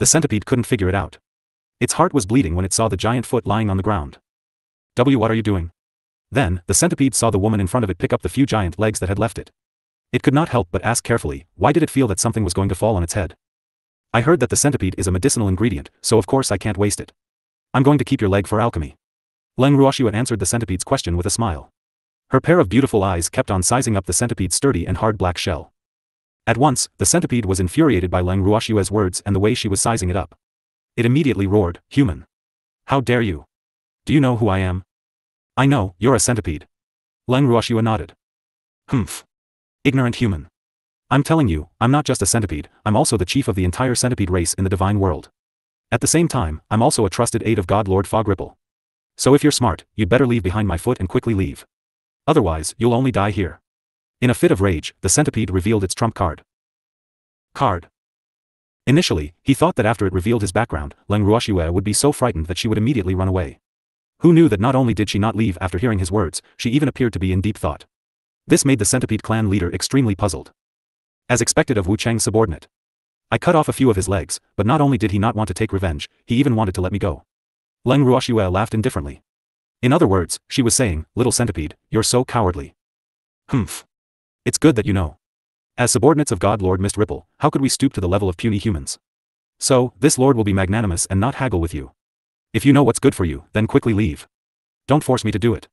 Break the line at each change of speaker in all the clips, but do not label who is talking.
The centipede couldn't figure it out. Its heart was bleeding when it saw the giant foot lying on the ground. What are you doing? Then, the centipede saw the woman in front of it pick up the few giant legs that had left it. It could not help but ask carefully, why did it feel that something was going to fall on its head? I heard that the centipede is a medicinal ingredient, so of course I can't waste it. I'm going to keep your leg for alchemy. Leng Ruoxue answered the centipede's question with a smile. Her pair of beautiful eyes kept on sizing up the centipede's sturdy and hard black shell. At once, the centipede was infuriated by Leng Ruoxue's words and the way she was sizing it up. It immediately roared, "Human! How dare you? Do you know who I am?" "I know, you're a centipede." Leng Ruoxue nodded. "Humph. Ignorant human. I'm telling you, I'm not just a centipede, I'm also the chief of the entire centipede race in the divine world. At the same time, I'm also a trusted aide of God Lord Fog Ripple. So if you're smart, you'd better leave behind my foot and quickly leave. Otherwise, you'll only die here." In a fit of rage, the centipede revealed its trump card. Initially, he thought that after it revealed his background, Leng Ruoxue would be so frightened that she would immediately run away. Who knew that not only did she not leave after hearing his words, she even appeared to be in deep thought. This made the centipede clan leader extremely puzzled. As expected of Wu Cheng's subordinate. I cut off a few of his legs, but not only did he not want to take revenge, he even wanted to let me go. Leng Ruoxue laughed indifferently. In other words, she was saying, little centipede, you're so cowardly. Humph. It's good that you know. As subordinates of God Lord Mist Ripple, how could we stoop to the level of puny humans? So, this lord will be magnanimous and not haggle with you. If you know what's good for you, then quickly leave. Don't force me to do it.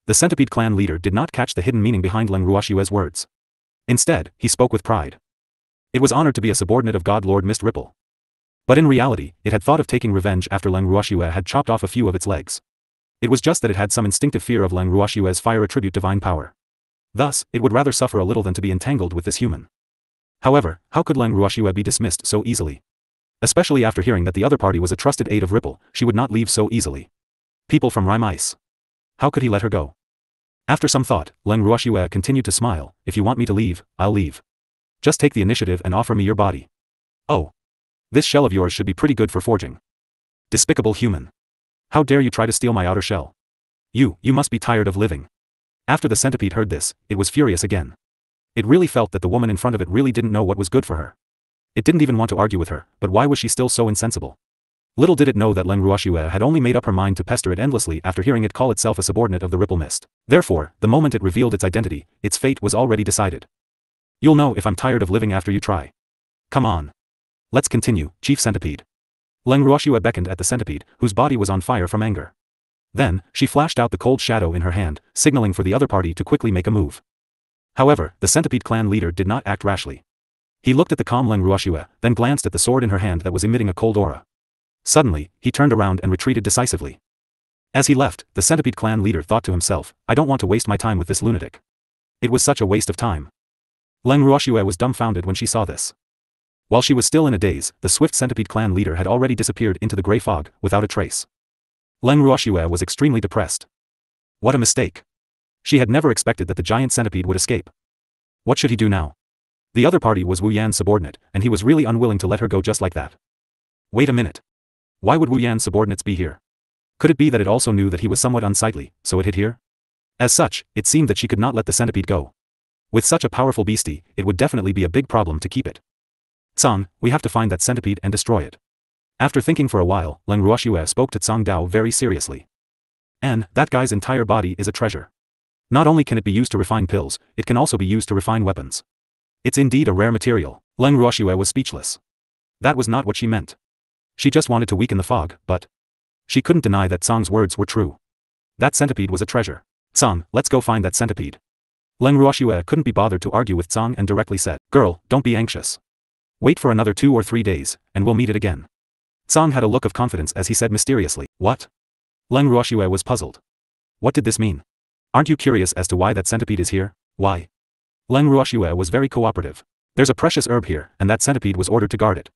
The centipede clan leader did not catch the hidden meaning behind Leng Ruoxue's words. Instead, he spoke with pride. It was honored to be a subordinate of God Lord Mist Ripple. But in reality, it had thought of taking revenge after Leng Ruoxue had chopped off a few of its legs. It was just that it had some instinctive fear of Leng Ruoxue's fire attribute divine power. Thus, it would rather suffer a little than to be entangled with this human. However, how could Leng Ruoxue be dismissed so easily? Especially after hearing that the other party was a trusted aide of Ripple, she would not leave so easily. People from Rime Ice. How could he let her go? After some thought, Leng Ruoxue continued to smile, if you want me to leave, I'll leave. Just take the initiative and offer me your body. Oh. This shell of yours should be pretty good for forging. Despicable human. How dare you try to steal my outer shell? You must be tired of living. After the centipede heard this, it was furious again. It really felt that the woman in front of it really didn't know what was good for her. It didn't even want to argue with her, but why was she still so insensible? Little did it know that Leng Ruoxue had only made up her mind to pester it endlessly after hearing it call itself a subordinate of the Ripple Mist. Therefore, the moment it revealed its identity, its fate was already decided. You'll know if I'm tired of living after you try. Come on. Let's continue, Chief Centipede. Leng Ruoxue beckoned at the centipede, whose body was on fire from anger. Then, she flashed out the cold shadow in her hand, signaling for the other party to quickly make a move. However, the centipede clan leader did not act rashly. He looked at the calm Leng Ruoxue, then glanced at the sword in her hand that was emitting a cold aura. Suddenly, he turned around and retreated decisively. As he left, the centipede clan leader thought to himself, I don't want to waste my time with this lunatic. It was such a waste of time. Leng Ruoxue was dumbfounded when she saw this. While she was still in a daze, the swift centipede clan leader had already disappeared into the grey fog, without a trace. Leng Ruoxue was extremely depressed. What a mistake. She had never expected that the giant centipede would escape. What should he do now? The other party was Wu Yan's subordinate, and he was really unwilling to let her go just like that. Wait a minute. Why would Wu Yan's subordinates be here? Could it be that it also knew that he was somewhat unsightly, so it hid here? As such, it seemed that she could not let the centipede go. With such a powerful beastie, it would definitely be a big problem to keep it. Tsang, we have to find that centipede and destroy it. After thinking for a while, Leng Ruoxue spoke to Tsang Dao very seriously. And, that guy's entire body is a treasure. Not only can it be used to refine pills, it can also be used to refine weapons. It's indeed a rare material. Leng Ruoxue was speechless. That was not what she meant. She just wanted to weaken the fog, but she couldn't deny that Tsang's words were true. That centipede was a treasure. Tsang, let's go find that centipede. Leng Ruoxue couldn't be bothered to argue with Tsang and directly said, Girl, don't be anxious. Wait for another 2 or 3 days, and we'll meet it again. Tsang had a look of confidence as he said mysteriously, What? Leng Ruoxue was puzzled. What did this mean? Aren't you curious as to why that centipede is here? Why? Leng Ruoxue was very cooperative. There's a precious herb here, and that centipede was ordered to guard it.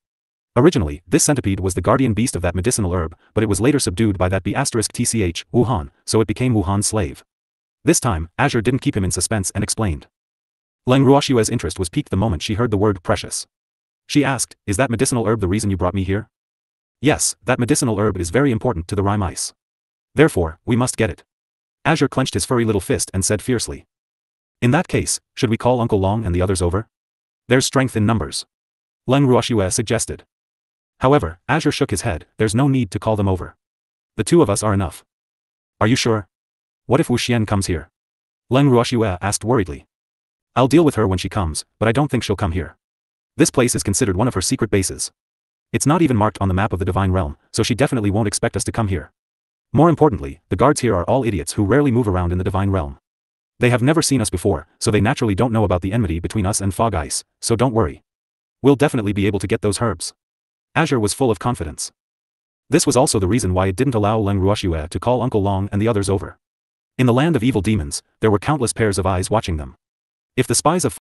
Originally, this centipede was the guardian beast of that medicinal herb, but it was later subdued by that B*TCH, Wuhan, so it became Wuhan's slave. This time, Azure didn't keep him in suspense and explained. Leng Ruoxue's interest was piqued the moment she heard the word precious. She asked, Is that medicinal herb the reason you brought me here? Yes, that medicinal herb is very important to the Rime Ice. Therefore, we must get it. Azure clenched his furry little fist and said fiercely. In that case, should we call Uncle Long and the others over? There's strength in numbers. Leng Ruoxue suggested. However, Azure shook his head, there's no need to call them over. The two of us are enough. Are you sure? What if Wu Xian comes here? Leng Ruoxue asked worriedly. I'll deal with her when she comes, but I don't think she'll come here. This place is considered one of her secret bases. It's not even marked on the map of the Divine Realm, so she definitely won't expect us to come here. More importantly, the guards here are all idiots who rarely move around in the Divine Realm. They have never seen us before, so they naturally don't know about the enmity between us and Fog Ice, so don't worry. We'll definitely be able to get those herbs. Azure was full of confidence. This was also the reason why it didn't allow Leng Ruoxue to call Uncle Long and the others over. In the land of evil demons, there were countless pairs of eyes watching them. If the spies of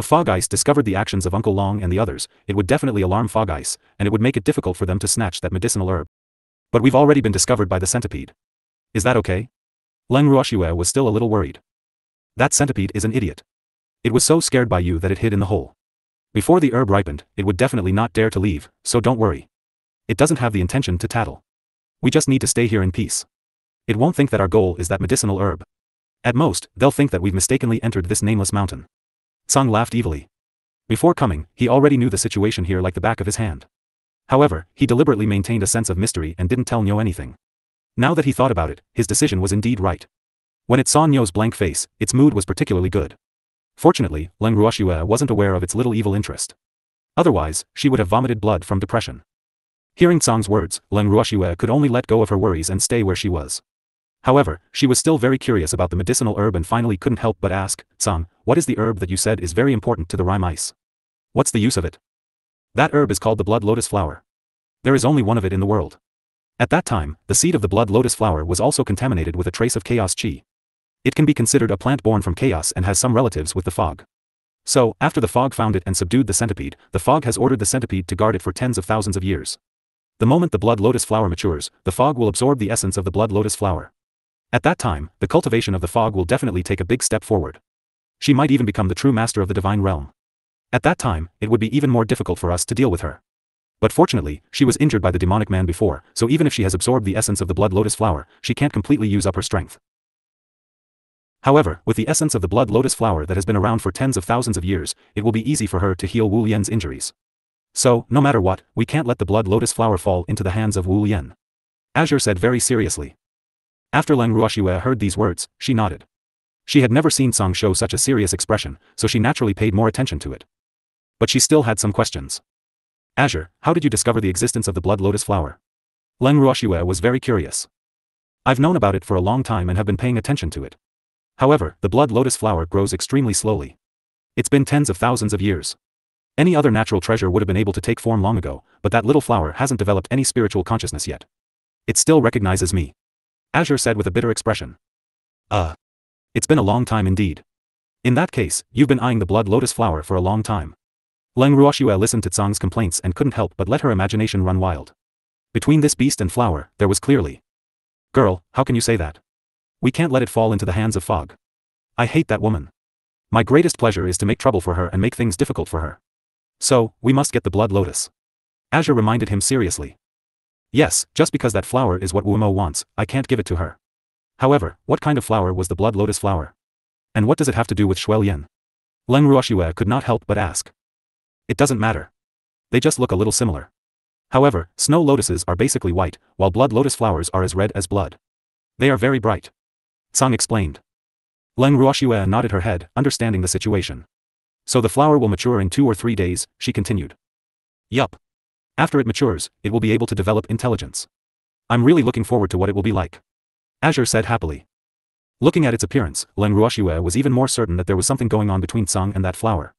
Fog Ice discovered the actions of Uncle Long and the others, it would definitely alarm Fog Ice, and it would make it difficult for them to snatch that medicinal herb. But we've already been discovered by the centipede. Is that okay? Leng Ruoxue was still a little worried. That centipede is an idiot. It was so scared by you that it hid in the hole. Before the herb ripened, it would definitely not dare to leave, so don't worry. It doesn't have the intention to tattle. We just need to stay here in peace. It won't think that our goal is that medicinal herb. At most, they'll think that we've mistakenly entered this nameless mountain. Tsang laughed evilly. Before coming, he already knew the situation here like the back of his hand. However, he deliberately maintained a sense of mystery and didn't tell Nyo anything. Now that he thought about it, his decision was indeed right. When it saw Nyo's blank face, its mood was particularly good. Fortunately, Leng Ruoxue wasn't aware of its little evil interest. Otherwise, she would have vomited blood from depression. Hearing Tsang's words, Leng Ruoxue could only let go of her worries and stay where she was. However, she was still very curious about the medicinal herb and finally couldn't help but ask, Tsang, what is the herb that you said is very important to the rime ice? What's the use of it? That herb is called the blood lotus flower. There is only one of it in the world. At that time, the seed of the blood lotus flower was also contaminated with a trace of chaos chi. It can be considered a plant born from chaos and has some relatives with the fog. So, after the fog found it and subdued the centipede, the fog has ordered the centipede to guard it for tens of thousands of years. The moment the blood lotus flower matures, the fog will absorb the essence of the blood lotus flower. At that time, the cultivation of the fog will definitely take a big step forward. She might even become the true master of the divine realm. At that time, it would be even more difficult for us to deal with her. But fortunately, she was injured by the demonic man before, so even if she has absorbed the essence of the blood lotus flower, she can't completely use up her strength. However, with the essence of the blood lotus flower that has been around for tens of thousands of years, it will be easy for her to heal Wu Lian's injuries. So, no matter what, we can't let the blood lotus flower fall into the hands of Wu Lian. Azure said very seriously. After Leng Ruoxue heard these words, she nodded. She had never seen Tsang show such a serious expression, so she naturally paid more attention to it. But she still had some questions. Azure, how did you discover the existence of the blood lotus flower? Leng Ruoxue was very curious. I've known about it for a long time and have been paying attention to it. However, the blood lotus flower grows extremely slowly. It's been tens of thousands of years. Any other natural treasure would have been able to take form long ago, but that little flower hasn't developed any spiritual consciousness yet. It still recognizes me. Azure said with a bitter expression. It's been a long time indeed. In that case, you've been eyeing the blood lotus flower for a long time. Leng Ruoxue listened to Tsang's complaints and couldn't help but let her imagination run wild. Between this beast and flower, there was clearly. Girl, how can you say that? We can't let it fall into the hands of fog. I hate that woman. My greatest pleasure is to make trouble for her and make things difficult for her. So, we must get the blood lotus. Azure reminded him seriously. Yes, just because that flower is what Wu Mo wants, I can't give it to her. However, what kind of flower was the blood lotus flower? And what does it have to do with Shui Lian? Leng Ruoxue could not help but ask. It doesn't matter. They just look a little similar. However, snow lotuses are basically white, while blood lotus flowers are as red as blood. They are very bright. Tsang explained. Leng Ruoxue nodded her head, understanding the situation. So the flower will mature in 2 or 3 days, she continued. Yup. After it matures, it will be able to develop intelligence. I'm really looking forward to what it will be like. Azure said happily. Looking at its appearance, Leng Ruoxue was even more certain that there was something going on between Tsang and that flower.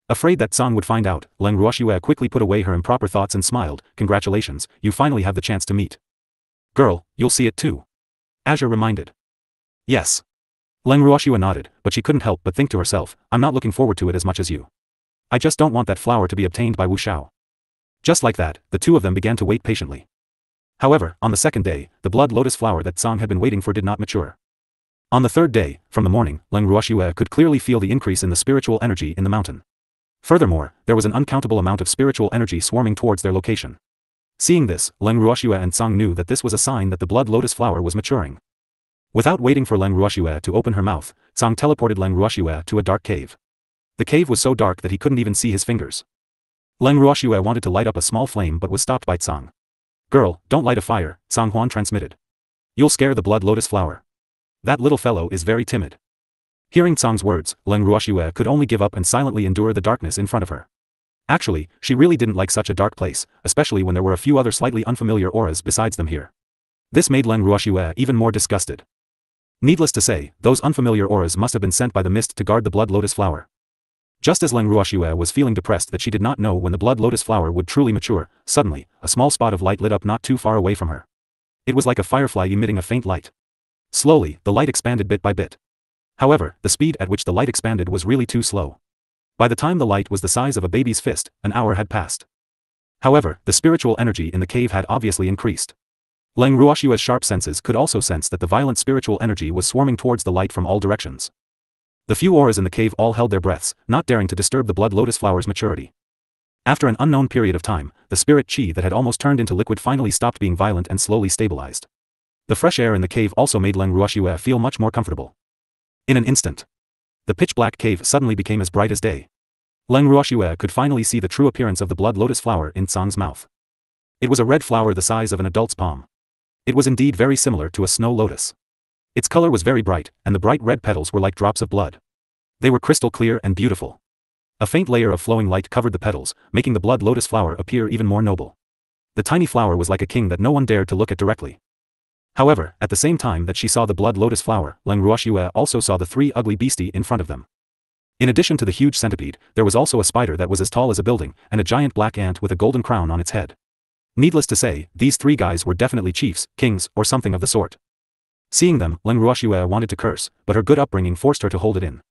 Afraid that Tsang would find out, Leng Ruoxue quickly put away her improper thoughts and smiled. Congratulations, you finally have the chance to meet. Girl, you'll see it too. Azure reminded. Yes. Leng Ruoxue nodded, but she couldn't help but think to herself, I'm not looking forward to it as much as you. I just don't want that flower to be obtained by Wu Shao. Just like that, the two of them began to wait patiently. However, on the second day, the blood lotus flower that Tsang had been waiting for did not mature. On the third day, from the morning, Leng Ruoxue could clearly feel the increase in the spiritual energy in the mountain. Furthermore, there was an uncountable amount of spiritual energy swarming towards their location. Seeing this, Leng Ruoxue and Tsang knew that this was a sign that the blood lotus flower was maturing. Without waiting for Leng Ruoxue to open her mouth, Tsang teleported Leng Ruoxue to a dark cave. The cave was so dark that he couldn't even see his fingers. Leng Ruoxue wanted to light up a small flame but was stopped by Tsang. Girl, don't light a fire, Tsang Huan transmitted. You'll scare the blood lotus flower. That little fellow is very timid. Hearing Tsang's words, Leng Ruoxue could only give up and silently endure the darkness in front of her. Actually, she really didn't like such a dark place, especially when there were a few other slightly unfamiliar auras besides them here. This made Leng Ruoxue even more disgusted. Needless to say, those unfamiliar auras must have been sent by the mist to guard the blood lotus flower. Just as Leng Ruoxue was feeling depressed that she did not know when the blood lotus flower would truly mature, suddenly, a small spot of light lit up not too far away from her. It was like a firefly emitting a faint light. Slowly, the light expanded bit by bit. However, the speed at which the light expanded was really too slow. By the time the light was the size of a baby's fist, an hour had passed. However, the spiritual energy in the cave had obviously increased. Leng Ruoxue's sharp senses could also sense that the violent spiritual energy was swarming towards the light from all directions. The few auras in the cave all held their breaths, not daring to disturb the blood lotus flower's maturity. After an unknown period of time, the spirit chi that had almost turned into liquid finally stopped being violent and slowly stabilized. The fresh air in the cave also made Leng Ruoxue feel much more comfortable. In an instant, the pitch-black cave suddenly became as bright as day. Leng Ruoxue could finally see the true appearance of the blood lotus flower in Tsang's mouth. It was a red flower the size of an adult's palm. It was indeed very similar to a snow lotus. Its color was very bright, and the bright red petals were like drops of blood. They were crystal clear and beautiful. A faint layer of flowing light covered the petals, making the blood lotus flower appear even more noble. The tiny flower was like a king that no one dared to look at directly. However, at the same time that she saw the blood lotus flower, Leng Ruoxue also saw the three ugly beastie in front of them. In addition to the huge centipede, there was also a spider that was as tall as a building, and a giant black ant with a golden crown on its head. Needless to say, these three guys were definitely chiefs, kings, or something of the sort. Seeing them, Leng Ruoxue wanted to curse, but her good upbringing forced her to hold it in.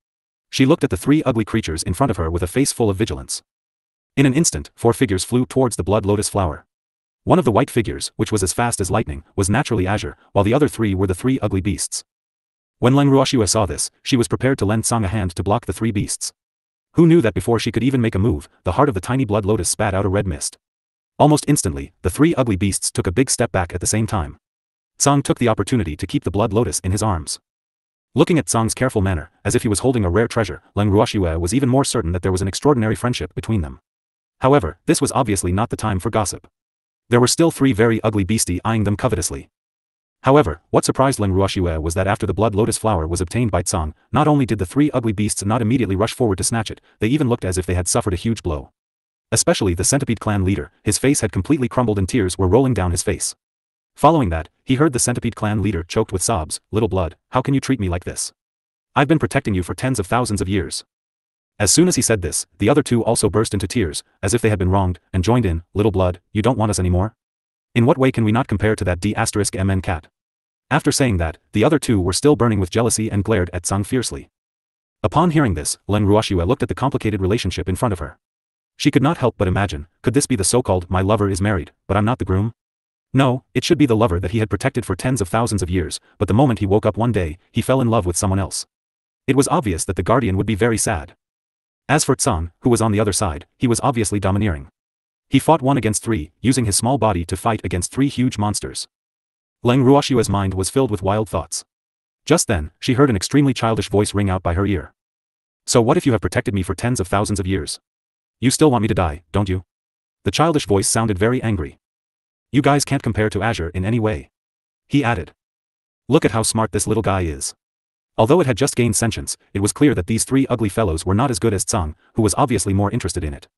She looked at the three ugly creatures in front of her with a face full of vigilance. In an instant, 4 figures flew towards the blood lotus flower. One of the white figures, which was as fast as lightning, was naturally azure, while the other 3 were the 3 ugly beasts. When Leng Ruoxue saw this, she was prepared to lend Tsang a hand to block the 3 beasts. Who knew that before she could even make a move, the heart of the tiny blood lotus spat out a red mist. Almost instantly, the 3 ugly beasts took a big step back at the same time. Tsang took the opportunity to keep the blood lotus in his arms. Looking at Tsang's careful manner, as if he was holding a rare treasure, Leng Ruoxue was even more certain that there was an extraordinary friendship between them. However, this was obviously not the time for gossip. There were still 3 very ugly beastie eyeing them covetously. However, what surprised Leng Ruoxue was that after the blood lotus flower was obtained by Tsang, not only did the 3 ugly beasts not immediately rush forward to snatch it, they even looked as if they had suffered a huge blow. Especially the centipede clan leader, his face had completely crumbled and tears were rolling down his face. Following that, he heard the centipede clan leader choked with sobs, "Little blood, how can you treat me like this? I've been protecting you for tens of thousands of years." As soon as he said this, the other 2 also burst into tears, as if they had been wronged, and joined in, "Little blood, you don't want us anymore? In what way can we not compare to that D***MN cat?" After saying that, the other 2 were still burning with jealousy and glared at Tsang fiercely. Upon hearing this, Leng Ruoxue looked at the complicated relationship in front of her. She could not help but imagine, could this be the so-called "my lover is married, but I'm not the groom"? No, it should be the lover that he had protected for tens of thousands of years, but the moment he woke up one day, he fell in love with someone else. It was obvious that the guardian would be very sad. As for Tsang, who was on the other side, he was obviously domineering. He fought 1 against 3, using his small body to fight against 3 huge monsters. Leng Ruoxue's mind was filled with wild thoughts. Just then, she heard an extremely childish voice ring out by her ear. "So what if you have protected me for tens of thousands of years? You still want me to die, don't you?" The childish voice sounded very angry. "You guys can't compare to Azure in any way," he added. "Look at how smart this little guy is." Although it had just gained sentience, it was clear that these 3 ugly fellows were not as good as Tsang, who was obviously more interested in it.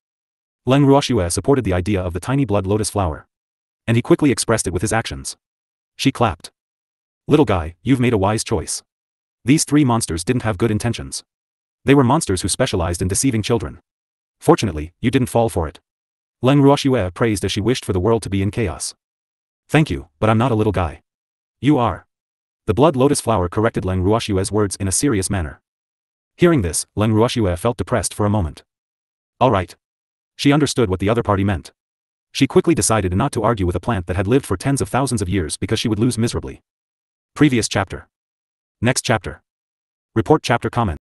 Leng Ruoxue supported the idea of the tiny blood lotus flower. And he quickly expressed it with his actions. She clapped. "Little guy, you've made a wise choice. These 3 monsters didn't have good intentions. They were monsters who specialized in deceiving children. Fortunately, you didn't fall for it." Leng Ruoxue praised as she wished for the world to be in chaos. "Thank you, but I'm not a little guy. You are." The blood lotus flower corrected Leng Ruoxue's words in a serious manner. Hearing this, Leng Ruoxue felt depressed for a moment. All right. She understood what the other party meant. She quickly decided not to argue with a plant that had lived for tens of thousands of years because she would lose miserably. Previous chapter. Next chapter. Report chapter comment.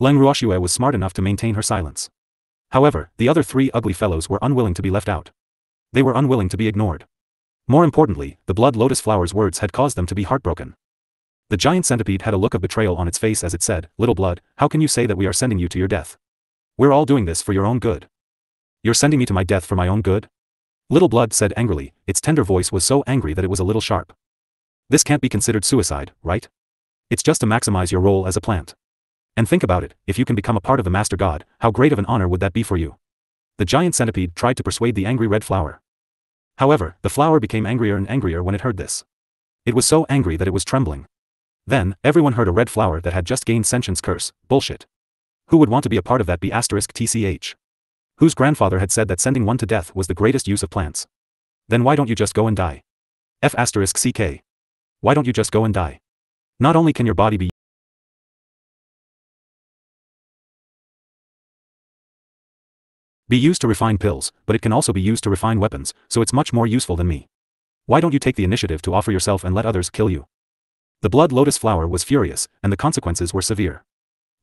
Leng Ruoxue was smart enough to maintain her silence. However, the other 3 ugly fellows were unwilling to be left out. They were unwilling to be ignored. More importantly, the blood lotus flower's words had caused them to be heartbroken. The giant centipede had a look of betrayal on its face as it said, "Little blood, how can you say that we are sending you to your death? We're all doing this for your own good." You're sending me to my death for my own good? Little Blood said angrily, its tender voice was so angry that it was a little sharp. This can't be considered suicide, right? It's just to maximize your role as a plant. And think about it, if you can become a part of the Master God, how great of an honor would that be for you? The giant centipede tried to persuade the angry red flower. However, the flower became angrier and angrier when it heard this. It was so angry that it was trembling. Then, everyone heard a red flower that had just gained sentience curse, bullshit. Who would want to be a part of that B***TCH? Whose grandfather had said that sending one to death was the greatest use of plants? Then why don't you just go and die? F***CK. Why don't you just go and die? Not only can your body be used to refine pills, but it can also be used to refine weapons, so it's much more useful than me. Why don't you take the initiative to offer yourself and let others kill you? The blood lotus flower was furious, and the consequences were severe.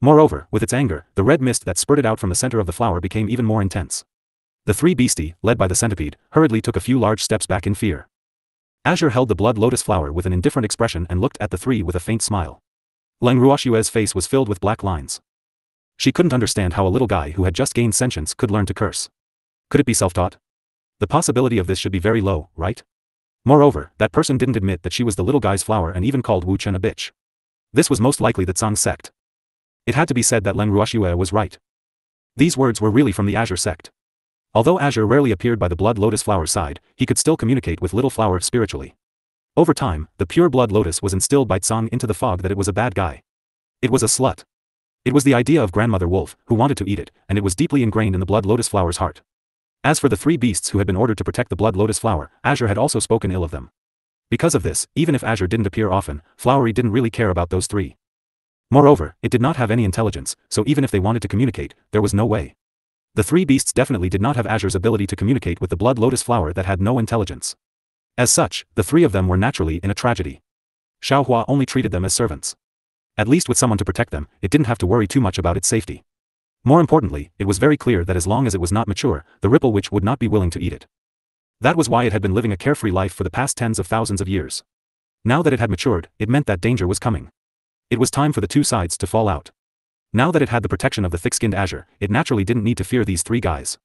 Moreover, with its anger, the red mist that spurted out from the center of the flower became even more intense. The three beastie, led by the centipede, hurriedly took a few large steps back in fear. Azure held the blood lotus flower with an indifferent expression and looked at the three with a faint smile. Leng Ruoxue's face was filled with black lines. She couldn't understand how a little guy who had just gained sentience could learn to curse. Could it be self-taught? The possibility of this should be very low, right? Moreover, that person didn't admit that she was the little guy's flower and even called Wu Chen a bitch. This was most likely the Tsang sect. It had to be said that Leng Ruoxue was right. These words were really from the Azure sect. Although Azure rarely appeared by the blood lotus flower's side, he could still communicate with little flower spiritually. Over time, the pure blood lotus was instilled by Tsang into the fog that it was a bad guy. It was a slut. It was the idea of Grandmother Wolf, who wanted to eat it, and it was deeply ingrained in the blood lotus flower's heart. As for the three beasts who had been ordered to protect the blood lotus flower, Azure had also spoken ill of them. Because of this, even if Azure didn't appear often, Flowery didn't really care about those three. Moreover, it did not have any intelligence, so even if they wanted to communicate, there was no way. The three beasts definitely did not have Azure's ability to communicate with the blood lotus flower that had no intelligence. As such, the three of them were naturally in a tragedy. Xiaohua only treated them as servants. At least with someone to protect them, it didn't have to worry too much about its safety. More importantly, it was very clear that as long as it was not mature, the Ripple Witch would not be willing to eat it. That was why it had been living a carefree life for the past tens of thousands of years. Now that it had matured, it meant that danger was coming. It was time for the two sides to fall out. Now that it had the protection of the thick-skinned Azure, it naturally didn't need to fear these three guys.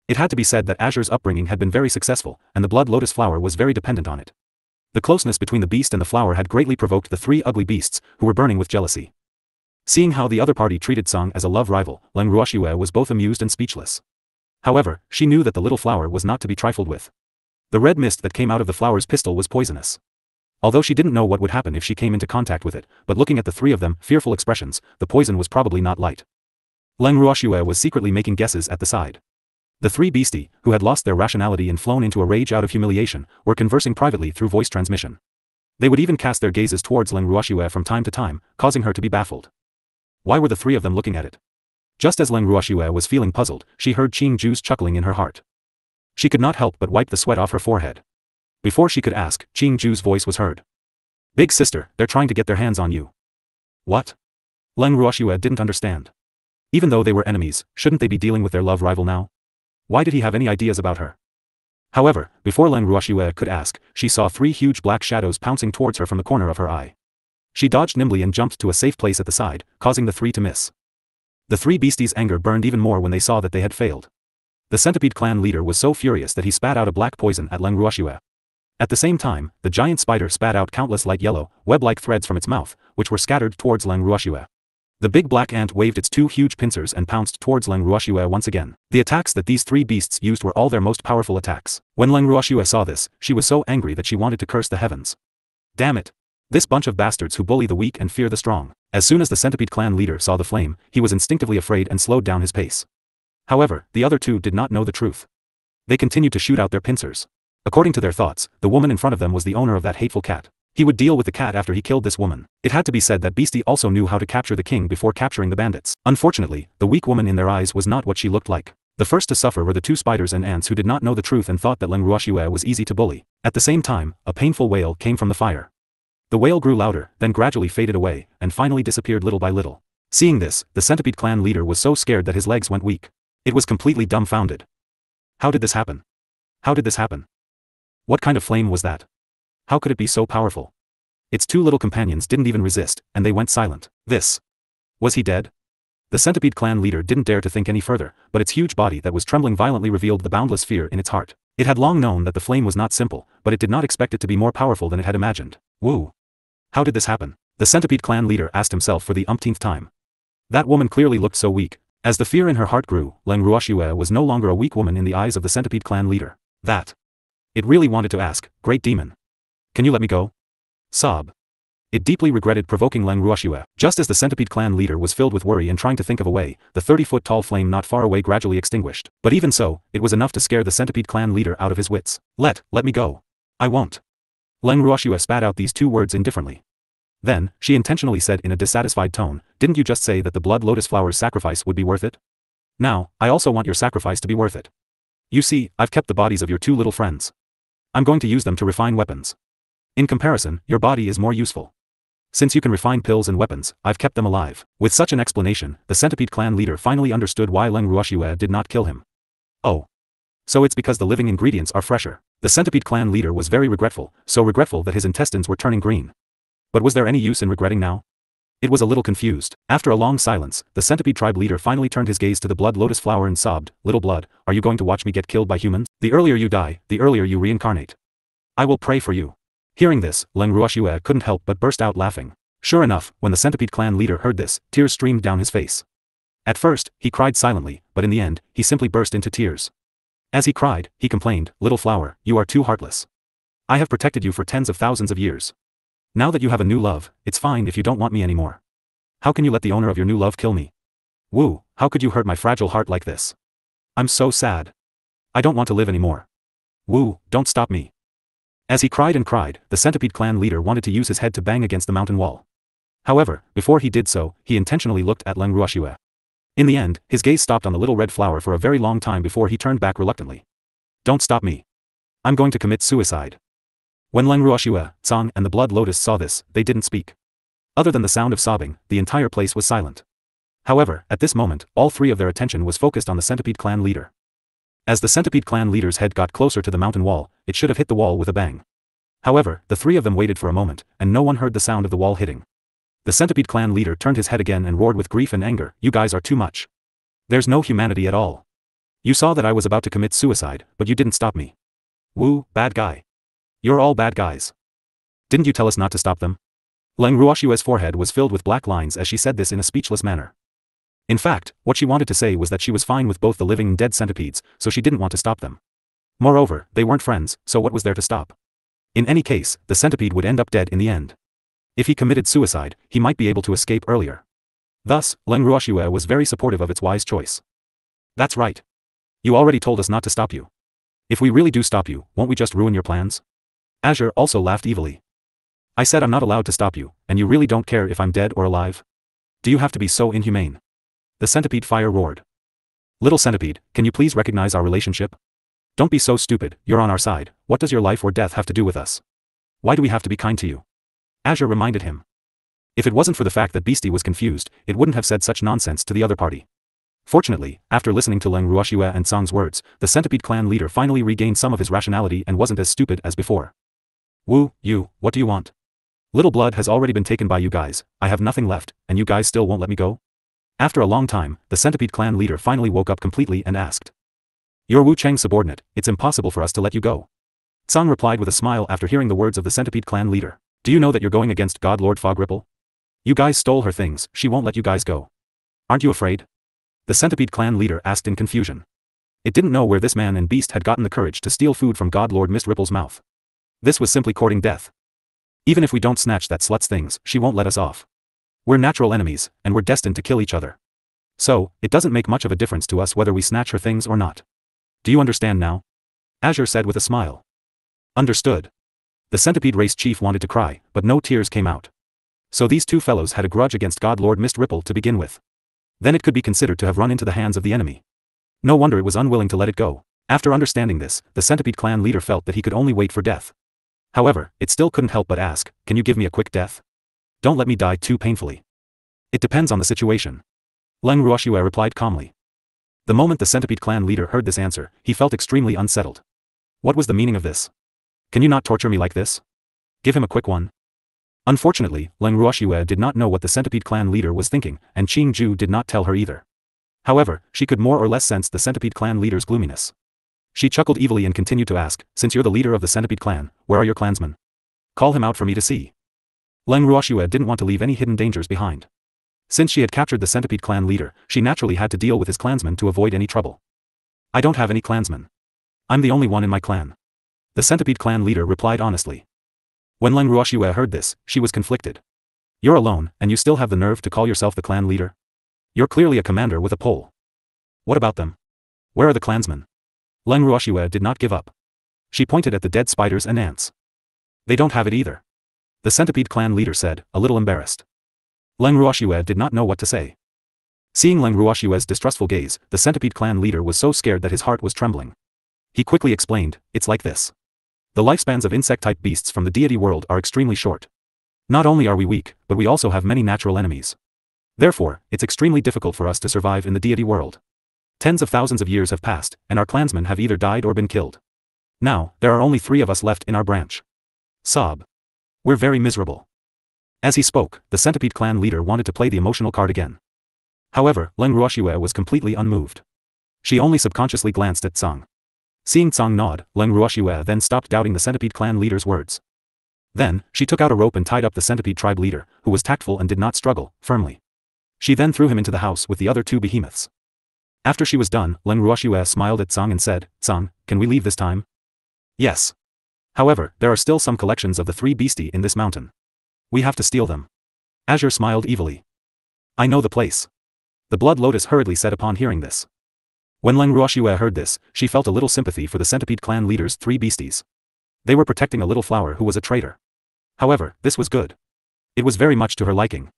It had to be said that Azure's upbringing had been very successful, and the blood lotus flower was very dependent on it. The closeness between the beast and the flower had greatly provoked the three ugly beasts, who were burning with jealousy. Seeing how the other party treated Tsang as a love rival, Leng Ruoxue was both amused and speechless. However, she knew that the little flower was not to be trifled with. The red mist that came out of the flower's pistol was poisonous. Although she didn't know what would happen if she came into contact with it, but looking at the three of them, fearful expressions, the poison was probably not light. Leng Ruoxue was secretly making guesses at the side. The three beastie, who had lost their rationality and flown into a rage out of humiliation, were conversing privately through voice transmission. They would even cast their gazes towards Leng Ruoxue from time to time, causing her to be baffled. Why were the three of them looking at it? Just as Leng Ruoxue was feeling puzzled, she heard Qing Ju's chuckling in her heart. She could not help but wipe the sweat off her forehead. Before she could ask, Qing Ju's voice was heard. Big sister, they're trying to get their hands on you. What? Leng Ruoxue didn't understand. Even though they were enemies, shouldn't they be dealing with their love rival now? Why did he have any ideas about her? However, before Leng Ruoxue could ask, she saw three huge black shadows pouncing towards her from the corner of her eye. She dodged nimbly and jumped to a safe place at the side, causing the three to miss. The three beasties' anger burned even more when they saw that they had failed. The centipede clan leader was so furious that he spat out a black poison at Leng Ruoxue. At the same time, the giant spider spat out countless light yellow, web-like threads from its mouth, which were scattered towards Leng Ruoxue. The big black ant waved its two huge pincers and pounced towards Leng Ruoxue once again. The attacks that these three beasts used were all their most powerful attacks. When Leng Ruoxue saw this, she was so angry that she wanted to curse the heavens. Damn it! This bunch of bastards who bully the weak and fear the strong. As soon as the centipede clan leader saw the flame, he was instinctively afraid and slowed down his pace. However, the other two did not know the truth. They continued to shoot out their pincers. According to their thoughts, the woman in front of them was the owner of that hateful cat. He would deal with the cat after he killed this woman. It had to be said that Beastie also knew how to capture the king before capturing the bandits. Unfortunately, the weak woman in their eyes was not what she looked like. The first to suffer were the two spiders and ants who did not know the truth and thought that Leng Ruoxue was easy to bully. At the same time, a painful wail came from the fire. The wail grew louder, then gradually faded away, and finally disappeared little by little. Seeing this, the centipede clan leader was so scared that his legs went weak. It was completely dumbfounded. How did this happen? How did this happen? What kind of flame was that? How could it be so powerful? Its two little companions didn't even resist, and they went silent. Was he dead? The Centipede clan leader didn't dare to think any further, but its huge body that was trembling violently revealed the boundless fear in its heart. It had long known that the flame was not simple, but it did not expect it to be more powerful than it had imagined. Woo! How did this happen? The Centipede clan leader asked himself for the umpteenth time. That woman clearly looked so weak. As the fear in her heart grew, Leng Ruoxue was no longer a weak woman in the eyes of the Centipede clan leader. That. It really wanted to ask, "Great demon. Can you let me go?" Sob. It deeply regretted provoking Leng Ruoxue. Just as the Centipede clan leader was filled with worry and trying to think of a way, the 30-foot-tall flame not far away gradually extinguished. But even so, it was enough to scare the Centipede clan leader out of his wits. Let me go. I won't. Leng Ruoxue spat out these two words indifferently. Then, she intentionally said in a dissatisfied tone, "Didn't you just say that the blood lotus flower's sacrifice would be worth it? Now, I also want your sacrifice to be worth it. You see, I've kept the bodies of your two little friends. I'm going to use them to refine weapons. In comparison, your body is more useful. Since you can refine pills and weapons, I've kept them alive." With such an explanation, the Centipede clan leader finally understood why Leng Ruoxue did not kill him. Oh. So it's because the living ingredients are fresher. The Centipede clan leader was very regretful, so regretful that his intestines were turning green. But was there any use in regretting now? It was a little confused. After a long silence, the Centipede tribe leader finally turned his gaze to the blood lotus flower and sobbed, "Little blood, are you going to watch me get killed by humans? The earlier you die, the earlier you reincarnate. I will pray for you." Hearing this, Leng Ruoxue couldn't help but burst out laughing. Sure enough, when the Centipede clan leader heard this, tears streamed down his face. At first, he cried silently, but in the end, he simply burst into tears. As he cried, he complained, "Little flower, you are too heartless. I have protected you for tens of thousands of years. Now that you have a new love, it's fine if you don't want me anymore. How can you let the owner of your new love kill me? Woo, how could you hurt my fragile heart like this? I'm so sad. I don't want to live anymore. Woo, don't stop me." As he cried and cried, the Centipede clan leader wanted to use his head to bang against the mountain wall. However, before he did so, he intentionally looked at Leng Ruoxue. In the end, his gaze stopped on the little red flower for a very long time before he turned back reluctantly. "Don't stop me. I'm going to commit suicide." When Leng Ruoxue, Tsang and the blood lotus saw this, they didn't speak. Other than the sound of sobbing, the entire place was silent. However, at this moment, all three of their attention was focused on the Centipede clan leader. As the Centipede clan leader's head got closer to the mountain wall, it should have hit the wall with a bang. However, the three of them waited for a moment, and no one heard the sound of the wall hitting. The Centipede clan leader turned his head again and roared with grief and anger, "You guys are too much. There's no humanity at all. You saw that I was about to commit suicide, but you didn't stop me. Woo, bad guy. You're all bad guys. Didn't you tell us not to stop them?" Leng Ruoxue's forehead was filled with black lines as she said this in a speechless manner. In fact, what she wanted to say was that she was fine with both the living and dead centipedes, so she didn't want to stop them. Moreover, they weren't friends, so what was there to stop? In any case, the centipede would end up dead in the end. If he committed suicide, he might be able to escape earlier. Thus, Leng Ruoxue was very supportive of its wise choice. "That's right. You already told us not to stop you. If we really do stop you, won't we just ruin your plans?" Azure also laughed evilly. "I said I'm not allowed to stop you, and you really don't care if I'm dead or alive? Do you have to be so inhumane?" The centipede fire roared. "Little centipede, can you please recognize our relationship? Don't be so stupid, you're on our side. What does your life or death have to do with us? Why do we have to be kind to you?" Azure reminded him. If it wasn't for the fact that Beastie was confused, it wouldn't have said such nonsense to the other party. Fortunately, after listening to Leng Ruoxue and Song's words, the centipede clan leader finally regained some of his rationality and wasn't as stupid as before. "Woo, you, what do you want? Little blood has already been taken by you guys, I have nothing left, and you guys still won't let me go?" After a long time, the centipede clan leader finally woke up completely and asked. "You're Wu Cheng's subordinate, it's impossible for us to let you go." Song replied with a smile after hearing the words of the centipede clan leader. "Do you know that you're going against God Lord Fog Ripple? You guys stole her things, she won't let you guys go. Aren't you afraid?" The centipede clan leader asked in confusion. It didn't know where this man and beast had gotten the courage to steal food from God Lord Mist Ripple's mouth. This was simply courting death. "Even if we don't snatch that slut's things, she won't let us off. We're natural enemies, and we're destined to kill each other. So, it doesn't make much of a difference to us whether we snatch her things or not. Do you understand now?" Azure said with a smile. "Understood." The centipede race chief wanted to cry, but no tears came out. So these two fellows had a grudge against God Lord Mist Ripple to begin with. Then it could be considered to have run into the hands of the enemy. No wonder it was unwilling to let it go. After understanding this, the centipede clan leader felt that he could only wait for death. However, it still couldn't help but ask, "Can you give me a quick death? Don't let me die too painfully." "It depends on the situation." Leng Ruoxue replied calmly. The moment the centipede clan leader heard this answer, he felt extremely unsettled. What was the meaning of this? "Can you not torture me like this? Give him a quick one." Unfortunately, Leng Ruoxue did not know what the Centipede clan leader was thinking, and Qing Ju did not tell her either. However, she could more or less sense the Centipede clan leader's gloominess. She chuckled evilly and continued to ask, "Since you're the leader of the Centipede clan, where are your clansmen? Call him out for me to see." Leng Ruoxue didn't want to leave any hidden dangers behind. Since she had captured the Centipede clan leader, she naturally had to deal with his clansmen to avoid any trouble. "I don't have any clansmen. I'm the only one in my clan," the Centipede clan leader replied honestly. When Leng Ruoxue heard this, she was conflicted. "You're alone, and you still have the nerve to call yourself the clan leader? You're clearly a commander with a pole. What about them? Where are the clansmen?" Leng Ruoxue did not give up. She pointed at the dead spiders and ants. "They don't have it either," the Centipede clan leader said, a little embarrassed. Leng Ruoxue did not know what to say. Seeing Leng Ruoxue's distrustful gaze, the Centipede clan leader was so scared that his heart was trembling. He quickly explained, "It's like this. The lifespans of insect-type beasts from the deity world are extremely short. Not only are we weak, but we also have many natural enemies. Therefore, it's extremely difficult for us to survive in the deity world. Tens of thousands of years have passed, and our clansmen have either died or been killed. Now, there are only 3 of us left in our branch. Sob. We're very miserable." As he spoke, the Centipede clan leader wanted to play the emotional card again. However, Leng Ruoxue was completely unmoved. She only subconsciously glanced at Tsang. Seeing Tsang nod, Leng Ruoxue then stopped doubting the Centipede clan leader's words. Then, she took out a rope and tied up the Centipede tribe leader, who was tactful and did not struggle, firmly. She then threw him into the house with the other 2 behemoths. After she was done, Leng Ruoxue smiled at Tsang and said, "Tsang, can we leave this time?" "Yes. However, there are still some collections of the 3 beastie in this mountain. We have to steal them." Azure smiled evilly. "I know the place," the Blood Lotus hurriedly said upon hearing this. When Leng Ruoxue heard this, she felt a little sympathy for the Centipede clan leader's 3 beasties. They were protecting a little flower who was a traitor. However, this was good. It was very much to her liking.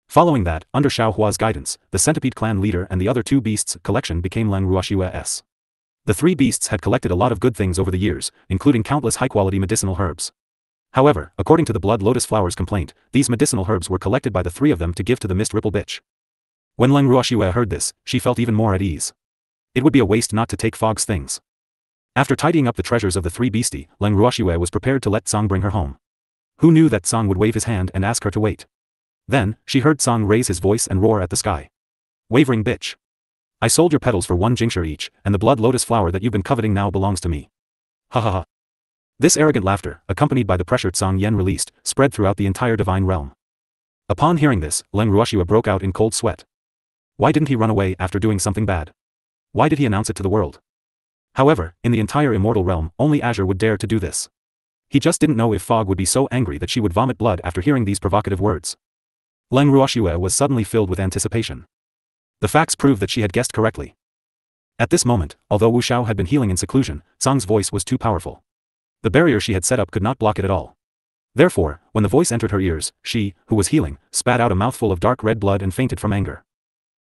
Following that, under Xiao Hua's guidance, the Centipede clan leader and the other 2 beasts' collection became Leng Ruoxue's. The 3 beasts had collected a lot of good things over the years, including countless high-quality medicinal herbs. However, according to the Blood Lotus Flower's complaint, these medicinal herbs were collected by the 3 of them to give to the Mist Ripple bitch. When Leng Ruoxue heard this, she felt even more at ease. It would be a waste not to take Fog's things. After tidying up the treasures of the 3 beastie, Leng Ruoxue was prepared to let Tsang bring her home. Who knew that Tsang would wave his hand and ask her to wait? Then, she heard Tsang raise his voice and roar at the sky. "Wavering bitch. I sold your petals for 1 jingsher each, and the Blood Lotus Flower that you've been coveting now belongs to me. Ha ha ha." This arrogant laughter, accompanied by the pressure Tsang Yen released, spread throughout the entire divine realm. Upon hearing this, Leng Ruoxue broke out in cold sweat. Why didn't he run away after doing something bad? Why did he announce it to the world? However, in the entire immortal realm, only Azure would dare to do this. He just didn't know if Fog would be so angry that she would vomit blood after hearing these provocative words. Leng Ruoxue was suddenly filled with anticipation. The facts proved that she had guessed correctly. At this moment, although Wu Xiao had been healing in seclusion, Tsang's voice was too powerful. The barrier she had set up could not block it at all. Therefore, when the voice entered her ears, she, who was healing, spat out a mouthful of dark red blood and fainted from anger.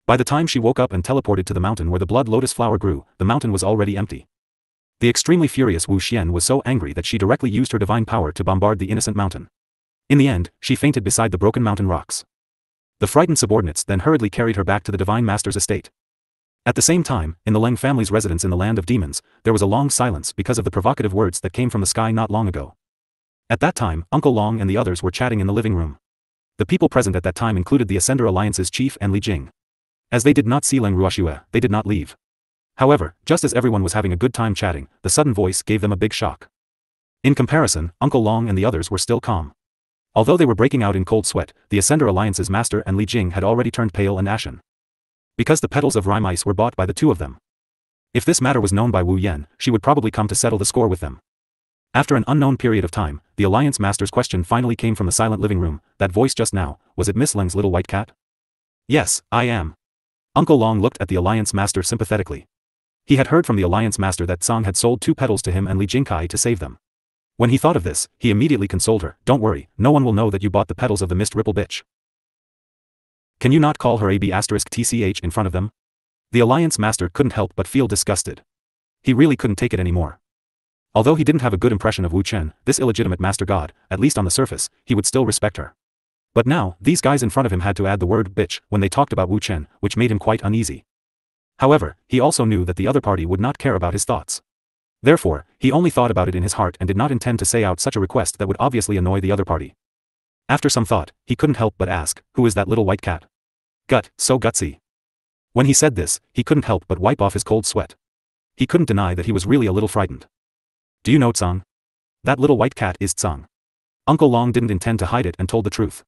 By the time she woke up and teleported to the mountain where the Blood Lotus Flower grew, the mountain was already empty. The extremely furious Wu Xian was so angry that she directly used her divine power to bombard the innocent mountain. In the end, she fainted beside the broken mountain rocks. The frightened subordinates then hurriedly carried her back to the Divine Master's estate. At the same time, in the Leng family's residence in the Land of Demons, there was a long silence because of the provocative words that came from the sky not long ago. At that time, Uncle Long and the others were chatting in the living room. The people present at that time included the Ascender Alliance's chief and Li Jing. As they did not see Leng Ruoxue, they did not leave. However, just as everyone was having a good time chatting, the sudden voice gave them a big shock. In comparison, Uncle Long and the others were still calm. Although they were breaking out in cold sweat, the Ascender Alliance's master and Li Jing had already turned pale and ashen. Because the petals of rime ice were bought by the 2 of them. If this matter was known by Wu Yan, she would probably come to settle the score with them. After an unknown period of time, the Alliance Master's question finally came from the silent living room. That voice just now, was it Miss Leng's little white cat? Yes, I am. Uncle Long looked at the Alliance Master sympathetically. He had heard from the Alliance Master that Tsang had sold 2 petals to him and Li Jingkai to save them. When he thought of this, he immediately consoled her. Don't worry, no one will know that you bought the petals of the Mist Ripple bitch. Can you not call her AB*TCH in front of them? The Alliance Master couldn't help but feel disgusted. He really couldn't take it anymore. Although he didn't have a good impression of Wu Chen, this illegitimate master god, at least on the surface, he would still respect her. But now, these guys in front of him had to add the word bitch when they talked about Wu Chen, which made him quite uneasy. However, he also knew that the other party would not care about his thoughts. Therefore, he only thought about it in his heart and did not intend to say out such a request that would obviously annoy the other party. After some thought, he couldn't help but ask, who is that little white cat? So gutsy. When he said this, he couldn't help but wipe off his cold sweat. He couldn't deny that he was really a little frightened. Do you know Tsang? That little white cat is Tsang. Uncle Long didn't intend to hide it and told the truth.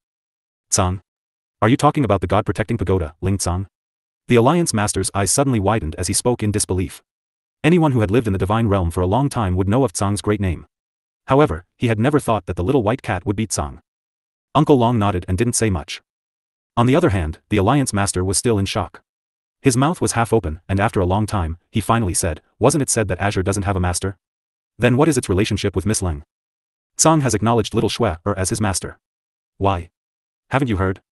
Tsang? Are you talking about the god-protecting pagoda, Ling Tsang? The Alliance Master's eyes suddenly widened as he spoke in disbelief. Anyone who had lived in the divine realm for a long time would know of Tsang's great name. However, he had never thought that the little white cat would be Tsang. Uncle Long nodded and didn't say much. On the other hand, the Alliance Master was still in shock. His mouth was half open, and after a long time, he finally said, wasn't it said that Azure doesn't have a master? Then what is its relationship with Miss Leng? Tsang has acknowledged little Xue as his master. Why? Haven't you heard?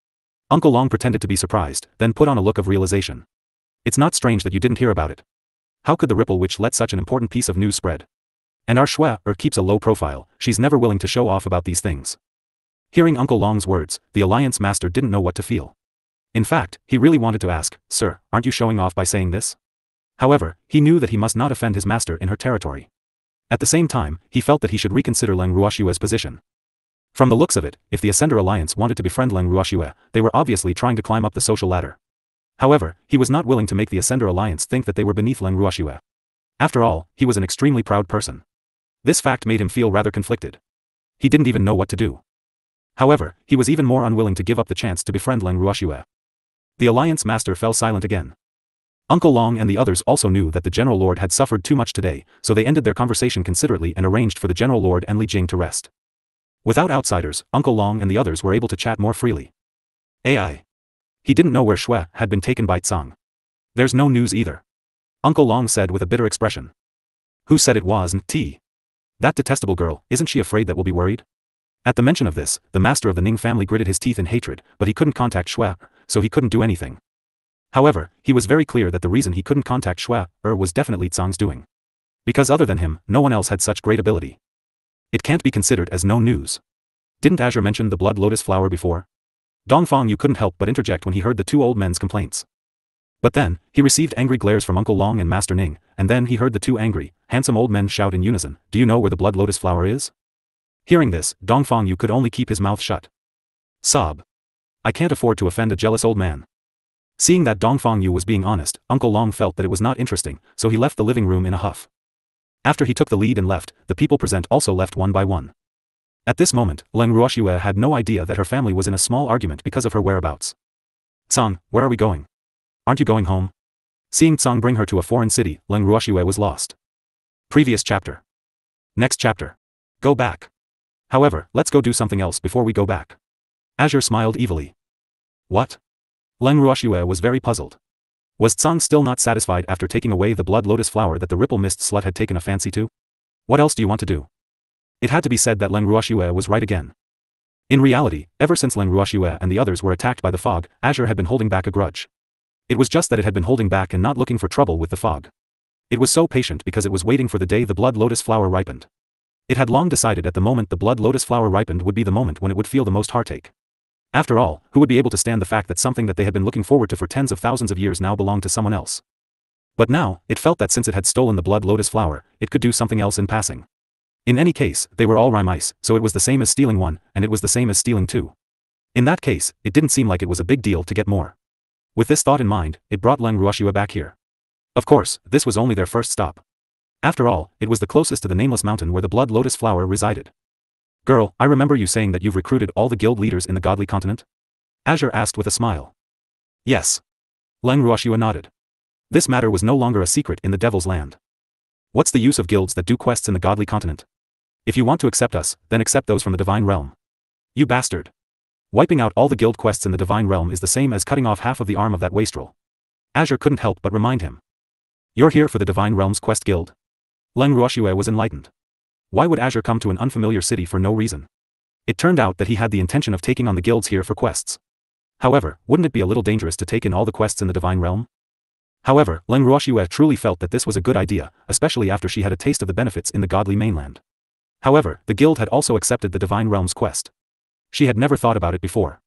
Uncle Long pretended to be surprised, then put on a look of realization. It's not strange that you didn't hear about it. How could the Ripple Witch let such an important piece of news spread? And our Xue keeps a low profile, she's never willing to show off about these things. Hearing Uncle Long's words, the Alliance Master didn't know what to feel. In fact, he really wanted to ask, Sir, aren't you showing off by saying this? However, he knew that he must not offend his master in her territory. At the same time, he felt that he should reconsider Leng Ruoxue's position. From the looks of it, if the Ascender Alliance wanted to befriend Leng Ruoxue, they were obviously trying to climb up the social ladder. However, he was not willing to make the Ascender Alliance think that they were beneath Leng Ruoxue. After all, he was an extremely proud person. This fact made him feel rather conflicted. He didn't even know what to do. However, he was even more unwilling to give up the chance to befriend Leng Ruoxue. The Alliance Master fell silent again. Uncle Long and the others also knew that the General Lord had suffered too much today, so they ended their conversation considerately and arranged for the General Lord and Li Jing to rest. Without outsiders, Uncle Long and the others were able to chat more freely. AI. He didn't know where Xue had been taken by Tsang. There's no news either. Uncle Long said with a bitter expression. Who said it wasn't T? That detestable girl, isn't she afraid that we'll be worried? At the mention of this, the master of the Ning family gritted his teeth in hatred, but he couldn't contact Xue, so he couldn't do anything. However, he was very clear that the reason he couldn't contact Xue was definitely Tsang's doing. Because other than him, no one else had such great ability. It can't be considered as no news. Didn't Azure mention the blood lotus flower before? Dongfang Yu couldn't help but interject when he heard the two old men's complaints. But then, he received angry glares from Uncle Long and Master Ning, and then he heard the two angry, handsome old men shout in unison, do you know where the blood lotus flower is? Hearing this, Dongfang Yu could only keep his mouth shut. Sob. I can't afford to offend a jealous old man. Seeing that Dongfang Yu was being honest, Uncle Long felt that it was not interesting, so he left the living room in a huff. After he took the lead and left, the people present also left one by one. At this moment, Leng Ruoxue had no idea that her family was in a small argument because of her whereabouts. Tsang, where are we going? Aren't you going home? Seeing Tsang bring her to a foreign city, Leng Ruoxue was lost. Previous chapter. Next chapter. Go back. However, let's go do something else before we go back. Azure smiled evilly. What? Leng Ruoxue was very puzzled. Was Tsang still not satisfied after taking away the blood lotus flower that the Ripple Mist slut had taken a fancy to? What else do you want to do? It had to be said that Leng Ruoxue was right again. In reality, ever since Leng Ruoxue and the others were attacked by the fog, Azure had been holding back a grudge. It was just that it had been holding back and not looking for trouble with the fog. It was so patient because it was waiting for the day the blood lotus flower ripened. It had long decided at the moment the blood lotus flower ripened would be the moment when it would feel the most heartache. After all, who would be able to stand the fact that something that they had been looking forward to for tens of thousands of years now belonged to someone else? But now, it felt that since it had stolen the blood lotus flower, it could do something else in passing. In any case, they were all Rhymice, so it was the same as stealing one, and it was the same as stealing two. In that case, it didn't seem like it was a big deal to get more. With this thought in mind, it brought Leng Ruoxue back here. Of course, this was only their first stop. After all, it was the closest to the nameless mountain where the blood lotus flower resided. Girl, I remember you saying that you've recruited all the guild leaders in the godly continent? Azure asked with a smile. Yes. Leng Ruoxue nodded. This matter was no longer a secret in the Devil's Land. What's the use of guilds that do quests in the godly continent? If you want to accept us, then accept those from the divine realm. You bastard. Wiping out all the guild quests in the divine realm is the same as cutting off half of the arm of that wastrel. Azure couldn't help but remind him. You're here for the divine realm's quest guild? Leng Ruoxue was enlightened. Why would Azure come to an unfamiliar city for no reason? It turned out that he had the intention of taking on the guilds here for quests. However, wouldn't it be a little dangerous to take in all the quests in the divine realm? However, Leng Ruoxue truly felt that this was a good idea, especially after she had a taste of the benefits in the godly mainland. However, the guild had also accepted the divine realm's quest. She had never thought about it before.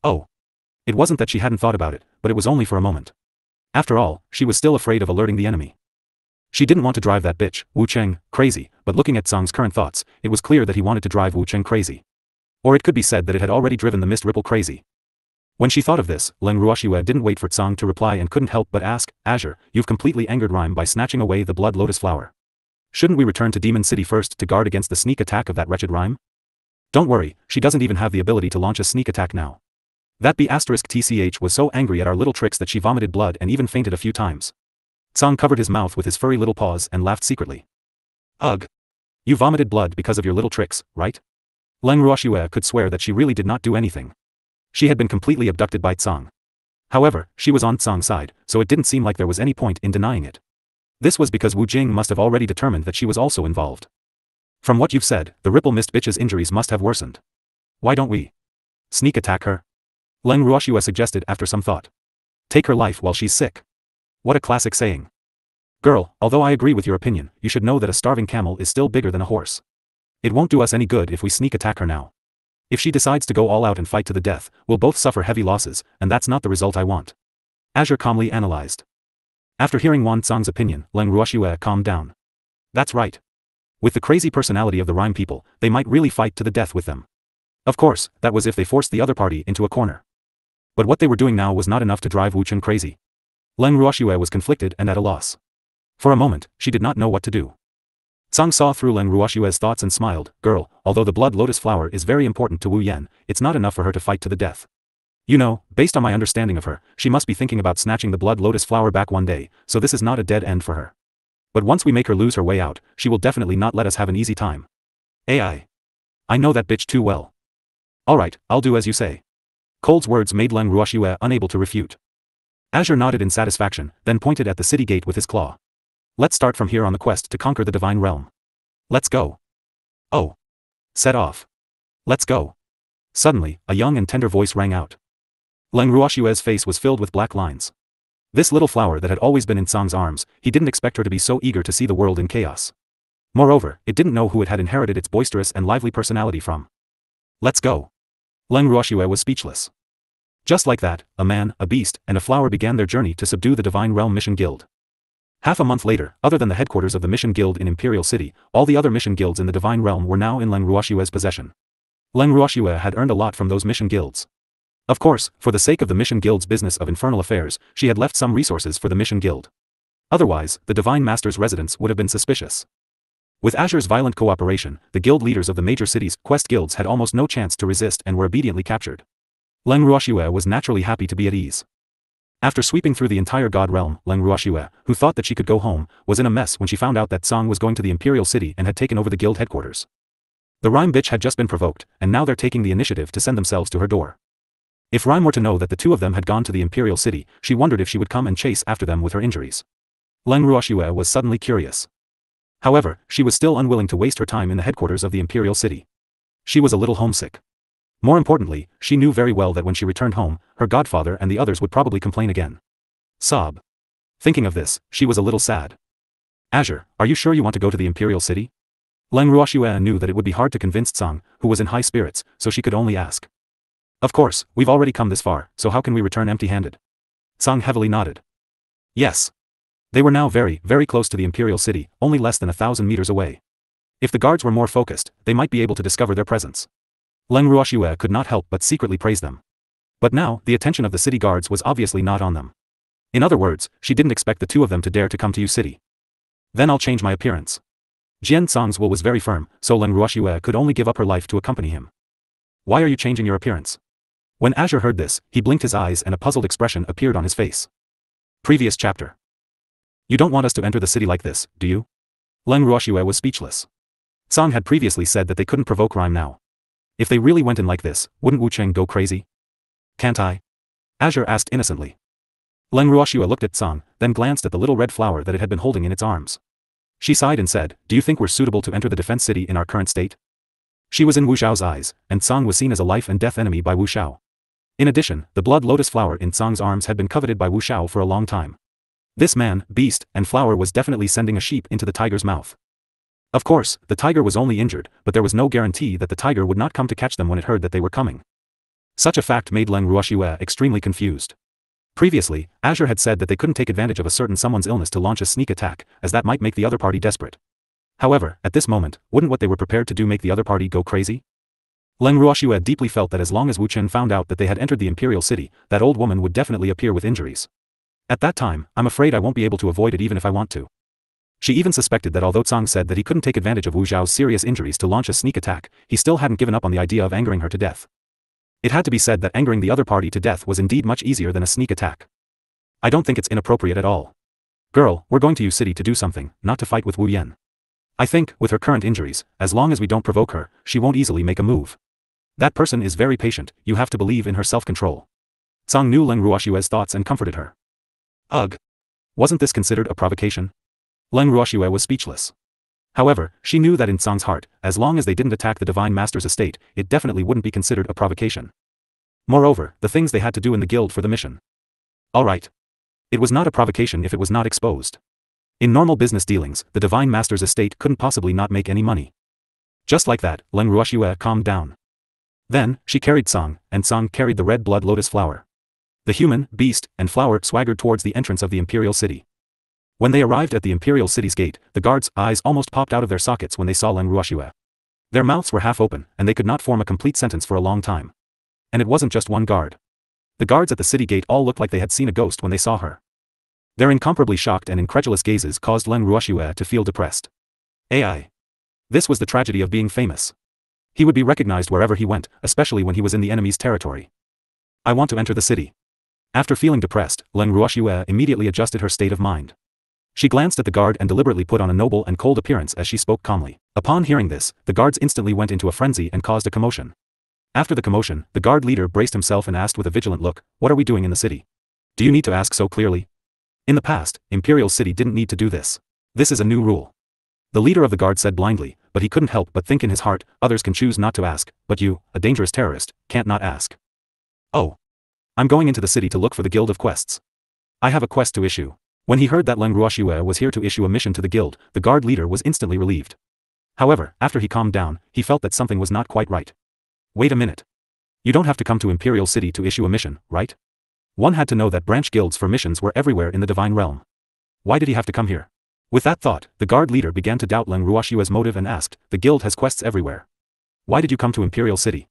Oh. It wasn't that she hadn't thought about it, but it was only for a moment. After all, she was still afraid of alerting the enemy. She didn't want to drive that bitch, Wu Cheng, crazy, but looking at Tsang's current thoughts, it was clear that he wanted to drive Wu Cheng crazy. Or it could be said that it had already driven the mist ripple crazy. When she thought of this, Leng Ruoxue didn't wait for Tsang to reply and couldn't help but ask, Azure, you've completely angered Rhyme by snatching away the blood lotus flower. Shouldn't we return to Demon City first to guard against the sneak attack of that wretched Rhyme? Don't worry, she doesn't even have the ability to launch a sneak attack now. That B*TCH was so angry at our little tricks that she vomited blood and even fainted a few times. Tsang covered his mouth with his furry little paws and laughed secretly. Ugh. You vomited blood because of your little tricks, right? Leng Ruoxue could swear that she really did not do anything. She had been completely abducted by Tsang. However, she was on Tsang's side, so it didn't seem like there was any point in denying it. This was because Wu Jing must have already determined that she was also involved. From what you've said, the Ripple Mist bitch's injuries must have worsened. Why don't we sneak attack her? Leng Ruoxue suggested after some thought. Take her life while she's sick. What a classic saying. Girl, although I agree with your opinion, you should know that a starving camel is still bigger than a horse. It won't do us any good if we sneak attack her now. If she decides to go all out and fight to the death, we'll both suffer heavy losses, and that's not the result I want. Azure calmly analyzed. After hearing Wan Tsang's opinion, Leng Ruoxue calmed down. That's right. With the crazy personality of the Rhyme people, they might really fight to the death with them. Of course, that was if they forced the other party into a corner. But what they were doing now was not enough to drive Wu Chen crazy. Leng Ruoxue was conflicted and at a loss. For a moment, she did not know what to do. Tsang saw through Leng Ruoxue's thoughts and smiled, Girl, although the blood lotus flower is very important to Wu Yan, it's not enough for her to fight to the death. You know, based on my understanding of her, she must be thinking about snatching the blood lotus flower back one day, so this is not a dead end for her. But once we make her lose her way out, she will definitely not let us have an easy time. AI. I know that bitch too well. Alright, I'll do as you say. Cold's words made Leng Ruoxue unable to refute. Azure nodded in satisfaction, then pointed at the city gate with his claw. Let's start from here on the quest to conquer the divine realm. Let's go. Oh. Set off. Let's go. Suddenly, a young and tender voice rang out. Leng Ruoxue's face was filled with black lines. This little flower that had always been in Tsang's arms, he didn't expect her to be so eager to see the world in chaos. Moreover, it didn't know who it had inherited its boisterous and lively personality from. Let's go. Leng Ruoxue was speechless. Just like that, a man, a beast, and a flower began their journey to subdue the Divine Realm Mission Guild. Half a month later, other than the headquarters of the Mission Guild in Imperial City, all the other mission guilds in the Divine Realm were now in Leng Ruoxue's possession. Leng Ruoxue had earned a lot from those mission guilds. Of course, for the sake of the Mission Guild's business of infernal affairs, she had left some resources for the Mission Guild. Otherwise, the Divine Master's residence would have been suspicious. With Azure's violent cooperation, the guild leaders of the major cities' quest guilds had almost no chance to resist and were obediently captured. Leng Ruoxue was naturally happy to be at ease. After sweeping through the entire God realm, Leng Ruoxue, who thought that she could go home, was in a mess when she found out that Tsang was going to the Imperial City and had taken over the guild headquarters. The Rhyme bitch had just been provoked, and now they're taking the initiative to send themselves to her door. If Rhyme were to know that the two of them had gone to the Imperial City, she wondered if she would come and chase after them with her injuries. Leng Ruoxue was suddenly curious. However, she was still unwilling to waste her time in the headquarters of the Imperial City. She was a little homesick. More importantly, she knew very well that when she returned home, her godfather and the others would probably complain again. Sob. Thinking of this, she was a little sad. Azure, are you sure you want to go to the Imperial City? Leng Ruoxue knew that it would be hard to convince Tsang, who was in high spirits, so she could only ask. Of course, we've already come this far, so how can we return empty-handed? Tsang heavily nodded. Yes. They were now very, very close to the Imperial City, only less than 1,000 meters away. If the guards were more focused, they might be able to discover their presence. Leng Ruoxue could not help but secretly praise them. But now, the attention of the city guards was obviously not on them. In other words, she didn't expect the two of them to dare to come to Yu City. Then I'll change my appearance. Jian Tsang's will was very firm, so Leng Ruoxue could only give up her life to accompany him. Why are you changing your appearance? When Azure heard this, he blinked his eyes and a puzzled expression appeared on his face. Previous chapter. You don't want us to enter the city like this, do you? Leng Ruoxue was speechless. Tsang had previously said that they couldn't provoke Rhyme now. If they really went in like this, wouldn't Wu Cheng go crazy? Can't I? Azure asked innocently. Leng Ruoxue looked at Tsang, then glanced at the little red flower that it had been holding in its arms. She sighed and said, Do you think we're suitable to enter the defense city in our current state? She was in Wu Xiao's eyes, and Tsang was seen as a life and death enemy by Wu Xiao. In addition, the blood lotus flower in Tsang's arms had been coveted by Wu Xiao for a long time. This man, beast, and flower was definitely sending a sheep into the tiger's mouth. Of course, the tiger was only injured, but there was no guarantee that the tiger would not come to catch them when it heard that they were coming. Such a fact made Leng Ruoxue extremely confused. Previously, Azure had said that they couldn't take advantage of a certain someone's illness to launch a sneak attack, as that might make the other party desperate. However, at this moment, wouldn't what they were prepared to do make the other party go crazy? Leng Ruoxue deeply felt that as long as Wu Chen found out that they had entered the imperial city, that old woman would definitely appear with injuries. At that time, I'm afraid I won't be able to avoid it even if I want to. She even suspected that although Tsang said that he couldn't take advantage of Wu Zhao's serious injuries to launch a sneak attack, he still hadn't given up on the idea of angering her to death. It had to be said that angering the other party to death was indeed much easier than a sneak attack. I don't think it's inappropriate at all. Girl, we're going to Yu City to do something, not to fight with Wu Yan. I think, with her current injuries, as long as we don't provoke her, she won't easily make a move. That person is very patient, you have to believe in her self-control. Tsang knew Leng Ruoxue's thoughts and comforted her. Ugh. Wasn't this considered a provocation? Leng Ruoxue was speechless. However, she knew that in Tsang's heart, as long as they didn't attack the Divine Master's estate, it definitely wouldn't be considered a provocation. Moreover, the things they had to do in the guild for the mission. Alright. It was not a provocation if it was not exposed. In normal business dealings, the Divine Master's estate couldn't possibly not make any money. Just like that, Leng Ruoxue calmed down. Then, she carried Tsang, and Tsang carried the red blood lotus flower. The human, beast, and flower swaggered towards the entrance of the imperial city. When they arrived at the imperial city's gate, the guards' eyes almost popped out of their sockets when they saw Leng Ruoxue. Their mouths were half open, and they could not form a complete sentence for a long time. And it wasn't just one guard. The guards at the city gate all looked like they had seen a ghost when they saw her. Their incomparably shocked and incredulous gazes caused Leng Ruoxue to feel depressed. AI. This was the tragedy of being famous. He would be recognized wherever he went, especially when he was in the enemy's territory. I want to enter the city. After feeling depressed, Leng Ruoxue immediately adjusted her state of mind. She glanced at the guard and deliberately put on a noble and cold appearance as she spoke calmly. Upon hearing this, the guards instantly went into a frenzy and caused a commotion. After the commotion, the guard leader braced himself and asked with a vigilant look, "What are we doing in the city? Do you need to ask so clearly?" In the past, Imperial City didn't need to do this. This is a new rule. The leader of the guard said blindly, but he couldn't help but think in his heart, others can choose not to ask, but you, a dangerous terrorist, can't not ask. Oh. I'm going into the city to look for the Guild of Quests. I have a quest to issue. When he heard that Leng Ruoxue was here to issue a mission to the guild, the guard leader was instantly relieved. However, after he calmed down, he felt that something was not quite right. Wait a minute. You don't have to come to Imperial City to issue a mission, right? One had to know that branch guilds for missions were everywhere in the Divine Realm. Why did he have to come here? With that thought, the guard leader began to doubt Leng Ruoxue's motive and asked, "The guild has quests everywhere. Why did you come to Imperial City?"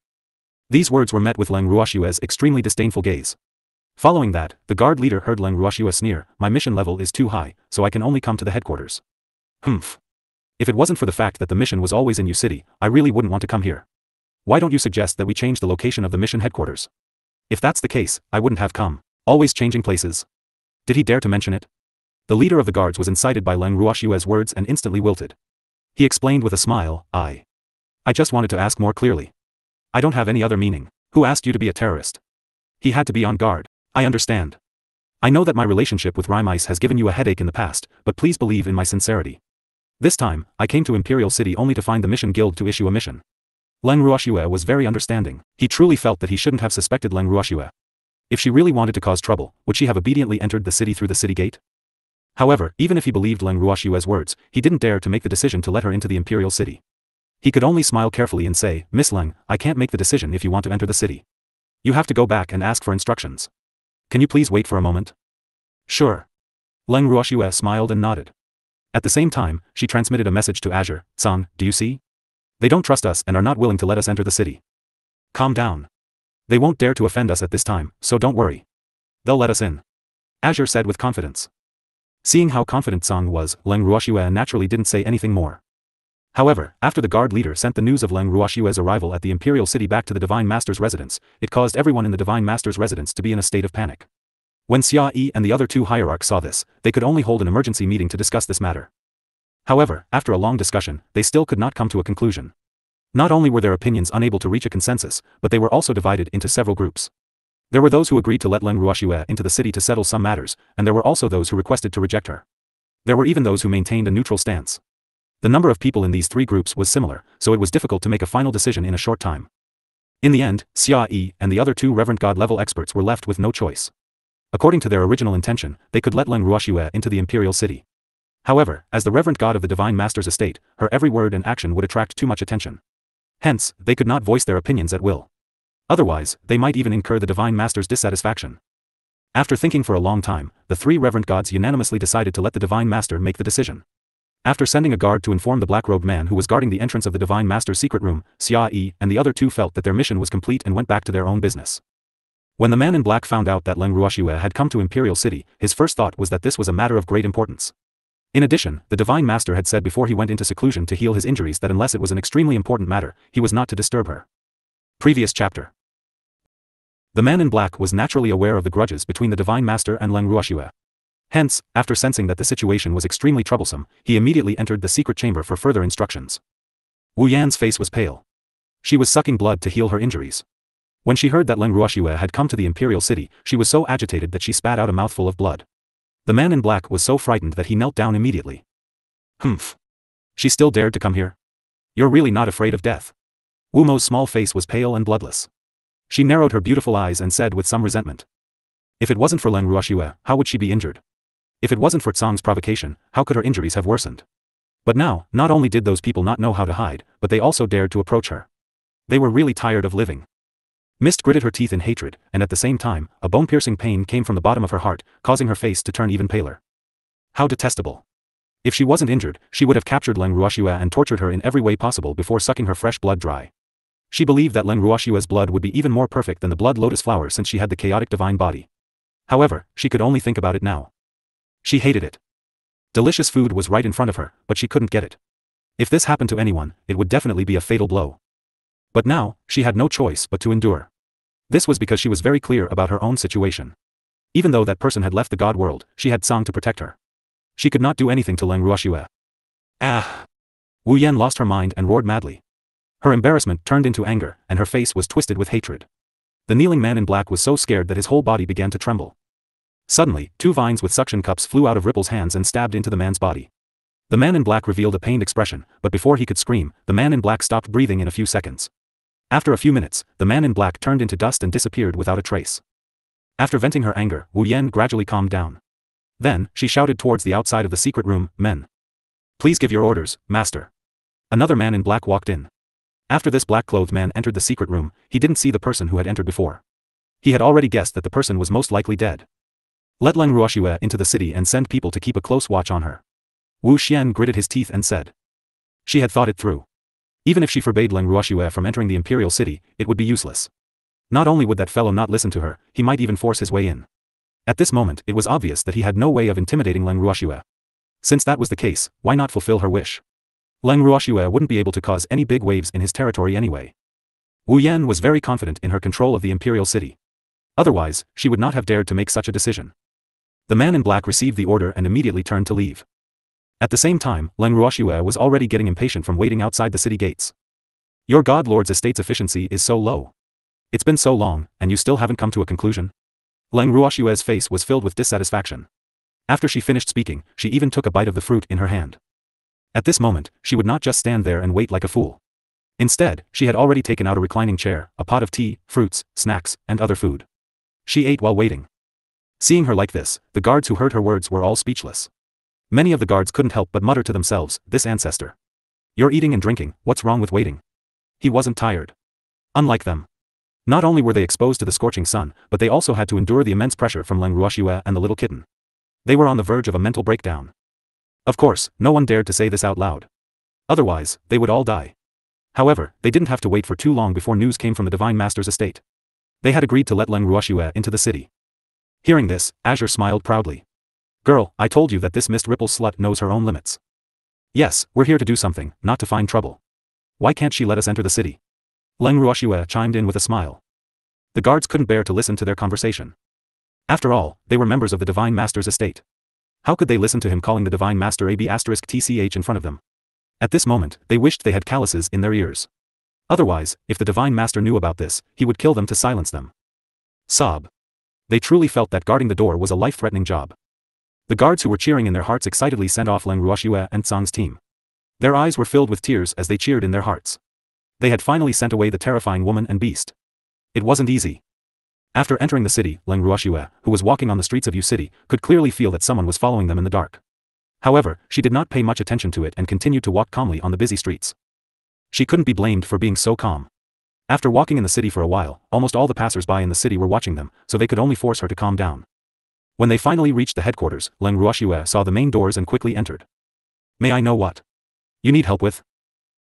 These words were met with Leng Ruoxue's extremely disdainful gaze. Following that, the guard leader heard Leng Ruoxue sneer, "My mission level is too high, so I can only come to the headquarters." Humph. If it wasn't for the fact that the mission was always in Yu City, I really wouldn't want to come here. Why don't you suggest that we change the location of the mission headquarters? If that's the case, I wouldn't have come. Always changing places. Did he dare to mention it? The leader of the guards was incited by Leng Ruoxue's words and instantly wilted. He explained with a smile, I just wanted to ask more clearly. I don't have any other meaning. Who asked you to be a terrorist? He had to be on guard. I understand. I know that my relationship with Rhymice has given you a headache in the past, but please believe in my sincerity. This time, I came to Imperial City only to find the Mission Guild to issue a mission. Leng Ruoxue was very understanding. He truly felt that he shouldn't have suspected Leng Ruoxue. If she really wanted to cause trouble, would she have obediently entered the city through the city gate? However, even if he believed Leng Ruoxue's words, he didn't dare to make the decision to let her into the Imperial City. He could only smile carefully and say, "Miss Leng, I can't make the decision if you want to enter the city. You have to go back and ask for instructions. Can you please wait for a moment?" "Sure." Leng Ruoxue smiled and nodded. At the same time, she transmitted a message to Azure, "Tsang, do you see? They don't trust us and are not willing to let us enter the city. Calm down. They won't dare to offend us at this time, so don't worry. They'll let us in." Azure said with confidence. Seeing how confident Tsang was, Leng Ruoxue naturally didn't say anything more. However, after the guard leader sent the news of Leng Ruoxue's arrival at the Imperial City back to the Divine Master's residence, it caused everyone in the Divine Master's residence to be in a state of panic. When Xia Yi and the other two hierarchs saw this, they could only hold an emergency meeting to discuss this matter. However, after a long discussion, they still could not come to a conclusion. Not only were their opinions unable to reach a consensus, but they were also divided into several groups. There were those who agreed to let Leng Ruoxue into the city to settle some matters, and there were also those who requested to reject her. There were even those who maintained a neutral stance. The number of people in these three groups was similar, so it was difficult to make a final decision in a short time. In the end, Xia Yi and the other two Reverend God-level experts were left with no choice. According to their original intention, they could let Leng Ruoxue into the Imperial City. However, as the Reverend God of the Divine Master's estate, her every word and action would attract too much attention. Hence, they could not voice their opinions at will. Otherwise, they might even incur the Divine Master's dissatisfaction. After thinking for a long time, the three Reverend Gods unanimously decided to let the Divine Master make the decision. After sending a guard to inform the black-robed man who was guarding the entrance of the Divine Master's secret room, Xia Yi and the other two felt that their mission was complete and went back to their own business. When the man in black found out that Leng Ruoxue had come to Imperial City, his first thought was that this was a matter of great importance. In addition, the Divine Master had said before he went into seclusion to heal his injuries that unless it was an extremely important matter, he was not to disturb her. Previous chapter. The man in black was naturally aware of the grudges between the Divine Master and Leng Ruoxue. Hence, after sensing that the situation was extremely troublesome, he immediately entered the secret chamber for further instructions. Wu Yan's face was pale. She was sucking blood to heal her injuries. When she heard that Leng Ruoxue had come to the Imperial City, she was so agitated that she spat out a mouthful of blood. The man in black was so frightened that he knelt down immediately. Humph. She still dared to come here? You're really not afraid of death? Wu Mo's small face was pale and bloodless. She narrowed her beautiful eyes and said with some resentment. If it wasn't for Leng Ruoxue, how would she be injured? If it wasn't for Tsang's provocation, how could her injuries have worsened? But now, not only did those people not know how to hide, but they also dared to approach her. They were really tired of living. Mist gritted her teeth in hatred, and at the same time, a bone-piercing pain came from the bottom of her heart, causing her face to turn even paler. How detestable. If she wasn't injured, she would have captured Leng Ruoxue and tortured her in every way possible before sucking her fresh blood dry. She believed that Leng Ruoxue's blood would be even more perfect than the blood lotus flower since she had the chaotic divine body. However, she could only think about it now. She hated it. Delicious food was right in front of her, but she couldn't get it. If this happened to anyone, it would definitely be a fatal blow. But now, she had no choice but to endure. This was because she was very clear about her own situation. Even though that person had left the god world, she had Tsang to protect her. She could not do anything to Leng Ruoxue. Ah! Wu Yan lost her mind and roared madly. Her embarrassment turned into anger, and her face was twisted with hatred. The kneeling man in black was so scared that his whole body began to tremble. Suddenly, two vines with suction cups flew out of Ripple's hands and stabbed into the man's body. The man in black revealed a pained expression, but before he could scream, the man in black stopped breathing in a few seconds. After a few minutes, the man in black turned into dust and disappeared without a trace. After venting her anger, Wu Yan gradually calmed down. Then, she shouted towards the outside of the secret room, "Men. Please give your orders, master." Another man in black walked in. After this black-clothed man entered the secret room, he didn't see the person who had entered before. He had already guessed that the person was most likely dead. Let Leng Ruoxue into the city and send people to keep a close watch on her. Wu Xian gritted his teeth and said. She had thought it through. Even if she forbade Leng Ruoxue from entering the Imperial City, it would be useless. Not only would that fellow not listen to her, he might even force his way in. At this moment, it was obvious that he had no way of intimidating Leng Ruoxue. Since that was the case, why not fulfill her wish? Leng Ruoxue wouldn't be able to cause any big waves in his territory anyway. Wu Yan was very confident in her control of the Imperial City. Otherwise, she would not have dared to make such a decision. The man in black received the order and immediately turned to leave. At the same time, Leng Ruoxue was already getting impatient from waiting outside the city gates. Your god lord's estate's efficiency is so low. It's been so long, and you still haven't come to a conclusion? Leng Ruoxue's face was filled with dissatisfaction. After she finished speaking, she even took a bite of the fruit in her hand. At this moment, she would not just stand there and wait like a fool. Instead, she had already taken out a reclining chair, a pot of tea, fruits, snacks, and other food. She ate while waiting. Seeing her like this, the guards who heard her words were all speechless. Many of the guards couldn't help but mutter to themselves, "This ancestor. You're eating and drinking, what's wrong with waiting?" He wasn't tired. Unlike them. Not only were they exposed to the scorching sun, but they also had to endure the immense pressure from Leng Ruoxue and the little kitten. They were on the verge of a mental breakdown. Of course, no one dared to say this out loud. Otherwise, they would all die. However, they didn't have to wait for too long before news came from the Divine Master's estate. They had agreed to let Leng Ruoxue into the city. Hearing this, Azure smiled proudly. "Girl, I told you that this Mist Ripple slut knows her own limits. Yes, we're here to do something, not to find trouble. Why can't she let us enter the city?" Leng Ruoxue chimed in with a smile. The guards couldn't bear to listen to their conversation. After all, they were members of the Divine Master's estate. How could they listen to him calling the Divine Master AB*TCH in front of them? At this moment, they wished they had calluses in their ears. Otherwise, if the Divine Master knew about this, he would kill them to silence them. Sob. They truly felt that guarding the door was a life-threatening job. The guards who were cheering in their hearts excitedly sent off Leng Ruoxue and Tsang's team. Their eyes were filled with tears as they cheered in their hearts. They had finally sent away the terrifying woman and beast. It wasn't easy. After entering the city, Leng Ruoxue, who was walking on the streets of Yu City, could clearly feel that someone was following them in the dark. However, she did not pay much attention to it and continued to walk calmly on the busy streets. She couldn't be blamed for being so calm. After walking in the city for a while, almost all the passers-by in the city were watching them, so they could only force her to calm down. When they finally reached the headquarters, Leng Ruoxue saw the main doors and quickly entered. May I know what you need help with?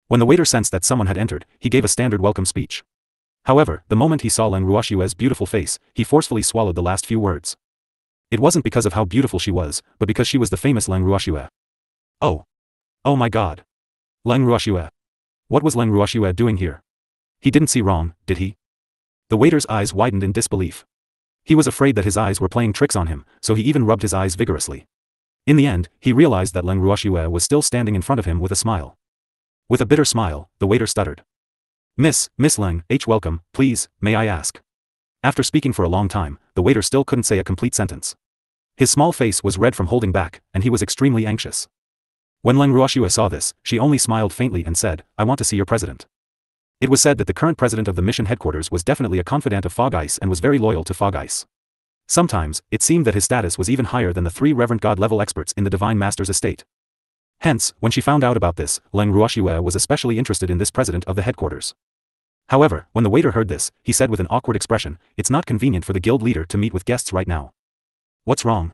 When the waiter sensed that someone had entered, he gave a standard welcome speech. However, the moment he saw Leng Ruoxue's beautiful face, he forcefully swallowed the last few words. It wasn't because of how beautiful she was, but because she was the famous Leng Ruoxue. Oh. Oh my god. Leng Ruoxue. What was Leng Ruoxue doing here? He didn't see wrong, did he? The waiter's eyes widened in disbelief. He was afraid that his eyes were playing tricks on him, so he even rubbed his eyes vigorously. In the end, he realized that Leng Ruoxue was still standing in front of him with a smile. With a bitter smile, the waiter stuttered. Miss Leng, welcome, please, may I ask? After speaking for a long time, the waiter still couldn't say a complete sentence. His small face was red from holding back, and he was extremely anxious. When Leng Ruoxue saw this, she only smiled faintly and said, I want to see your president. It was said that the current president of the mission headquarters was definitely a confidant of Fog Ice and was very loyal to Fog Ice. Sometimes, it seemed that his status was even higher than the 3 Reverend God-level experts in the Divine Master's estate. Hence, when she found out about this, Leng Ruoxue was especially interested in this president of the headquarters. However, when the waiter heard this, he said with an awkward expression, it's not convenient for the guild leader to meet with guests right now. What's wrong?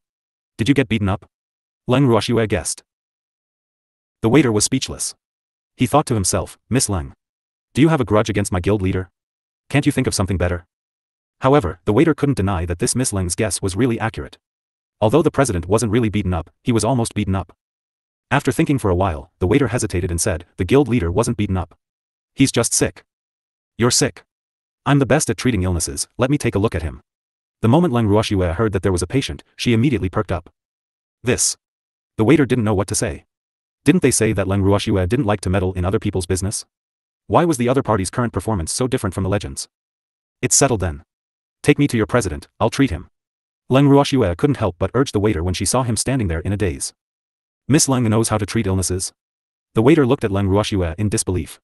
Did you get beaten up? Leng Ruoxue guessed. The waiter was speechless. He thought to himself, Miss Leng. Do you have a grudge against my guild leader? Can't you think of something better? However, the waiter couldn't deny that this Miss Leng's guess was really accurate. Although the president wasn't really beaten up, he was almost beaten up. After thinking for a while, the waiter hesitated and said, the guild leader wasn't beaten up. He's just sick. You're sick. I'm the best at treating illnesses, let me take a look at him. The moment Leng Ruoxue heard that there was a patient, she immediately perked up. This. The waiter didn't know what to say. Didn't they say that Leng Ruoxue didn't like to meddle in other people's business? Why was the other party's current performance so different from the legends? It's settled then. Take me to your president, I'll treat him. Leng Ruoxue couldn't help but urge the waiter when she saw him standing there in a daze. Miss Leng knows how to treat illnesses? The waiter looked at Leng Ruoxue in disbelief.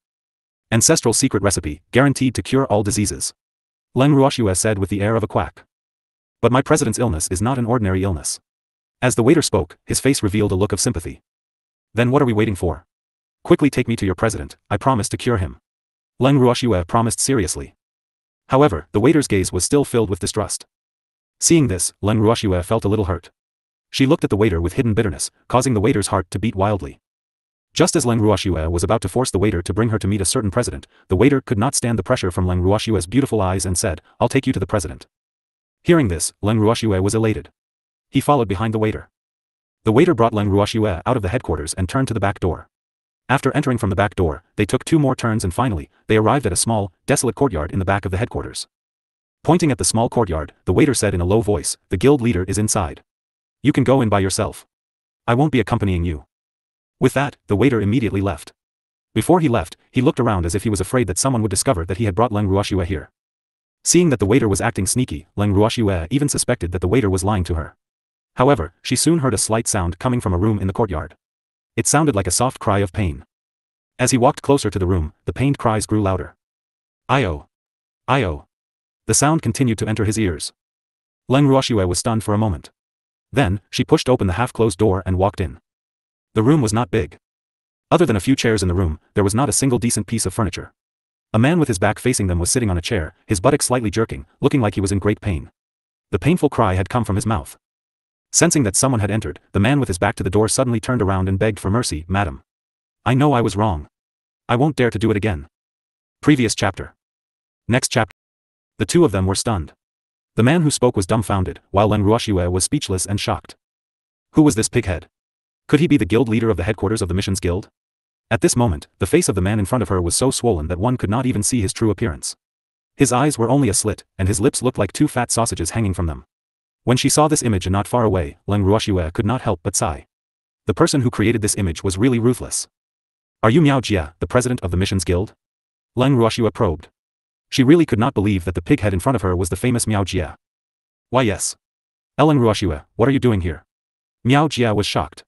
Ancestral secret recipe, guaranteed to cure all diseases. Leng Ruoxue said with the air of a quack. But my president's illness is not an ordinary illness. As the waiter spoke, his face revealed a look of sympathy. Then what are we waiting for? Quickly take me to your president, I promise to cure him. Leng Ruoxue promised seriously. However, the waiter's gaze was still filled with distrust. Seeing this, Leng Ruoxue felt a little hurt. She looked at the waiter with hidden bitterness, causing the waiter's heart to beat wildly. Just as Leng Ruoxue was about to force the waiter to bring her to meet a certain president, the waiter could not stand the pressure from Leng Ruoxue's beautiful eyes and said, I'll take you to the president. Hearing this, Leng Ruoxue was elated. He followed behind the waiter. The waiter brought Leng Ruoxue out of the headquarters and turned to the back door. After entering from the back door, they took 2 more turns and finally, they arrived at a small, desolate courtyard in the back of the headquarters. Pointing at the small courtyard, the waiter said in a low voice, the guild leader is inside. You can go in by yourself. I won't be accompanying you. With that, the waiter immediately left. Before he left, he looked around as if he was afraid that someone would discover that he had brought Leng Ruoxue here. Seeing that the waiter was acting sneaky, Leng Ruoxue even suspected that the waiter was lying to her. However, she soon heard a slight sound coming from a room in the courtyard. It sounded like a soft cry of pain. As he walked closer to the room, the pained cries grew louder. Io. Io. The sound continued to enter his ears. Leng Ruoxue was stunned for a moment. Then, she pushed open the half-closed door and walked in. The room was not big. Other than a few chairs in the room, there was not a single decent piece of furniture. A man with his back facing them was sitting on a chair, his buttocks slightly jerking, looking like he was in great pain. The painful cry had come from his mouth. Sensing that someone had entered, the man with his back to the door suddenly turned around and begged for mercy, Madam. I know I was wrong. I won't dare to do it again. Previous chapter. Next chapter. The 2 of them were stunned. The man who spoke was dumbfounded, while Leng Ruoxue was speechless and shocked. Who was this pighead? Could he be the guild leader of the headquarters of the Missions Guild? At this moment, the face of the man in front of her was so swollen that one could not even see his true appearance. His eyes were only a slit, and his lips looked like 2 fat sausages hanging from them. When she saw this image not far away, Leng Ruoxue could not help but sigh. The person who created this image was really ruthless. Are you Miao Jia, the president of the Missions Guild? Leng Ruoxue probed. She really could not believe that the pighead in front of her was the famous Miao Jia. Why yes. Leng Ruoxue, what are you doing here? Miao Jia was shocked.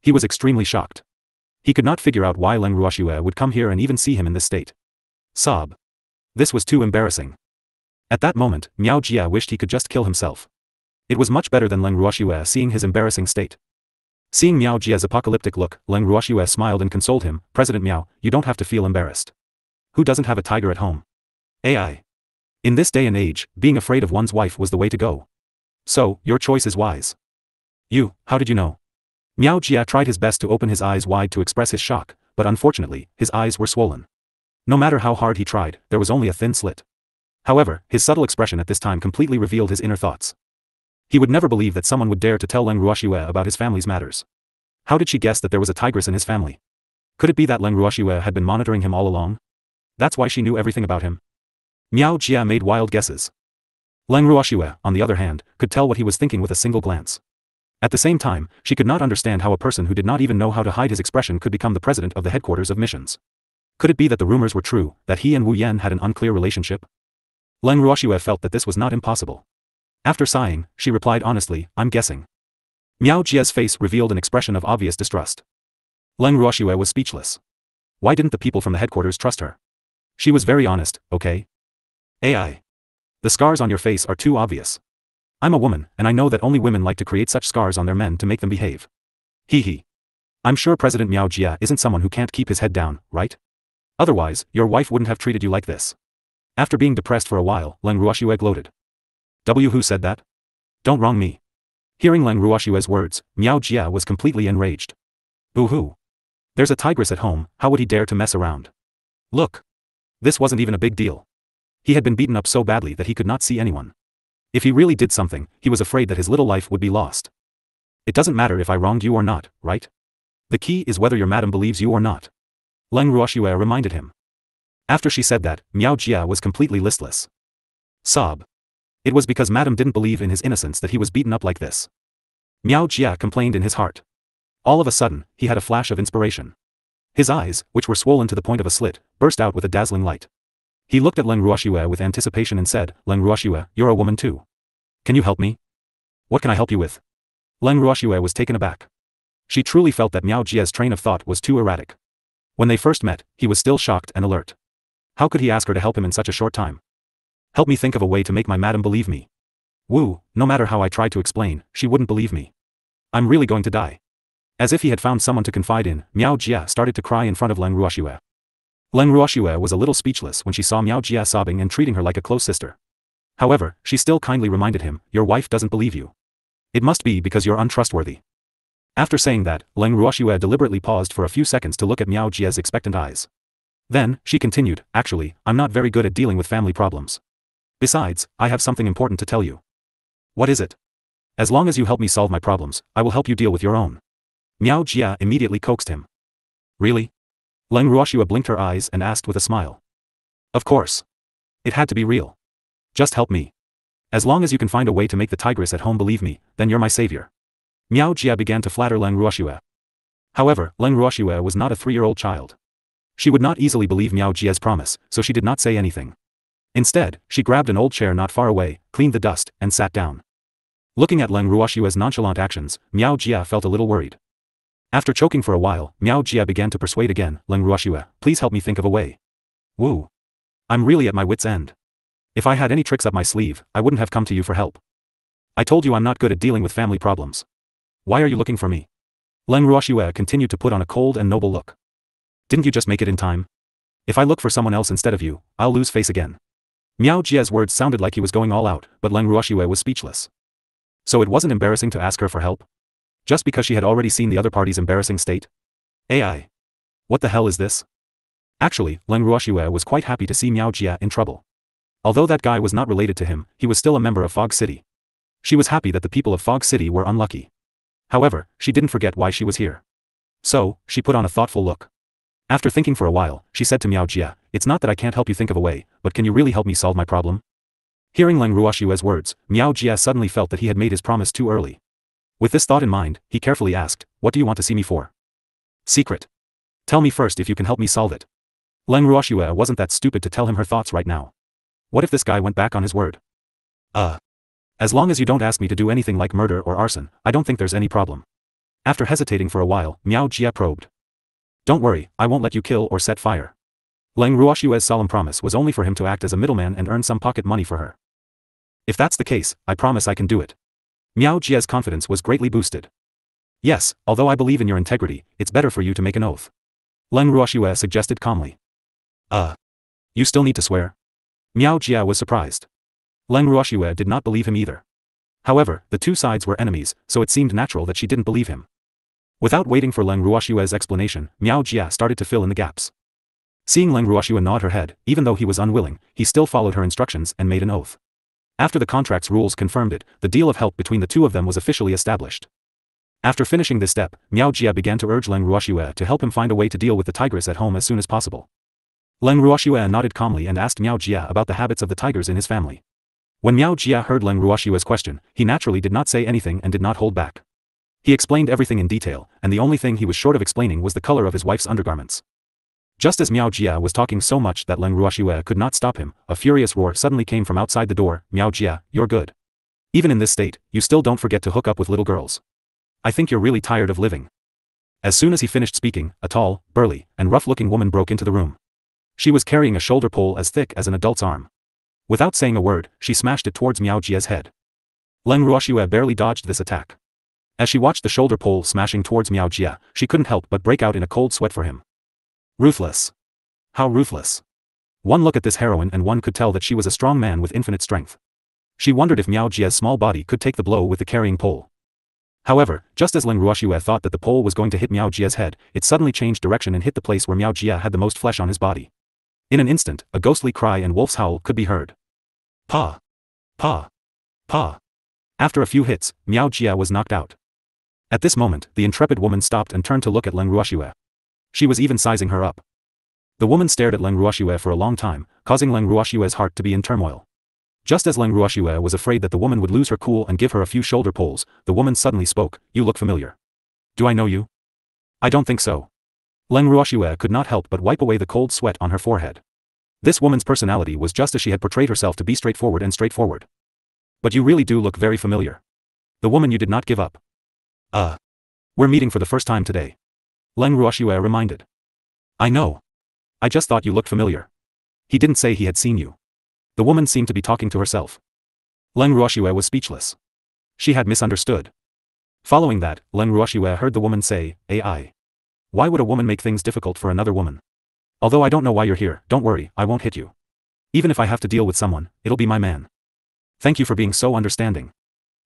He was extremely shocked. He could not figure out why Leng Ruoxue would come here and even see him in this state. Sob. This was too embarrassing. At that moment, Miao Jia wished he could just kill himself. It was much better than Leng Ruoxue seeing his embarrassing state. Seeing Miao Jia's apocalyptic look, Leng Ruoxue smiled and consoled him, President Miao, you don't have to feel embarrassed. Who doesn't have a tiger at home? AI. In this day and age, being afraid of one's wife was the way to go. So, your choice is wise. You, how did you know? Miao Jia tried his best to open his eyes wide to express his shock, but unfortunately, his eyes were swollen. No matter how hard he tried, there was only a thin slit. However, his subtle expression at this time completely revealed his inner thoughts. He would never believe that someone would dare to tell Leng Ruoxue about his family's matters. How did she guess that there was a tigress in his family? Could it be that Leng Ruoxue had been monitoring him all along? That's why she knew everything about him. Miao Jia made wild guesses. Leng Ruoxue, on the other hand, could tell what he was thinking with a single glance. At the same time, she could not understand how a person who did not even know how to hide his expression could become the president of the headquarters of missions. Could it be that the rumors were true, that he and Wu Yan had an unclear relationship? Leng Ruoxue felt that this was not impossible. After sighing, she replied honestly, I'm guessing. Miao Jia's face revealed an expression of obvious distrust. Leng Ruoxue was speechless. Why didn't the people from the headquarters trust her? She was very honest, okay? AI. The scars on your face are too obvious. I'm a woman, and I know that only women like to create such scars on their men to make them behave. Hee. I'm sure President Miao Jia isn't someone who can't keep his head down, right? Otherwise, your wife wouldn't have treated you like this. After being depressed for a while, Leng Ruoxue gloated. Who said that? Don't wrong me. Hearing Leng Ruoxue's words, Miao Jia was completely enraged. Boo-hoo. There's a tigress at home, how would he dare to mess around? Look. This wasn't even a big deal. He had been beaten up so badly that he could not see anyone. If he really did something, he was afraid that his little life would be lost. It doesn't matter if I wronged you or not, right? The key is whether your madam believes you or not. Leng Ruoxue reminded him. After she said that, Miao Jia was completely listless. Sob. It was because madam didn't believe in his innocence that he was beaten up like this. Miao Jia complained in his heart. All of a sudden, he had a flash of inspiration. His eyes, which were swollen to the point of a slit, burst out with a dazzling light. He looked at Leng Ruoxue with anticipation and said, Leng Ruoxue, you're a woman too. Can you help me? What can I help you with? Leng Ruoxue was taken aback. She truly felt that Miao Jia's train of thought was too erratic. When they first met, he was still shocked and alert. How could he ask her to help him in such a short time? Help me think of a way to make my madam believe me. Wu, no matter how I tried to explain, she wouldn't believe me. I'm really going to die. As if he had found someone to confide in, Miao Jia started to cry in front of Leng Ruoxue. Leng Ruoxue was a little speechless when she saw Miao Jia sobbing and treating her like a close sister. However, she still kindly reminded him, your wife doesn't believe you. It must be because you're untrustworthy. After saying that, Leng Ruoxue deliberately paused for a few seconds to look at Miao Jia's expectant eyes. Then, she continued, actually, I'm not very good at dealing with family problems. Besides, I have something important to tell you. What is it? As long as you help me solve my problems, I will help you deal with your own. Miao Jia immediately coaxed him. Really? Leng Ruoxue blinked her eyes and asked with a smile. Of course. It had to be real. Just help me. As long as you can find a way to make the tigress at home believe me, then you're my savior. Miao Jia began to flatter Leng Ruoxue. However, Leng Ruoxue was not a 3-year-old child. She would not easily believe Miao Jia's promise, so she did not say anything. Instead, she grabbed an old chair not far away, cleaned the dust, and sat down. Looking at Leng Ruoxue's nonchalant actions, Miao Jia felt a little worried. After choking for a while, Miao Jia began to persuade again, Leng Ruoxue, please help me think of a way. Wu. I'm really at my wit's end. If I had any tricks up my sleeve, I wouldn't have come to you for help. I told you I'm not good at dealing with family problems. Why are you looking for me? Leng Ruoxue continued to put on a cold and noble look. Didn't you just make it in time? If I look for someone else instead of you, I'll lose face again. Miao Jia's words sounded like he was going all out, but Leng Ruoxue was speechless. So it wasn't embarrassing to ask her for help? Just because she had already seen the other party's embarrassing state? AI. What the hell is this? Actually, Leng Ruoxue was quite happy to see Miao Jia in trouble. Although that guy was not related to him, he was still a member of Fog City. She was happy that the people of Fog City were unlucky. However, she didn't forget why she was here. So, she put on a thoughtful look. After thinking for a while, she said to Miao Jia, it's not that I can't help you think of a way, but can you really help me solve my problem? Hearing Leng Ruoxue's words, Miao Jia suddenly felt that he had made his promise too early. With this thought in mind, he carefully asked, what do you want to see me for? Secret. Tell me first if you can help me solve it. Leng Ruoxue wasn't that stupid to tell him her thoughts right now. What if this guy went back on his word? As long as you don't ask me to do anything like murder or arson, I don't think there's any problem. After hesitating for a while, Miao Jia probed. Don't worry, I won't let you kill or set fire. Leng Ruoxue's solemn promise was only for him to act as a middleman and earn some pocket money for her. If that's the case, I promise I can do it. Miao Jia's confidence was greatly boosted. Yes, although I believe in your integrity, it's better for you to make an oath. Leng Ruoxue suggested calmly. You still need to swear? Miao Jia was surprised. Leng Ruoxue did not believe him either. However, the two sides were enemies, so it seemed natural that she didn't believe him. Without waiting for Leng Ruoxue's explanation, Miao Jia started to fill in the gaps. Seeing Leng Ruoxue nod her head, even though he was unwilling, he still followed her instructions and made an oath. After the contract's rules confirmed it, the deal of help between the two of them was officially established. After finishing this step, Miao Jia began to urge Leng Ruoxue to help him find a way to deal with the tigress at home as soon as possible. Leng Ruoxue nodded calmly and asked Miao Jia about the habits of the tigers in his family. When Miao Jia heard Leng Ruoxue's question, he naturally did not say anything and did not hold back. He explained everything in detail, and the only thing he was short of explaining was the color of his wife's undergarments. Just as Miao Jia was talking so much that Leng Ruoxue could not stop him, a furious roar suddenly came from outside the door. Miao Jia, you're good. Even in this state, you still don't forget to hook up with little girls. I think you're really tired of living. As soon as he finished speaking, a tall, burly, and rough-looking woman broke into the room. She was carrying a shoulder pole as thick as an adult's arm. Without saying a word, she smashed it towards Miao Jia's head. Leng Ruoxue barely dodged this attack. As she watched the shoulder pole smashing towards Miao Jia, she couldn't help but break out in a cold sweat for him. Ruthless. How ruthless. One look at this heroine and one could tell that she was a strong man with infinite strength. She wondered if Miao Jia's small body could take the blow with the carrying pole. However, just as Leng Ruoxue thought that the pole was going to hit Miao Jia's head, it suddenly changed direction and hit the place where Miao Jia had the most flesh on his body. In an instant, a ghostly cry and wolf's howl could be heard. Pa! Pa! Pa! After a few hits, Miao Jia was knocked out. At this moment, the intrepid woman stopped and turned to look at Leng Ruoxue. She was even sizing her up. The woman stared at Leng Ruoxue for a long time, causing Leng Ruoxue's heart to be in turmoil. Just as Leng Ruoxue was afraid that the woman would lose her cool and give her a few shoulder pulls, the woman suddenly spoke, "You look familiar. Do I know you?" "I don't think so." Leng Ruoxue could not help but wipe away the cold sweat on her forehead. This woman's personality was just as she had portrayed herself to be, straightforward and straightforward. "But you really do look very familiar. The woman you did not give up." We're meeting for the first time today." Leng Ruoxue reminded. "I know. I just thought you looked familiar." He didn't say he had seen you. The woman seemed to be talking to herself. Leng Ruoxue was speechless. She had misunderstood. Following that, Leng Ruoxue heard the woman say, "AI. Why would a woman make things difficult for another woman? Although I don't know why you're here, don't worry, I won't hit you. Even if I have to deal with someone, it'll be my man. Thank you for being so understanding."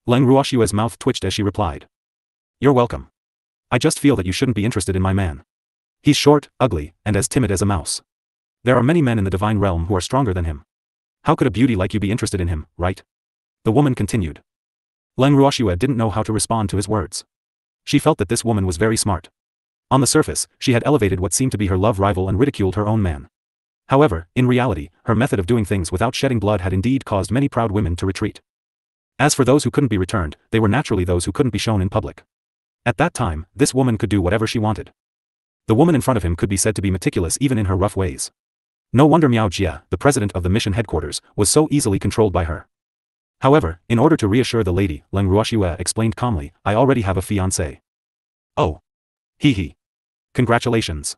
Leng Ruoxue's mouth twitched as she replied. "You're welcome. I just feel that you shouldn't be interested in my man. He's short, ugly, and as timid as a mouse. There are many men in the divine realm who are stronger than him. How could a beauty like you be interested in him, right?" The woman continued. Leng Ruoxue didn't know how to respond to his words. She felt that this woman was very smart. On the surface, she had elevated what seemed to be her love rival and ridiculed her own man. However, in reality, her method of doing things without shedding blood had indeed caused many proud women to retreat. As for those who couldn't be returned, they were naturally those who couldn't be shown in public. At that time, this woman could do whatever she wanted. The woman in front of him could be said to be meticulous even in her rough ways. No wonder Miao Jia, the president of the mission headquarters, was so easily controlled by her. However, in order to reassure the lady, Leng Ruoxue explained calmly, "I already have a fiancé." "Oh. Hee. Congratulations."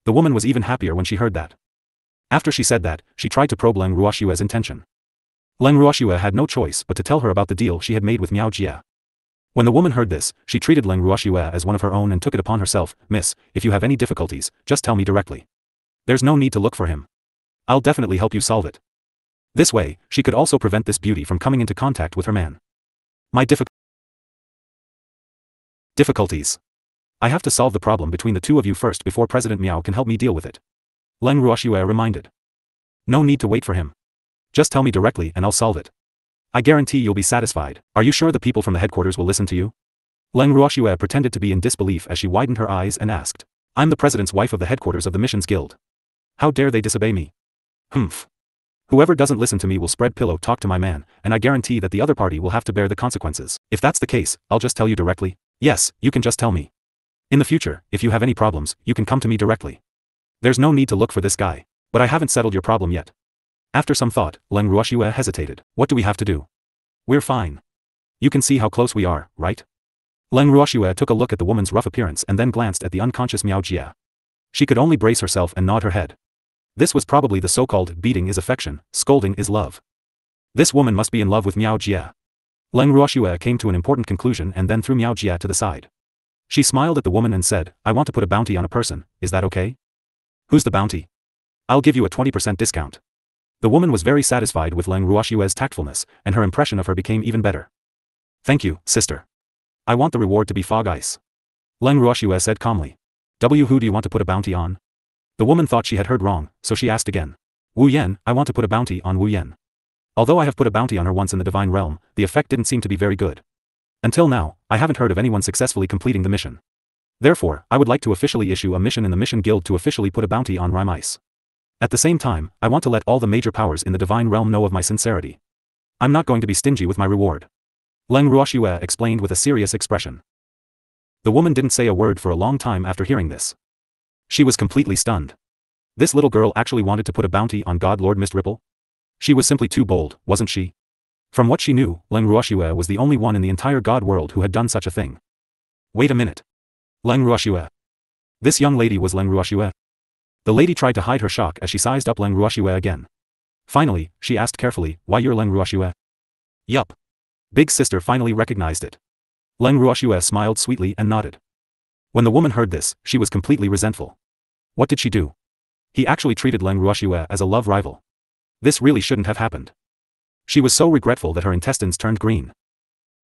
The woman was even happier when she heard that. After she said that, she tried to probe Leng Ruoxue's intention. Leng Ruoxue had no choice but to tell her about the deal she had made with Miao Jia. When the woman heard this, she treated Leng Ruoxue as one of her own and took it upon herself, "Miss, if you have any difficulties, just tell me directly. There's no need to look for him. I'll definitely help you solve it." This way, she could also prevent this beauty from coming into contact with her man. "My difficulties. I have to solve the problem between the two of you first before President Miao can help me deal with it," Leng Ruoxue reminded. "No need to wait for him. Just tell me directly and I'll solve it. I guarantee you'll be satisfied. Are you sure the people from the headquarters will listen to you?" Leng Ruoxue pretended to be in disbelief as she widened her eyes and asked, "I'm the president's wife of the headquarters of the Missions Guild. How dare they disobey me? Humph. Whoever doesn't listen to me will spread pillow talk to my man, and I guarantee that the other party will have to bear the consequences. If that's the case, I'll just tell you directly." "Yes, you can just tell me. In the future, if you have any problems, you can come to me directly. There's no need to look for this guy. But I haven't settled your problem yet." After some thought, Leng Ruoxue hesitated. "What do we have to do? We're fine. You can see how close we are, right?" Leng Ruoxue took a look at the woman's rough appearance and then glanced at the unconscious Miao Jia. She could only brace herself and nod her head. This was probably the so-called beating is affection, scolding is love. This woman must be in love with Miao Jia. Leng Ruoxue came to an important conclusion and then threw Miao Jia to the side. She smiled at the woman and said, "I want to put a bounty on a person, is that okay?" "Who's the bounty?" "I'll give you a 20% discount." The woman was very satisfied with Leng Ruoxue's tactfulness, and her impression of her became even better. "Thank you, sister. I want the reward to be fog ice." Leng Ruoxue said calmly. Who do you want to put a bounty on? The woman thought she had heard wrong, so she asked again. Wu Yan, I want to put a bounty on Wu Yan. Although I have put a bounty on her once in the divine realm, the effect didn't seem to be very good. Until now, I haven't heard of anyone successfully completing the mission. Therefore, I would like to officially issue a mission in the Mission Guild to officially put a bounty on Rhymice. At the same time, I want to let all the major powers in the divine realm know of my sincerity. I'm not going to be stingy with my reward. Leng Ruoxue explained with a serious expression. The woman didn't say a word for a long time after hearing this. She was completely stunned. This little girl actually wanted to put a bounty on God Lord Mist Ripple? She was simply too bold, wasn't she? From what she knew, Leng Ruoxue was the only one in the entire God world who had done such a thing. Wait a minute. Leng Ruoxue. This young lady was Leng Ruoxue? The lady tried to hide her shock as she sized up Leng Ruoxue again. Finally, she asked carefully, why you're Leng Ruoxue? Yup. Big sister finally recognized it. Leng Ruoxue smiled sweetly and nodded. When the woman heard this, she was completely resentful. What did she do? He actually treated Leng Ruoxue as a love rival. This really shouldn't have happened. She was so regretful that her intestines turned green.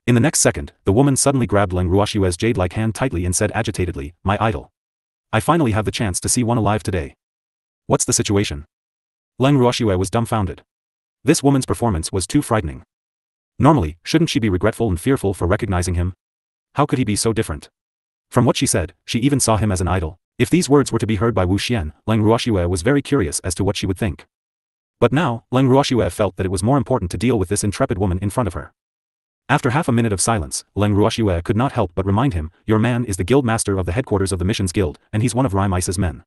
In the next second, the woman suddenly grabbed Leng Ruoxue's jade-like hand tightly and said agitatedly, my idol. I finally have the chance to see one alive today. What's the situation? Leng Ruoxue was dumbfounded. This woman's performance was too frightening. Normally, shouldn't she be regretful and fearful for recognizing him? How could he be so different? From what she said, she even saw him as an idol. If these words were to be heard by Wu Xian, Leng Ruoxue was very curious as to what she would think. But now, Leng Ruoxue felt that it was more important to deal with this intrepid woman in front of her. After half a minute of silence, Leng Ruoxue could not help but remind him, your man is the guild master of the headquarters of the Missions Guild, and he's one of Rhymice's men.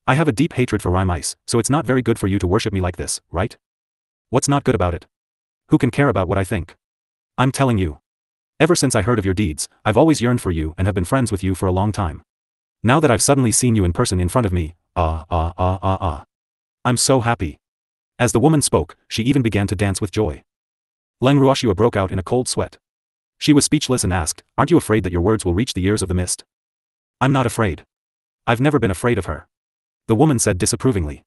I have a deep hatred for Rhymice, so it's not very good for you to worship me like this, right? What's not good about it? Who can care about what I think? I'm telling you. Ever since I heard of your deeds, I've always yearned for you and have been friends with you for a long time. Now that I've suddenly seen you in person in front of me, I'm so happy. As the woman spoke, she even began to dance with joy. Leng Ruoxue broke out in a cold sweat. She was speechless and asked, aren't you afraid that your words will reach the ears of the mist? I'm not afraid. I've never been afraid of her. The woman said disapprovingly.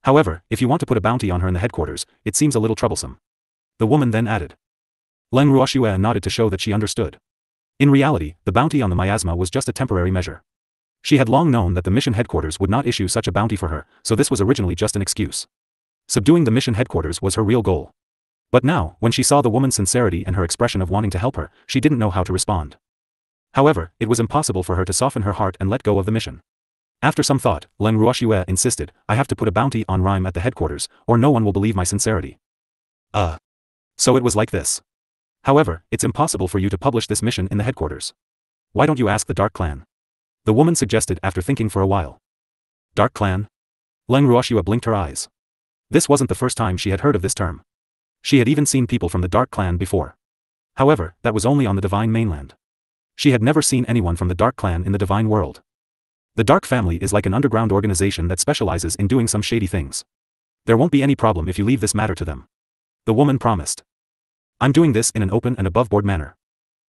However, if you want to put a bounty on her in the headquarters, it seems a little troublesome. The woman then added. Leng Ruoxue nodded to show that she understood. In reality, the bounty on the miasma was just a temporary measure. She had long known that the mission headquarters would not issue such a bounty for her, so this was originally just an excuse. Subduing the mission headquarters was her real goal. But now, when she saw the woman's sincerity and her expression of wanting to help her, she didn't know how to respond. However, it was impossible for her to soften her heart and let go of the mission. After some thought, Leng Ruoxue insisted, I have to put a bounty on Rhyme at the headquarters, or no one will believe my sincerity. So it was like this. However, it's impossible for you to publish this mission in the headquarters. Why don't you ask the Dark Clan? The woman suggested after thinking for a while. Dark Clan? Leng Ruoxue blinked her eyes. This wasn't the first time she had heard of this term. She had even seen people from the Dark Clan before. However, that was only on the Divine Mainland. She had never seen anyone from the Dark Clan in the Divine World. The Dark Family is like an underground organization that specializes in doing some shady things. There won't be any problem if you leave this matter to them. The woman promised. I'm doing this in an open and above-board manner.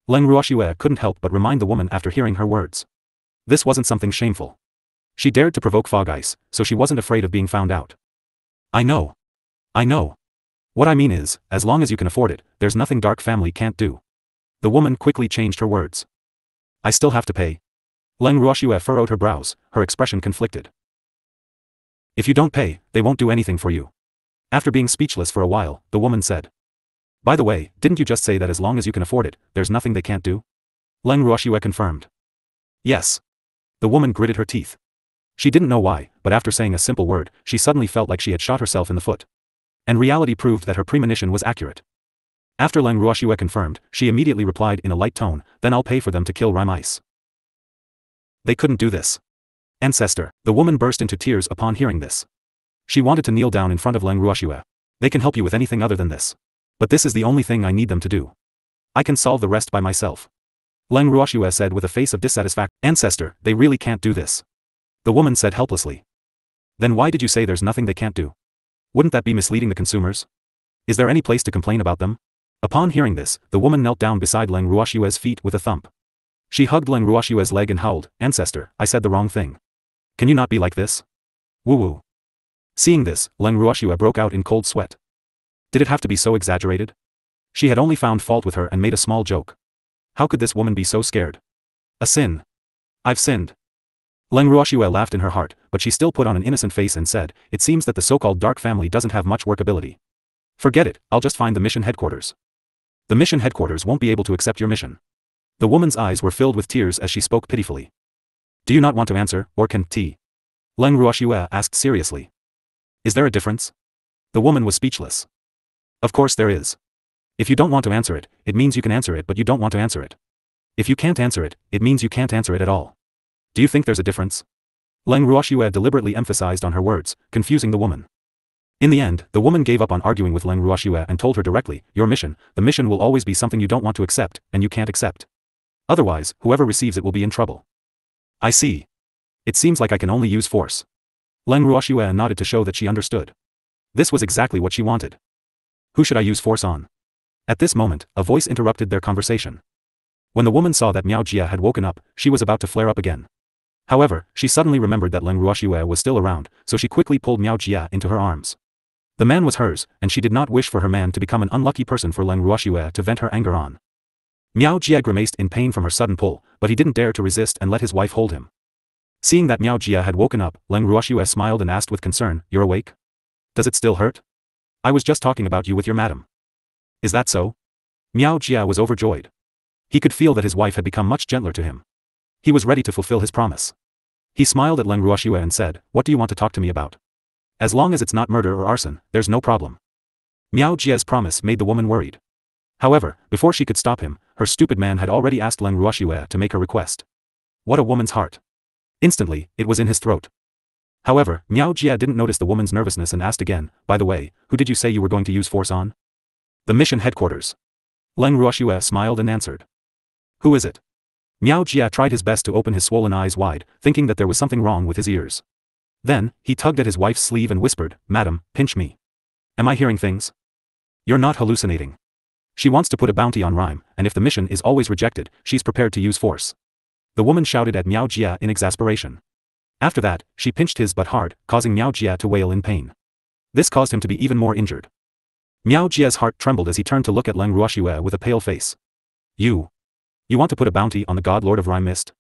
Leng Ruoxue couldn't help but remind the woman after hearing her words. This wasn't something shameful. She dared to provoke Fog Ice, so she wasn't afraid of being found out. I know. What I mean is, as long as you can afford it, there's nothing Dark Family can't do. The woman quickly changed her words. I still have to pay. Leng Ruoxue furrowed her brows, her expression conflicted. If you don't pay, they won't do anything for you. After being speechless for a while, the woman said. By the way, didn't you just say that as long as you can afford it, there's nothing they can't do? Leng Ruoxue confirmed. Yes. The woman gritted her teeth. She didn't know why, but after saying a simple word, she suddenly felt like she had shot herself in the foot. And reality proved that her premonition was accurate. After Leng Ruoxue confirmed, she immediately replied in a light tone, then I'll pay for them to kill Rhymice. They couldn't do this. Ancestor, the woman burst into tears upon hearing this. She wanted to kneel down in front of Leng Ruoxue. They can help you with anything other than this. But this is the only thing I need them to do. I can solve the rest by myself. Leng Ruoxue said with a face of dissatisfaction. Ancestor, they really can't do this. The woman said helplessly. Then why did you say there's nothing they can't do? Wouldn't that be misleading the consumers? Is there any place to complain about them? Upon hearing this, the woman knelt down beside Leng Ruoxue's feet with a thump. She hugged Leng Ruoxue's leg and howled, Ancestor, I said the wrong thing. Can you not be like this? Woo-woo. Seeing this, Leng Ruoxue broke out in cold sweat. Did it have to be so exaggerated? She had only found fault with her and made a small joke. How could this woman be so scared? A sin. I've sinned. Leng Ruoxue laughed in her heart, but she still put on an innocent face and said, it seems that the so-called dark family doesn't have much workability. Forget it, I'll just find the mission headquarters. The mission headquarters won't be able to accept your mission. The woman's eyes were filled with tears as she spoke pitifully. Do you not want to answer, or can T? Leng Ruoxue asked seriously. Is there a difference? The woman was speechless. Of course there is. If you don't want to answer it, it means you can answer it but you don't want to answer it. If you can't answer it, it means you can't answer it at all. Do you think there's a difference? Leng Ruoxue deliberately emphasized on her words, confusing the woman. In the end, the woman gave up on arguing with Leng Ruoxue and told her directly, the mission will always be something you don't want to accept, and you can't accept. Otherwise, whoever receives it will be in trouble. I see. It seems like I can only use force. Leng Ruoxue nodded to show that she understood. This was exactly what she wanted. Who should I use force on? At this moment, a voice interrupted their conversation. When the woman saw that Miao Jia had woken up, she was about to flare up again. However, she suddenly remembered that Leng Ruoxue was still around, so she quickly pulled Miao Jia into her arms. The man was hers, and she did not wish for her man to become an unlucky person for Leng Ruoxue to vent her anger on. Miao Jia grimaced in pain from her sudden pull, but he didn't dare to resist and let his wife hold him. Seeing that Miao Jia had woken up, Leng Ruoxue smiled and asked with concern, you're awake? Does it still hurt? I was just talking about you with your madam. Is that so? Miao Jia was overjoyed. He could feel that his wife had become much gentler to him. He was ready to fulfill his promise. He smiled at Leng Ruoxue and said, what do you want to talk to me about? As long as it's not murder or arson, there's no problem. Miao Jia's promise made the woman worried. However, before she could stop him, her stupid man had already asked Leng Ruoxue to make her request. What a woman's heart. Instantly, it was in his throat. However, Miao Jia didn't notice the woman's nervousness and asked again, by the way, who did you say you were going to use force on? The mission headquarters. Leng Ruoxue smiled and answered. Who is it? Miao Jia tried his best to open his swollen eyes wide, thinking that there was something wrong with his ears. Then, he tugged at his wife's sleeve and whispered, Madam, pinch me. Am I hearing things? You're not hallucinating. She wants to put a bounty on Rhyme, and if the mission is always rejected, she's prepared to use force. The woman shouted at Miao Jia in exasperation. After that, she pinched his butt hard, causing Miao Jia to wail in pain. This caused him to be even more injured. Miao Jia's heart trembled as he turned to look at Leng Ruoxue with a pale face. You want to put a bounty on the god lord of Rhyme Mist?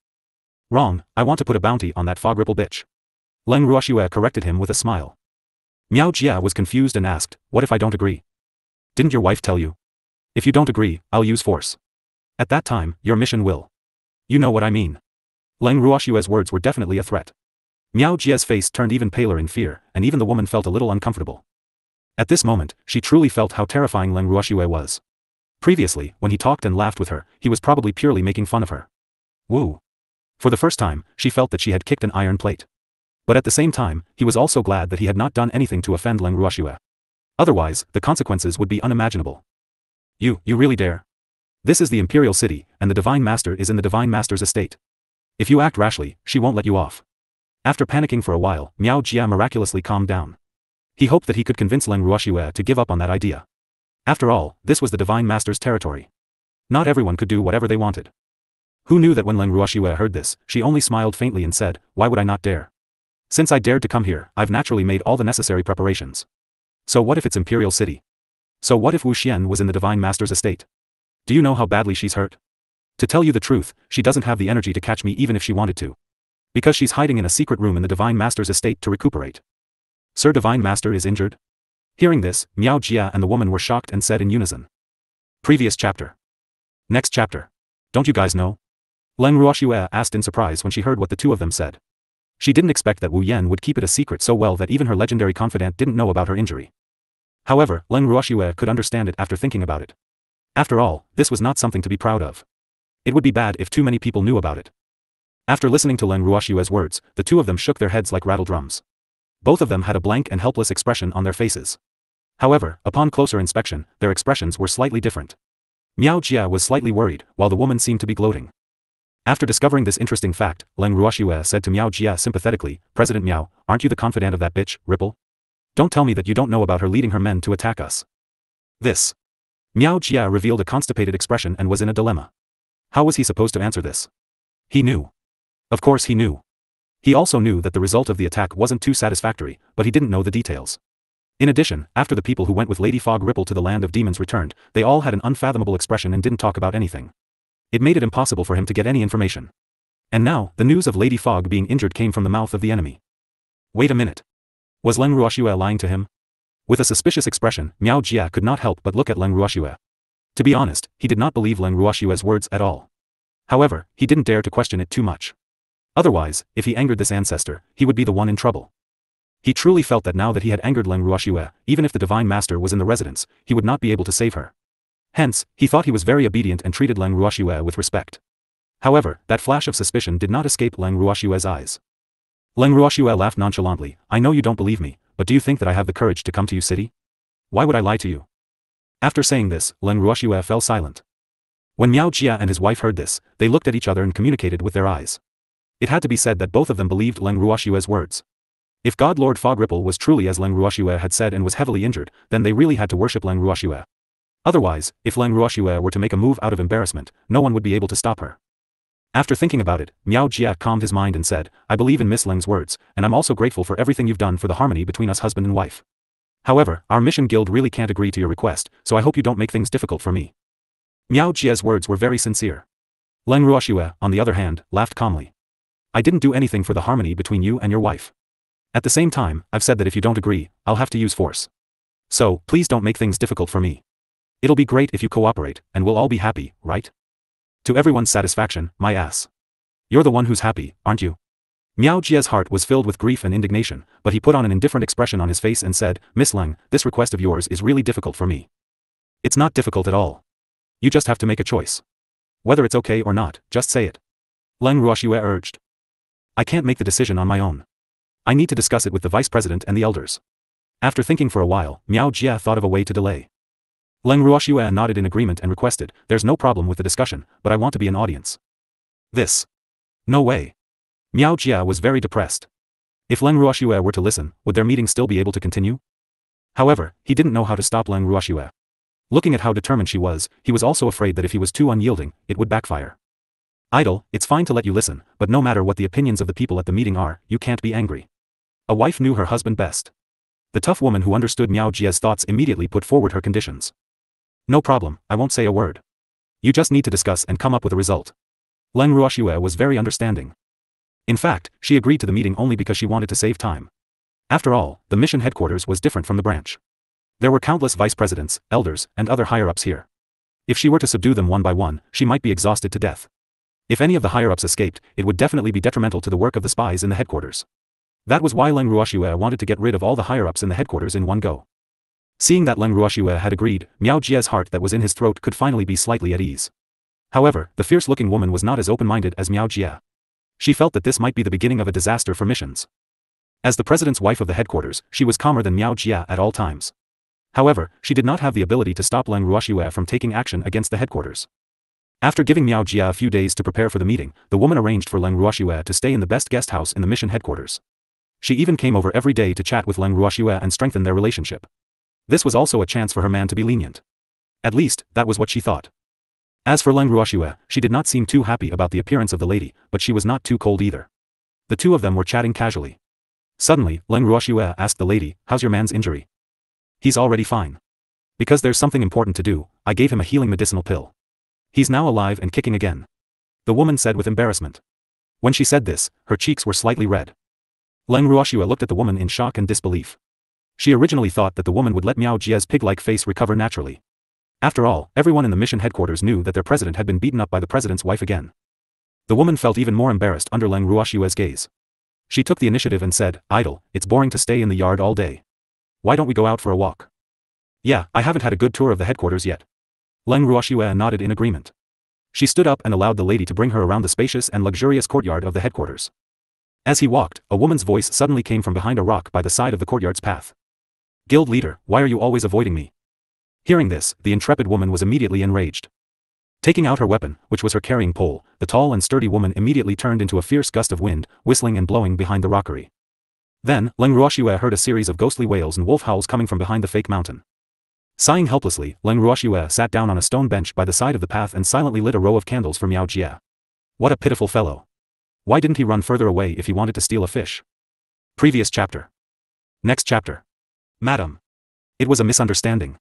Wrong, I want to put a bounty on that fog ripple bitch. Leng Ruoxue corrected him with a smile. Miao Jia was confused and asked, what if I don't agree? Didn't your wife tell you? If you don't agree, I'll use force. At that time, your mission will. You know what I mean. Leng Ruoxue's words were definitely a threat. Miao Jia's face turned even paler in fear, and even the woman felt a little uncomfortable. At this moment, she truly felt how terrifying Leng Ruoxue was. Previously, when he talked and laughed with her, he was probably purely making fun of her. Woo. For the first time, she felt that she had kicked an iron plate. But at the same time, he was also glad that he had not done anything to offend Leng Ruoxue. Otherwise, the consequences would be unimaginable. You really dare? This is the Imperial City, and the Divine Master is in the Divine Master's estate. If you act rashly, she won't let you off. After panicking for a while, Miao Jia miraculously calmed down. He hoped that he could convince Leng Ruoxue to give up on that idea. After all, this was the Divine Master's territory. Not everyone could do whatever they wanted. Who knew that when Leng Ruoxue heard this, she only smiled faintly and said, why would I not dare? Since I dared to come here, I've naturally made all the necessary preparations. So what if it's Imperial City? So what if Wu Xian was in the Divine Master's estate? Do you know how badly she's hurt? To tell you the truth, she doesn't have the energy to catch me even if she wanted to. Because she's hiding in a secret room in the Divine Master's estate to recuperate. Sir Divine Master is injured? Hearing this, Miao Jia and the woman were shocked and said in unison. Previous chapter. Next chapter. Don't you guys know? Leng Ruoxue asked in surprise when she heard what the two of them said. She didn't expect that Wu Yan would keep it a secret so well that even her legendary confidant didn't know about her injury. However, Leng Ruoxue could understand it after thinking about it. After all, this was not something to be proud of. It would be bad if too many people knew about it. After listening to Leng Ruoxue's words, the two of them shook their heads like rattle drums. Both of them had a blank and helpless expression on their faces. However, upon closer inspection, their expressions were slightly different. Miao Jia was slightly worried, while the woman seemed to be gloating. After discovering this interesting fact, Leng Ruoxue said to Miao Jia sympathetically, President Miao, aren't you the confidant of that bitch, Ripple? Don't tell me that you don't know about her leading her men to attack us. This. Miao Jia revealed a constipated expression and was in a dilemma. How was he supposed to answer this? He knew. Of course he knew. He also knew that the result of the attack wasn't too satisfactory, but he didn't know the details. In addition, after the people who went with Lady Fog Ripple to the land of demons returned, they all had an unfathomable expression and didn't talk about anything. It made it impossible for him to get any information. And now, the news of Lady Fog being injured came from the mouth of the enemy. Wait a minute. Was Leng Ruoxue lying to him? With a suspicious expression, Miao Jia could not help but look at Leng Ruoxue. To be honest, he did not believe Leng Ruoxue's words at all. However, he didn't dare to question it too much. Otherwise, if he angered this ancestor, he would be the one in trouble. He truly felt that now that he had angered Leng Ruoxue, even if the Divine Master was in the residence, he would not be able to save her. Hence, he thought he was very obedient and treated Leng Ruoxue with respect. However, that flash of suspicion did not escape Leng Ruoxue's eyes. Leng Ruoxue laughed nonchalantly. I know you don't believe me, but do you think that I have the courage to come to you, city? Why would I lie to you? After saying this, Leng Ruoxue fell silent. When Miao Jia and his wife heard this, they looked at each other and communicated with their eyes. It had to be said that both of them believed Leng Ruoxue's words. If God Lord Fog Ripple was truly as Leng Ruoxue had said and was heavily injured, then they really had to worship Leng Ruoxue. Otherwise, if Leng Ruoxue were to make a move out of embarrassment, no one would be able to stop her. After thinking about it, Miao Jia calmed his mind and said, I believe in Miss Leng's words, and I'm also grateful for everything you've done for the harmony between us husband and wife. However, our mission guild really can't agree to your request, so I hope you don't make things difficult for me. Miao Jia's words were very sincere. Leng Ruoxue, on the other hand, laughed calmly. I didn't do anything for the harmony between you and your wife. At the same time, I've said that if you don't agree, I'll have to use force. So, please don't make things difficult for me. It'll be great if you cooperate, and we'll all be happy, right? To everyone's satisfaction, my ass. You're the one who's happy, aren't you? Miao Jia's heart was filled with grief and indignation, but he put on an indifferent expression on his face and said, Miss Leng, this request of yours is really difficult for me. It's not difficult at all. You just have to make a choice. Whether it's okay or not, just say it. Leng Ruoxue urged. I can't make the decision on my own. I need to discuss it with the vice president and the elders. After thinking for a while, Miao Jia thought of a way to delay. Leng Ruoxue nodded in agreement and requested, there's no problem with the discussion, but I want to be an audience. This. No way. Miao Jia was very depressed. If Leng Ruoxue were to listen, would their meeting still be able to continue? However, he didn't know how to stop Leng Ruoxue. Looking at how determined she was, he was also afraid that if he was too unyielding, it would backfire. Idol, it's fine to let you listen, but no matter what the opinions of the people at the meeting are, you can't be angry. A wife knew her husband best. The tough woman who understood Miao Jia's thoughts immediately put forward her conditions. No problem, I won't say a word. You just need to discuss and come up with a result. Leng Ruoxue was very understanding. In fact, she agreed to the meeting only because she wanted to save time. After all, the mission headquarters was different from the branch. There were countless vice presidents, elders, and other higher-ups here. If she were to subdue them one by one, she might be exhausted to death. If any of the higher-ups escaped, it would definitely be detrimental to the work of the spies in the headquarters. That was why Leng Ruoxue wanted to get rid of all the higher-ups in the headquarters in one go. Seeing that Leng Ruoxue had agreed, Miao Jia's heart that was in his throat could finally be slightly at ease. However, the fierce-looking woman was not as open-minded as Miao Jia. She felt that this might be the beginning of a disaster for missions. As the president's wife of the headquarters, she was calmer than Miao Jia at all times. However, she did not have the ability to stop Leng Ruoxue from taking action against the headquarters. After giving Miao Jia a few days to prepare for the meeting, the woman arranged for Leng Ruoxue to stay in the best guest house in the mission headquarters. She even came over every day to chat with Leng Ruoxue and strengthen their relationship. This was also a chance for her man to be lenient. At least, that was what she thought. As for Leng Ruoxue, she did not seem too happy about the appearance of the lady, but she was not too cold either. The two of them were chatting casually. Suddenly, Leng Ruoxue asked the lady, how's your man's injury? He's already fine. Because there's something important to do, I gave him a healing medicinal pill. He's now alive and kicking again. The woman said with embarrassment. When she said this, her cheeks were slightly red. Leng Ruoxue looked at the woman in shock and disbelief. She originally thought that the woman would let Miao Jia's pig-like face recover naturally. After all, everyone in the mission headquarters knew that their president had been beaten up by the president's wife again. The woman felt even more embarrassed under Leng Ruoxue's gaze. She took the initiative and said, Idol, it's boring to stay in the yard all day. Why don't we go out for a walk? Yeah, I haven't had a good tour of the headquarters yet. Leng Ruoxue nodded in agreement. She stood up and allowed the lady to bring her around the spacious and luxurious courtyard of the headquarters. As he walked, a woman's voice suddenly came from behind a rock by the side of the courtyard's path. Guild leader, why are you always avoiding me? Hearing this, the intrepid woman was immediately enraged. Taking out her weapon, which was her carrying pole, the tall and sturdy woman immediately turned into a fierce gust of wind, whistling and blowing behind the rockery. Then, Leng Ruoxue heard a series of ghostly wails and wolf howls coming from behind the fake mountain. Sighing helplessly, Leng Ruoxue sat down on a stone bench by the side of the path and silently lit a row of candles for Miao Jia. What a pitiful fellow. Why didn't he run further away if he wanted to steal a fish? Previous chapter. Next chapter. Madam. It was a misunderstanding.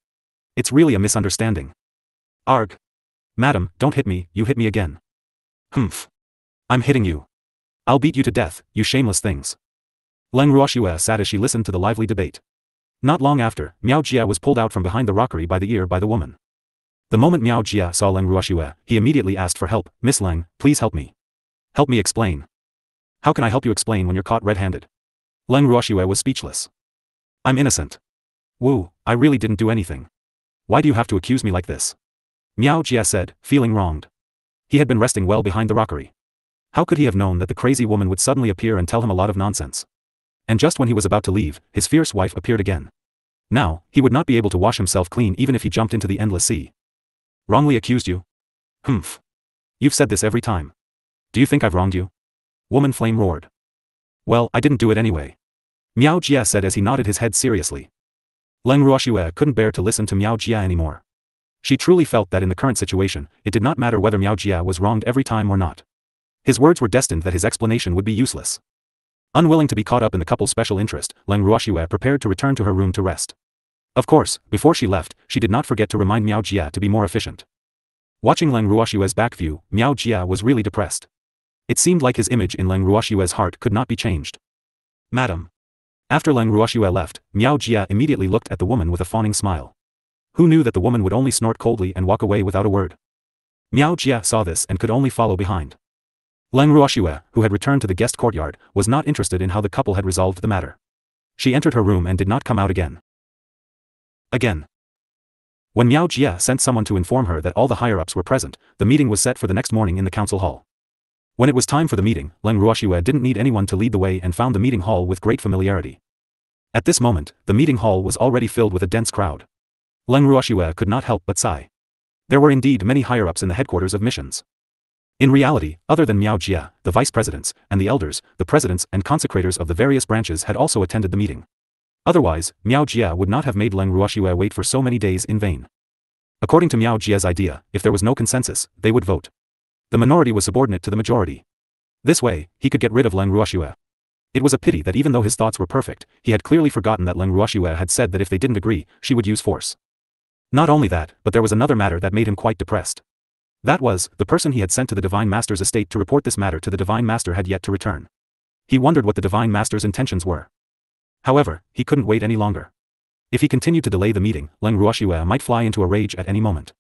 It's really a misunderstanding. Arg. Madam, don't hit me, you hit me again. Humph. I'm hitting you. I'll beat you to death, you shameless things. Leng Ruoxue sat as she listened to the lively debate. Not long after, Miao Jia was pulled out from behind the rockery by the ear by the woman. The moment Miao Jia saw Leng Ruoxue, he immediately asked for help. Miss Leng, please help me. Help me explain. How can I help you explain when you're caught red-handed? Leng Ruoxue was speechless. I'm innocent. Wu, I really didn't do anything. Why do you have to accuse me like this? Miao Jia said, feeling wronged. He had been resting well behind the rockery. How could he have known that the crazy woman would suddenly appear and tell him a lot of nonsense? And just when he was about to leave, his fierce wife appeared again. Now, he would not be able to wash himself clean even if he jumped into the endless sea. Wrongly accused you? Humph. You've said this every time. Do you think I've wronged you? Woman Flame roared. Well, I didn't do it anyway. Miao Jia said as he nodded his head seriously. Leng Ruoxue couldn't bear to listen to Miao Jia anymore. She truly felt that in the current situation, it did not matter whether Miao Jia was wronged every time or not. His words were destined that his explanation would be useless. Unwilling to be caught up in the couple's special interest, Leng Ruoxue prepared to return to her room to rest. Of course, before she left, she did not forget to remind Miao Jia to be more efficient. Watching Leng Ruoxue's back view, Miao Jia was really depressed. It seemed like his image in Leng Ruoxue's heart could not be changed. Madam. After Leng Ruoxue left, Miao Jia immediately looked at the woman with a fawning smile. Who knew that the woman would only snort coldly and walk away without a word? Miao Jia saw this and could only follow behind. Leng Ruoxue, who had returned to the guest courtyard, was not interested in how the couple had resolved the matter. She entered her room and did not come out again. When Miao Jia sent someone to inform her that all the higher-ups were present, the meeting was set for the next morning in the council hall. When it was time for the meeting, Leng Ruoxue didn't need anyone to lead the way and found the meeting hall with great familiarity. At this moment, the meeting hall was already filled with a dense crowd. Leng Ruoxue could not help but sigh. There were indeed many higher-ups in the headquarters of missions. In reality, other than Miao Jia, the vice-presidents, and the elders, the presidents and consecrators of the various branches had also attended the meeting. Otherwise, Miao Jia would not have made Leng Ruoxue wait for so many days in vain. According to Miao Jia's idea, if there was no consensus, they would vote. The minority was subordinate to the majority. This way, he could get rid of Leng Ruoxue. It was a pity that even though his thoughts were perfect, he had clearly forgotten that Leng Ruoxue had said that if they didn't agree, she would use force. Not only that, but there was another matter that made him quite depressed. That was, the person he had sent to the Divine Master's estate to report this matter to the Divine Master had yet to return. He wondered what the Divine Master's intentions were. However, he couldn't wait any longer. If he continued to delay the meeting, Leng Ruoxue might fly into a rage at any moment.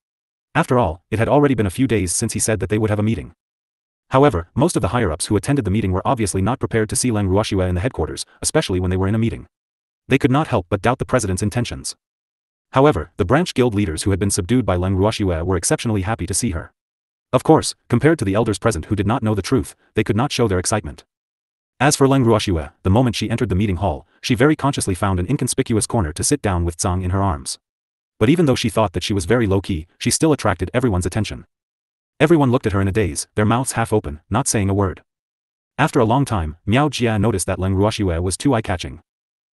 After all, it had already been a few days since he said that they would have a meeting. However, most of the higher-ups who attended the meeting were obviously not prepared to see Leng Ruoxue in the headquarters, especially when they were in a meeting. They could not help but doubt the president's intentions. However, the branch guild leaders who had been subdued by Leng Ruoxue were exceptionally happy to see her. Of course, compared to the elders present who did not know the truth, they could not show their excitement. As for Leng Ruoxue, the moment she entered the meeting hall, she very consciously found an inconspicuous corner to sit down with Zhang in her arms. But even though she thought that she was very low-key, she still attracted everyone's attention. Everyone looked at her in a daze, their mouths half open, not saying a word. After a long time, Miao Jia noticed that Leng Ruoxue was too eye-catching.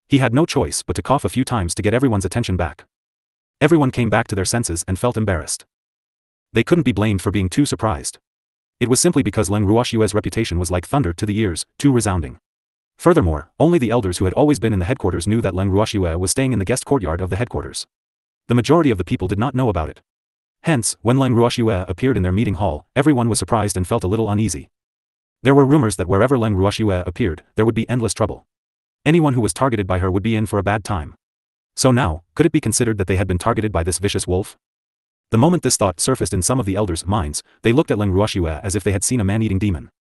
He had no choice but to cough a few times to get everyone's attention back. Everyone came back to their senses and felt embarrassed. They couldn't be blamed for being too surprised. It was simply because Leng Ruoxue's reputation was like thunder to the ears, too resounding. Furthermore, only the elders who had always been in the headquarters knew that Leng Ruoxue was staying in the guest courtyard of the headquarters. The majority of the people did not know about it. Hence, when Leng Ruoxue appeared in their meeting hall, everyone was surprised and felt a little uneasy. There were rumors that wherever Leng Ruoxue appeared, there would be endless trouble. Anyone who was targeted by her would be in for a bad time. So now, could it be considered that they had been targeted by this vicious wolf? The moment this thought surfaced in some of the elders' minds, they looked at Leng Ruoxue as if they had seen a man-eating demon.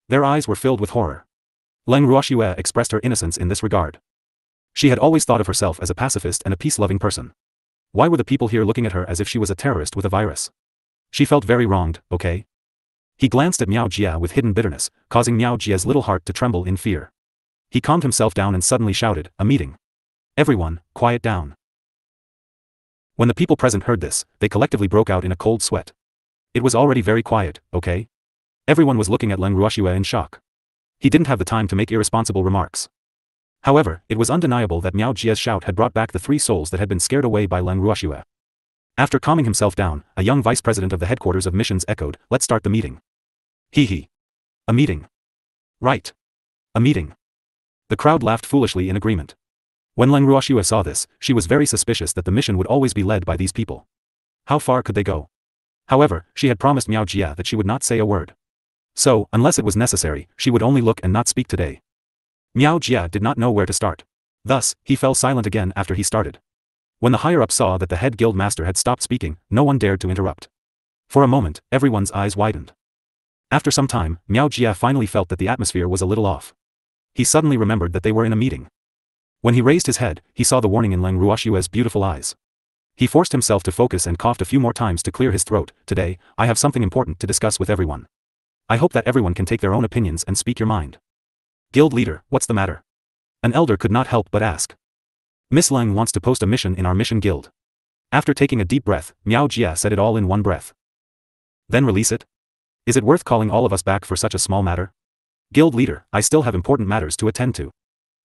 Their eyes were filled with horror. Leng Ruoxue expressed her innocence in this regard. She had always thought of herself as a pacifist and a peace-loving person. Why were the people here looking at her as if she was a terrorist with a virus? She felt very wronged, okay? He glanced at Miao Jia with hidden bitterness, causing Miao Jia's little heart to tremble in fear. He calmed himself down and suddenly shouted, "A meeting. Everyone, quiet down." When the people present heard this, they collectively broke out in a cold sweat. It was already very quiet, okay? Everyone was looking at Leng Ruoxue in shock. He didn't have the time to make irresponsible remarks. However, it was undeniable that Miao Jia's shout had brought back the 3 souls that had been scared away by Leng Ruoxue. After calming himself down, a young vice-president of the headquarters of missions echoed, "Let's start the meeting." Hee. A meeting. Right. A meeting. The crowd laughed foolishly in agreement. When Leng Ruoxue saw this, she was very suspicious that the mission would always be led by these people. How far could they go? However, she had promised Miao Jia that she would not say a word. So, unless it was necessary, she would only look and not speak today. Miao Jia did not know where to start. Thus, he fell silent again after he started. When the higher-up saw that the head guild master had stopped speaking, no one dared to interrupt. For a moment, everyone's eyes widened. After some time, Miao Jia finally felt that the atmosphere was a little off. He suddenly remembered that they were in a meeting. When he raised his head, he saw the warning in Leng Ruoxue's beautiful eyes. He forced himself to focus and coughed a few more times to clear his throat. Today, I have something important to discuss with everyone. I hope that everyone can take their own opinions and speak your mind. Guild leader, what's the matter? An elder could not help but ask. Miss Leng wants to post a mission in our mission guild. After taking a deep breath, Miao Jia said it all in one breath. Then release it? Is it worth calling all of us back for such a small matter? Guild leader, I still have important matters to attend to.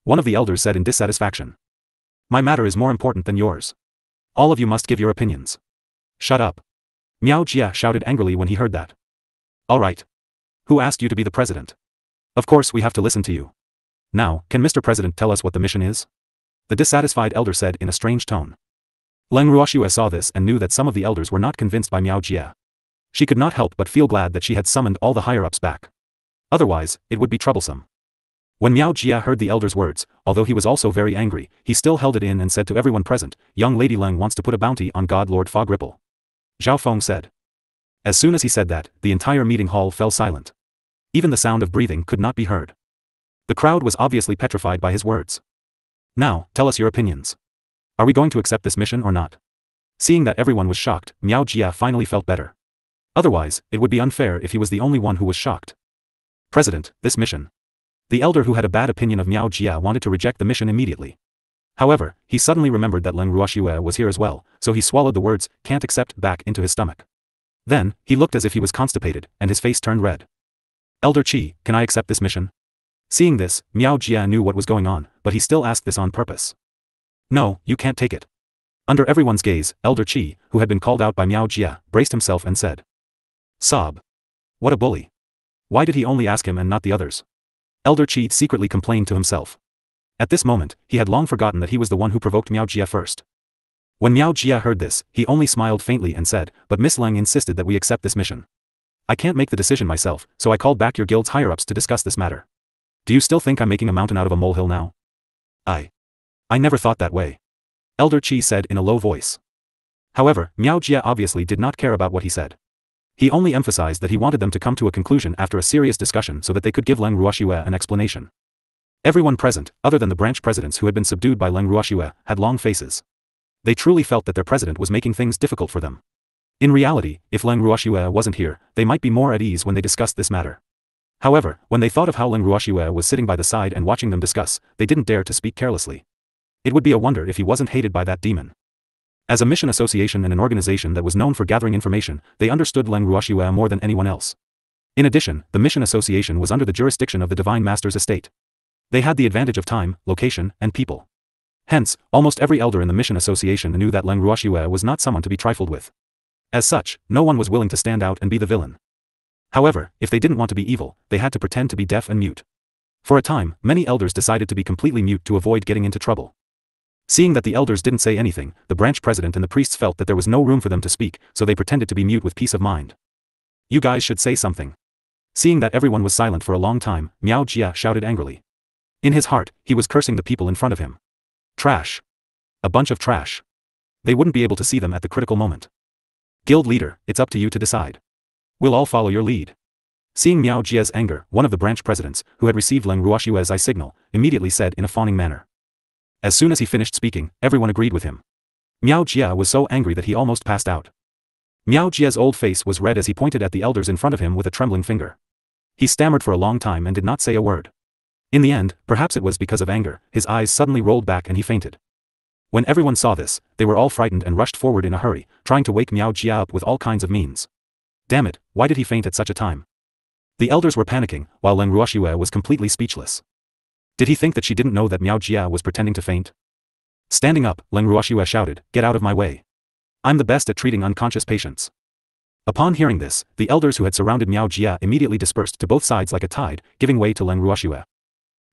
One of the elders said in dissatisfaction. My matter is more important than yours. All of you must give your opinions. Shut up. Miao Jia shouted angrily when he heard that. All right. Who asked you to be the president? Of course we have to listen to you. Now, can Mr. President tell us what the mission is? The dissatisfied elder said in a strange tone. Leng Ruoxue saw this and knew that some of the elders were not convinced by Miao Jia. She could not help but feel glad that she had summoned all the higher-ups back. Otherwise, it would be troublesome. When Miao Jia heard the elder's words, although he was also very angry, he still held it in and said to everyone present, young lady Leng wants to put a bounty on God Lord Fog Ripple. Zhao Feng said. As soon as he said that, the entire meeting hall fell silent. Even the sound of breathing could not be heard. The crowd was obviously petrified by his words. Now, tell us your opinions. Are we going to accept this mission or not? Seeing that everyone was shocked, Miao Jia finally felt better. Otherwise, it would be unfair if he was the only one who was shocked. President, this mission. The elder who had a bad opinion of Miao Jia wanted to reject the mission immediately. However, he suddenly remembered that Leng Ruoxue was here as well, so he swallowed the words, can't accept, back into his stomach. Then, he looked as if he was constipated, and his face turned red. Elder Qi, can I accept this mission? Seeing this, Miao Jia knew what was going on, but he still asked this on purpose. No, you can't take it. Under everyone's gaze, Elder Qi, who had been called out by Miao Jia, braced himself and said. Sob. What a bully. Why did he only ask him and not the others? Elder Qi secretly complained to himself. At this moment, he had long forgotten that he was the one who provoked Miao Jia first. When Miao Jia heard this, he only smiled faintly and said, but Miss Leng insisted that we accept this mission. I can't make the decision myself, so I called back your guild's higher-ups to discuss this matter. Do you still think I'm making a mountain out of a molehill now? I never thought that way. Elder Qi said in a low voice. However, Miao Jia obviously did not care about what he said. He only emphasized that he wanted them to come to a conclusion after a serious discussion so that they could give Leng Ruoxue an explanation. Everyone present, other than the branch presidents who had been subdued by Leng Ruoxue, had long faces. They truly felt that their president was making things difficult for them. In reality, if Leng Ruoxue wasn't here, they might be more at ease when they discussed this matter. However, when they thought of how Leng Ruoxue was sitting by the side and watching them discuss, they didn't dare to speak carelessly. It would be a wonder if he wasn't hated by that demon. As a mission association and an organization that was known for gathering information, they understood Leng Ruoxue more than anyone else. In addition, the mission association was under the jurisdiction of the Divine Master's estate. They had the advantage of time, location, and people. Hence, almost every elder in the mission association knew that Leng Ruoxue was not someone to be trifled with. As such, no one was willing to stand out and be the villain. However, if they didn't want to be evil, they had to pretend to be deaf and mute. For a time, many elders decided to be completely mute to avoid getting into trouble. Seeing that the elders didn't say anything, the branch president and the priests felt that there was no room for them to speak, so they pretended to be mute with peace of mind. You guys should say something. Seeing that everyone was silent for a long time, Miao Jia shouted angrily. In his heart, he was cursing the people in front of him. Trash. A bunch of trash. They wouldn't be able to see them at the critical moment. Guild leader, it's up to you to decide. We'll all follow your lead. Seeing Miao Jia's anger, one of the branch presidents, who had received Leng Ruoxue's eye signal, immediately said in a fawning manner. As soon as he finished speaking, everyone agreed with him. Miao Jia was so angry that he almost passed out. Miao Jia's old face was red as he pointed at the elders in front of him with a trembling finger. He stammered for a long time and did not say a word. In the end, perhaps it was because of anger, his eyes suddenly rolled back and he fainted. When everyone saw this, they were all frightened and rushed forward in a hurry, trying to wake Miao Jia up with all kinds of means. Damn it, why did he faint at such a time? The elders were panicking, while Leng Ruoxue was completely speechless. Did he think that she didn't know that Miao Jia was pretending to faint? Standing up, Leng Ruoxue shouted, get out of my way. I'm the best at treating unconscious patients. Upon hearing this, the elders who had surrounded Miao Jia immediately dispersed to both sides like a tide, giving way to Leng Ruoxue.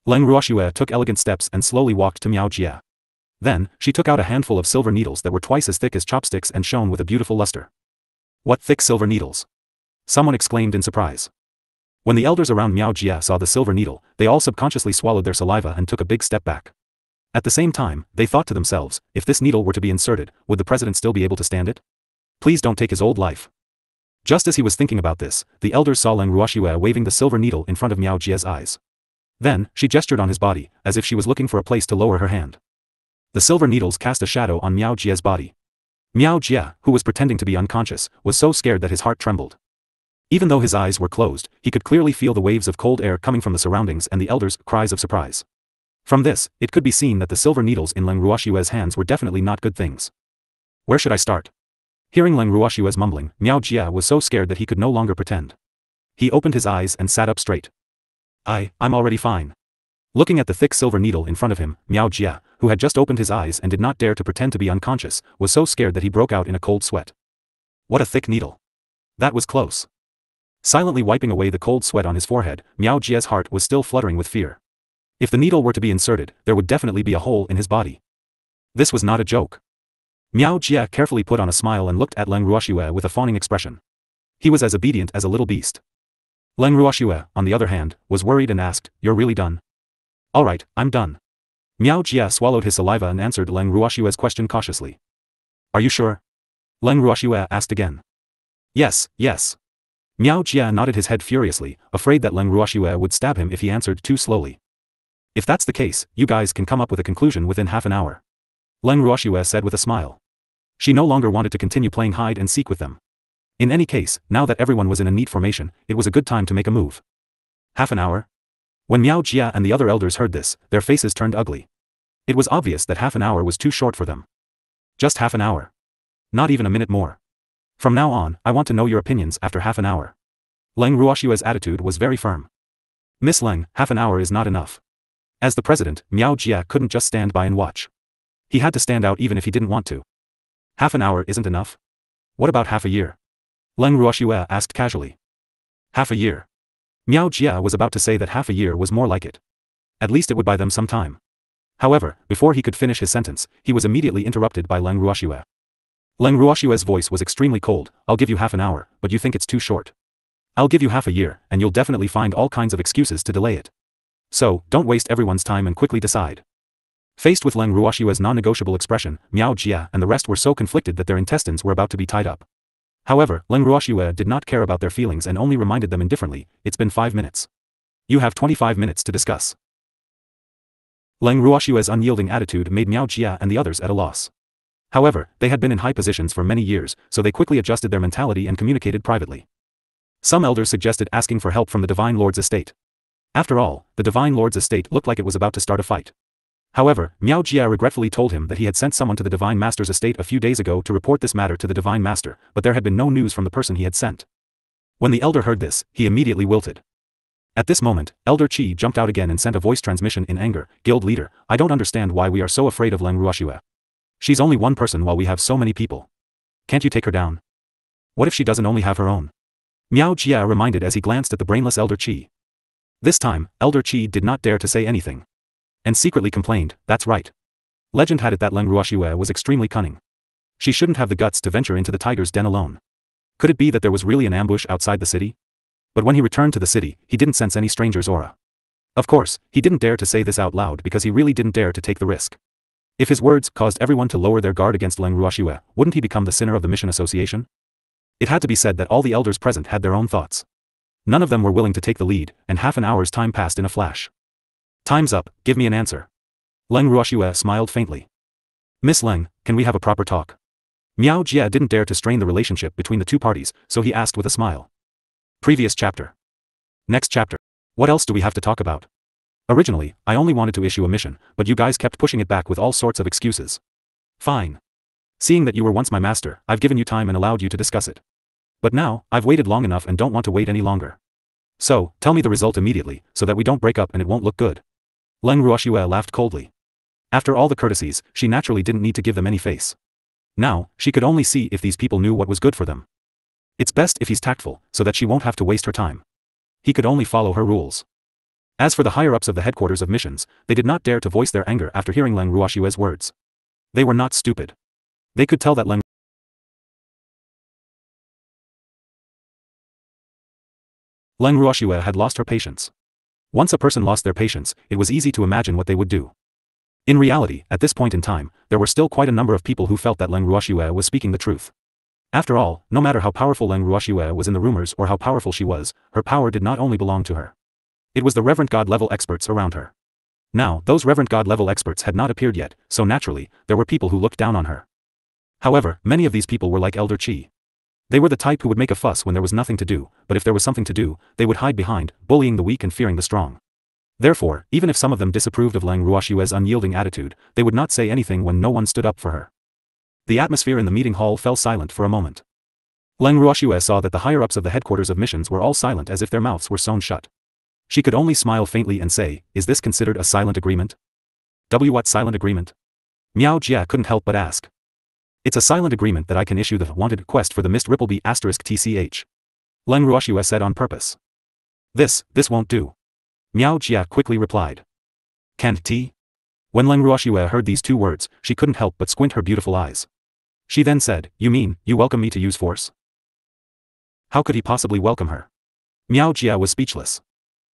Leng Ruoxue took elegant steps and slowly walked to Miao Jia. Then, she took out a handful of silver needles that were twice as thick as chopsticks and shone with a beautiful luster. What thick silver needles? Someone exclaimed in surprise. When the elders around Miao Jia saw the silver needle, they all subconsciously swallowed their saliva and took a big step back. At the same time, they thought to themselves, if this needle were to be inserted, would the president still be able to stand it? Please don't take his old life. Just as he was thinking about this, the elders saw Leng Ruoxue waving the silver needle in front of Miao Jia's eyes. Then, she gestured on his body, as if she was looking for a place to lower her hand. The silver needles cast a shadow on Miao Jia's body. Miao Jia, who was pretending to be unconscious, was so scared that his heart trembled. Even though his eyes were closed, he could clearly feel the waves of cold air coming from the surroundings and the elders' cries of surprise. From this, it could be seen that the silver needles in Leng Ruoxue's hands were definitely not good things. Where should I start? Hearing Leng Ruoxue's mumbling, Miao Jia was so scared that he could no longer pretend. He opened his eyes and sat up straight. I'm already fine. Looking at the thick silver needle in front of him, Miao Jia, who had just opened his eyes and did not dare to pretend to be unconscious, was so scared that he broke out in a cold sweat. What a thick needle. That was close. Silently wiping away the cold sweat on his forehead, Miao Jia's heart was still fluttering with fear. If the needle were to be inserted, there would definitely be a hole in his body. This was not a joke. Miao Jia carefully put on a smile and looked at Leng Ruoxue with a fawning expression. He was as obedient as a little beast. Leng Ruoxue, on the other hand, was worried and asked, "You're really done?" "All right, I'm done." Miao Jia swallowed his saliva and answered Leng Ruoxue's question cautiously. "Are you sure?" Leng Ruoxue asked again. Yes. Miao Jia nodded his head furiously, afraid that Leng Ruoxue would stab him if he answered too slowly. "If that's the case, you guys can come up with a conclusion within half an hour," Leng Ruoxue said with a smile. She no longer wanted to continue playing hide and seek with them. In any case, now that everyone was in a neat formation, it was a good time to make a move. Half an hour? When Miao Jia and the other elders heard this, their faces turned ugly. It was obvious that half an hour was too short for them. Just half an hour. Not even a minute more. From now on, I want to know your opinions after half an hour. Leng Ruoxue's attitude was very firm. "Miss Leng, half an hour is not enough." As the president, Miao Jia couldn't just stand by and watch. He had to stand out even if he didn't want to. "Half an hour isn't enough? What about half a year?" Leng Ruoxue asked casually. "Half a year?" Miao Jia was about to say that half a year was more like it. At least it would buy them some time. However, before he could finish his sentence, he was immediately interrupted by Leng Ruoxue. Leng Ruoxue's voice was extremely cold. "I'll give you half an hour, but you think it's too short. I'll give you half a year, and you'll definitely find all kinds of excuses to delay it. So, don't waste everyone's time and quickly decide." Faced with Leng Ruoxue's non-negotiable expression, Miao Jia and the rest were so conflicted that their intestines were about to be tied up. However, Leng Ruoxue did not care about their feelings and only reminded them indifferently, "It's been 5 minutes. You have 25 minutes to discuss." Leng Ruoxue's unyielding attitude made Miao Jia and the others at a loss. However, they had been in high positions for many years, so they quickly adjusted their mentality and communicated privately. Some elders suggested asking for help from the Divine Lord's estate. After all, the Divine Lord's estate looked like it was about to start a fight. However, Miao Jia regretfully told him that he had sent someone to the Divine Master's estate a few days ago to report this matter to the Divine Master, but there had been no news from the person he had sent. When the elder heard this, he immediately wilted. At this moment, Elder Qi jumped out again and sent a voice transmission in anger, "Guild leader, I don't understand why we are so afraid of Leng Ruoxue. She's only one person while we have so many people. Can't you take her down? What if she doesn't only have her own?" Miao Jia reminded as he glanced at the brainless Elder Qi. This time, Elder Qi did not dare to say anything. And secretly complained, "That's right. Legend had it that Leng Ruoxue was extremely cunning. She shouldn't have the guts to venture into the tiger's den alone. Could it be that there was really an ambush outside the city?" But when he returned to the city, he didn't sense any stranger's aura. Of course, he didn't dare to say this out loud because he really didn't dare to take the risk. If his words caused everyone to lower their guard against Leng Ruoxue, wouldn't he become the sinner of the mission association? It had to be said that all the elders present had their own thoughts. None of them were willing to take the lead, and half an hour's time passed in a flash. "Time's up, give me an answer." Leng Ruoxue smiled faintly. "Miss Leng, can we have a proper talk?" Miao Jia didn't dare to strain the relationship between the two parties, so he asked with a smile. Previous chapter. Next chapter. What else do we have to talk about? Originally, I only wanted to issue a mission, but you guys kept pushing it back with all sorts of excuses. Fine. Seeing that you were once my master, I've given you time and allowed you to discuss it. But now, I've waited long enough and don't want to wait any longer. So, tell me the result immediately, so that we don't break up and it won't look good. Leng Ruoxue laughed coldly. After all the courtesies, she naturally didn't need to give them any face. Now, she could only see if these people knew what was good for them. It's best if he's tactful, so that she won't have to waste her time. He could only follow her rules. As for the higher-ups of the headquarters of missions, they did not dare to voice their anger after hearing Leng Ruoxue's words. They were not stupid. They could tell that Leng Leng Ruoxue had lost her patience. Once a person lost their patience, it was easy to imagine what they would do. In reality, at this point in time, there were still quite a number of people who felt that Leng Ruoxue was speaking the truth. After all, no matter how powerful Leng Ruoxue was in the rumors or how powerful she was, her power did not only belong to her. It was the reverend god-level experts around her. Now, those reverend god-level experts had not appeared yet, so naturally, there were people who looked down on her. However, many of these people were like Elder Qi. They were the type who would make a fuss when there was nothing to do, but if there was something to do, they would hide behind, bullying the weak and fearing the strong. Therefore, even if some of them disapproved of Leng Ruoxue's unyielding attitude, they would not say anything when no one stood up for her. The atmosphere in the meeting hall fell silent for a moment. Leng Ruoxue saw that the higher-ups of the headquarters of missions were all silent as if their mouths were sewn shut. She could only smile faintly and say, "Is this considered a silent agreement?" What silent agreement? Miao Jia couldn't help but ask. "It's a silent agreement that I can issue the wanted quest for the Mist Rippleby *tch. Leng Ruoxue said on purpose. This won't do." Miao Jia quickly replied. "Can't t?" When Leng Ruoxue heard these two words, she couldn't help but squint her beautiful eyes. She then said, "You mean, you welcome me to use force?" How could he possibly welcome her? Miao Jia was speechless.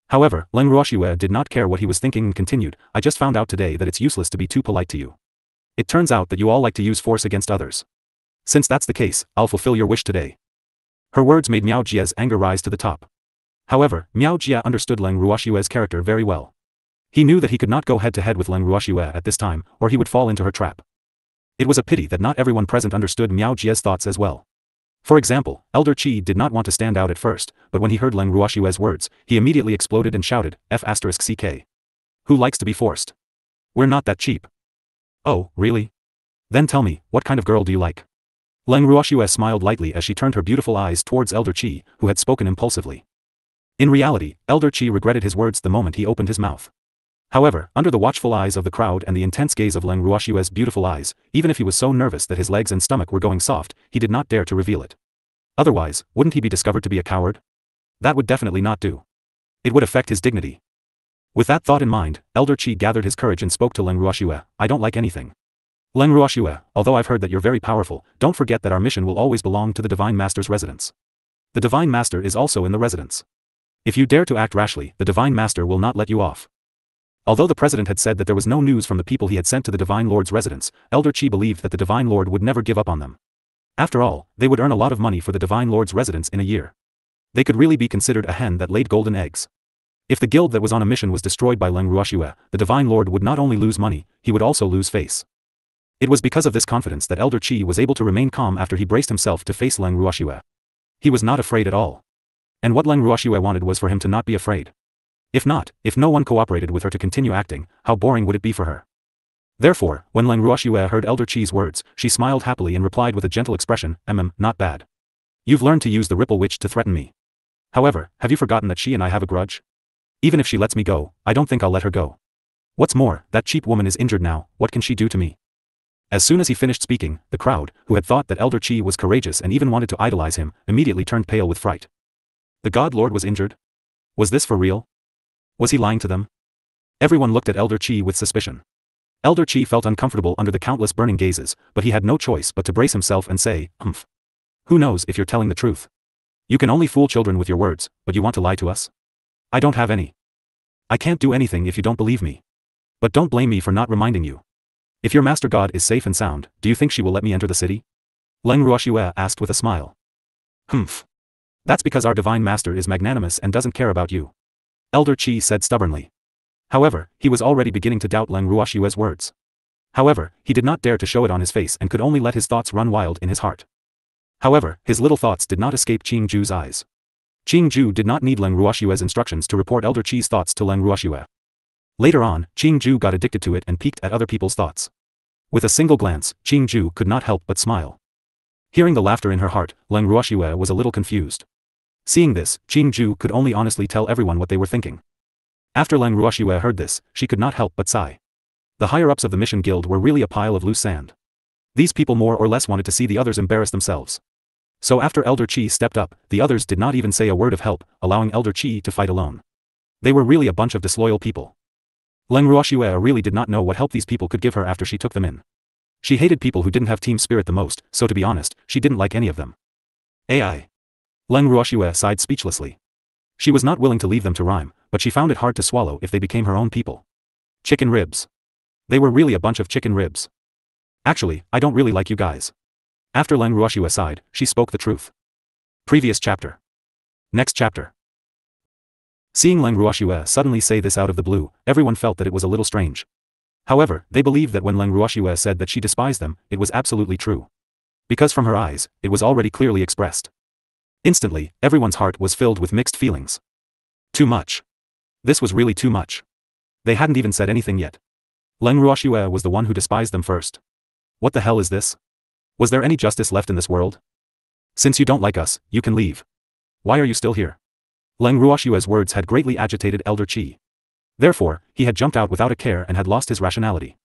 However, Leng Ruoxue did not care what he was thinking and continued, "I just found out today that it's useless to be too polite to you. It turns out that you all like to use force against others. Since that's the case, I'll fulfill your wish today." Her words made Miao Jia's anger rise to the top. However, Miao Jia understood Leng Ruoxue's character very well. He knew that he could not go head-to-head with Leng Ruoxue at this time, or he would fall into her trap. It was a pity that not everyone present understood Miao Jia's thoughts as well. For example, Elder Qi did not want to stand out at first, but when he heard Leng Ruoxue's words, he immediately exploded and shouted, "F***ck. Who likes to be forced? We're not that cheap." "Oh, really? Then tell me, what kind of girl do you like?" Leng Ruoxue smiled lightly as she turned her beautiful eyes towards Elder Qi, who had spoken impulsively. In reality, Elder Qi regretted his words the moment he opened his mouth. However, under the watchful eyes of the crowd and the intense gaze of Leng Ruoxue's beautiful eyes, even if he was so nervous that his legs and stomach were going soft, he did not dare to reveal it. Otherwise, wouldn't he be discovered to be a coward? That would definitely not do. It would affect his dignity. With that thought in mind, Elder Qi gathered his courage and spoke to Leng Ruoxue, "I don't like anything. Leng Ruoxue, although I've heard that you're very powerful, don't forget that our mission will always belong to the Divine Master's residence. The Divine Master is also in the residence. If you dare to act rashly, the Divine Master will not let you off." Although the president had said that there was no news from the people he had sent to the Divine Lord's residence, Elder Qi believed that the Divine Lord would never give up on them. After all, they would earn a lot of money for the Divine Lord's residence in a year. They could really be considered a hen that laid golden eggs. If the guild that was on a mission was destroyed by Leng Ruoxue, the Divine Lord would not only lose money, he would also lose face. It was because of this confidence that Elder Qi was able to remain calm after he braced himself to face Leng Ruoxue. He was not afraid at all. And what Leng Ruoxue wanted was for him to not be afraid. If not, if no one cooperated with her to continue acting, how boring would it be for her? Therefore, when Leng Ruoxue heard Elder Qi's words, she smiled happily and replied with a gentle expression, "Not bad. You've learned to use the Ripple Witch to threaten me. However, have you forgotten that she and I have a grudge? Even if she lets me go, I don't think I'll let her go. What's more, that cheap woman is injured now, what can she do to me?" As soon as he finished speaking, the crowd, who had thought that Elder Qi was courageous and even wanted to idolize him, immediately turned pale with fright. The God Lord was injured? Was this for real? Was he lying to them? Everyone looked at Elder Qi with suspicion. Elder Qi felt uncomfortable under the countless burning gazes, but he had no choice but to brace himself and say, "Humph. Who knows if you're telling the truth? You can only fool children with your words, but you want to lie to us? I don't have any. I can't do anything if you don't believe me. But don't blame me for not reminding you. If your master god is safe and sound, do you think she will let me enter the city?" Leng Ruoxue asked with a smile. "Humph. That's because our divine master is magnanimous and doesn't care about you," Elder Qi said stubbornly. However, he was already beginning to doubt Leng Ruoxue's words. However, he did not dare to show it on his face and could only let his thoughts run wild in his heart. However, his little thoughts did not escape Qing Ju's eyes. Qing Ju did not need Leng Ruoxue's instructions to report Elder Qi's thoughts to Leng Ruoxue. Later on, Qing Ju got addicted to it and peeked at other people's thoughts. With a single glance, Qing Ju could not help but smile. Hearing the laughter in her heart, Leng Ruoxue was a little confused. Seeing this, Qing Ju could only honestly tell everyone what they were thinking. After Leng Ruoxue heard this, she could not help but sigh. The higher-ups of the Mission Guild were really a pile of loose sand. These people more or less wanted to see the others embarrass themselves. So after Elder Qi stepped up, the others did not even say a word of help, allowing Elder Qi to fight alone. They were really a bunch of disloyal people. Leng Ruoxue really did not know what help these people could give her after she took them in. She hated people who didn't have team spirit the most, so to be honest, she didn't like any of them. AI. Leng Ruoxue sighed speechlessly. She was not willing to leave them to rhyme, but she found it hard to swallow if they became her own people. Chicken ribs. They were really a bunch of chicken ribs. Actually, I don't really like you guys. After Leng Ruoxue sighed, she spoke the truth. Previous chapter. Next chapter. Seeing Leng Ruoxue suddenly say this out of the blue, everyone felt that it was a little strange. However, they believed that when Leng Ruoxue said that she despised them, it was absolutely true. Because from her eyes, it was already clearly expressed. Instantly, everyone's heart was filled with mixed feelings. Too much. This was really too much. They hadn't even said anything yet. Leng Ruoxue was the one who despised them first. What the hell is this? Was there any justice left in this world? Since you don't like us, you can leave. Why are you still here? Leng Ruoxue's words had greatly agitated Elder Qi. Therefore, he had jumped out without a care and had lost his rationality.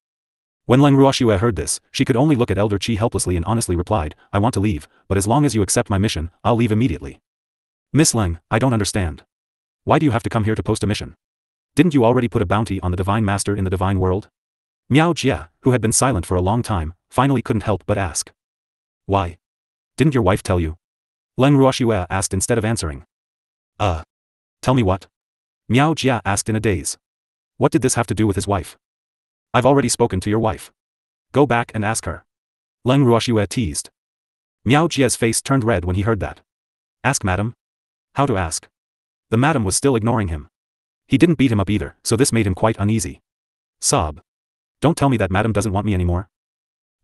When Leng Ruoxue heard this, she could only look at Elder Qi helplessly and honestly replied, I want to leave, but as long as you accept my mission, I'll leave immediately. Miss Leng, I don't understand. Why do you have to come here to post a mission? Didn't you already put a bounty on the Divine Master in the Divine World? Miao Jie, who had been silent for a long time, finally couldn't help but ask. Why? Didn't your wife tell you? Leng Ruoxue asked instead of answering. Tell me what? Miao Jie asked in a daze. What did this have to do with his wife? I've already spoken to your wife. Go back and ask her. Leng Ruoxue teased. Miao Jie's face turned red when he heard that. Ask madam? How to ask? The madam was still ignoring him. He didn't beat him up either, so this made him quite uneasy. Sob. Don't tell me that madam doesn't want me anymore.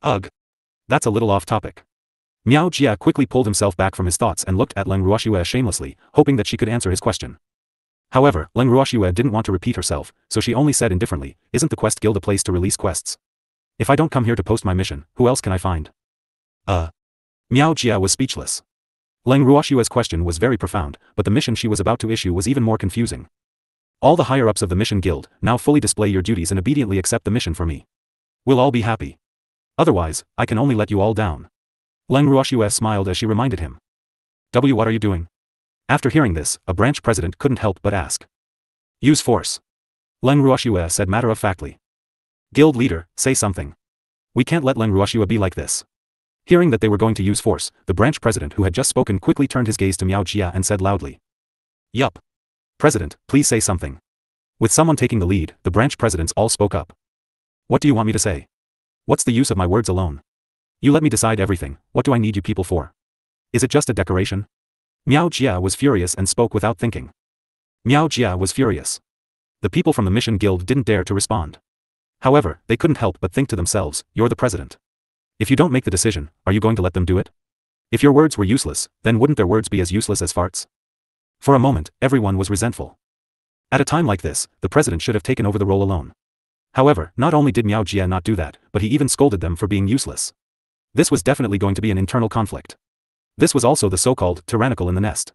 Ugh. That's a little off topic. Miao Jie quickly pulled himself back from his thoughts and looked at Leng Ruoxue shamelessly, hoping that she could answer his question. However, Leng Ruoxue didn't want to repeat herself, so she only said indifferently, isn't the quest guild a place to release quests? If I don't come here to post my mission, who else can I find? Miao Jie was speechless. Leng Ruoxue's question was very profound, but the mission she was about to issue was even more confusing. All the higher-ups of the mission guild, now fully display your duties and obediently accept the mission for me. We'll all be happy. Otherwise, I can only let you all down. Leng Ruoxue smiled as she reminded him. What are you doing? After hearing this, a branch president couldn't help but ask. Use force. Leng Ruoxue said matter-of-factly. Guild leader, say something. We can't let Leng Ruoxue be like this. Hearing that they were going to use force, the branch president who had just spoken quickly turned his gaze to Miao Jie and said loudly. Yup. President, please say something. With someone taking the lead, the branch presidents all spoke up. What do you want me to say? What's the use of my words alone? You let me decide everything, what do I need you people for? Is it just a decoration? Miao Jie was furious and spoke without thinking. Miao Jie was furious. The people from the Mission Guild didn't dare to respond. However, they couldn't help but think to themselves, you're the president. If you don't make the decision, are you going to let them do it? If your words were useless, then wouldn't their words be as useless as farts? For a moment, everyone was resentful. At a time like this, the president should have taken over the role alone. However, not only did Miao Jie not do that, but he even scolded them for being useless. This was definitely going to be an internal conflict. This was also the so-called tyrannical in the nest.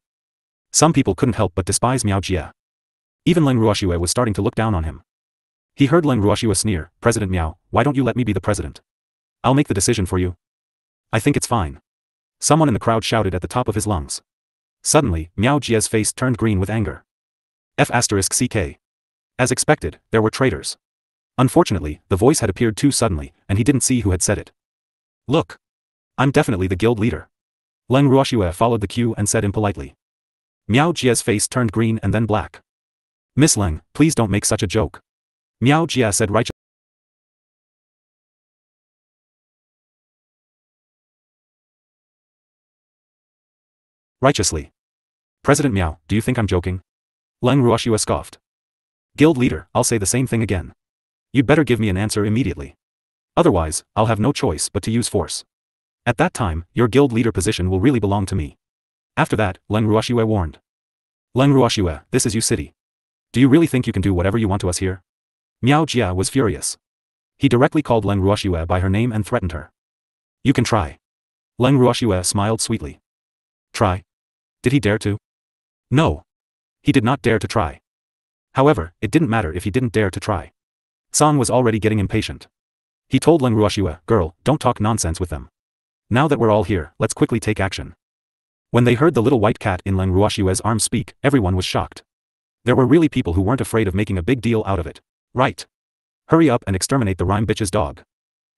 Some people couldn't help but despise Miao Jie. Even Leng Ruoxue was starting to look down on him. He heard Leng Ruoxue sneer, President Miao, why don't you let me be the president? I'll make the decision for you. I think it's fine. Someone in the crowd shouted at the top of his lungs. Suddenly, Miao Jie's face turned green with anger. F***ck. As expected, there were traitors. Unfortunately, the voice had appeared too suddenly, and he didn't see who had said it. Look. I'm definitely the guild leader. Leng Ruoxue followed the cue and said impolitely. Miao Jie's face turned green and then black. Miss Leng, please don't make such a joke. Miao Jie said righteously. President Miao, do you think I'm joking? Leng Ruoxue scoffed. Guild leader, I'll say the same thing again. You'd better give me an answer immediately. Otherwise, I'll have no choice but to use force. At that time, your guild leader position will really belong to me. After that, Leng Ruoxue warned. Leng Ruoxue, this is your city. Do you really think you can do whatever you want to us here? Miao Jie was furious. He directly called Leng Ruoxue by her name and threatened her. You can try. Leng Ruoxue smiled sweetly. Try? Did he dare to? No. He did not dare to try. However, it didn't matter if he didn't dare to try. Song was already getting impatient. He told Leng Ruoxue, girl, don't talk nonsense with them. Now that we're all here, let's quickly take action. When they heard the little white cat in Leng Ruoxue's arms speak, everyone was shocked. There were really people who weren't afraid of making a big deal out of it. Right. Hurry up and exterminate the rhyme bitch's dog.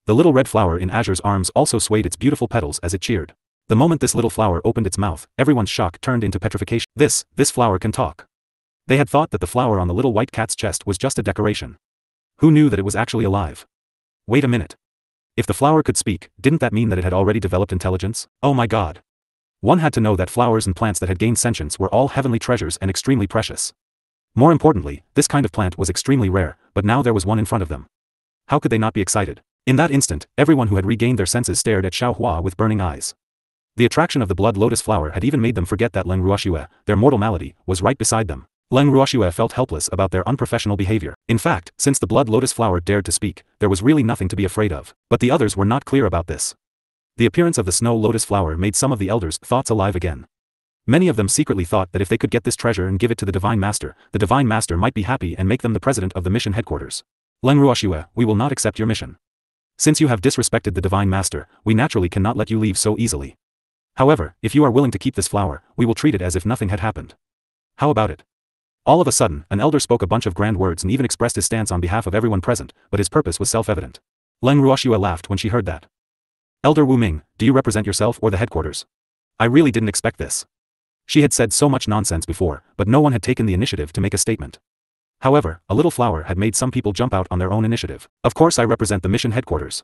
The little red flower in Azure's arms also swayed its beautiful petals as it cheered. The moment this little flower opened its mouth, everyone's shock turned into petrification. This flower can talk. They had thought that the flower on the little white cat's chest was just a decoration. Who knew that it was actually alive? Wait a minute. If the flower could speak, didn't that mean that it had already developed intelligence? Oh my god. One had to know that flowers and plants that had gained sentience were all heavenly treasures and extremely precious. More importantly, this kind of plant was extremely rare, but now there was one in front of them. How could they not be excited? In that instant, everyone who had regained their senses stared at Xiao Hua with burning eyes. The attraction of the blood lotus flower had even made them forget that Leng Ruoxue, their mortal malady, was right beside them. Leng Ruoxue felt helpless about their unprofessional behavior. In fact, since the blood lotus flower dared to speak, there was really nothing to be afraid of. But the others were not clear about this. The appearance of the snow lotus flower made some of the elders' thoughts alive again. Many of them secretly thought that if they could get this treasure and give it to the Divine Master might be happy and make them the president of the mission headquarters. Leng Ruoxue, we will not accept your mission. Since you have disrespected the Divine Master, we naturally cannot let you leave so easily. However, if you are willing to keep this flower, we will treat it as if nothing had happened. How about it? All of a sudden, an elder spoke a bunch of grand words and even expressed his stance on behalf of everyone present, but his purpose was self-evident. Leng Ruoxue laughed when she heard that. Elder Wu Ming, do you represent yourself or the headquarters? I really didn't expect this. She had said so much nonsense before, but no one had taken the initiative to make a statement. However, a little flower had made some people jump out on their own initiative. Of course I represent the mission headquarters.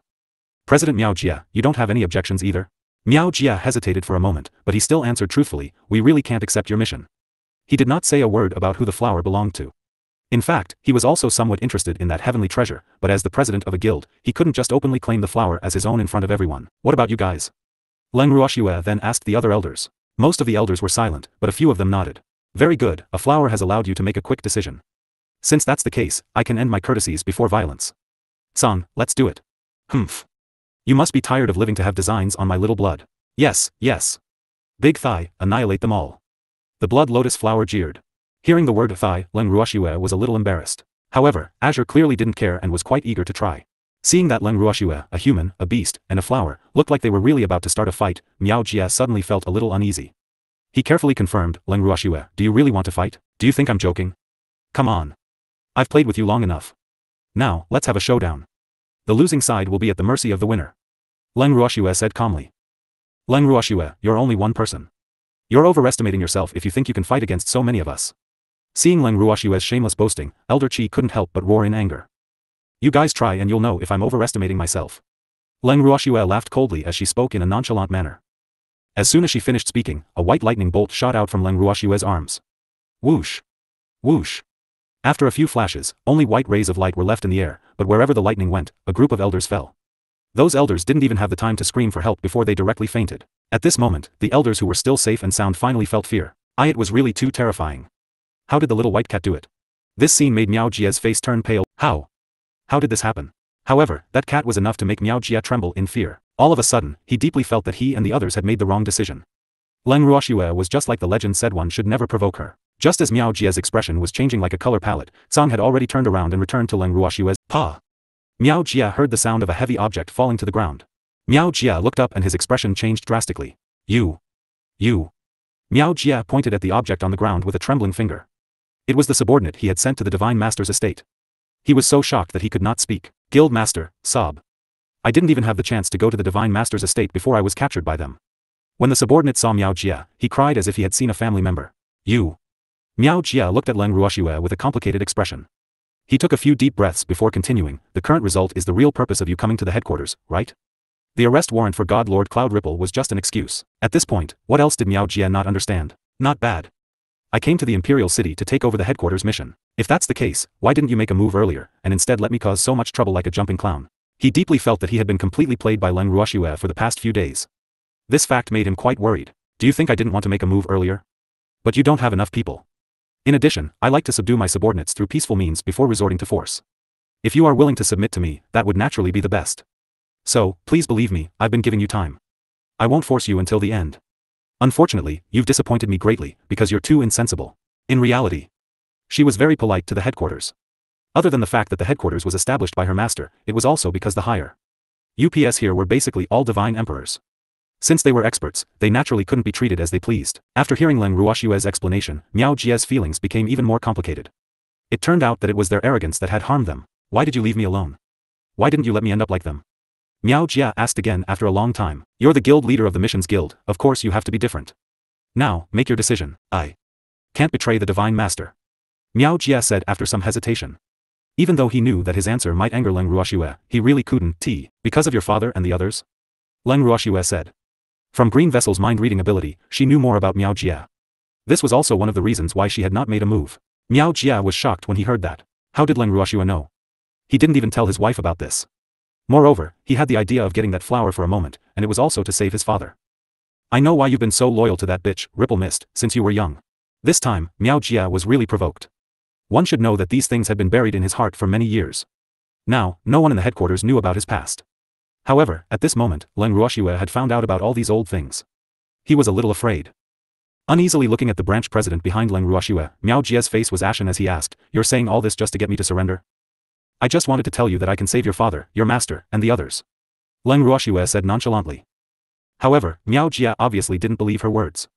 President Miao Jia, you don't have any objections either? Miao Jia hesitated for a moment, but he still answered truthfully, we really can't accept your mission. He did not say a word about who the flower belonged to. In fact, he was also somewhat interested in that heavenly treasure, but as the president of a guild, he couldn't just openly claim the flower as his own in front of everyone. What about you guys? Leng Ruoxue then asked the other elders. Most of the elders were silent, but a few of them nodded. Very good, a flower has allowed you to make a quick decision. Since that's the case, I can end my courtesies before violence. Song, let's do it. Humph. You must be tired of living to have designs on my little blood. Yes, yes. Big thigh, annihilate them all. The blood lotus flower jeered. Hearing the word thigh, Leng Ruoxue was a little embarrassed. However, Azure clearly didn't care and was quite eager to try. Seeing that Leng Ruoxue, a human, a beast, and a flower, looked like they were really about to start a fight, Miao Jia suddenly felt a little uneasy. He carefully confirmed, Leng Ruoxue, do you really want to fight? Do you think I'm joking? Come on. I've played with you long enough. Now, let's have a showdown. The losing side will be at the mercy of the winner. Leng Ruoxue said calmly. Leng Ruoxue, you're only one person. You're overestimating yourself if you think you can fight against so many of us. Seeing Leng Ruoxue's shameless boasting, Elder Qi couldn't help but roar in anger. You guys try and you'll know if I'm overestimating myself. Leng Ruoxue laughed coldly as she spoke in a nonchalant manner. As soon as she finished speaking, a white lightning bolt shot out from Leng Ruoxue's arms. Whoosh! Whoosh! After a few flashes, only white rays of light were left in the air, but wherever the lightning went, a group of elders fell. Those elders didn't even have the time to scream for help before they directly fainted. At this moment, the elders who were still safe and sound finally felt fear. It was really too terrifying. How did the little white cat do it? This scene made Miao Jia's face turn pale. How? How did this happen? However, that cat was enough to make Miao Jia tremble in fear. All of a sudden, he deeply felt that he and the others had made the wrong decision. Leng Ruoxue was just like the legend said one should never provoke her. Just as Miao Jia's expression was changing like a color palette, Zhang had already turned around and returned to Leng Ruoxue's paw. Miao Jia heard the sound of a heavy object falling to the ground. Miao Jia looked up and his expression changed drastically. You. Miao Jia pointed at the object on the ground with a trembling finger. It was the subordinate he had sent to the Divine Master's estate. He was so shocked that he could not speak. Guild Master, sob. I didn't even have the chance to go to the Divine Master's estate before I was captured by them. When the subordinate saw Miao Jia, he cried as if he had seen a family member. You. Miao Jia looked at Leng Ruoxue with a complicated expression. He took a few deep breaths before continuing. The current result is the real purpose of you coming to the headquarters, right? The arrest warrant for God Lord Cloud Ripple was just an excuse. At this point, what else did Miao Jia not understand? Not bad. I came to the Imperial City to take over the headquarters mission. If that's the case, why didn't you make a move earlier, and instead let me cause so much trouble like a jumping clown? He deeply felt that he had been completely played by Leng Ruoxue for the past few days. This fact made him quite worried. Do you think I didn't want to make a move earlier? But you don't have enough people. In addition, I like to subdue my subordinates through peaceful means before resorting to force. If you are willing to submit to me, that would naturally be the best. So, please believe me, I've been giving you time. I won't force you until the end. Unfortunately, you've disappointed me greatly, because you're too insensible. In reality, she was very polite to the headquarters. Other than the fact that the headquarters was established by her master, it was also because the higher UPS here were basically all divine emperors. Since they were experts, they naturally couldn't be treated as they pleased. After hearing Leng Ruoxue's explanation, Miao Jia's feelings became even more complicated. It turned out that it was their arrogance that had harmed them. Why did you leave me alone? Why didn't you let me end up like them? Miao Jia asked again after a long time. You're the guild leader of the mission's guild, of course you have to be different. Now, make your decision. I can't betray the Divine Master. Miao Jia said after some hesitation. Even though he knew that his answer might anger Leng Ruoxue, he really couldn't. Because of your father and the others? Leng Ruoxue said. From Green Vessel's mind-reading ability, she knew more about Miao Jia. This was also one of the reasons why she had not made a move. Miao Jia was shocked when he heard that. How did Leng Ruoxue know? He didn't even tell his wife about this. Moreover, he had the idea of getting that flower for a moment, and it was also to save his father. I know why you've been so loyal to that bitch, Ripple Mist, since you were young. This time, Miao Jia was really provoked. One should know that these things had been buried in his heart for many years. Now, no one in the headquarters knew about his past. However, at this moment, Leng Ruoxue had found out about all these old things. He was a little afraid. Uneasily looking at the branch president behind Leng Ruoxue, Miao Jia's face was ashen as he asked, "You're saying all this just to get me to surrender?" "I just wanted to tell you that I can save your father, your master, and the others," Leng Ruoxue said nonchalantly. However, Miao Jia obviously didn't believe her words.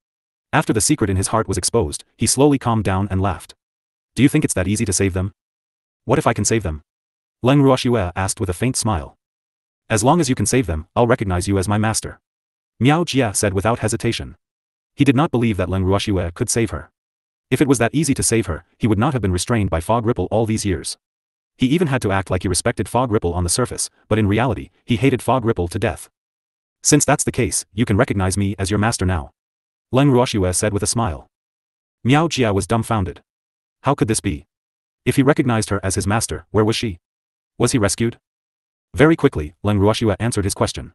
After the secret in his heart was exposed, he slowly calmed down and laughed. "Do you think it's that easy to save them?" "What if I can save them?" Leng Ruoxue asked with a faint smile. "As long as you can save them, I'll recognize you as my master," Miao Jia said without hesitation. He did not believe that Leng Ruoxue could save her. If it was that easy to save her, he would not have been restrained by Fog Ripple all these years. He even had to act like he respected Fog Ripple on the surface, but in reality, he hated Fog Ripple to death. "Since that's the case, you can recognize me as your master now," Leng Ruoxue said with a smile. Miao Jia was dumbfounded. How could this be? If he recognized her as his master, where was she? Was he rescued? Very quickly, Leng Ruoxue answered his question.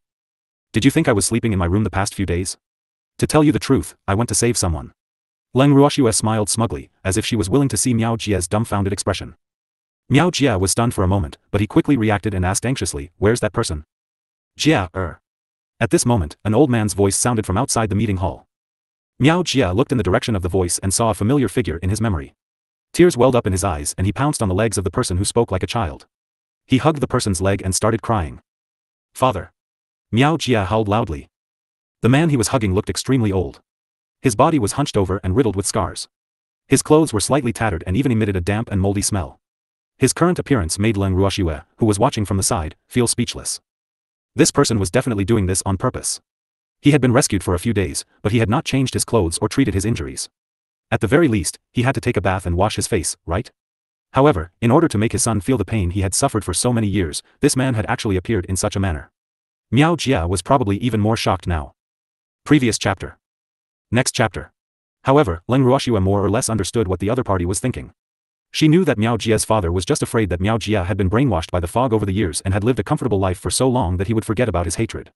"Did you think I was sleeping in my room the past few days? To tell you the truth, I went to save someone." Leng Ruoxue smiled smugly, as if she was willing to see Miao Jia's dumbfounded expression. Miao Jia was stunned for a moment, but he quickly reacted and asked anxiously, "Where's that person?" "Jia, At this moment, an old man's voice sounded from outside the meeting hall. Miao Jia looked in the direction of the voice and saw a familiar figure in his memory. Tears welled up in his eyes and he pounced on the legs of the person who spoke like a child. He hugged the person's leg and started crying. "Father!" Miao Jia howled loudly. The man he was hugging looked extremely old. His body was hunched over and riddled with scars. His clothes were slightly tattered and even emitted a damp and moldy smell. His current appearance made Leng Ruoxue, who was watching from the side, feel speechless. This person was definitely doing this on purpose. He had been rescued for a few days, but he had not changed his clothes or treated his injuries. At the very least, he had to take a bath and wash his face, right? However, in order to make his son feel the pain he had suffered for so many years, this man had actually appeared in such a manner. Miao Jia was probably even more shocked now. Previous chapter. Next chapter. However, Leng Ruoxue more or less understood what the other party was thinking. She knew that Miao Jia's father was just afraid that Miao Jia had been brainwashed by the fog over the years and had lived a comfortable life for so long that he would forget about his hatred.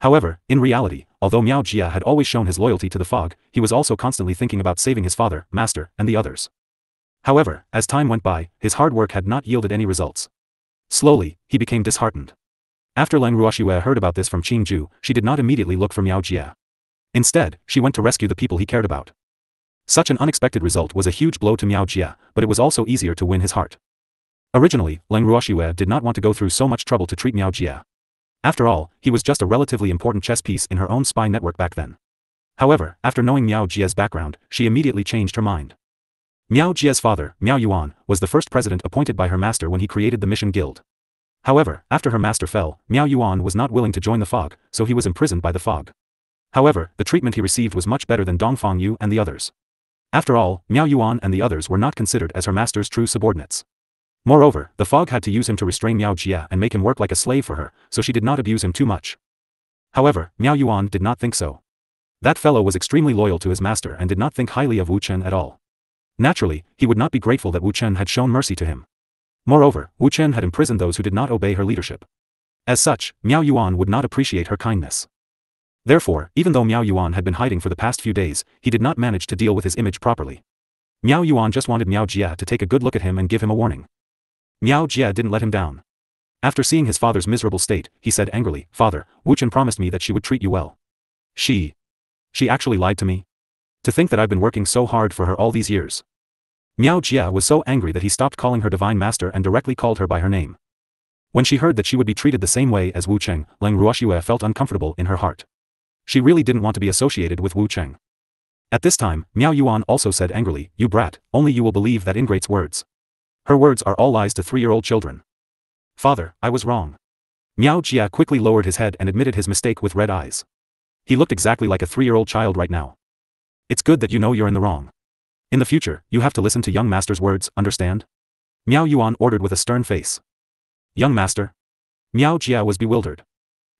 However, in reality, although Miao Jia had always shown his loyalty to the fog, he was also constantly thinking about saving his father, master, and the others. However, as time went by, his hard work had not yielded any results. Slowly, he became disheartened. After Leng Ruoxue heard about this from Qingju, she did not immediately look for Miao Jia. Instead, she went to rescue the people he cared about. Such an unexpected result was a huge blow to Miao Jia, but it was also easier to win his heart. Originally, Leng Ruoxue did not want to go through so much trouble to treat Miao Jia. After all, he was just a relatively important chess piece in her own spy network back then. However, after knowing Miao Jia's background, she immediately changed her mind. Miao Jia's father, Miao Yuan, was the first president appointed by her master when he created the Mission Guild. However, after her master fell, Miao Yuan was not willing to join the fog, so he was imprisoned by the fog. However, the treatment he received was much better than Dongfang Yu and the others. After all, Miao Yuan and the others were not considered as her master's true subordinates. Moreover, the fog had to use him to restrain Miao Jia and make him work like a slave for her, so she did not abuse him too much. However, Miao Yuan did not think so. That fellow was extremely loyal to his master and did not think highly of Wu Chen at all. Naturally, he would not be grateful that Wu Chen had shown mercy to him. Moreover, Wu Chen had imprisoned those who did not obey her leadership. As such, Miao Yuan would not appreciate her kindness. Therefore, even though Miao Yuan had been hiding for the past few days, he did not manage to deal with his image properly. Miao Yuan just wanted Miao Jia to take a good look at him and give him a warning. Miao Jia didn't let him down. After seeing his father's miserable state, he said angrily, "Father, Wu Chen promised me that she would treat you well. She actually lied to me? To think that I've been working so hard for her all these years." Miao Jia was so angry that he stopped calling her divine master and directly called her by her name. When she heard that she would be treated the same way as Wu Cheng, Leng Ruoxue felt uncomfortable in her heart. She really didn't want to be associated with Wu Cheng. At this time, Miao Yuan also said angrily, "You brat, only you will believe that ingrate's words. Her words are all lies to 3-year-old children." "Father, I was wrong." Miao Jia quickly lowered his head and admitted his mistake with red eyes. He looked exactly like a 3-year-old child right now. "It's good that you know you're in the wrong. In the future, you have to listen to young master's words, understand? Miao Yuan ordered with a stern face. Young master? Miao Jia was bewildered.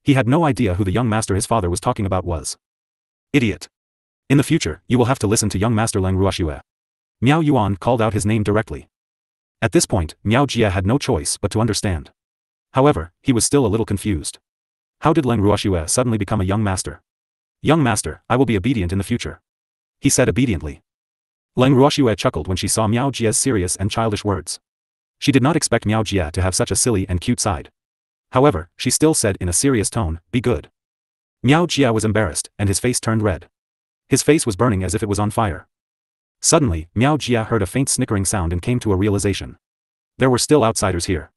He had no idea who the young master his father was talking about was. Idiot. In the future, you will have to listen to young master Leng Ruoxue. Miao Yuan called out his name directly. At this point, Miao Jia had no choice but to understand. However, he was still a little confused. How did Leng Ruoxue suddenly become a young master? Young master, I will be obedient in the future. He said obediently. Leng Ruoxue chuckled when she saw Miao Jia's serious and childish words. She did not expect Miao Jia to have such a silly and cute side. However, she still said in a serious tone, be good. Miao Jia was embarrassed, and his face turned red. His face was burning as if it was on fire. Suddenly, Miao Jia heard a faint snickering sound and came to a realization. There were still outsiders here.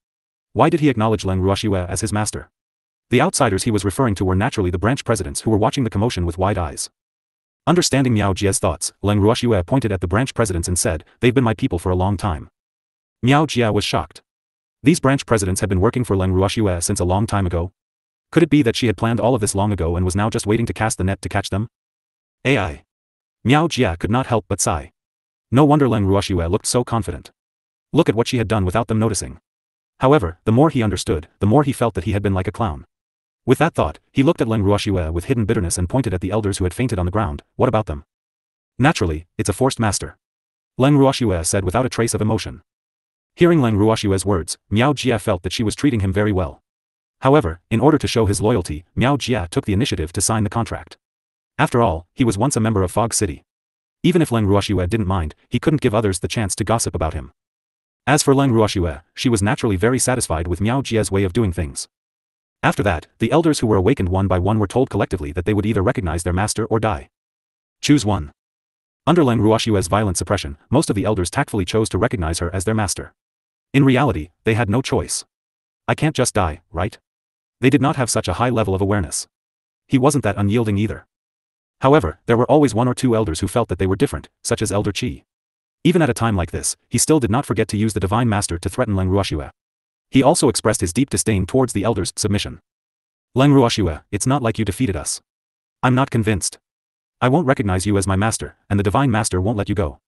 Why did he acknowledge Leng Ruoxue as his master? The outsiders he was referring to were naturally the branch presidents who were watching the commotion with wide eyes. Understanding Miao Jia's thoughts, Leng Ruoxue pointed at the branch presidents and said, they've been my people for a long time. Miao Jia was shocked. These branch presidents had been working for Leng Ruoxue since a long time ago. Could it be that she had planned all of this long ago and was now just waiting to cast the net to catch them? AI. Miao Jia could not help but sigh. No wonder Leng Ruoxue looked so confident. Look at what she had done without them noticing. However, the more he understood, the more he felt that he had been like a clown. With that thought, he looked at Leng Ruoxue with hidden bitterness and pointed at the elders who had fainted on the ground. What about them? Naturally, it's a forced master. Leng Ruoxue said without a trace of emotion. Hearing Leng Ruoxue's words, Miao Jia felt that she was treating him very well. However, in order to show his loyalty, Miao Jia took the initiative to sign the contract. After all, he was once a member of Fog City. Even if Leng Ruoxue didn't mind, he couldn't give others the chance to gossip about him. As for Leng Ruoxue, she was naturally very satisfied with Miao Jia's way of doing things. After that, the elders who were awakened one by one were told collectively that they would either recognize their master or die. Choose one. Under Leng Ruoxue's violent suppression, most of the elders tactfully chose to recognize her as their master. In reality, they had no choice. I can't just die, right? They did not have such a high level of awareness. He wasn't that unyielding either. However, there were always one or two elders who felt that they were different, such as Elder Qi. Even at a time like this, he still did not forget to use the Divine Master to threaten Leng Ruoxue. He also expressed his deep disdain towards the elders' submission. Leng Ruoxue, it's not like you defeated us. I'm not convinced. I won't recognize you as my master, and the Divine Master won't let you go.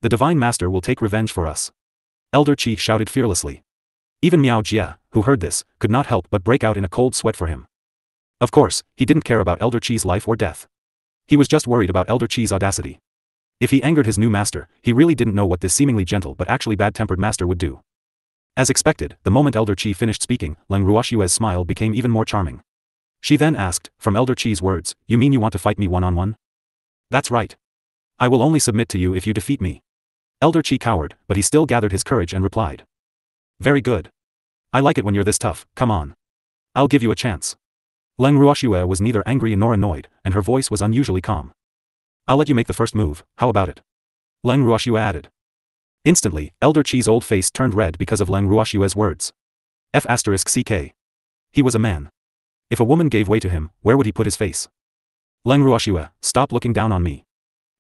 The Divine Master will take revenge for us. Elder Qi shouted fearlessly. Even Miao Jia, who heard this, could not help but break out in a cold sweat for him. Of course, he didn't care about Elder Qi's life or death. He was just worried about Elder Qi's audacity. If he angered his new master, he really didn't know what this seemingly gentle but actually bad-tempered master would do. As expected, the moment Elder Qi finished speaking, Leng Ruoxue's smile became even more charming. She then asked, from Elder Qi's words, you mean you want to fight me one-on-one? That's right. I will only submit to you if you defeat me. Elder Qi cowered, but he still gathered his courage and replied. Very good. I like it when you're this tough, come on. I'll give you a chance. Leng Ruoxue was neither angry nor annoyed, and her voice was unusually calm. I'll let you make the first move, how about it? Leng Ruoxue added. Instantly, Elder Qi's old face turned red because of Leng Ruoxue's words. F***ck. He was a man. If a woman gave way to him, where would he put his face? Leng Ruoxue, stop looking down on me.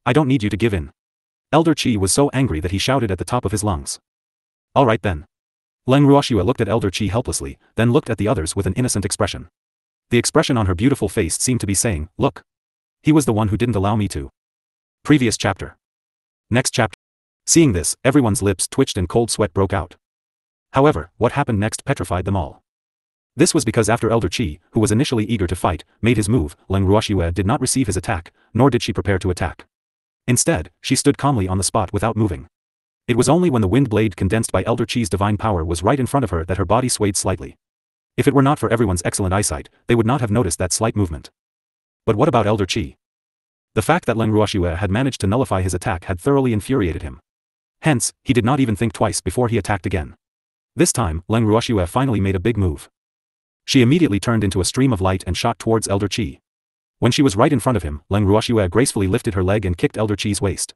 I don't need you to give in. Elder Qi was so angry that he shouted at the top of his lungs. All right then. Leng Ruoxue looked at Elder Qi helplessly, then looked at the others with an innocent expression. The expression on her beautiful face seemed to be saying, look. He was the one who didn't allow me to. Previous chapter. Next chapter. Seeing this, everyone's lips twitched and cold sweat broke out. However, what happened next petrified them all. This was because after Elder Qi, who was initially eager to fight, made his move, Leng Ruoxue did not receive his attack, nor did she prepare to attack. Instead, she stood calmly on the spot without moving. It was only when the wind blade condensed by Elder Qi's divine power was right in front of her that her body swayed slightly. If it were not for everyone's excellent eyesight, they would not have noticed that slight movement. But what about Elder Qi? The fact that Leng Ruoxue had managed to nullify his attack had thoroughly infuriated him. Hence, he did not even think twice before he attacked again. This time, Leng Ruoxue finally made a big move. She immediately turned into a stream of light and shot towards Elder Qi. When she was right in front of him, Leng Ruoxue gracefully lifted her leg and kicked Elder Qi's waist.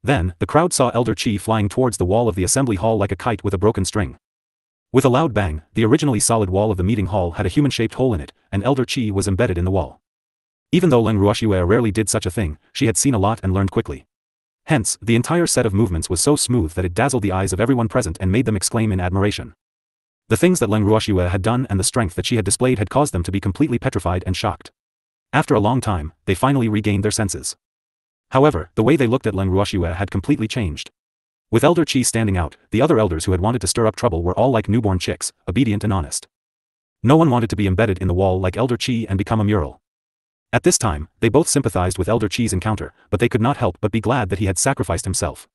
Then, the crowd saw Elder Qi flying towards the wall of the assembly hall like a kite with a broken string. With a loud bang, the originally solid wall of the meeting hall had a human-shaped hole in it, and Elder Qi was embedded in the wall. Even though Leng Ruoxue rarely did such a thing, she had seen a lot and learned quickly. Hence, the entire set of movements was so smooth that it dazzled the eyes of everyone present and made them exclaim in admiration. The things that Leng Ruoxue had done and the strength that she had displayed had caused them to be completely petrified and shocked. After a long time, they finally regained their senses. However, the way they looked at Leng Ruoxue had completely changed. With Elder Qi standing out, the other elders who had wanted to stir up trouble were all like newborn chicks, obedient and honest. No one wanted to be embedded in the wall like Elder Qi and become a mural. At this time, they both sympathized with Elder Qi's encounter, but they could not help but be glad that he had sacrificed himself.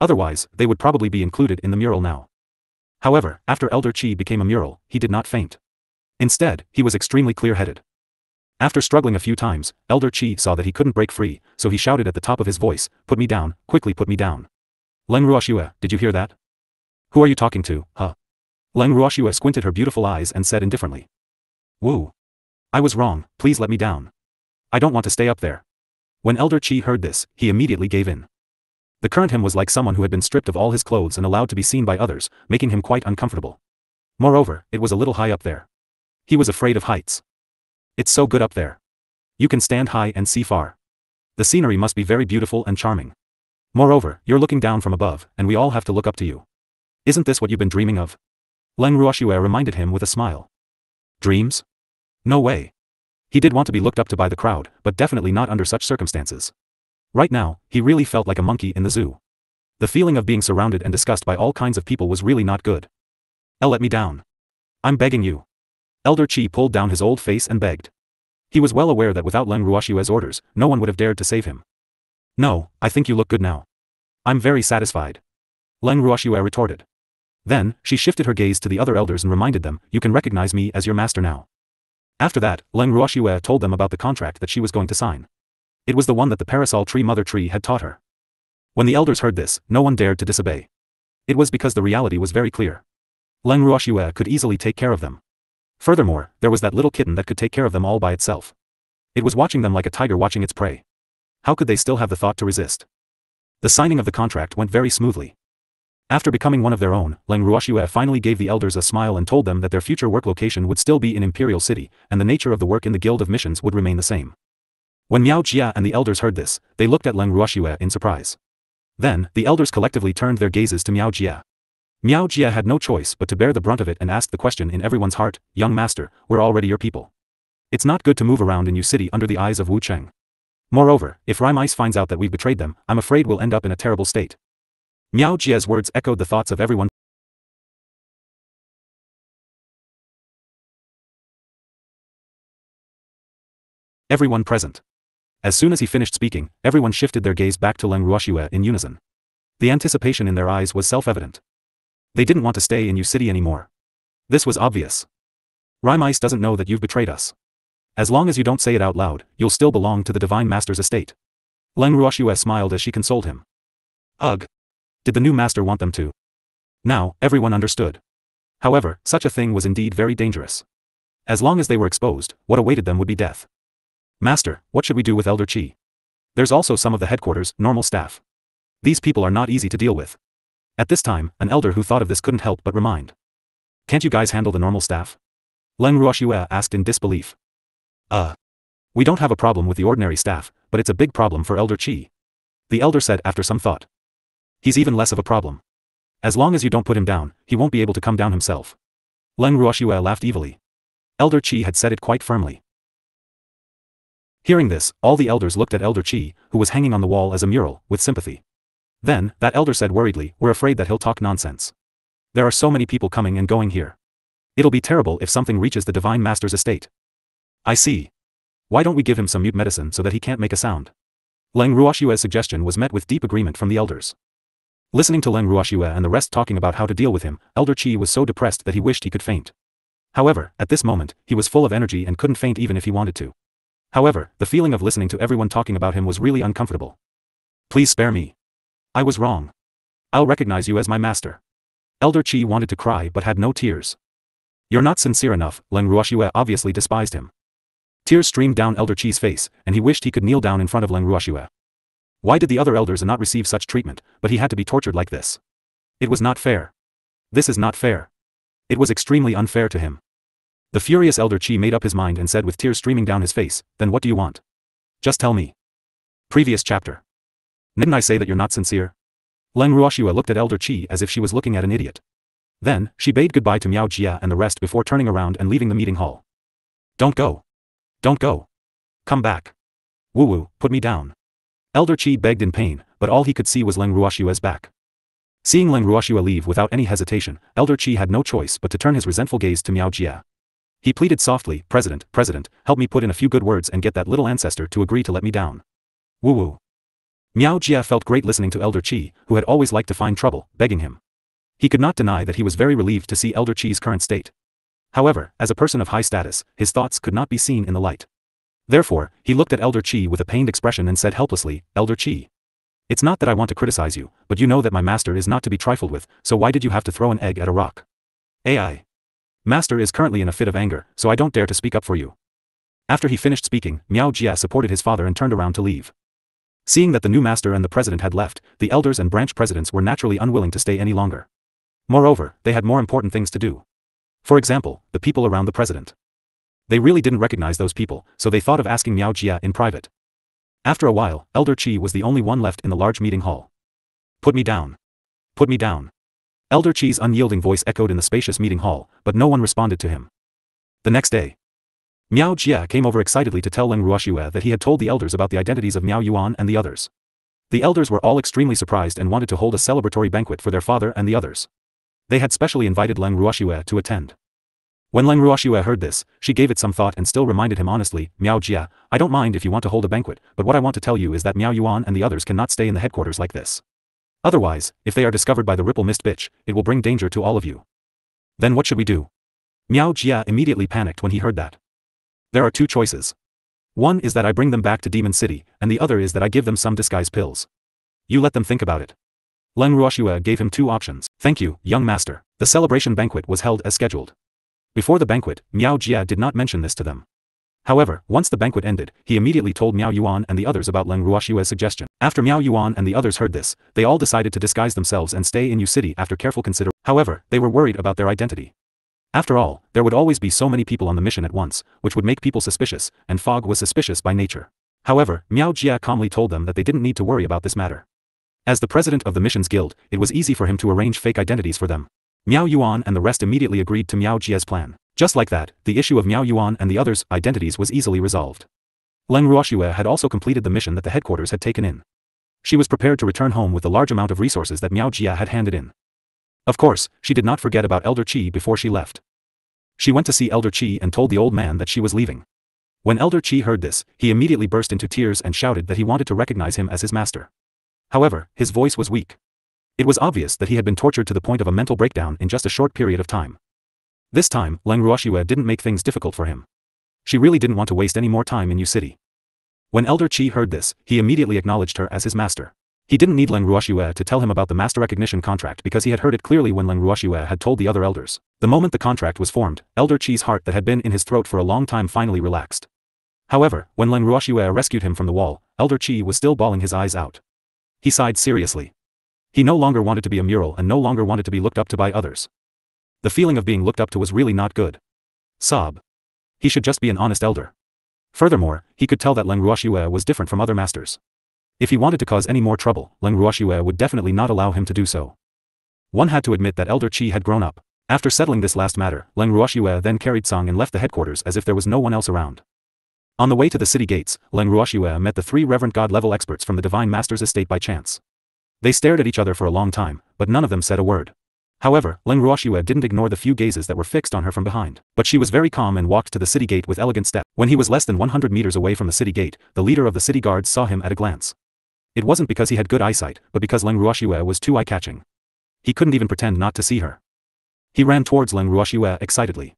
Otherwise, they would probably be included in the mural now. However, after Elder Qi became a mural, he did not faint. Instead, he was extremely clear-headed. After struggling a few times, Elder Qi saw that he couldn't break free, so he shouted at the top of his voice, "Put me down, quickly put me down." Leng Ruoxue, did you hear that? Who are you talking to, huh? Leng Ruoxue squinted her beautiful eyes and said indifferently. Woo. I was wrong, please let me down. I don't want to stay up there. When Elder Qi heard this, he immediately gave in. The current him was like someone who had been stripped of all his clothes and allowed to be seen by others, making him quite uncomfortable. Moreover, it was a little high up there. He was afraid of heights. It's so good up there. You can stand high and see far. The scenery must be very beautiful and charming. Moreover, you're looking down from above, and we all have to look up to you. Isn't this what you've been dreaming of? Leng Ruoxue reminded him with a smile. Dreams? No way. He did want to be looked up to by the crowd, but definitely not under such circumstances. Right now, he really felt like a monkey in the zoo. The feeling of being surrounded and discussed by all kinds of people was really not good. Let me down. I'm begging you. Elder Qi pulled down his old face and begged. He was well aware that without Leng Ruoxue's orders, no one would have dared to save him. No, I think you look good now. I'm very satisfied. Leng Ruoxue retorted. Then, she shifted her gaze to the other elders and reminded them, you can recognize me as your master now. After that, Leng Ruoxue told them about the contract that she was going to sign. It was the one that the parasol tree mother tree had taught her. When the elders heard this, no one dared to disobey. It was because the reality was very clear. Leng Ruoxue could easily take care of them. Furthermore, there was that little kitten that could take care of them all by itself. It was watching them like a tiger watching its prey. How could they still have the thought to resist? The signing of the contract went very smoothly. After becoming one of their own, Leng Ruoxue finally gave the elders a smile and told them that their future work location would still be in Imperial City, and the nature of the work in the Guild of Missions would remain the same. When Miao Jia and the elders heard this, they looked at Leng Ruoxue in surprise. Then, the elders collectively turned their gazes to Miao Jia. Miao Jia had no choice but to bear the brunt of it and asked the question in everyone's heart, young master, we're already your people. It's not good to move around in Yu City under the eyes of Wu Cheng. Moreover, if Rimais finds out that we've betrayed them, I'm afraid we'll end up in a terrible state. Miao Jia's words echoed the thoughts of everyone. Everyone present. As soon as he finished speaking, everyone shifted their gaze back to Leng Ruoxue in unison. The anticipation in their eyes was self-evident. They didn't want to stay in Yu City anymore. This was obvious. Rimais doesn't know that you've betrayed us. As long as you don't say it out loud, you'll still belong to the Divine Master's estate. Leng Ruoxue smiled as she consoled him. Ugh. Did the new master want them to? Now, everyone understood. However, such a thing was indeed very dangerous. As long as they were exposed, what awaited them would be death. Master, what should we do with Elder Qi? There's also some of the headquarters' normal staff. These people are not easy to deal with. At this time, an elder who thought of this couldn't help but remind. Can't you guys handle the normal staff? Leng Ruoxue asked in disbelief. We don't have a problem with the ordinary staff, but it's a big problem for Elder Qi. The elder said after some thought. He's even less of a problem. As long as you don't put him down, he won't be able to come down himself. Leng Ruoxue laughed evilly. Elder Qi had said it quite firmly. Hearing this, all the elders looked at Elder Qi, who was hanging on the wall as a mural, with sympathy. Then, that elder said worriedly, we're afraid that he'll talk nonsense. There are so many people coming and going here. It'll be terrible if something reaches the Divine Master's estate. I see. Why don't we give him some mute medicine so that he can't make a sound? Leng Ruoxue's suggestion was met with deep agreement from the elders. Listening to Leng Ruoxue and the rest talking about how to deal with him, Elder Qi was so depressed that he wished he could faint. However, at this moment, he was full of energy and couldn't faint even if he wanted to. However, the feeling of listening to everyone talking about him was really uncomfortable. Please spare me. I was wrong. I'll recognize you as my master. Elder Qi wanted to cry but had no tears. You're not sincere enough, Leng Ruoxue obviously despised him. Tears streamed down Elder Qi's face, and he wished he could kneel down in front of Leng Ruoxue. Why did the other elders not receive such treatment, but he had to be tortured like this? It was not fair. This is not fair. It was extremely unfair to him. The furious Elder Qi made up his mind and said with tears streaming down his face, then what do you want? Just tell me. Previous chapter. Didn't I say that you're not sincere? Leng Ruoxue looked at Elder Qi as if she was looking at an idiot. Then, she bade goodbye to Miao Jia and the rest before turning around and leaving the meeting hall. Don't go. Don't go. Come back. Woo-woo, put me down. Elder Qi begged in pain, but all he could see was Leng Ruoxue's back. Seeing Leng Ruoxue leave without any hesitation, Elder Qi had no choice but to turn his resentful gaze to Miao Jia. He pleaded softly, President, help me put in a few good words and get that little ancestor to agree to let me down. Woo-woo. Miao Jia felt great listening to Elder Qi, who had always liked to find trouble, begging him. He could not deny that he was very relieved to see Elder Qi's current state. However, as a person of high status, his thoughts could not be seen in the light. Therefore, he looked at Elder Qi with a pained expression and said helplessly, Elder Qi. It's not that I want to criticize you, but you know that my master is not to be trifled with, so why did you have to throw an egg at a rock? AI. Master is currently in a fit of anger, so I don't dare to speak up for you. After he finished speaking, Miao Jia supported his father and turned around to leave. Seeing that the new master and the president had left, the elders and branch presidents were naturally unwilling to stay any longer. Moreover, they had more important things to do. For example, the people around the president. They really didn't recognize those people, so they thought of asking Miao Jia in private. After a while, Elder Qi was the only one left in the large meeting hall. Put me down. Put me down. Elder Qi's unyielding voice echoed in the spacious meeting hall, but no one responded to him. The next day, Miao Jia came over excitedly to tell Leng Ruoxue that he had told the elders about the identities of Miao Yuan and the others. The elders were all extremely surprised and wanted to hold a celebratory banquet for their father and the others. They had specially invited Leng Ruoxue to attend. When Leng Ruoxue heard this, she gave it some thought and still reminded him honestly, Miao Jia, I don't mind if you want to hold a banquet, but what I want to tell you is that Miao Yuan and the others cannot stay in the headquarters like this. Otherwise, if they are discovered by the Ripple Mist bitch, it will bring danger to all of you. Then what should we do? Miao Jia immediately panicked when he heard that. There are two choices. One is that I bring them back to Demon City, and the other is that I give them some disguise pills. You let them think about it. Leng Ruoxue gave him two options. Thank you, young master. The celebration banquet was held as scheduled. Before the banquet, Miao Jia did not mention this to them. However, once the banquet ended, he immediately told Miao Yuan and the others about Leng Ruoxue's suggestion. After Miao Yuan and the others heard this, they all decided to disguise themselves and stay in Yu City after careful consideration. However, they were worried about their identity. After all, there would always be so many people on the mission at once, which would make people suspicious, and Fog was suspicious by nature. However, Miao Jia calmly told them that they didn't need to worry about this matter. As the president of the missions guild, it was easy for him to arrange fake identities for them. Miao Yuan and the rest immediately agreed to Miao Jia's plan. Just like that, the issue of Miao Yuan and the others' identities was easily resolved. Leng Ruoxue had also completed the mission that the headquarters had taken in. She was prepared to return home with the large amount of resources that Miao Jia had handed in. Of course, she did not forget about Elder Qi before she left. She went to see Elder Qi and told the old man that she was leaving. When Elder Qi heard this, he immediately burst into tears and shouted that he wanted to recognize him as his master. However, his voice was weak. It was obvious that he had been tortured to the point of a mental breakdown in just a short period of time. This time, Leng Ruoxue didn't make things difficult for him. She really didn't want to waste any more time in Yu City. When Elder Qi heard this, he immediately acknowledged her as his master. He didn't need Leng Ruoxue to tell him about the master recognition contract because he had heard it clearly when Leng Ruoxue had told the other elders. The moment the contract was formed, Elder Qi's heart that had been in his throat for a long time finally relaxed. However, when Leng Ruoxue rescued him from the wall, Elder Qi was still bawling his eyes out. He sighed seriously. He no longer wanted to be a mural and no longer wanted to be looked up to by others. The feeling of being looked up to was really not good. Sob. He should just be an honest elder. Furthermore, he could tell that Leng Ruoxue was different from other masters. If he wanted to cause any more trouble, Leng Ruoxue would definitely not allow him to do so. One had to admit that Elder Qi had grown up. After settling this last matter, Leng Ruoxue then carried Song and left the headquarters as if there was no one else around. On the way to the city gates, Leng Ruoxue met the three reverend god-level experts from the Divine Master's estate by chance. They stared at each other for a long time, but none of them said a word. However, Leng Ruoxue didn't ignore the few gazes that were fixed on her from behind. But she was very calm and walked to the city gate with elegant step. When he was less than 100 meters away from the city gate, the leader of the city guards saw him at a glance. It wasn't because he had good eyesight, but because Leng Ruoxue was too eye-catching. He couldn't even pretend not to see her. He ran towards Leng Ruoxue excitedly.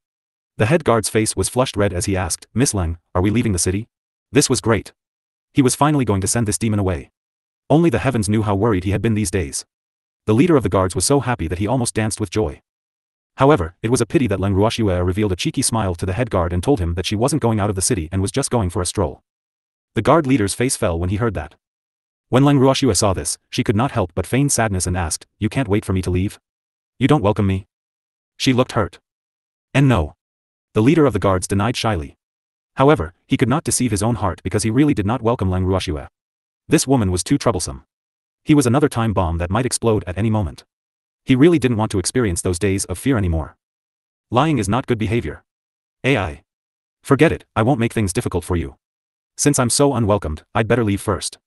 The head guard's face was flushed red as he asked, Miss Leng, are we leaving the city? This was great. He was finally going to send this demon away. Only the heavens knew how worried he had been these days. The leader of the guards was so happy that he almost danced with joy. However, it was a pity that Leng Ruoxue revealed a cheeky smile to the head guard and told him that she wasn't going out of the city and was just going for a stroll. The guard leader's face fell when he heard that. When Leng Ruoxue saw this, she could not help but feign sadness and asked, You can't wait for me to leave? You don't welcome me? She looked hurt. And no. The leader of the guards denied shyly. However, he could not deceive his own heart because he really did not welcome Leng Ruoxue. This woman was too troublesome. He was another time bomb that might explode at any moment. He really didn't want to experience those days of fear anymore. Lying is not good behavior. AI. Forget it, I won't make things difficult for you. Since I'm so unwelcomed, I'd better leave first.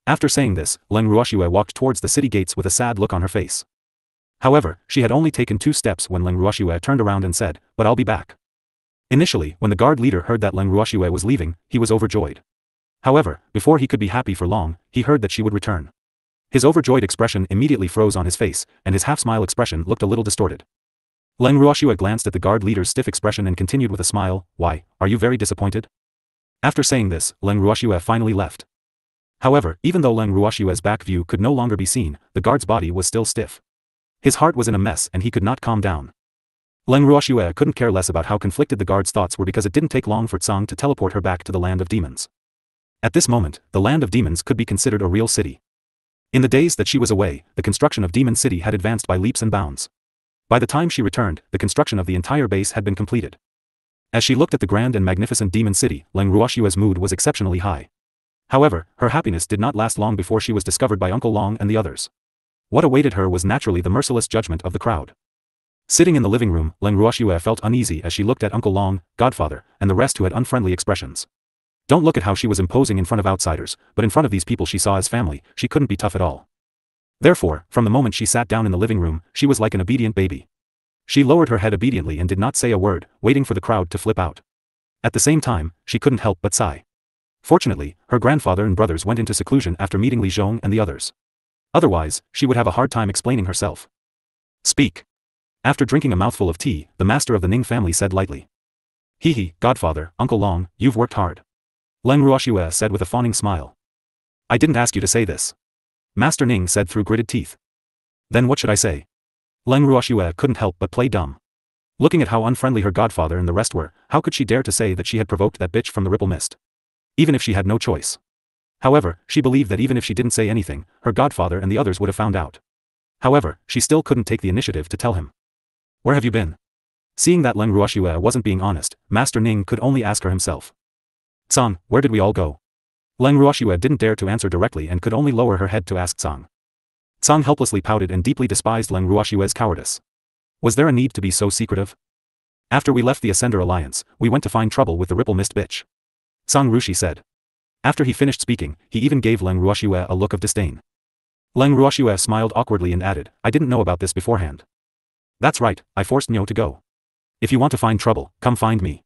After saying this, Leng Ruoxue walked towards the city gates with a sad look on her face. However, she had only taken 2 steps when Leng Ruoxue turned around and said, "But I'll be back." Initially, when the guard leader heard that Leng Ruoxue was leaving, he was overjoyed. However, before he could be happy for long, he heard that she would return. His overjoyed expression immediately froze on his face, and his half-smile expression looked a little distorted. Leng Ruoxue glanced at the guard leader's stiff expression and continued with a smile, "Why, are you very disappointed?" After saying this, Leng Ruoxue finally left. However, even though Leng Ruoxue's back view could no longer be seen, the guard's body was still stiff. His heart was in a mess and he could not calm down. Leng Ruoxue couldn't care less about how conflicted the guard's thoughts were because it didn't take long for Tsang to teleport her back to the land of demons. At this moment, the land of demons could be considered a real city. In the days that she was away, the construction of Demon City had advanced by leaps and bounds. By the time she returned, the construction of the entire base had been completed. As she looked at the grand and magnificent Demon City, Leng Ruoxue's mood was exceptionally high. However, her happiness did not last long before she was discovered by Uncle Long and the others. What awaited her was naturally the merciless judgment of the crowd. Sitting in the living room, Leng Ruoxue felt uneasy as she looked at Uncle Long, Godfather, and the rest who had unfriendly expressions. Don't look at how she was imposing in front of outsiders, but in front of these people she saw as family, she couldn't be tough at all. Therefore, from the moment she sat down in the living room, she was like an obedient baby. She lowered her head obediently and did not say a word, waiting for the crowd to flip out. At the same time, she couldn't help but sigh. Fortunately, her grandfather and brothers went into seclusion after meeting Li Zhong and the others. Otherwise, she would have a hard time explaining herself. "Speak." After drinking a mouthful of tea, the master of the Ning family said lightly. "Hee, Godfather, Uncle Long, you've worked hard." Leng Ruoxue said with a fawning smile. "I didn't ask you to say this." Master Ning said through gritted teeth. "Then what should I say?" Leng Ruoxue couldn't help but play dumb. Looking at how unfriendly her godfather and the rest were, how could she dare to say that she had provoked that bitch from the Ripple Mist? Even if she had no choice. However, she believed that even if she didn't say anything, her godfather and the others would have found out. However, she still couldn't take the initiative to tell him. "Where have you been?" Seeing that Leng Ruoxue wasn't being honest, Master Ning could only ask her himself. "Tsang, where did we all go?" Leng Ruoxue didn't dare to answer directly and could only lower her head to ask Tsang. Tsang helplessly pouted and deeply despised Leng Ruoxue's cowardice. Was there a need to be so secretive? "After we left the Ascender Alliance, we went to find trouble with the Ripple Mist bitch," Tsang Rushi said. After he finished speaking, he even gave Leng Ruoxue a look of disdain. Leng Ruoxue smiled awkwardly and added, "I didn't know about this beforehand." "That's right, I forced Nyo to go. If you want to find trouble, come find me."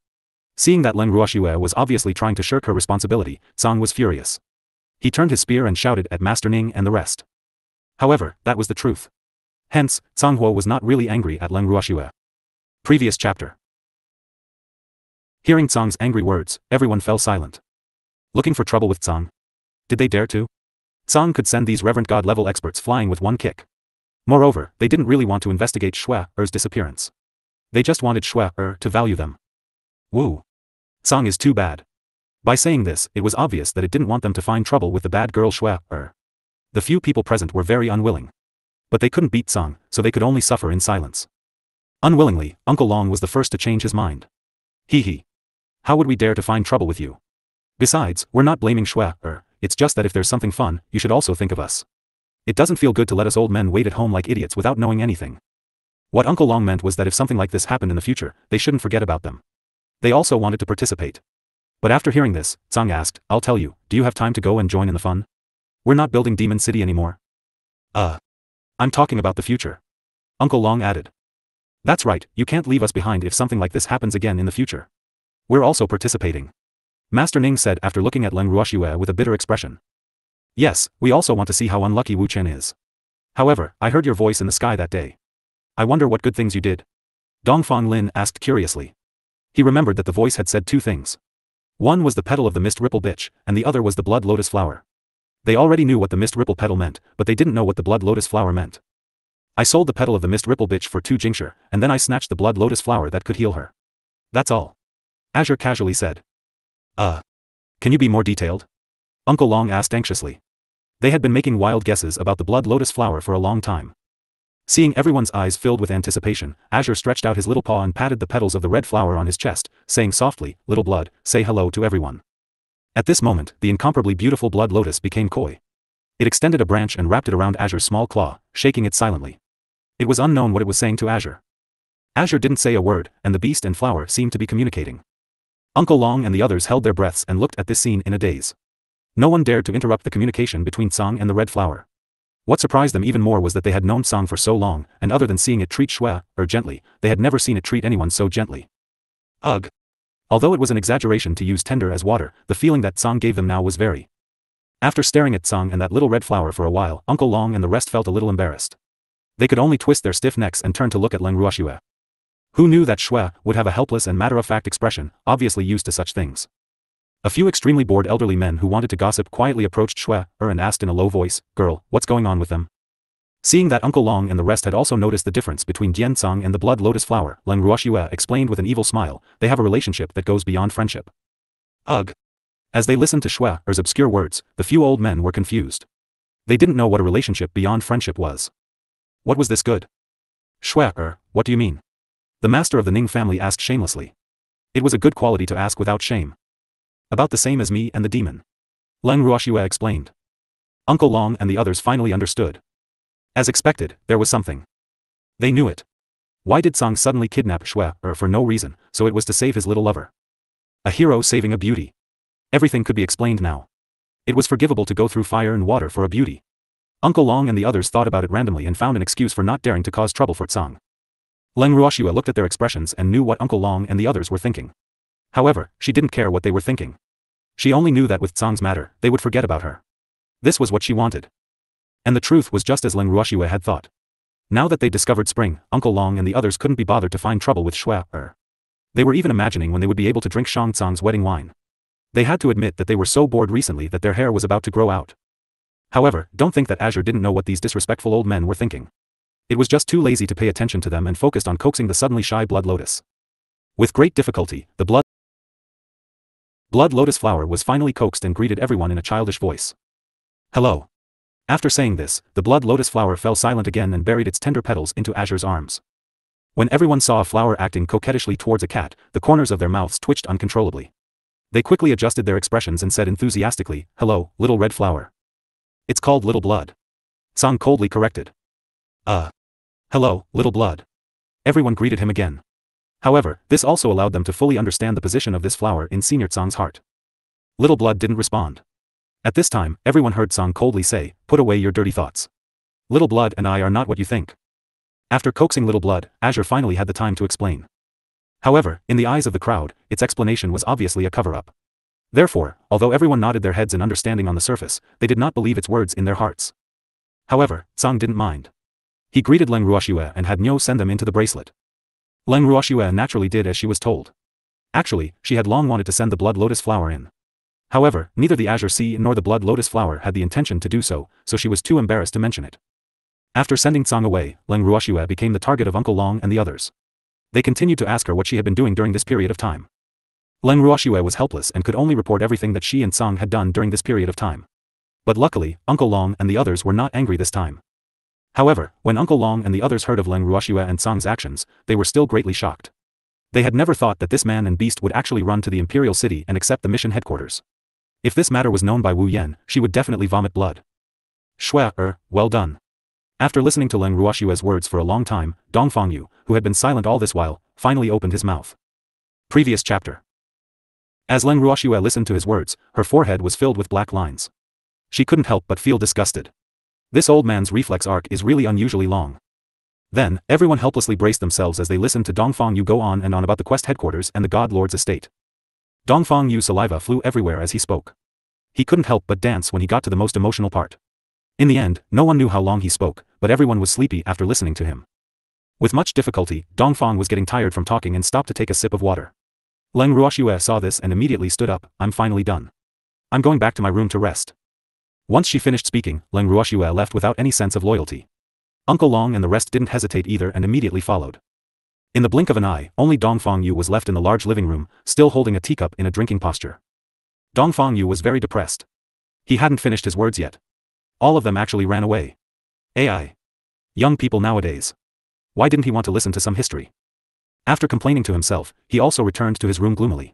Seeing that Leng Ruoxue was obviously trying to shirk her responsibility, Tsang was furious. He turned his spear and shouted at Master Ning and the rest. However, that was the truth. Hence, Tsang Huo was not really angry at Leng Ruoxue. Previous chapter. Hearing Tsang's angry words, everyone fell silent. Looking for trouble with Tsang? Did they dare to? Tsang could send these Reverend God-level experts flying with one kick. Moreover, they didn't really want to investigate Shui-er's disappearance. They just wanted Shui-er to value them. Woo. Tsang is too bad. By saying this, it was obvious that it didn't want them to find trouble with the bad girl Shui-er. The few people present were very unwilling. But they couldn't beat Tsang, so they could only suffer in silence. Unwillingly, Uncle Long was the first to change his mind. Hee. How would we dare to find trouble with you? Besides, we're not blaming Shui-er, it's just that if there's something fun, you should also think of us. It doesn't feel good to let us old men wait at home like idiots without knowing anything. What Uncle Long meant was that if something like this happened in the future, they shouldn't forget about them. They also wanted to participate. But after hearing this, Tsang asked, "I'll tell you, do you have time to go and join in the fun? We're not building Demon City anymore." I'm talking about the future. Uncle Long added. "That's right, you can't leave us behind if something like this happens again in the future. We're also participating," Master Ning said after looking at Leng Ruoxue with a bitter expression. "Yes, we also want to see how unlucky Wu Chen is. However, I heard your voice in the sky that day. I wonder what good things you did?" Dongfang Lin asked curiously. He remembered that the voice had said 2 things. One was the petal of the Mist Ripple bitch, and the other was the Blood Lotus flower. They already knew what the Mist Ripple petal meant, but they didn't know what the Blood Lotus flower meant. "I sold the petal of the Mist Ripple bitch for 2 jingsher, and then I snatched the Blood Lotus flower that could heal her. That's all," Azure casually said. Can you be more detailed?" Uncle Long asked anxiously. They had been making wild guesses about the Blood Lotus flower for a long time. Seeing everyone's eyes filled with anticipation, Azure stretched out his little paw and patted the petals of the red flower on his chest, saying softly, "Little Blood, say hello to everyone." At this moment, the incomparably beautiful Blood Lotus became coy. It extended a branch and wrapped it around Azure's small claw, shaking it silently. It was unknown what it was saying to Azure. Azure didn't say a word, and the beast and flower seemed to be communicating. Uncle Long and the others held their breaths and looked at this scene in a daze. No one dared to interrupt the communication between Song and the red flower. What surprised them even more was that they had known Song for so long, and other than seeing it treat Shui gently, they had never seen it treat anyone so gently. Ugh. Although it was an exaggeration to use tender as water, the feeling that Song gave them now was very. After staring at Song and that little red flower for a while, Uncle Long and the rest felt a little embarrassed. They could only twist their stiff necks and turn to look at Leng Ruoxue. Who knew that Shui would have a helpless and matter-of-fact expression, obviously used to such things. A few extremely bored elderly men who wanted to gossip quietly approached Shui and asked in a low voice, "Girl, what's going on with them?" Seeing that Uncle Long and the rest had also noticed the difference between Dian Song and the blood lotus flower, Leng Ruoxue explained with an evil smile, "They have a relationship that goes beyond friendship." Ugh. As they listened to Shui's obscure words, the few old men were confused. They didn't know what a relationship beyond friendship was. What was this good? Shui, what do you mean? The master of the Ning family asked shamelessly. It was a good quality to ask without shame. About the same as me and the demon. Leng Ruoxue explained. Uncle Long and the others finally understood. As expected, there was something. They knew it. Why did Song suddenly kidnap Shui for no reason, so it was to save his little lover? A hero saving a beauty. Everything could be explained now. It was forgivable to go through fire and water for a beauty. Uncle Long and the others thought about it randomly and found an excuse for not daring to cause trouble for Tsang. Leng Ruoxue looked at their expressions and knew what Uncle Long and the others were thinking. However, she didn't care what they were thinking. She only knew that with Tsang's matter, they would forget about her. This was what she wanted. And the truth was just as Leng Ruoxue had thought. Now that they discovered spring, Uncle Long and the others couldn't be bothered to find trouble with Shui. They were even imagining when they would be able to drink Shang Tsang's wedding wine. They had to admit that they were so bored recently that their hair was about to grow out. However, don't think that Azure didn't know what these disrespectful old men were thinking. It was just too lazy to pay attention to them and focused on coaxing the suddenly shy blood lotus. With great difficulty, the blood lotus flower was finally coaxed and greeted everyone in a childish voice. Hello. After saying this, the blood lotus flower fell silent again and buried its tender petals into Azure's arms. When everyone saw a flower acting coquettishly towards a cat, the corners of their mouths twitched uncontrollably. They quickly adjusted their expressions and said enthusiastically, "Hello, little red flower." "It's called little blood." Song coldly corrected. Hello, little blood." Everyone greeted him again. However, this also allowed them to fully understand the position of this flower in Senior Tsang's heart. Little blood didn't respond. At this time, everyone heard Song coldly say, "Put away your dirty thoughts. Little blood and I are not what you think." After coaxing little blood, Azure finally had the time to explain. However, in the eyes of the crowd, its explanation was obviously a cover-up. Therefore, although everyone nodded their heads in understanding on the surface, they did not believe its words in their hearts. However, Tsang didn't mind. He greeted Leng Ruoxue and had Nyo send them into the bracelet. Leng Ruoxue naturally did as she was told. Actually, she had long wanted to send the blood lotus flower in. However, neither the Azure Sea nor the blood lotus flower had the intention to do so, so she was too embarrassed to mention it. After sending Tsang away, Leng Ruoxue became the target of Uncle Long and the others. They continued to ask her what she had been doing during this period of time. Leng Ruoxue was helpless and could only report everything that she and Tsang had done during this period of time. But luckily, Uncle Long and the others were not angry this time. However, when Uncle Long and the others heard of Leng Ruoxue and Tsang's actions, they were still greatly shocked. They had never thought that this man and beast would actually run to the Imperial City and accept the mission headquarters. If this matter was known by Wu Yan, she would definitely vomit blood. Shui, well done. After listening to Leng Ruoxue's words for a long time, Dong Fangyu, who had been silent all this while, finally opened his mouth. Previous chapter. As Leng Ruoxue listened to his words, her forehead was filled with black lines. She couldn't help but feel disgusted. This old man's reflex arc is really unusually long. Then, everyone helplessly braced themselves as they listened to Dong Fangyu go on and on about the quest headquarters and the God Lord's estate. Dong Fangyu's saliva flew everywhere as he spoke. He couldn't help but dance when he got to the most emotional part. In the end, no one knew how long he spoke, but everyone was sleepy after listening to him. With much difficulty, Dong Fang was getting tired from talking and stopped to take a sip of water. Leng Ruoxue saw this and immediately stood up. "I'm finally done. I'm going back to my room to rest." Once she finished speaking, Leng Ruoxue left without any sense of loyalty. Uncle Long and the rest didn't hesitate either and immediately followed. In the blink of an eye, only Dong Fangyu was left in the large living room, still holding a teacup in a drinking posture. Dong Fangyu was very depressed. He hadn't finished his words yet. All of them actually ran away. AI. Young people nowadays. Why didn't he want to listen to some history? After complaining to himself, he also returned to his room gloomily.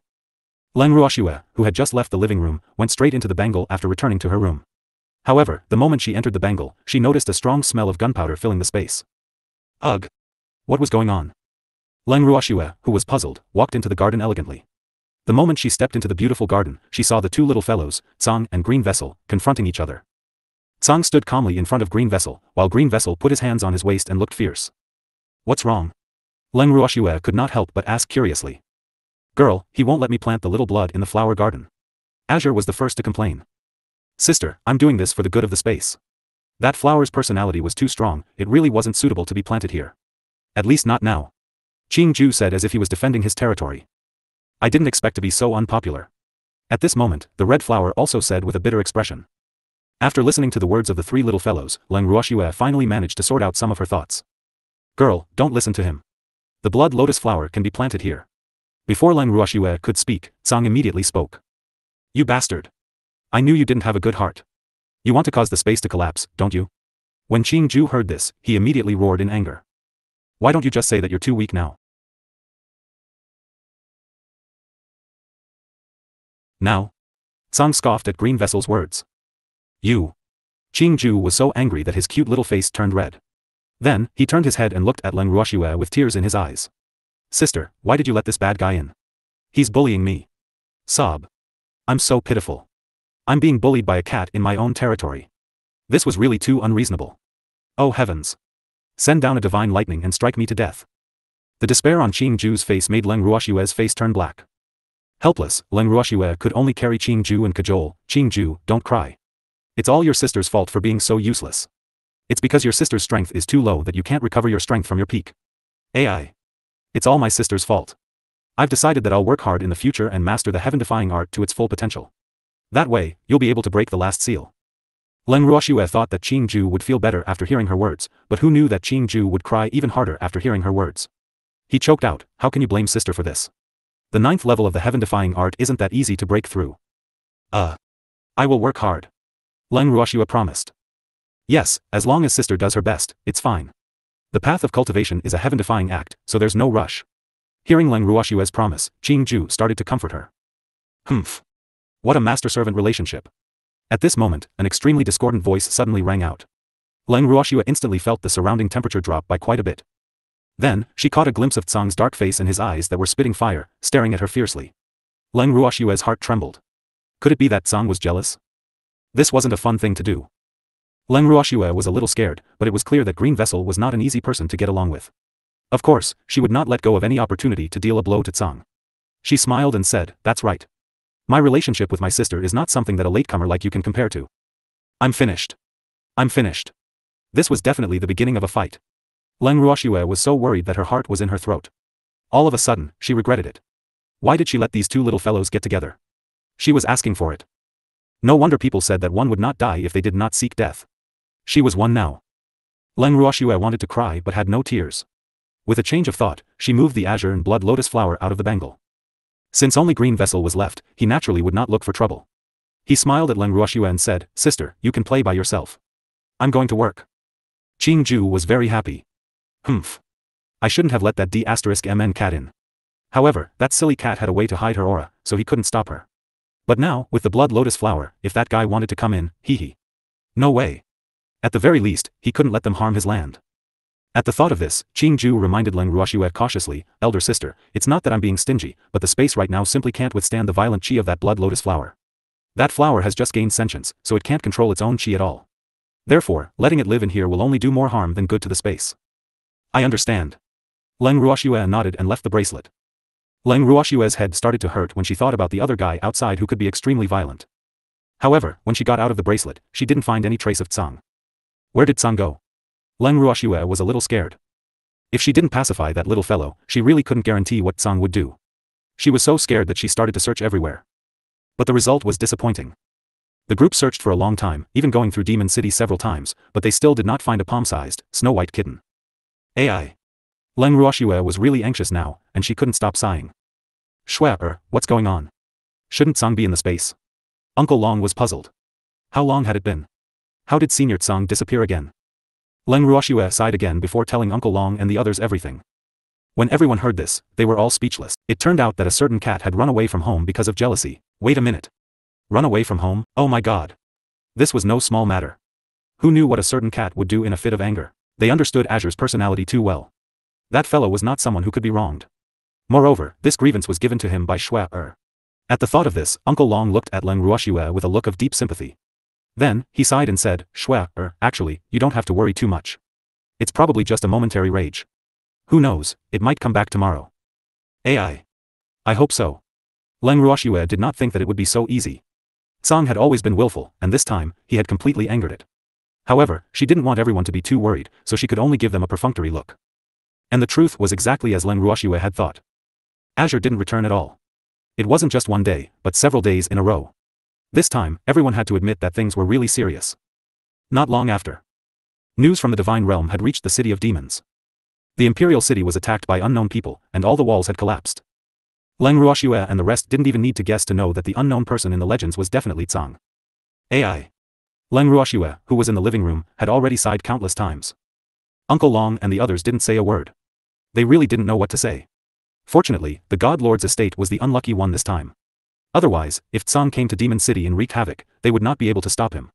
Leng Ruoxue, who had just left the living room, went straight into the bangle after returning to her room. However, the moment she entered the bangle, she noticed a strong smell of gunpowder filling the space. Ugh! What was going on? Leng Ruoxue, who was puzzled, walked into the garden elegantly. The moment she stepped into the beautiful garden, she saw the two little fellows, Tsang and Green Vessel, confronting each other. Tsang stood calmly in front of Green Vessel, while Green Vessel put his hands on his waist and looked fierce. What's wrong? Leng Ruoxue could not help but ask curiously. Girl, he won't let me plant the little blood in the flower garden. Azure was the first to complain. Sister, I'm doing this for the good of the space. That flower's personality was too strong, it really wasn't suitable to be planted here. At least not now. Qing Ju said as if he was defending his territory. I didn't expect to be so unpopular. At this moment, the red flower also said with a bitter expression. After listening to the words of the three little fellows, Leng Ruoxue finally managed to sort out some of her thoughts. Girl, don't listen to him. The blood lotus flower can be planted here. Before Leng Ruoxue could speak, Tsang immediately spoke. You bastard. I knew you didn't have a good heart. You want to cause the space to collapse, don't you? When Qing Ju heard this, he immediately roared in anger. Why don't you just say that you're too weak now? Now? Tsang scoffed at Green Vessel's words. You. Qing Ju was so angry that his cute little face turned red. Then, he turned his head and looked at Leng Ruoxue with tears in his eyes. Sister, why did you let this bad guy in? He's bullying me. Sob. I'm so pitiful. I'm being bullied by a cat in my own territory. This was really too unreasonable. Oh heavens. Send down a divine lightning and strike me to death. The despair on Qing Ju's face made Leng Ruoxue's face turn black. Helpless, Leng Ruoxue could only carry Qing Ju and cajole, Qing Ju, don't cry. It's all your sister's fault for being so useless. It's because your sister's strength is too low that you can't recover your strength from your peak. AI. It's all my sister's fault. I've decided that I'll work hard in the future and master the heaven-defying art to its full potential. That way, you'll be able to break the last seal. Leng Ruoxue thought that Qing Ju would feel better after hearing her words, but who knew that Qing Ju would cry even harder after hearing her words. He choked out, how can you blame sister for this? The 9th level of the heaven-defying art isn't that easy to break through. I will work hard. Leng Ruoxue promised. Yes, as long as sister does her best, it's fine. The path of cultivation is a heaven-defying act, so there's no rush. Hearing Leng Ruoxue's promise, Qing Ju started to comfort her. Humph. What a master-servant relationship. At this moment, an extremely discordant voice suddenly rang out. Leng Ruoxue instantly felt the surrounding temperature drop by quite a bit. Then, she caught a glimpse of Tsang's dark face and his eyes that were spitting fire, staring at her fiercely. Leng Ruoxue's heart trembled. Could it be that Tsang was jealous? This wasn't a fun thing to do. Leng Ruoxue was a little scared, but it was clear that Green Vessel was not an easy person to get along with. Of course, she would not let go of any opportunity to deal a blow to Tsang. She smiled and said, that's right. My relationship with my sister is not something that a latecomer like you can compare to. I'm finished. I'm finished. This was definitely the beginning of a fight. Leng Ruoxue was so worried that her heart was in her throat. All of a sudden, she regretted it. Why did she let these two little fellows get together? She was asking for it. No wonder people said that one would not die if they did not seek death. She was one now. Leng Ruoxue wanted to cry but had no tears. With a change of thought, she moved the azure and blood lotus flower out of the bangle. Since only Green Vessel was left, he naturally would not look for trouble. He smiled at Leng Ruoxue and said, Sister, you can play by yourself. I'm going to work. Qing Ju was very happy. Humph. I shouldn't have let that D*MN cat in. However, that silly cat had a way to hide her aura, so he couldn't stop her. But now, with the blood lotus flower, if that guy wanted to come in, hee. No way. At the very least, he couldn't let them harm his land. At the thought of this, Qing Ju reminded Leng Ruoxue cautiously, Elder sister, it's not that I'm being stingy, but the space right now simply can't withstand the violent chi of that blood lotus flower. That flower has just gained sentience, so it can't control its own chi at all. Therefore, letting it live in here will only do more harm than good to the space. I understand. Leng Ruoxue nodded and left the bracelet. Leng Ruoxue's head started to hurt when she thought about the other guy outside who could be extremely violent. However, when she got out of the bracelet, she didn't find any trace of Tsang. Where did Tsang go? Leng Ruoxue was a little scared. If she didn't pacify that little fellow, she really couldn't guarantee what Tsang would do. She was so scared that she started to search everywhere. But the result was disappointing. The group searched for a long time, even going through Demon City several times, but they still did not find a palm-sized, snow-white kitten. AI. Leng Ruoxue was really anxious now, and she couldn't stop sighing. What's going on? Shouldn't Tsang be in the space? Uncle Long was puzzled. How long had it been? How did Senior Tsang disappear again? Leng Ruoxue sighed again before telling Uncle Long and the others everything. When everyone heard this, they were all speechless. It turned out that a certain cat had run away from home because of jealousy. Wait a minute. Run away from home? Oh my god. This was no small matter. Who knew what a certain cat would do in a fit of anger? They understood Azure's personality too well. That fellow was not someone who could be wronged. Moreover, this grievance was given to him by Shui. At the thought of this, Uncle Long looked at Leng Ruoxue with a look of deep sympathy. Then, he sighed and said, Shui, actually, you don't have to worry too much. It's probably just a momentary rage. Who knows, it might come back tomorrow. I hope so. Leng Ruoxue did not think that it would be so easy. Tsang had always been willful, and this time, he had completely angered it. However, she didn't want everyone to be too worried, so she could only give them a perfunctory look. And the truth was exactly as Leng Ruoxue had thought. Azure didn't return at all. It wasn't just one day, but several days in a row. This time, everyone had to admit that things were really serious. Not long after, news from the divine realm had reached the city of demons. The imperial city was attacked by unknown people, and all the walls had collapsed. Leng Ruoxue and the rest didn't even need to guess to know that the unknown person in the legends was definitely Tsang. Leng Ruoxue, who was in the living room, had already sighed countless times. Uncle Long and the others didn't say a word. They really didn't know what to say. Fortunately, the God Lord's estate was the unlucky one this time. Otherwise, if Tsang came to Demon City and wreaked havoc, they would not be able to stop him.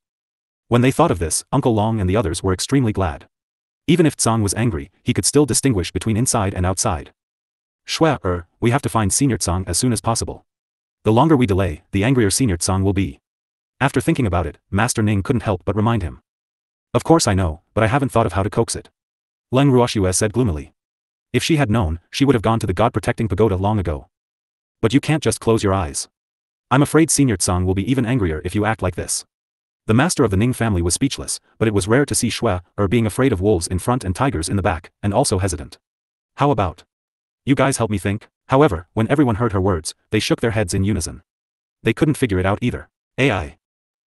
When they thought of this, Uncle Long and the others were extremely glad. Even if Tsang was angry, he could still distinguish between inside and outside. Shui, we have to find Senior Tsang as soon as possible. The longer we delay, the angrier Senior Tsang will be. After thinking about it, Master Ning couldn't help but remind him. Of course I know, but I haven't thought of how to coax it. Leng Ruoxue said gloomily. If she had known, she would have gone to the God-protecting pagoda long ago. But you can't just close your eyes. I'm afraid Senior Tsang will be even angrier if you act like this. The master of the Ning family was speechless, but it was rare to see Shui, being afraid of wolves in front and tigers in the back, and also hesitant. How about? You guys help me think? However, when everyone heard her words, they shook their heads in unison. They couldn't figure it out either.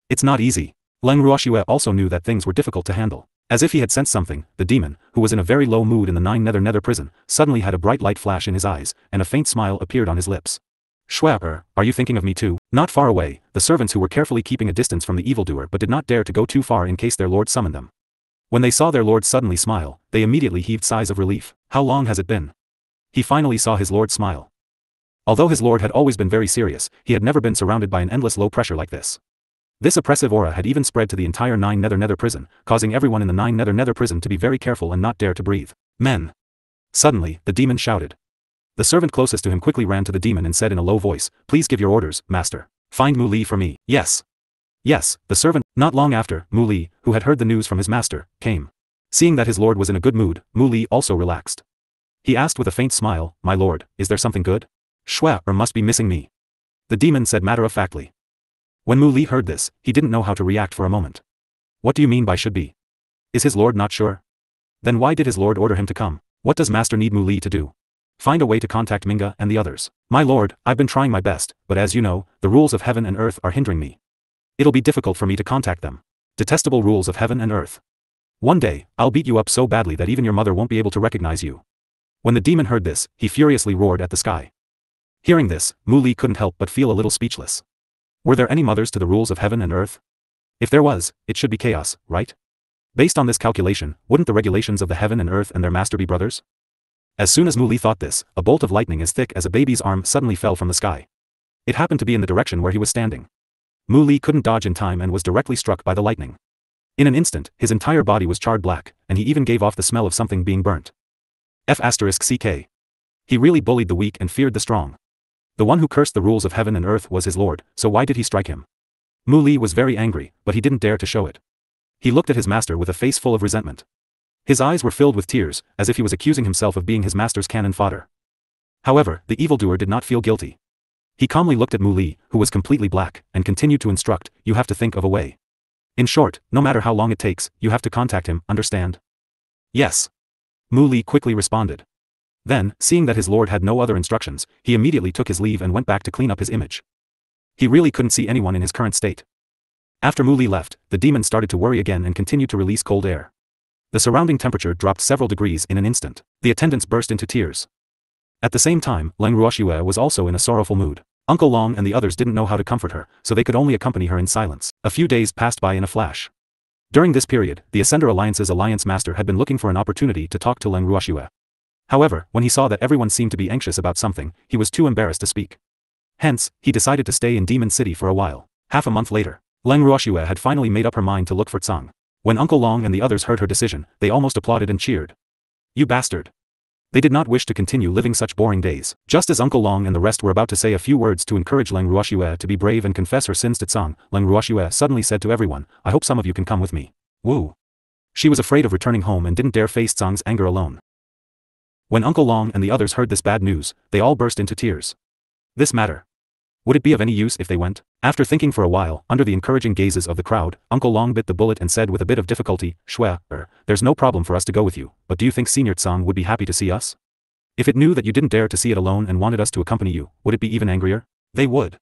It's not easy. Leng Ruoxue also knew that things were difficult to handle. As if he had sensed something, the demon, who was in a very low mood in the Nine Nether prison, suddenly had a bright light flash in his eyes, and a faint smile appeared on his lips. Shui, are you thinking of me too? Not far away, the servants who were carefully keeping a distance from the evildoer but did not dare to go too far in case their lord summoned them. When they saw their lord suddenly smile, they immediately heaved sighs of relief. How long has it been? He finally saw his lord smile. Although his lord had always been very serious, he had never been surrounded by an endless low pressure like this. This oppressive aura had even spread to the entire Nine Nether prison, causing everyone in the Nine Nether prison to be very careful and not dare to breathe. Men! Suddenly, the demon shouted. The servant closest to him quickly ran to the demon and said in a low voice, Please give your orders, master. Find Mu Li for me. Yes. Yes, the servant. Not long after, Mu Li, who had heard the news from his master, came. Seeing that his lord was in a good mood, Mu Li also relaxed. He asked with a faint smile, My lord, is there something good? Shui, must be missing me. The demon said matter-of-factly. When Mu Li heard this, he didn't know how to react for a moment. What do you mean by should be? Is his lord not sure? Then why did his lord order him to come? What does master need Mu Li to do? Find a way to contact Minga and the others. My lord, I've been trying my best, but as you know, the rules of heaven and earth are hindering me. It'll be difficult for me to contact them. Detestable rules of heaven and earth. One day, I'll beat you up so badly that even your mother won't be able to recognize you. When the demon heard this, he furiously roared at the sky. Hearing this, Mu Li couldn't help but feel a little speechless. Were there any mothers to the rules of heaven and earth? If there was, it should be chaos, right? Based on this calculation, wouldn't the regulations of the heaven and earth and their master be brothers? As soon as Mu Li thought this, a bolt of lightning as thick as a baby's arm suddenly fell from the sky. It happened to be in the direction where he was standing. Mu Li couldn't dodge in time and was directly struck by the lightning. In an instant, his entire body was charred black, and he even gave off the smell of something being burnt. F***ck. He really bullied the weak and feared the strong. The one who cursed the rules of heaven and earth was his lord, so why did he strike him? Mu Li was very angry, but he didn't dare to show it. He looked at his master with a face full of resentment. His eyes were filled with tears, as if he was accusing himself of being his master's cannon fodder. However, the evildoer did not feel guilty. He calmly looked at Mu Li, who was completely black, and continued to instruct, You have to think of a way. In short, no matter how long it takes, you have to contact him, understand? Yes. Mu Li quickly responded. Then, seeing that his lord had no other instructions, he immediately took his leave and went back to clean up his image. He really couldn't see anyone in his current state. After Mu Li left, the demon started to worry again and continued to release cold air. The surrounding temperature dropped several degrees in an instant. The attendants burst into tears. At the same time, Leng Ruoxue was also in a sorrowful mood. Uncle Long and the others didn't know how to comfort her, so they could only accompany her in silence. A few days passed by in a flash. During this period, the Ascender Alliance's alliance master had been looking for an opportunity to talk to Leng Ruoxue. However, when he saw that everyone seemed to be anxious about something, he was too embarrassed to speak. Hence, he decided to stay in Demon City for a while. Half a month later, Leng Ruoxue had finally made up her mind to look for Tsang. When Uncle Long and the others heard her decision, they almost applauded and cheered. You bastard! They did not wish to continue living such boring days. Just as Uncle Long and the rest were about to say a few words to encourage Leng Ruoxue to be brave and confess her sins to Tsang, Leng Ruoxue suddenly said to everyone, "I hope some of you can come with me." Woo. She was afraid of returning home and didn't dare face Tsang's anger alone. When Uncle Long and the others heard this bad news, they all burst into tears. This matter. Would it be of any use if they went? After thinking for a while, under the encouraging gazes of the crowd, Uncle Long bit the bullet and said with a bit of difficulty, "Shue, there's no problem for us to go with you, but do you think Senior Tsang would be happy to see us? If it knew that you didn't dare to see it alone and wanted us to accompany you, would it be even angrier?" They would.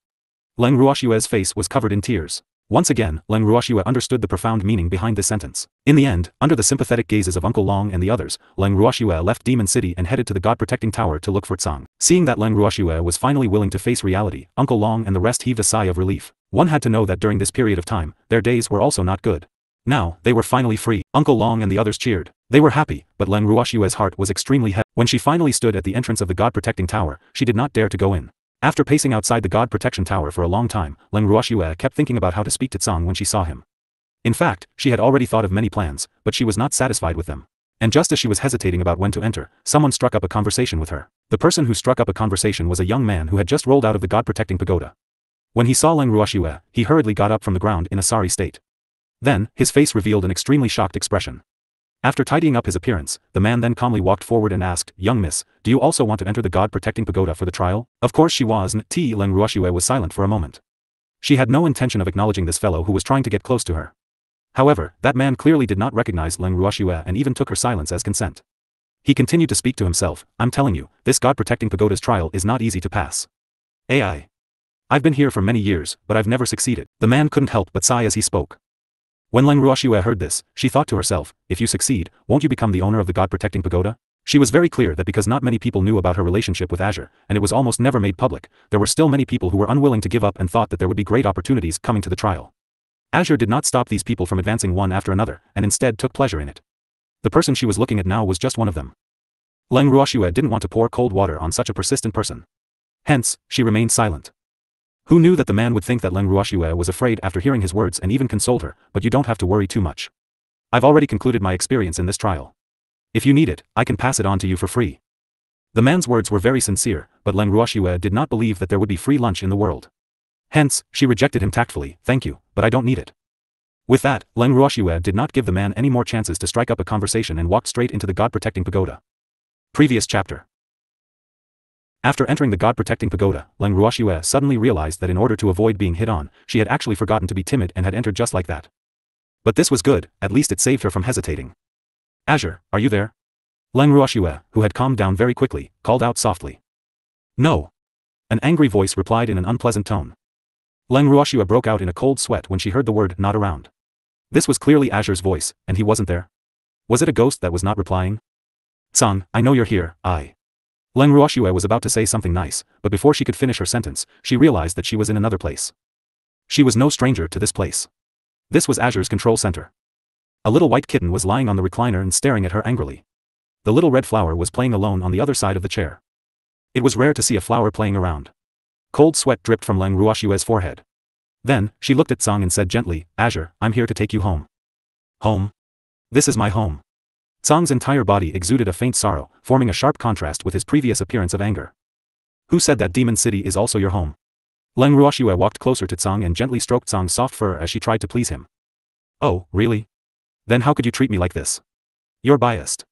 Leng Ruoxue's face was covered in tears. Once again, Leng Ruoxue understood the profound meaning behind this sentence. In the end, under the sympathetic gazes of Uncle Long and the others, Leng Ruoxue left Demon City and headed to the God-protecting tower to look for Tsang. Seeing that Leng Ruoxue was finally willing to face reality, Uncle Long and the rest heaved a sigh of relief. One had to know that during this period of time, their days were also not good. Now, they were finally free. Uncle Long and the others cheered. They were happy, but Leng Ruoxue's heart was extremely heavy. When she finally stood at the entrance of the God-protecting tower, she did not dare to go in. After pacing outside the God Protection Tower for a long time, Leng Ruoxue kept thinking about how to speak to Tsang when she saw him. In fact, she had already thought of many plans, but she was not satisfied with them. And just as she was hesitating about when to enter, someone struck up a conversation with her. The person who struck up a conversation was a young man who had just rolled out of the God Protecting Pagoda. When he saw Leng Ruoxue, he hurriedly got up from the ground in a sorry state. Then, his face revealed an extremely shocked expression. After tidying up his appearance, the man then calmly walked forward and asked, "Young miss, do you also want to enter the God-protecting pagoda for the trial?" Of course she was. Leng Ruoxue was silent for a moment. She had no intention of acknowledging this fellow who was trying to get close to her. However, that man clearly did not recognize Leng Ruoxue and even took her silence as consent. He continued to speak to himself, "I'm telling you, this God-protecting pagoda's trial is not easy to pass. I've been here for many years, but I've never succeeded." The man couldn't help but sigh as he spoke. When Leng Ruoxue heard this, she thought to herself, "If you succeed, won't you become the owner of the God-protecting pagoda?" She was very clear that because not many people knew about her relationship with Azure, and it was almost never made public, there were still many people who were unwilling to give up and thought that there would be great opportunities coming to the trial. Azure did not stop these people from advancing one after another, and instead took pleasure in it. The person she was looking at now was just one of them. Leng Ruoxue didn't want to pour cold water on such a persistent person. Hence, she remained silent. Who knew that the man would think that Leng Ruoxue was afraid after hearing his words and even consoled her, "But you don't have to worry too much. I've already concluded my experience in this trial. If you need it, I can pass it on to you for free." The man's words were very sincere, but Leng Ruoxue did not believe that there would be free lunch in the world. Hence, she rejected him tactfully, "Thank you, but I don't need it." With that, Leng Ruoxue did not give the man any more chances to strike up a conversation and walked straight into the God-protecting pagoda. Previous chapter. After entering the God-protecting pagoda, Leng Ruoxue suddenly realized that in order to avoid being hit on, she had actually forgotten to be timid and had entered just like that. But this was good, at least it saved her from hesitating. "Azure, are you there?" Leng Ruoxue, who had calmed down very quickly, called out softly. "No." An angry voice replied in an unpleasant tone. Leng Ruoxue broke out in a cold sweat when she heard the word "not around." This was clearly Azure's voice, and he wasn't there. Was it a ghost that was not replying? "Tsang, I know you're here, Leng Ruoxue was about to say something nice, but before she could finish her sentence, she realized that she was in another place. She was no stranger to this place. This was Azure's control center. A little white kitten was lying on the recliner and staring at her angrily. The little red flower was playing alone on the other side of the chair. It was rare to see a flower playing around. Cold sweat dripped from Leng Ruoxue's forehead. Then, she looked at Tsang and said gently, "Azure, I'm here to take you home." "Home? This is my home." Tsang's entire body exuded a faint sorrow, forming a sharp contrast with his previous appearance of anger. "Who said that Demon City is also your home?" Leng Ruoxue walked closer to Tsang and gently stroked Tsang's soft fur as she tried to please him. "Oh, really? Then how could you treat me like this? You're biased."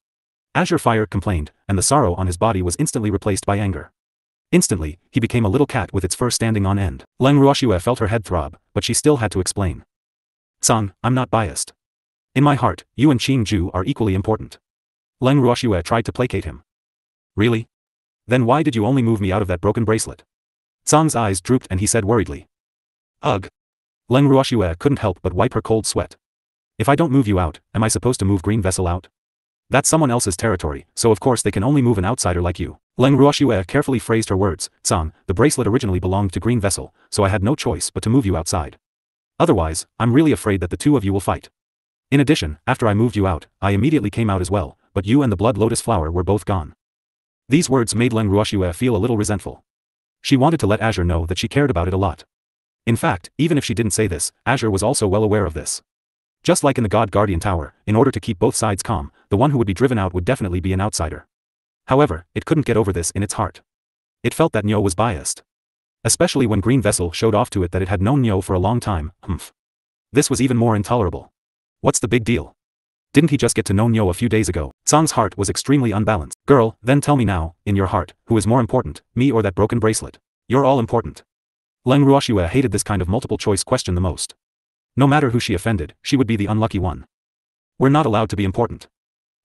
Azure Fire complained, and the sorrow on his body was instantly replaced by anger. Instantly, he became a little cat with its fur standing on end. Leng Ruoxue felt her head throb, but she still had to explain. "Tsang, I'm not biased. In my heart, you and Qing Ju are equally important." Leng Ruoxue tried to placate him. "Really? Then why did you only move me out of that broken bracelet?" Tsang's eyes drooped and he said worriedly. "Ugh." Leng Ruoxue couldn't help but wipe her cold sweat. "If I don't move you out, am I supposed to move Green Vessel out? That's someone else's territory, so of course they can only move an outsider like you." Leng Ruoxue carefully phrased her words, "Tsang, the bracelet originally belonged to Green Vessel, so I had no choice but to move you outside. Otherwise, I'm really afraid that the two of you will fight. In addition, after I moved you out, I immediately came out as well, but you and the Blood Lotus Flower were both gone." These words made Leng Ruoxue feel a little resentful. She wanted to let Azure know that she cared about it a lot. In fact, even if she didn't say this, Azure was also well aware of this. Just like in the God Guardian Tower, in order to keep both sides calm, the one who would be driven out would definitely be an outsider. However, it couldn't get over this in its heart. It felt that Nyo was biased. Especially when Green Vessel showed off to it that it had known Nyo for a long time. This was even more intolerable. What's the big deal? Didn't he just get to know Nyo a few days ago? Song's heart was extremely unbalanced. Girl, then tell me now, in your heart, who is more important, me or that broken bracelet? You're all important. Leng Ruoxue hated this kind of multiple-choice question the most. No matter who she offended, she would be the unlucky one. We're not allowed to be important.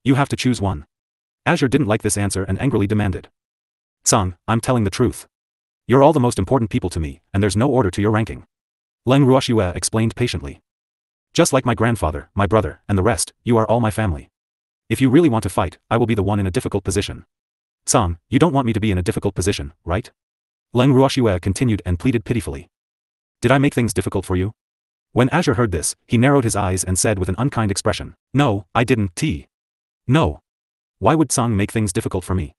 You have to choose one. Azure didn't like this answer and angrily demanded. Song, I'm telling the truth. You're all the most important people to me, and there's no order to your ranking. Leng Ruoxue explained patiently. Just like my grandfather, my brother, and the rest, you are all my family. If you really want to fight, I will be the one in a difficult position. Song, you don't want me to be in a difficult position, right? Leng Ruoxue continued and pleaded pitifully. Did I make things difficult for you? When Azure heard this, he narrowed his eyes and said with an unkind expression. No, I didn't. No. Why would Song make things difficult for me?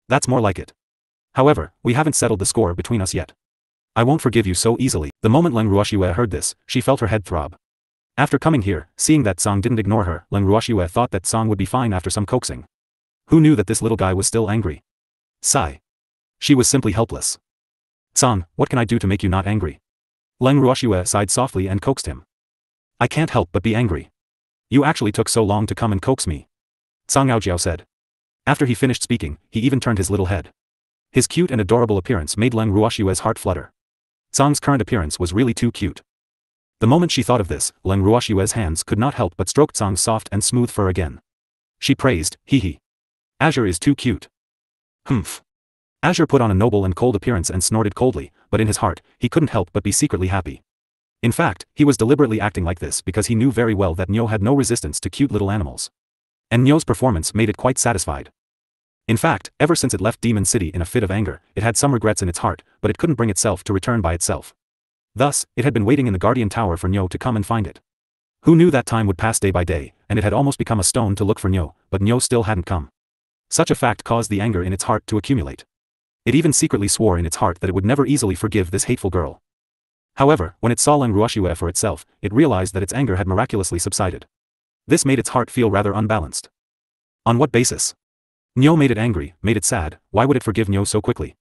That's more like it. However, we haven't settled the score between us yet. I won't forgive you so easily. The moment Leng Ruoxue heard this, she felt her head throb. After coming here, seeing that Song didn't ignore her, Leng Ruoxue thought that Song would be fine after some coaxing. Who knew that this little guy was still angry? Sigh. She was simply helpless. Song, what can I do to make you not angry? Leng Ruoxue sighed softly and coaxed him. I can't help but be angry. You actually took so long to come and coax me. Song Aojiao said. After he finished speaking, he even turned his little head. His cute and adorable appearance made Leng Ruoxue's heart flutter. Song's current appearance was really too cute. The moment she thought of this, Leng Ruoxue's hands could not help but stroke Song's soft and smooth fur again. She praised, hee. Azure is too cute. Azure put on a noble and cold appearance and snorted coldly, but in his heart, he couldn't help but be secretly happy. In fact, he was deliberately acting like this because he knew very well that Nyo had no resistance to cute little animals. And Nyo's performance made it quite satisfied. In fact, ever since it left Demon City in a fit of anger, it had some regrets in its heart, but it couldn't bring itself to return by itself. Thus, it had been waiting in the Guardian Tower for Nyo to come and find it. Who knew that time would pass day by day, and it had almost become a stone to look for Nyo, but Nyo still hadn't come. Such a fact caused the anger in its heart to accumulate. It even secretly swore in its heart that it would never easily forgive this hateful girl. However, when it saw Leng Ruoxue for itself, it realized that its anger had miraculously subsided. This made its heart feel rather unbalanced. On what basis? Nyo made it angry, made it sad. Why would it forgive Nyo so quickly?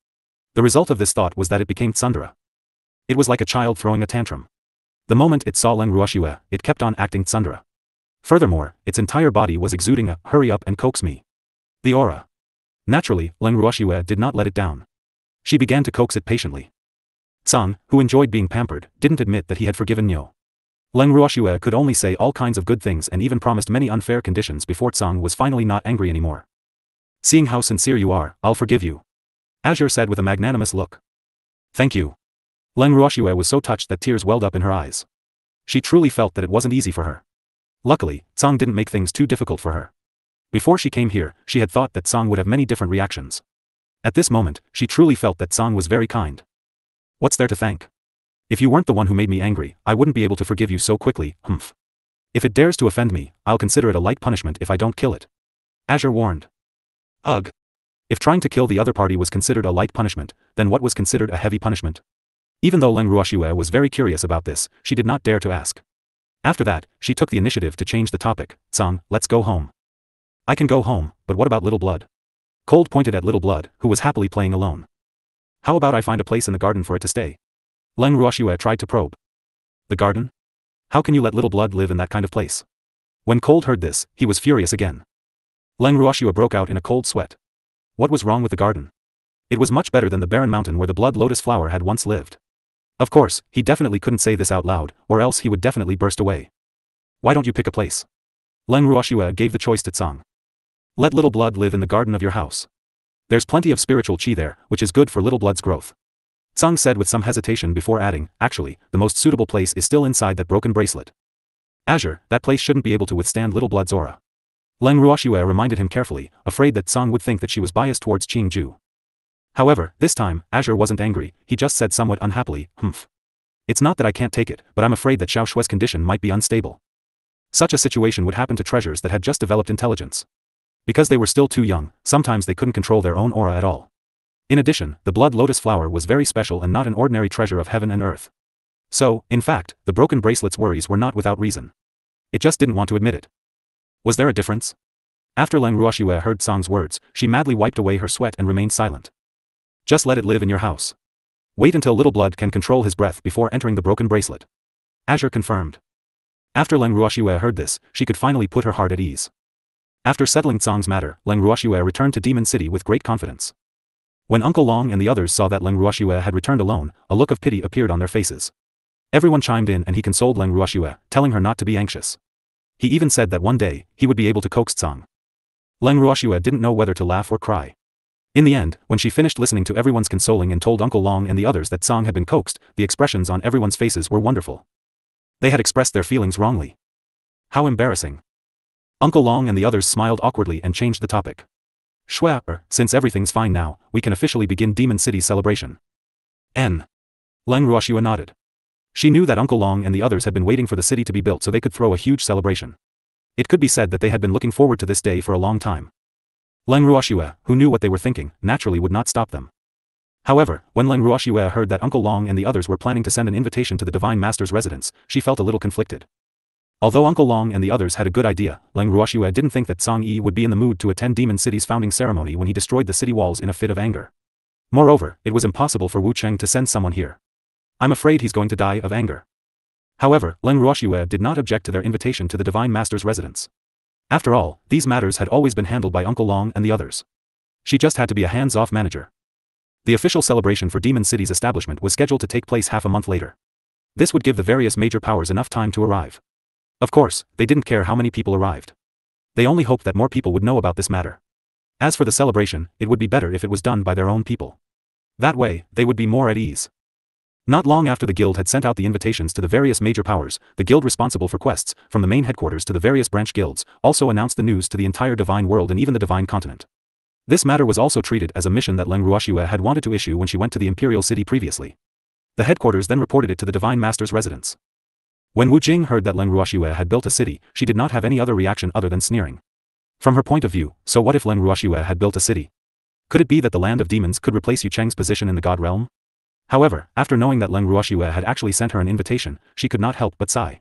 The result of this thought was that it became tsundere. It was like a child throwing a tantrum. The moment it saw Leng Ruoxue, it kept on acting tsundere. Furthermore, its entire body was exuding a, hurry up and coax me. The aura. Naturally, Leng Ruoxue did not let it down. She began to coax it patiently. Song, who enjoyed being pampered, didn't admit that he had forgiven Nyo. Leng Ruoxue could only say all kinds of good things and even promised many unfair conditions before Song was finally not angry anymore. Seeing how sincere you are, I'll forgive you. Azure said with a magnanimous look. Thank you. Leng Ruoxue was so touched that tears welled up in her eyes. She truly felt that it wasn't easy for her. Luckily, Song didn't make things too difficult for her. Before she came here, she had thought that Song would have many different reactions. At this moment, she truly felt that Song was very kind. What's there to thank? If you weren't the one who made me angry, I wouldn't be able to forgive you so quickly. If it dares to offend me, I'll consider it a light punishment if I don't kill it. Azure warned. Ugh. If trying to kill the other party was considered a light punishment, then what was considered a heavy punishment? Even though Leng Ruoxue was very curious about this, she did not dare to ask. After that, she took the initiative to change the topic. Song, let's go home. I can go home, but what about Little Blood? Cold pointed at Little Blood, who was happily playing alone. How about I find a place in the garden for it to stay? Leng Ruoxue tried to probe. The garden? How can you let Little Blood live in that kind of place? When Cold heard this, he was furious again. Leng Ruoxue broke out in a cold sweat. What was wrong with the garden? It was much better than the barren mountain where the blood lotus flower had once lived. Of course, he definitely couldn't say this out loud, or else he would definitely burst away. Why don't you pick a place? Leng Ruoxue gave the choice to Tsang. Let Little Blood live in the garden of your house. There's plenty of spiritual chi there, which is good for Little Blood's growth. Tsang said with some hesitation before adding, actually, the most suitable place is still inside that broken bracelet. Azure, that place shouldn't be able to withstand Little Blood's aura. Leng Ruoxue reminded him carefully, afraid that Tsang would think that she was biased towards Qingju. However, this time, Azure wasn't angry, he just said somewhat unhappily, It's not that I can't take it, but I'm afraid that Xiao Shue's condition might be unstable. Such a situation would happen to treasures that had just developed intelligence. Because they were still too young, sometimes they couldn't control their own aura at all. In addition, the blood lotus flower was very special and not an ordinary treasure of heaven and earth. So, in fact, the broken bracelet's worries were not without reason. It just didn't want to admit it. Was there a difference? After Leng Ruoxue heard Song's words, she madly wiped away her sweat and remained silent. Just let it live in your house. Wait until Little Blood can control his breath before entering the broken bracelet. Azure confirmed. After Leng Ruoxue heard this, she could finally put her heart at ease. After settling Song's matter, Leng Ruoxue returned to Demon City with great confidence. When Uncle Long and the others saw that Leng Ruoxue had returned alone, a look of pity appeared on their faces. Everyone chimed in and he consoled Leng Ruoxue, telling her not to be anxious. He even said that one day, he would be able to coax Song. Leng Ruoxue didn't know whether to laugh or cry. In the end, when she finished listening to everyone's consoling and told Uncle Long and the others that Song had been coaxed, the expressions on everyone's faces were wonderful. They had expressed their feelings wrongly. How embarrassing. Uncle Long and the others smiled awkwardly and changed the topic. Shue, since everything's fine now, we can officially begin Demon City's celebration. Leng Ruoxue nodded. She knew that Uncle Long and the others had been waiting for the city to be built so they could throw a huge celebration. It could be said that they had been looking forward to this day for a long time. Leng Ruoxue, who knew what they were thinking, naturally would not stop them. However, when Leng Ruoxue heard that Uncle Long and the others were planning to send an invitation to the Divine Master's residence, she felt a little conflicted. Although Uncle Long and the others had a good idea, Leng Ruoxue didn't think that Song Yi would be in the mood to attend Demon City's founding ceremony when he destroyed the city walls in a fit of anger. Moreover, it was impossible for Wu Cheng to send someone here. I'm afraid he's going to die of anger. However, Leng Ruoxue did not object to their invitation to the Divine Master's residence. After all, these matters had always been handled by Uncle Long and the others. She just had to be a hands-off manager. The official celebration for Demon City's establishment was scheduled to take place half a month later. This would give the various major powers enough time to arrive. Of course, they didn't care how many people arrived. They only hoped that more people would know about this matter. As for the celebration, it would be better if it was done by their own people. That way, they would be more at ease. Not long after the guild had sent out the invitations to the various major powers, the guild responsible for quests, from the main headquarters to the various branch guilds, also announced the news to the entire divine world and even the divine continent. This matter was also treated as a mission that Leng Ruoxue had wanted to issue when she went to the imperial city previously. The headquarters then reported it to the divine master's residence. When Wu Jing heard that Leng Ruoxue had built a city, she did not have any other reaction other than sneering. From her point of view, so what if Leng Ruoxue had built a city? Could it be that the land of demons could replace Yu Cheng's position in the god realm? However, after knowing that Leng Ruoxue had actually sent her an invitation, she could not help but sigh.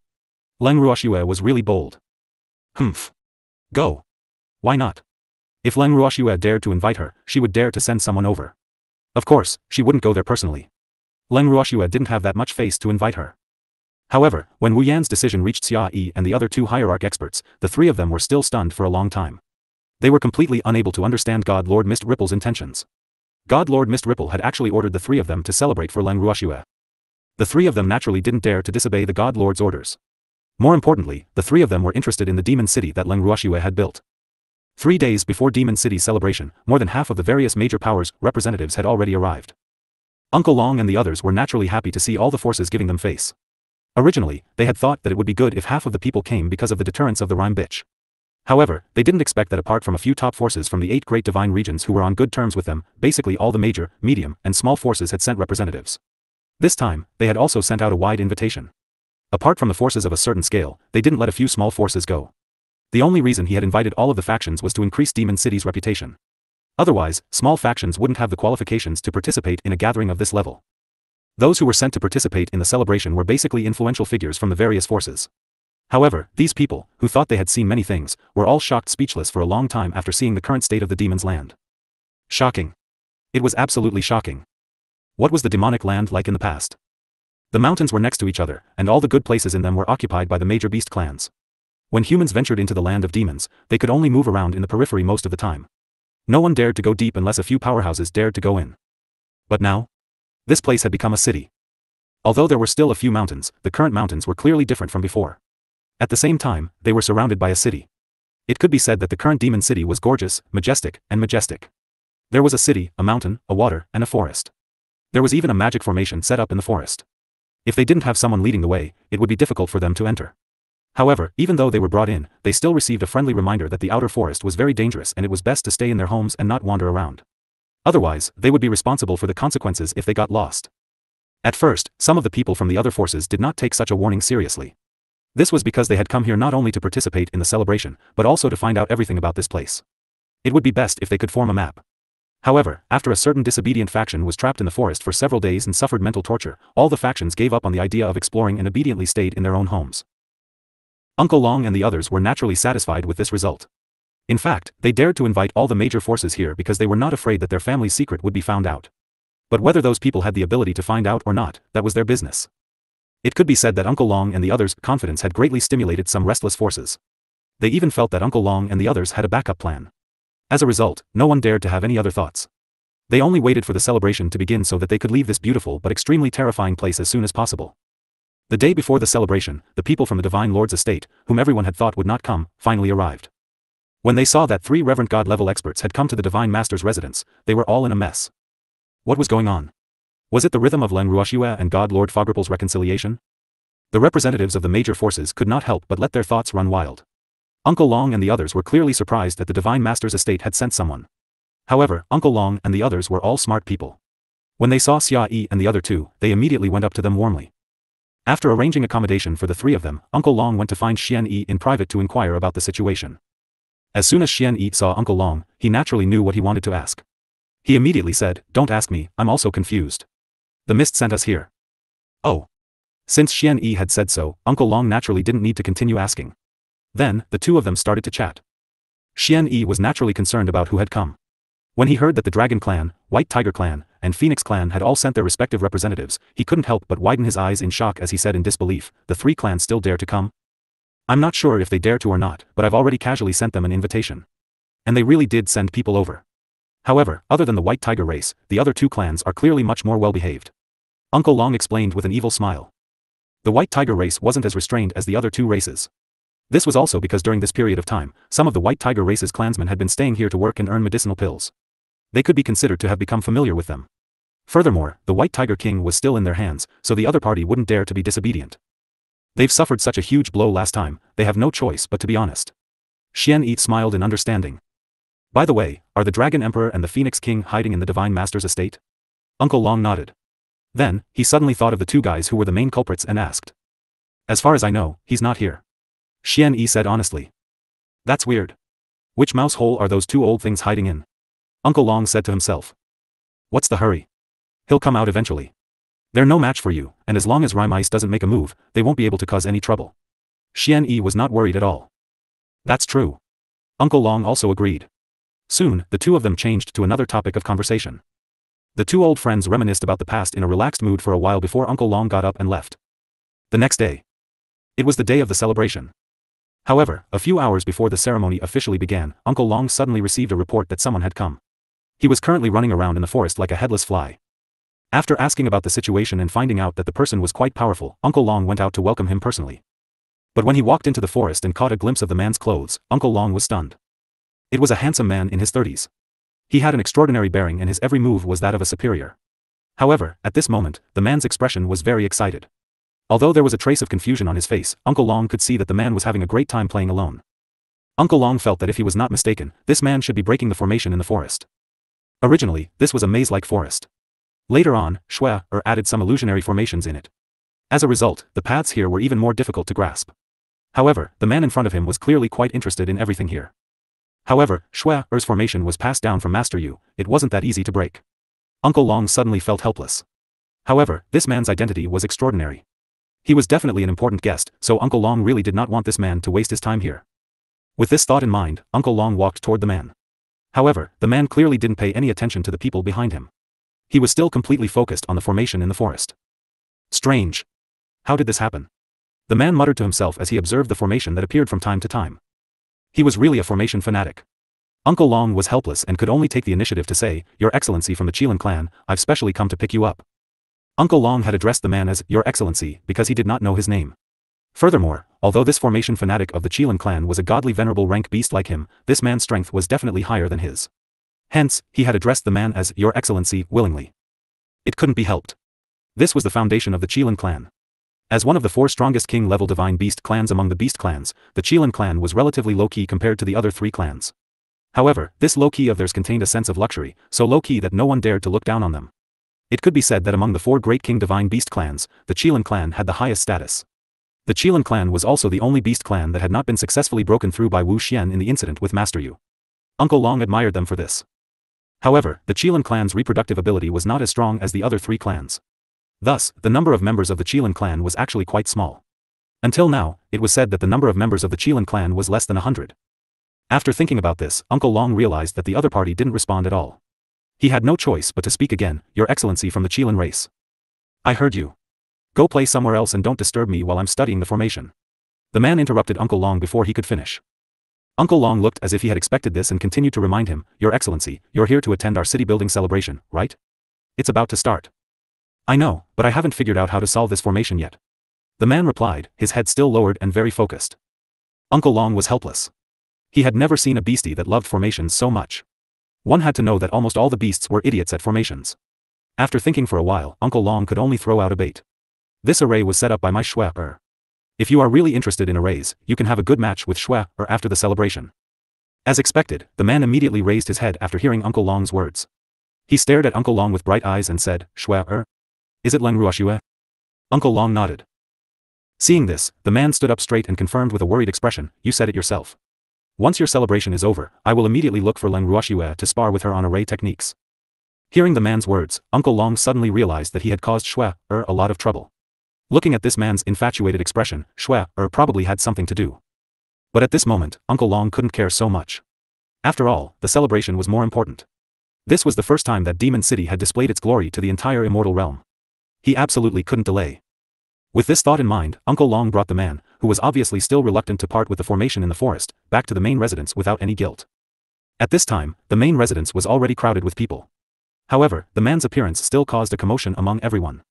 Leng Ruoxue was really bold. Humph. Go. Why not? If Leng Ruoxue dared to invite her, she would dare to send someone over. Of course, she wouldn't go there personally. Leng Ruoxue didn't have that much face to invite her. However, when Wu Yan's decision reached Xia Yi and the other two hierarch experts, the three of them were still stunned for a long time. They were completely unable to understand God Lord Mist Ripple's intentions. God Lord Mist Ripple had actually ordered the three of them to celebrate for Leng Ruoxue. The three of them naturally didn't dare to disobey the God Lord's orders. More importantly, the three of them were interested in the demon city that Leng Ruoxue had built. 3 days before Demon City's celebration, more than half of the various major powers' representatives had already arrived. Uncle Long and the others were naturally happy to see all the forces giving them face. Originally, they had thought that it would be good if half of the people came because of the deterrence of the rhyme bitch. However, they didn't expect that apart from a few top forces from the 8 great divine regions who were on good terms with them, basically all the major, medium, and small forces had sent representatives. This time, they had also sent out a wide invitation. Apart from the forces of a certain scale, they didn't let a few small forces go. The only reason he had invited all of the factions was to increase Demon City's reputation. Otherwise, small factions wouldn't have the qualifications to participate in a gathering of this level. Those who were sent to participate in the celebration were basically influential figures from the various forces. However, these people, who thought they had seen many things, were all shocked speechless for a long time after seeing the current state of the demon's land. Shocking. It was absolutely shocking. What was the demonic land like in the past? The mountains were next to each other, and all the good places in them were occupied by the major beast clans. When humans ventured into the land of demons, they could only move around in the periphery most of the time. No one dared to go deep unless a few powerhouses dared to go in. But now? This place had become a city. Although there were still a few mountains, the current mountains were clearly different from before. At the same time, they were surrounded by a city. It could be said that the current demon city was gorgeous, majestic, and majestic. There was a city, a mountain, a water, and a forest. There was even a magic formation set up in the forest. If they didn't have someone leading the way, it would be difficult for them to enter. However, even though they were brought in, they still received a friendly reminder that the outer forest was very dangerous and it was best to stay in their homes and not wander around. Otherwise, they would be responsible for the consequences if they got lost. At first, some of the people from the other forces did not take such a warning seriously. This was because they had come here not only to participate in the celebration, but also to find out everything about this place. It would be best if they could form a map. However, after a certain disobedient faction was trapped in the forest for several days and suffered mental torture, all the factions gave up on the idea of exploring and obediently stayed in their own homes. Uncle Long and the others were naturally satisfied with this result. In fact, they dared to invite all the major forces here because they were not afraid that their family's secret would be found out. But whether those people had the ability to find out or not, that was their business. It could be said that Uncle Long and the others' confidence had greatly stimulated some restless forces. They even felt that Uncle Long and the others had a backup plan. As a result, no one dared to have any other thoughts. They only waited for the celebration to begin so that they could leave this beautiful but extremely terrifying place as soon as possible. The day before the celebration, the people from the Divine Lord's estate, whom everyone had thought would not come, finally arrived. When they saw that 3 Reverend God-level experts had come to the Divine Master's residence, they were all in a mess. What was going on? Was it the rhythm of Leng Ruoxue and God Lord Fogripple's reconciliation? The representatives of the major forces could not help but let their thoughts run wild. Uncle Long and the others were clearly surprised that the Divine Master's estate had sent someone. However, Uncle Long and the others were all smart people. When they saw Xia Yi and the other two, they immediately went up to them warmly. After arranging accommodation for the 3 of them, Uncle Long went to find Xian Yi in private to inquire about the situation. As soon as Xian Yi saw Uncle Long, he naturally knew what he wanted to ask. He immediately said, "Don't ask me, I'm also confused. The mist sent us here." Oh. Since Xian Yi had said so, Uncle Long naturally didn't need to continue asking. Then, the 2 of them started to chat. Xian Yi was naturally concerned about who had come. When he heard that the Dragon Clan, White Tiger Clan, and Phoenix Clan had all sent their respective representatives, he couldn't help but widen his eyes in shock as he said in disbelief, "The 3 clans still dare to come? I'm not sure if they dare to or not, but I've already casually sent them an invitation." And they really did send people over. However, other than the White Tiger race, the other 2 clans are clearly much more well-behaved. Uncle Long explained with an evil smile. The White Tiger race wasn't as restrained as the other 2 races. This was also because during this period of time, some of the White Tiger race's clansmen had been staying here to work and earn medicinal pills. They could be considered to have become familiar with them. Furthermore, the White Tiger King was still in their hands, so the other party wouldn't dare to be disobedient. They've suffered such a huge blow last time, they have no choice but to be honest. Xian Yi smiled in understanding. By the way, are the Dragon Emperor and the Phoenix King hiding in the Divine Master's estate? Uncle Long nodded. Then, he suddenly thought of the 2 guys who were the main culprits and asked. As far as I know, he's not here. Xian Yi said honestly. That's weird. Which mouse hole are those 2 old things hiding in? Uncle Long said to himself. What's the hurry? He'll come out eventually. They're no match for you, and as long as Rime Ice doesn't make a move, they won't be able to cause any trouble. Xian Yi was not worried at all. That's true. Uncle Long also agreed. Soon, the 2 of them changed to another topic of conversation. The 2 old friends reminisced about the past in a relaxed mood for a while before Uncle Long got up and left. The next day. It was the day of the celebration. However, a few hours before the ceremony officially began, Uncle Long suddenly received a report that someone had come. He was currently running around in the forest like a headless fly. After asking about the situation and finding out that the person was quite powerful, Uncle Long went out to welcome him personally. But when he walked into the forest and caught a glimpse of the man's clothes, Uncle Long was stunned. It was a handsome man in his 30s. He had an extraordinary bearing and his every move was that of a superior. However, at this moment, the man's expression was very excited. Although there was a trace of confusion on his face, Uncle Long could see that the man was having a great time playing alone. Uncle Long felt that if he was not mistaken, this man should be breaking the formation in the forest. Originally, this was a maze-like forest. Later on, Shui added some illusionary formations in it. As a result, the paths here were even more difficult to grasp. However, the man in front of him was clearly quite interested in everything here. However, Shui's formation was passed down from Master Yu, it wasn't that easy to break. Uncle Long suddenly felt helpless. However, this man's identity was extraordinary. He was definitely an important guest, so Uncle Long really did not want this man to waste his time here. With this thought in mind, Uncle Long walked toward the man. However, the man clearly didn't pay any attention to the people behind him. He was still completely focused on the formation in the forest. Strange. How did this happen? The man muttered to himself as he observed the formation that appeared from time to time. He was really a formation fanatic. Uncle Long was helpless and could only take the initiative to say, "Your Excellency from the Qilin clan, I've specially come to pick you up." Uncle Long had addressed the man as "Your Excellency" because he did not know his name. Furthermore, although this formation fanatic of the Qilin clan was a godly venerable rank beast like him, this man's strength was definitely higher than his. Hence, he had addressed the man as "Your Excellency" willingly. It couldn't be helped. This was the foundation of the Qilin clan. As one of the 4 strongest king-level divine beast clans among the beast clans, the Qilin clan was relatively low-key compared to the other 3 clans. However, this low-key of theirs contained a sense of luxury, so low-key that no one dared to look down on them. It could be said that among the 4 great king divine beast clans, the Qilin clan had the highest status. The Qilin clan was also the only beast clan that had not been successfully broken through by Wu Xian in the incident with Master Yu. Uncle Long admired them for this. However, the Qilin clan's reproductive ability was not as strong as the other 3 clans. Thus, the number of members of the Qilin clan was actually quite small. Until now, it was said that the number of members of the Qilin clan was less than 100. After thinking about this, Uncle Long realized that the other party didn't respond at all. He had no choice but to speak again. Your Excellency from the Qilin race. I heard you. Go play somewhere else and don't disturb me while I'm studying the formation. The man interrupted Uncle Long before he could finish. Uncle Long looked as if he had expected this and continued to remind him, Your Excellency, you're here to attend our city building celebration, right? It's about to start. I know, but I haven't figured out how to solve this formation yet. The man replied, his head still lowered and very focused. Uncle Long was helpless. He had never seen a beastie that loved formations so much. One had to know that almost all the beasts were idiots at formations. After thinking for a while, Uncle Long could only throw out a bait. This array was set up by my Shui. If you are really interested in arrays, you can have a good match with Shui after the celebration. As expected, the man immediately raised his head after hearing Uncle Long's words. He stared at Uncle Long with bright eyes and said, Shui? Is it Leng Ruoxue? Uncle Long nodded. Seeing this, the man stood up straight and confirmed with a worried expression, You said it yourself. Once your celebration is over, I will immediately look for Leng Ruoxue to spar with her on array techniques. Hearing the man's words, Uncle Long suddenly realized that he had caused Shui a lot of trouble. Looking at this man's infatuated expression, Shui probably had something to do. But at this moment, Uncle Long couldn't care so much. After all, the celebration was more important. This was the first time that Demon City had displayed its glory to the entire immortal realm. He absolutely couldn't delay. With this thought in mind, Uncle Long brought the man, who was obviously still reluctant to part with the formation in the forest, back to the main residence without any guilt. At this time, the main residence was already crowded with people. However, the man's appearance still caused a commotion among everyone.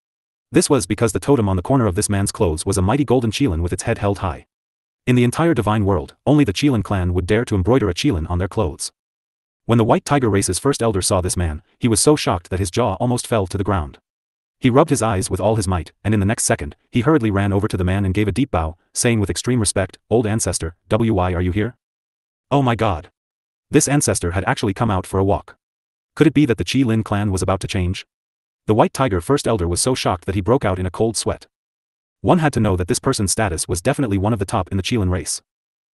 This was because the totem on the corner of this man's clothes was a mighty golden Qilin with its head held high. In the entire divine world, only the Qilin clan would dare to embroider a Qilin on their clothes. When the White Tiger race's first elder saw this man, he was so shocked that his jaw almost fell to the ground. He rubbed his eyes with all his might, and in the next second, he hurriedly ran over to the man and gave a deep bow, saying with extreme respect, Old ancestor, why are you here? Oh my god. This ancestor had actually come out for a walk. Could it be that the Qilin clan was about to change? The White Tiger first elder was so shocked that he broke out in a cold sweat. One had to know that this person's status was definitely one of the top in the Qilin race.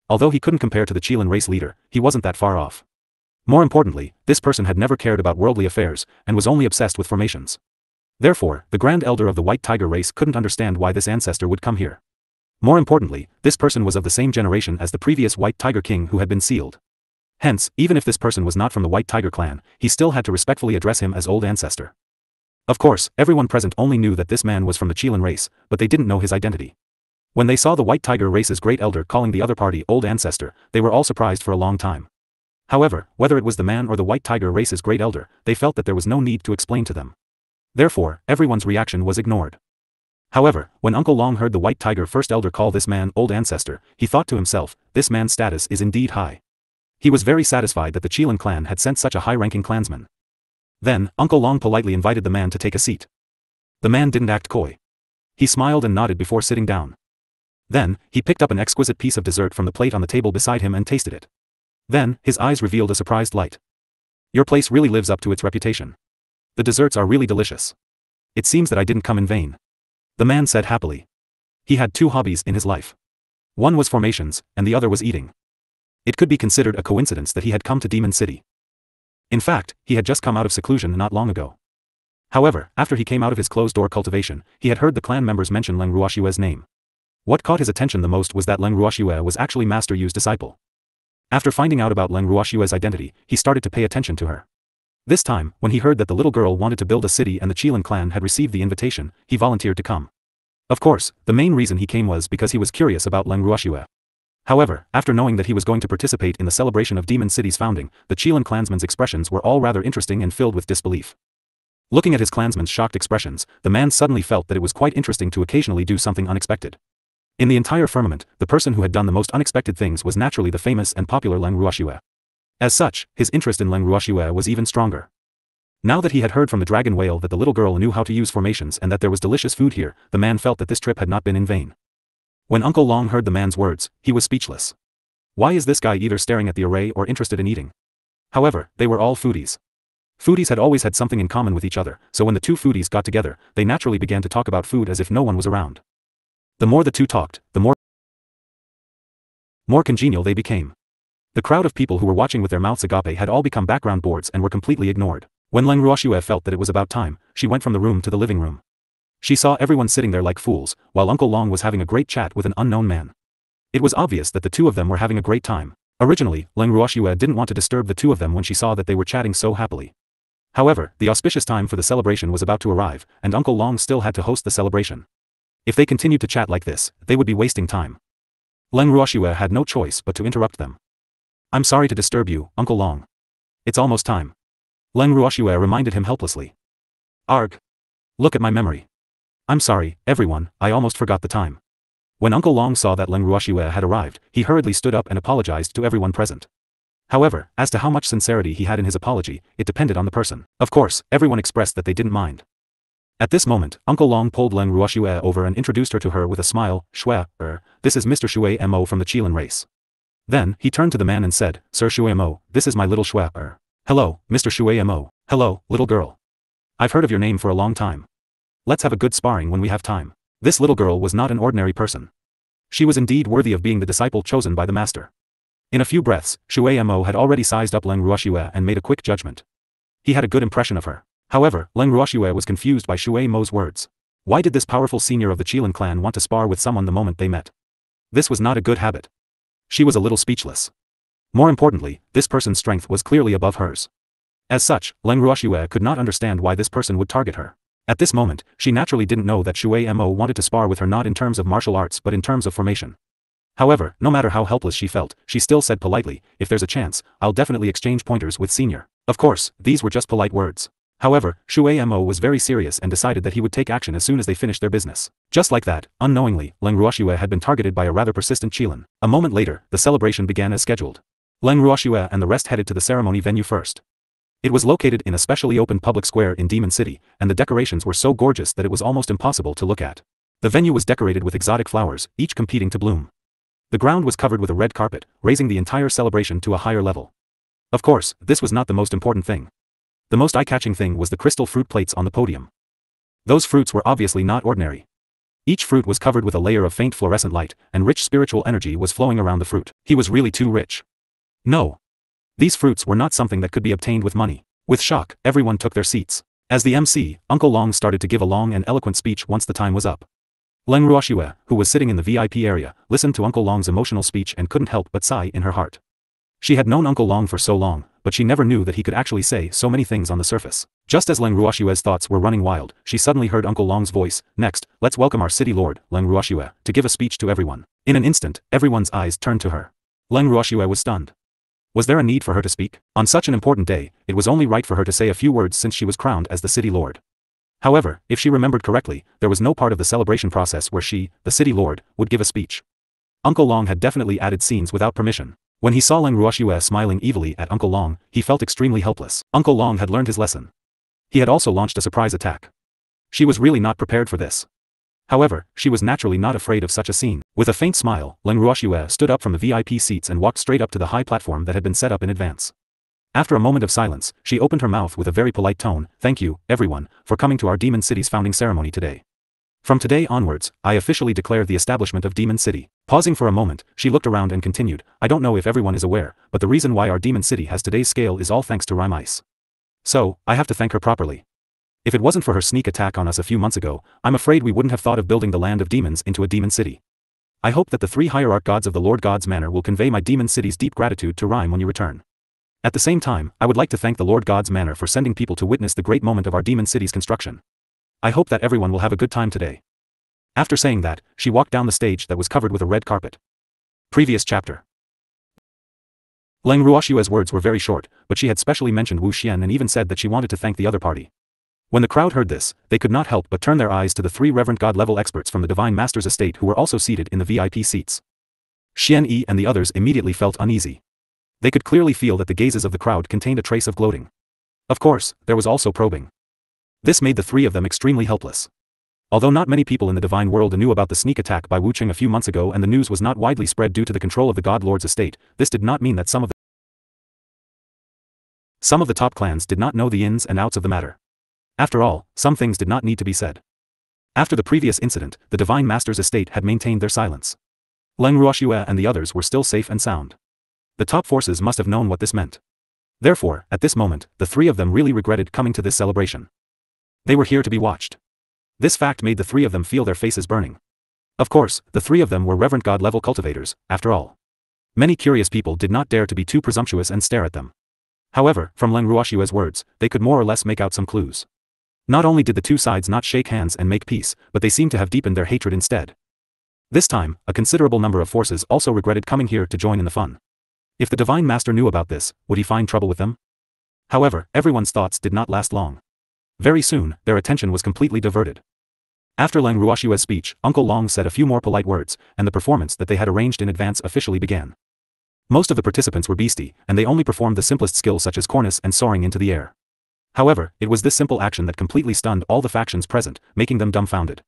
Although he couldn't compare to the Qilin race leader, he wasn't that far off. More importantly, this person had never cared about worldly affairs, and was only obsessed with formations. Therefore, the Grand Elder of the White Tiger race couldn't understand why this ancestor would come here. More importantly, this person was of the same generation as the previous White Tiger King who had been sealed. Hence, even if this person was not from the White Tiger clan, he still had to respectfully address him as Old Ancestor. Of course, everyone present only knew that this man was from the Qilin race, but they didn't know his identity. When they saw the White Tiger race's Great Elder calling the other party Old Ancestor, they were all surprised for a long time. However, whether it was the man or the White Tiger race's Great Elder, they felt that there was no need to explain to them. Therefore, everyone's reaction was ignored. However, when Uncle Long heard the White Tiger First Elder call this man Old Ancestor, he thought to himself, this man's status is indeed high. He was very satisfied that the Qilin clan had sent such a high-ranking clansman. Then, Uncle Long politely invited the man to take a seat. The man didn't act coy. He smiled and nodded before sitting down. Then, he picked up an exquisite piece of dessert from the plate on the table beside him and tasted it. Then, his eyes revealed a surprised light. Your place really lives up to its reputation. The desserts are really delicious. It seems that I didn't come in vain. The man said happily. He had two hobbies in his life. One was formations, and the other was eating. It could be considered a coincidence that he had come to Demon City. In fact, he had just come out of seclusion not long ago. However, after he came out of his closed-door cultivation, he had heard the clan members mention Leng Ruoxue's name. What caught his attention the most was that Leng Ruoxue was actually Master Yu's disciple. After finding out about Leng Ruoxue's identity, he started to pay attention to her. This time, when he heard that the little girl wanted to build a city and the Qilin clan had received the invitation, he volunteered to come. Of course, the main reason he came was because he was curious about Leng Ruoxue. However, after knowing that he was going to participate in the celebration of Demon City's founding, the Qilin clansman's expressions were all rather interesting and filled with disbelief. Looking at his clansman's shocked expressions, the man suddenly felt that it was quite interesting to occasionally do something unexpected. In the entire firmament, the person who had done the most unexpected things was naturally the famous and popular Leng Ruoxue. As such, his interest in Leng Ruoxue was even stronger. Now that he had heard from the dragon whale that the little girl knew how to use formations and that there was delicious food here, the man felt that this trip had not been in vain. When Uncle Long heard the man's words, he was speechless. Why is this guy either staring at the array or interested in eating? However, they were all foodies. Foodies had always had something in common with each other, so when the two foodies got together, they naturally began to talk about food as if no one was around. The more the two talked, the more congenial they became. The crowd of people who were watching with their mouths agape had all become background boards and were completely ignored. When Leng Ruoxue felt that it was about time, she went from the room to the living room. She saw everyone sitting there like fools, while Uncle Long was having a great chat with an unknown man. It was obvious that the two of them were having a great time. Originally, Leng Ruoxue didn't want to disturb the two of them when she saw that they were chatting so happily. However, the auspicious time for the celebration was about to arrive, and Uncle Long still had to host the celebration. If they continued to chat like this, they would be wasting time. Leng Ruoxue had no choice but to interrupt them. I'm sorry to disturb you, Uncle Long. It's almost time. Leng Ruoxue reminded him helplessly. Arg. Look at my memory. I'm sorry, everyone, I almost forgot the time. When Uncle Long saw that Leng Ruoxue had arrived, he hurriedly stood up and apologized to everyone present. However, as to how much sincerity he had in his apology, it depended on the person. Of course, everyone expressed that they didn't mind. At this moment, Uncle Long pulled Leng Ruoxue over and introduced her to her with a smile. Shui, this is Mr. Shui Mo from the Qilin race. Then, he turned to the man and said, Sir Shui Mo, this is my little Shui. Hello, Mr. Shui Mo. Hello, little girl. I've heard of your name for a long time. Let's have a good sparring when we have time. This little girl was not an ordinary person. She was indeed worthy of being the disciple chosen by the master. In a few breaths, Shui Mo had already sized up Leng Ruoxue and made a quick judgment. He had a good impression of her. However, Leng Ruoxue was confused by Shui Mo's words. Why did this powerful senior of the Qilin clan want to spar with someone the moment they met? This was not a good habit. She was a little speechless. More importantly, this person's strength was clearly above hers. As such, Leng Ruoxue could not understand why this person would target her. At this moment, she naturally didn't know that Shui Mo wanted to spar with her not in terms of martial arts but in terms of formation. However, no matter how helpless she felt, she still said politely, if there's a chance, I'll definitely exchange pointers with senior. Of course, these were just polite words. However, Shui Mo was very serious and decided that he would take action as soon as they finished their business. Just like that, unknowingly, Leng Ruoxue had been targeted by a rather persistent Qilin. A moment later, the celebration began as scheduled. Leng Ruoxue and the rest headed to the ceremony venue first. It was located in a specially open public square in Demon City, and the decorations were so gorgeous that it was almost impossible to look at. The venue was decorated with exotic flowers, each competing to bloom. The ground was covered with a red carpet, raising the entire celebration to a higher level. Of course, this was not the most important thing. The most eye-catching thing was the crystal fruit plates on the podium. Those fruits were obviously not ordinary. Each fruit was covered with a layer of faint fluorescent light, and rich spiritual energy was flowing around the fruit. He was really too rich. No. These fruits were not something that could be obtained with money. With shock, everyone took their seats. As the MC, Uncle Long started to give a long and eloquent speech once the time was up. Leng Ruoxue, who was sitting in the VIP area, listened to Uncle Long's emotional speech and couldn't help but sigh in her heart. She had known Uncle Long for so long, but she never knew that he could actually say so many things on the surface. Just as Leng Ruoxue's thoughts were running wild, she suddenly heard Uncle Long's voice. Next, let's welcome our city lord, Leng Ruoxue, to give a speech to everyone. In an instant, everyone's eyes turned to her. Leng Ruoxue was stunned. Was there a need for her to speak? On such an important day, it was only right for her to say a few words since she was crowned as the city lord. However, if she remembered correctly, there was no part of the celebration process where she, the city lord, would give a speech. Uncle Long had definitely added scenes without permission. When he saw Leng Ruoxue smiling evilly at Uncle Long, he felt extremely helpless. Uncle Long had learned his lesson. He had also launched a surprise attack. She was really not prepared for this. However, she was naturally not afraid of such a scene. With a faint smile, Leng Ruoxue stood up from the VIP seats and walked straight up to the high platform that had been set up in advance. After a moment of silence, she opened her mouth with a very polite tone. Thank you, everyone, for coming to our Demon City's founding ceremony today. From today onwards, I officially declare the establishment of Demon City. Pausing for a moment, she looked around and continued, I don't know if everyone is aware, but the reason why our Demon City has today's scale is all thanks to Rime Ice. So, I have to thank her properly. If it wasn't for her sneak attack on us a few months ago, I'm afraid we wouldn't have thought of building the land of demons into a demon city. I hope that the 3 hierarch gods of the Lord God's Manor will convey my Demon City's deep gratitude to Rime when you return. At the same time, I would like to thank the Lord God's Manor for sending people to witness the great moment of our Demon City's construction. I hope that everyone will have a good time today. After saying that, she walked down the stage that was covered with a red carpet. Previous chapter. Leng Ruoxue's words were very short, but she had specially mentioned Wu Xian and even said that she wanted to thank the other party. When the crowd heard this, they could not help but turn their eyes to the 3 reverend god-level experts from the Divine Master's estate who were also seated in the VIP seats. Xian Yi and the others immediately felt uneasy. They could clearly feel that the gazes of the crowd contained a trace of gloating. Of course, there was also probing. This made the 3 of them extremely helpless. Although not many people in the divine world knew about the sneak attack by Wu Qing a few months ago and the news was not widely spread due to the control of the God Lord's estate, this did not mean that some of the top clans did not know the ins and outs of the matter. After all, some things did not need to be said. After the previous incident, the Divine Master's estate had maintained their silence. Leng Ruoxue and the others were still safe and sound. The top forces must have known what this meant. Therefore, at this moment, the 3 of them really regretted coming to this celebration. They were here to be watched. This fact made the 3 of them feel their faces burning. Of course, the 3 of them were reverend god-level cultivators, after all. Many curious people did not dare to be too presumptuous and stare at them. However, from Leng Ruoxue's words, they could more or less make out some clues. Not only did the two sides not shake hands and make peace, but they seemed to have deepened their hatred instead. This time, a considerable number of forces also regretted coming here to join in the fun. If the Divine Master knew about this, would he find trouble with them? However, everyone's thoughts did not last long. Very soon, their attention was completely diverted. After Leng Ruoxue's speech, Uncle Long said a few more polite words, and the performance that they had arranged in advance officially began. Most of the participants were beastie, and they only performed the simplest skills such as cornice and soaring into the air. However, it was this simple action that completely stunned all the factions present, making them dumbfounded.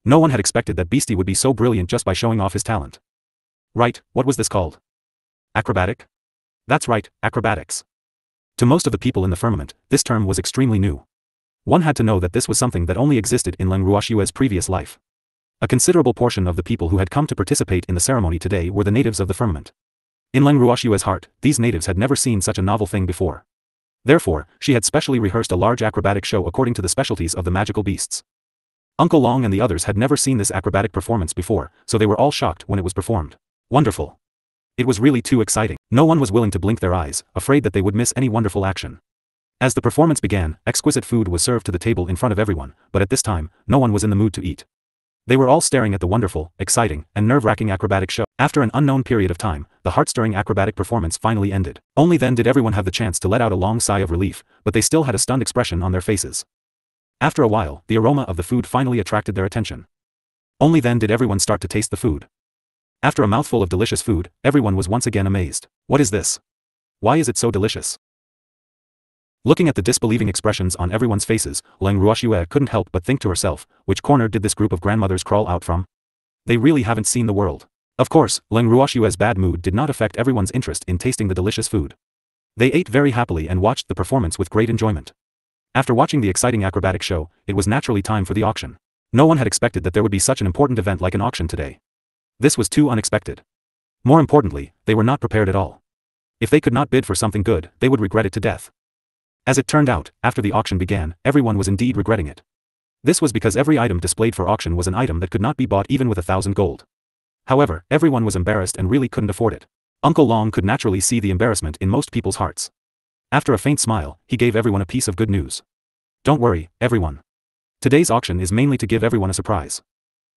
No one had expected that Beastie would be so brilliant just by showing off his talent. Right, what was this called? Acrobatic? That's right, acrobatics. To most of the people in the firmament, this term was extremely new. One had to know that this was something that only existed in Leng Ruoxue's previous life. A considerable portion of the people who had come to participate in the ceremony today were the natives of the firmament. In Leng Ruoxue's heart, these natives had never seen such a novel thing before. Therefore, she had specially rehearsed a large acrobatic show according to the specialties of the magical beasts. Uncle Long and the others had never seen this acrobatic performance before, so they were all shocked when it was performed. Wonderful. It was really too exciting. No one was willing to blink their eyes, afraid that they would miss any wonderful action. As the performance began, exquisite food was served to the table in front of everyone, but at this time, no one was in the mood to eat. They were all staring at the wonderful, exciting, and nerve-wracking acrobatic show. After an unknown period of time, the heart-stirring acrobatic performance finally ended. Only then did everyone have the chance to let out a long sigh of relief, but they still had a stunned expression on their faces. After a while, the aroma of the food finally attracted their attention. Only then did everyone start to taste the food. After a mouthful of delicious food, everyone was once again amazed. What is this? Why is it so delicious? Looking at the disbelieving expressions on everyone's faces, Leng Ruoxue couldn't help but think to herself, which corner did this group of grandmothers crawl out from? They really haven't seen the world. Of course, Leng Ruoxue's bad mood did not affect everyone's interest in tasting the delicious food. They ate very happily and watched the performance with great enjoyment. After watching the exciting acrobatic show, it was naturally time for the auction. No one had expected that there would be such an important event like an auction today. This was too unexpected. More importantly, they were not prepared at all. If they could not bid for something good, they would regret it to death. As it turned out, after the auction began, everyone was indeed regretting it. This was because every item displayed for auction was an item that could not be bought even with 1,000 gold. However, everyone was embarrassed and really couldn't afford it. Uncle Long could naturally see the embarrassment in most people's hearts. After a faint smile, he gave everyone a piece of good news. Don't worry, everyone. Today's auction is mainly to give everyone a surprise.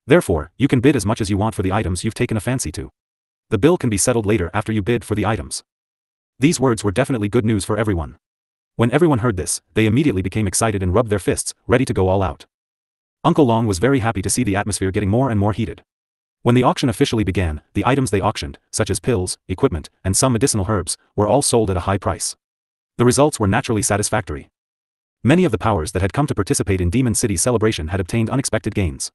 Therefore, you can bid as much as you want for the items you've taken a fancy to. The bill can be settled later after you bid for the items. These words were definitely good news for everyone. When everyone heard this, they immediately became excited and rubbed their fists, ready to go all out. Uncle Long was very happy to see the atmosphere getting more and more heated. When the auction officially began, the items they auctioned, such as pills, equipment, and some medicinal herbs, were all sold at a high price. The results were naturally satisfactory. Many of the powers that had come to participate in Demon City's celebration had obtained unexpected gains.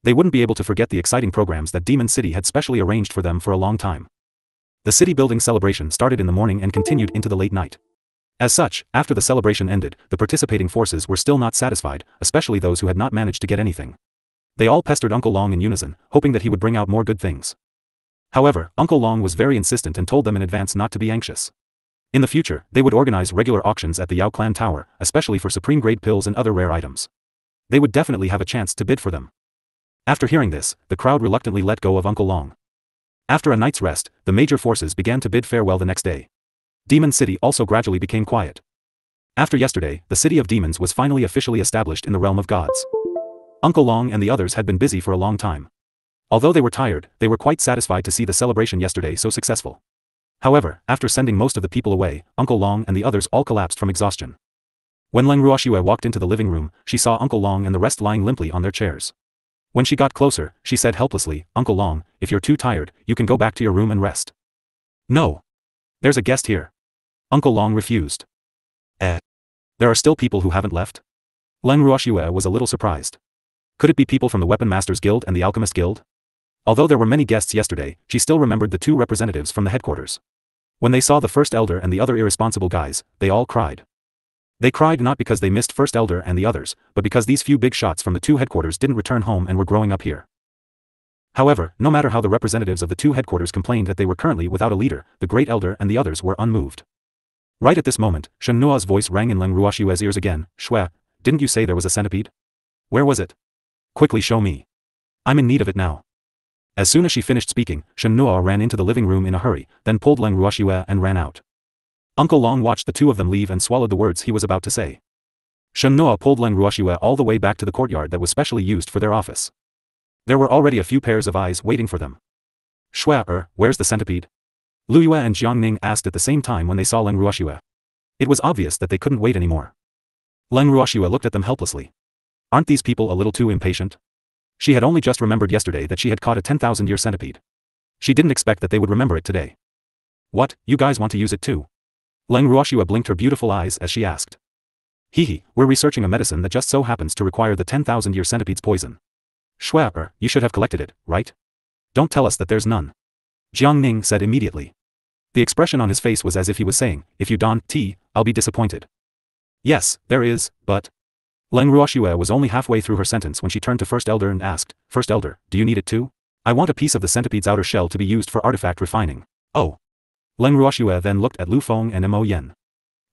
They wouldn't be able to forget the exciting programs that Demon City had specially arranged for them for a long time. The city building celebration started in the morning and continued into the late night. As such, after the celebration ended, the participating forces were still not satisfied, especially those who had not managed to get anything. They all pestered Uncle Long in unison, hoping that he would bring out more good things. However, Uncle Long was very insistent and told them in advance not to be anxious. In the future, they would organize regular auctions at the Yao Clan Tower, especially for supreme-grade pills and other rare items. They would definitely have a chance to bid for them. After hearing this, the crowd reluctantly let go of Uncle Long. After a night's rest, the major forces began to bid farewell the next day. Demon City also gradually became quiet. After yesterday, the city of demons was finally officially established in the realm of gods. Uncle Long and the others had been busy for a long time. Although they were tired, they were quite satisfied to see the celebration yesterday so successful. However, after sending most of the people away, Uncle Long and the others all collapsed from exhaustion. When Leng Ruoxue walked into the living room, she saw Uncle Long and the rest lying limply on their chairs. When she got closer, she said helplessly, "Uncle Long, if you're too tired, you can go back to your room and rest." "No. There's a guest here." Uncle Long refused. There are still people who haven't left?" Leng Ruoxue was a little surprised. Could it be people from the Weapon Masters Guild and the Alchemist Guild? Although there were many guests yesterday, she still remembered the two representatives from the headquarters. When they saw the First Elder and the other irresponsible guys, they all cried. They cried not because they missed First Elder and the others, but because these few big shots from the two headquarters didn't return home and were growing up here. However, no matter how the representatives of the two headquarters complained that they were currently without a leader, the Great Elder and the others were unmoved. Right at this moment, Shen Nua's voice rang in Leng Ruoxue's ears again. "Shui, didn't you say there was a centipede? Where was it? Quickly show me. I'm in need of it now." As soon as she finished speaking, Shen Nuo ran into the living room in a hurry, then pulled Leng Ruoxue and ran out. Uncle Long watched the two of them leave and swallowed the words he was about to say. Shen Nuo pulled Leng Ruoxue all the way back to the courtyard that was specially used for their office. There were already a few pairs of eyes waiting for them. Shui, where's the centipede? Lu Yue and Jiang Ning asked at the same time when they saw Leng Ruoxue. It was obvious that they couldn't wait anymore. Leng Ruoxue looked at them helplessly. Aren't these people a little too impatient? She had only just remembered yesterday that she had caught a 10,000-year centipede. She didn't expect that they would remember it today. What, you guys want to use it too? Leng Ruoxue blinked her beautiful eyes as she asked. Hehe, we're researching a medicine that just so happens to require the 10,000-year centipede's poison. Shui, you should have collected it, right? Don't tell us that there's none. Jiang Ning said immediately. The expression on his face was as if he was saying, if you don't, I'll be disappointed. Yes, there is, but... Leng Ruoxue was only halfway through her sentence when she turned to First Elder and asked, First Elder, do you need it too? I want a piece of the centipede's outer shell to be used for artifact refining. Oh. Leng Ruoxue then looked at Lu Feng and Mo Yen.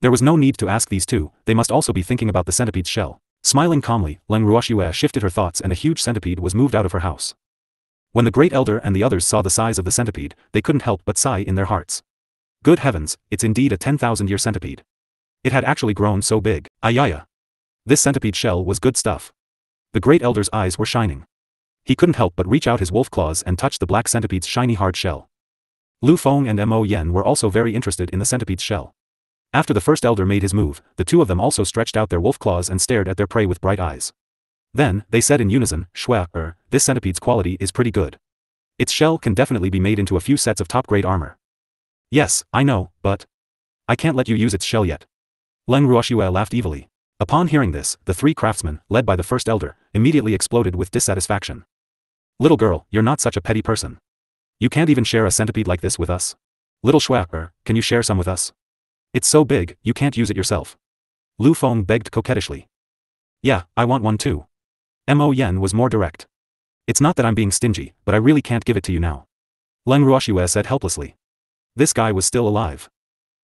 There was no need to ask these two, they must also be thinking about the centipede's shell. Smiling calmly, Leng Ruoxue shifted her thoughts and a huge centipede was moved out of her house. When the Great Elder and the others saw the size of the centipede, they couldn't help but sigh in their hearts. Good heavens, it's indeed a 10,000-year centipede. It had actually grown so big. Ayaya. This centipede shell was good stuff. The Great Elder's eyes were shining. He couldn't help but reach out his wolf claws and touch the black centipede's shiny hard shell. Lu Feng and Mo Yen were also very interested in the centipede's shell. After the First Elder made his move, the two of them also stretched out their wolf claws and stared at their prey with bright eyes. Then, they said in unison, Shui, this centipede's quality is pretty good. Its shell can definitely be made into a few sets of top-grade armor. Yes, I know, but... I can't let you use its shell yet. Leng Ruoxue laughed evilly. Upon hearing this, the three craftsmen, led by the First Elder, immediately exploded with dissatisfaction. Little girl, you're not such a petty person. You can't even share a centipede like this with us? Little Shui, can you share some with us? It's so big, you can't use it yourself. Lu Feng begged coquettishly. Yeah, I want one too. Mo Yen was more direct. It's not that I'm being stingy, but I really can't give it to you now. Leng Ruoxue said helplessly. This guy was still alive.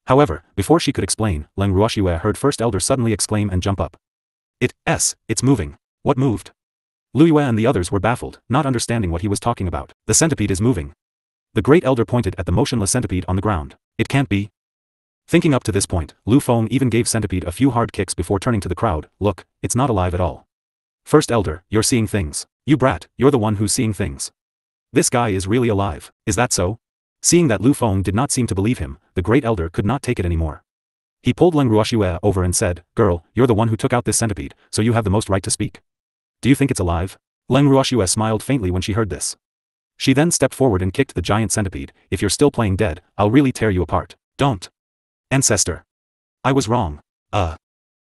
However, before she could explain, Leng Ruoxue heard First Elder suddenly exclaim and jump up. It's moving. What moved? Lu Yue and the others were baffled, not understanding what he was talking about. The centipede is moving. The Great Elder pointed at the motionless centipede on the ground. It can't be. Thinking up to this point, Lu Feng even gave centipede a few hard kicks before turning to the crowd. Look, it's not alive at all. First Elder, you're seeing things. You brat, you're the one who's seeing things. This guy is really alive. Is that so? Seeing that Lu Feng did not seem to believe him, the Great Elder could not take it anymore. He pulled Leng Ruoxue over and said, Girl, you're the one who took out this centipede, so you have the most right to speak. Do you think it's alive? Leng Ruoxue smiled faintly when she heard this. She then stepped forward and kicked the giant centipede. If you're still playing dead, I'll really tear you apart. Don't. Ancestor. I was wrong.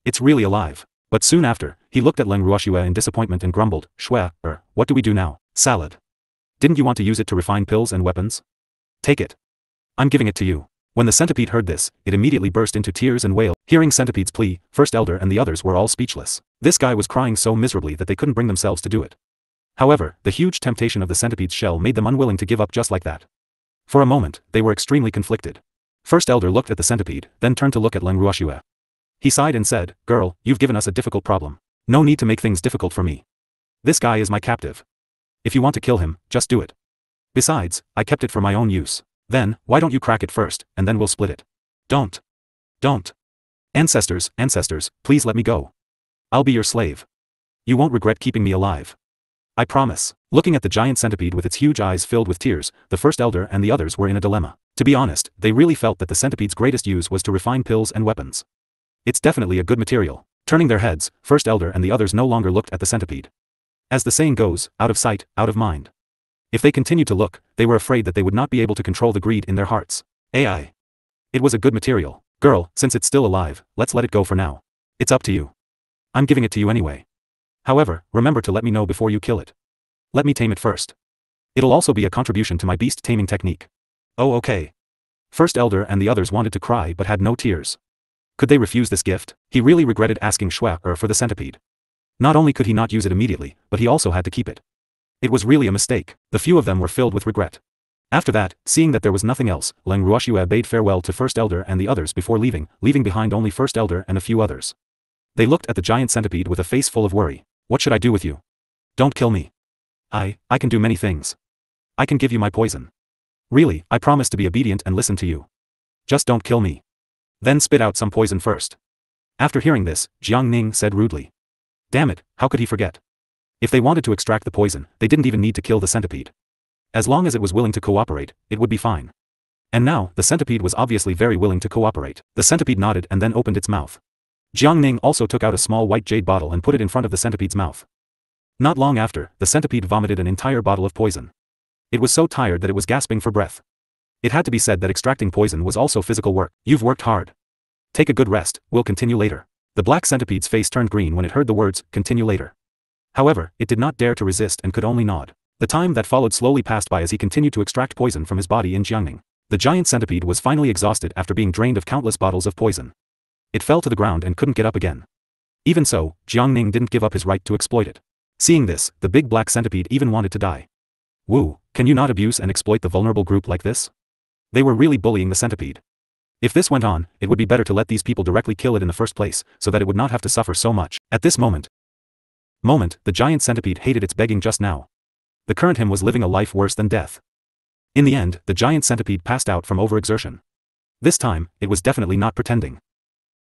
It's really alive. But soon after, he looked at Leng Ruoxue in disappointment and grumbled, Shui, what do we do now? Salad. Didn't you want to use it to refine pills and weapons? Take it. I'm giving it to you. When the centipede heard this, it immediately burst into tears and wailed. Hearing Centipede's plea, First Elder and the others were all speechless. This guy was crying so miserably that they couldn't bring themselves to do it. However, the huge temptation of the centipede's shell made them unwilling to give up just like that. For a moment, they were extremely conflicted. First Elder looked at the centipede, then turned to look at Leng Ruoxue. He sighed and said, Girl, you've given us a difficult problem. No need to make things difficult for me. This guy is my captive. If you want to kill him, just do it. Besides, I kept it for my own use. Then, why don't you crack it first, and then we'll split it. Don't. Ancestors, please let me go. I'll be your slave. You won't regret keeping me alive. I promise. Looking at the giant centipede with its huge eyes filled with tears, the First Elder and the others were in a dilemma. To be honest, they really felt that the centipede's greatest use was to refine pills and weapons. It's definitely a good material. Turning their heads, First Elder and the others no longer looked at the centipede. As the saying goes, out of sight, out of mind. If they continued to look, they were afraid that they would not be able to control the greed in their hearts. AI. It was a good material. Girl, since it's still alive, let's let it go for now. It's up to you. I'm giving it to you anyway. However, remember to let me know before you kill it. Let me tame it first. It'll also be a contribution to my beast taming technique. Oh okay. First Elder and the others wanted to cry but had no tears. Could they refuse this gift? He really regretted asking Shui for the centipede. Not only could he not use it immediately, but he also had to keep it. It was really a mistake. The few of them were filled with regret. After that, seeing that there was nothing else, Leng Ruoxue bade farewell to First Elder and the others before leaving behind only First Elder and a few others. They looked at the giant centipede with a face full of worry. What should I do with you? Don't kill me. I can do many things. I can give you my poison. Really, I promise to be obedient and listen to you. Just don't kill me. Then spit out some poison first. After hearing this, Jiang Ning said rudely. Damn it, how could he forget? If they wanted to extract the poison, they didn't even need to kill the centipede. As long as it was willing to cooperate, it would be fine. And now, the centipede was obviously very willing to cooperate. The centipede nodded and then opened its mouth. Jiang Ning also took out a small white jade bottle and put it in front of the centipede's mouth. Not long after, the centipede vomited an entire bottle of poison. It was so tired that it was gasping for breath. It had to be said that extracting poison was also physical work. You've worked hard. Take a good rest, we'll continue later. The black centipede's face turned green when it heard the words, continue later. However, it did not dare to resist and could only nod. The time that followed slowly passed by as he continued to extract poison from his body in Jiangning. The giant centipede was finally exhausted after being drained of countless bottles of poison. It fell to the ground and couldn't get up again. Even so, Jiangning didn't give up his right to exploit it. Seeing this, the big black centipede even wanted to die. Wu, can you not abuse and exploit the vulnerable group like this? They were really bullying the centipede. If this went on, it would be better to let these people directly kill it in the first place, so that it would not have to suffer so much. At this moment, the giant centipede hated its begging just now. The current him was living a life worse than death. In the end, the giant centipede passed out from overexertion. This time, it was definitely not pretending.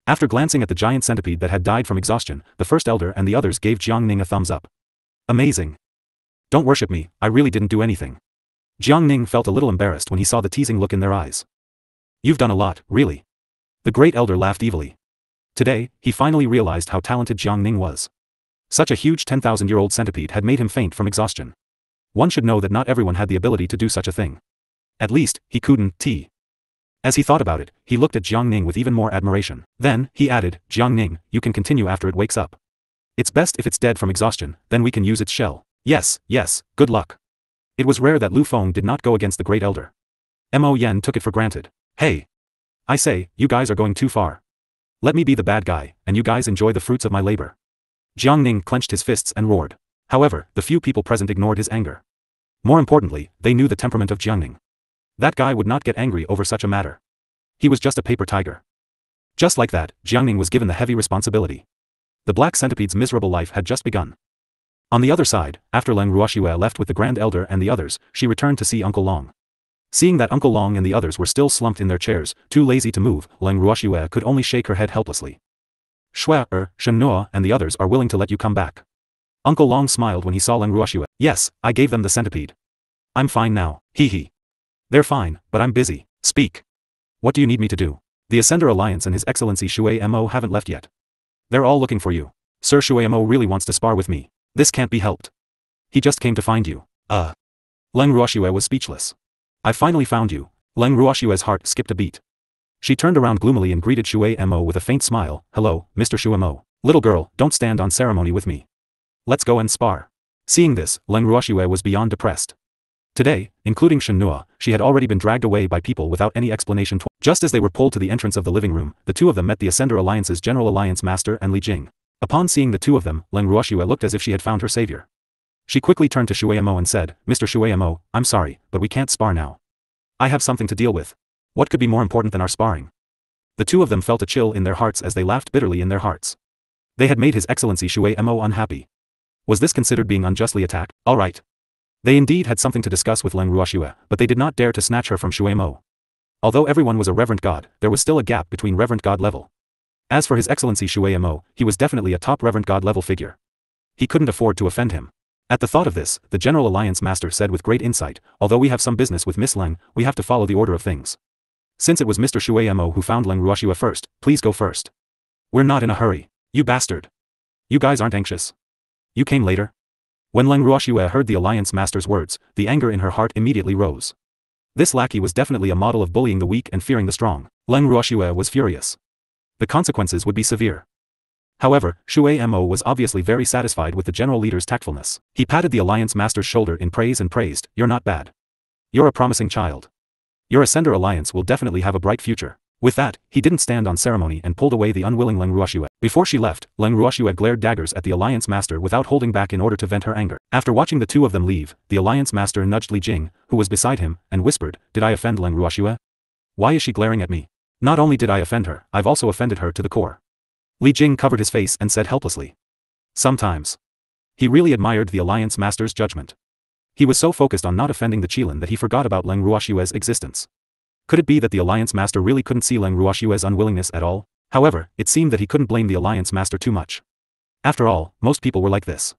After glancing at the giant centipede that had died from exhaustion, the first elder and the others gave Jiang Ning a thumbs up. Amazing. Don't worship me, I really didn't do anything. Jiang Ning felt a little embarrassed when he saw the teasing look in their eyes. You've done a lot, really. The great elder laughed evilly. Today, he finally realized how talented Jiang Ning was. Such a huge 10,000-year-old centipede had made him faint from exhaustion. One should know that not everyone had the ability to do such a thing. At least, he couldn't. As he thought about it, he looked at Jiang Ning with even more admiration. Then, he added, Jiang Ning, you can continue after it wakes up. It's best if it's dead from exhaustion, then we can use its shell. Yes, good luck. It was rare that Lu Feng did not go against the great elder. Mo Yen took it for granted. Hey! I say, you guys are going too far. Let me be the bad guy, and you guys enjoy the fruits of my labor. Jiang Ning clenched his fists and roared. However, the few people present ignored his anger. More importantly, they knew the temperament of Jiang Ning. That guy would not get angry over such a matter. He was just a paper tiger. Just like that, Jiang Ning was given the heavy responsibility. The black centipede's miserable life had just begun. On the other side, after Leng Ruoxue left with the grand elder and the others, she returned to see Uncle Long. Seeing that Uncle Long and the others were still slumped in their chairs, too lazy to move, Leng Ruoxue could only shake her head helplessly. Shen Nuo and the others are willing to let you come back. Uncle Long smiled when he saw Leng Ruoxue. Yes, I gave them the centipede. I'm fine now, hee. They're fine, but I'm busy. Speak. What do you need me to do? The Ascender Alliance and His Excellency Shui Mo haven't left yet. They're all looking for you. Sir Shui Mo really wants to spar with me. This can't be helped. He just came to find you. Leng Ruoxue was speechless. I finally found you. Leng Ruoxue's heart skipped a beat. She turned around gloomily and greeted Shui Mo with a faint smile. Hello, Mr. Shui Mo. Little girl, don't stand on ceremony with me. Let's go and spar. Seeing this, Leng Ruoxue was beyond depressed. Today, including Shen Nuo, she had already been dragged away by people without any explanation. Just as they were pulled to the entrance of the living room, the two of them met the Ascender Alliance's General Alliance Master and Li Jing. Upon seeing the two of them, Leng Ruoxue looked as if she had found her savior. She quickly turned to Shui Mo and said, Mr. Shui Mo, I'm sorry, but we can't spar now. I have something to deal with. What could be more important than our sparring? The two of them felt a chill in their hearts as they laughed bitterly in their hearts. They had made His Excellency Shui Mo unhappy. Was this considered being unjustly attacked? Alright. They indeed had something to discuss with Leng Ruoxue, but they did not dare to snatch her from Shui Mo. Although everyone was a reverend god, there was still a gap between reverend god level. As for His Excellency Shui Mo, he was definitely a top reverend god level figure. He couldn't afford to offend him. At the thought of this, the General Alliance Master said with great insight, although we have some business with Miss Leng, we have to follow the order of things. Since it was Mr. Shui Mo who found Leng Ruoxue first, please go first. We're not in a hurry. You bastard. You guys aren't anxious. You came later? When Leng Ruoxue heard the Alliance Master's words, the anger in her heart immediately rose. This lackey was definitely a model of bullying the weak and fearing the strong. Leng Ruoxue was furious. The consequences would be severe. However, Shui Mo was obviously very satisfied with the general leader's tactfulness. He patted the Alliance Master's shoulder in praise and praised, You're not bad. You're a promising child. Your Ascender Alliance will definitely have a bright future. With that, he didn't stand on ceremony and pulled away the unwilling Leng Ruoxue. Before she left, Leng Ruoxue glared daggers at the Alliance Master without holding back in order to vent her anger. After watching the two of them leave, the Alliance Master nudged Li Jing, who was beside him, and whispered, Did I offend Leng Ruoxue? Why is she glaring at me? Not only did I offend her, I've also offended her to the core. Li Jing covered his face and said helplessly. Sometimes. He really admired the Alliance Master's judgment. He was so focused on not offending the Qilin that he forgot about Leng Ruoxue's existence. Could it be that the Alliance Master really couldn't see Leng Ruoxue's unwillingness at all? However, it seemed that he couldn't blame the Alliance Master too much. After all, most people were like this.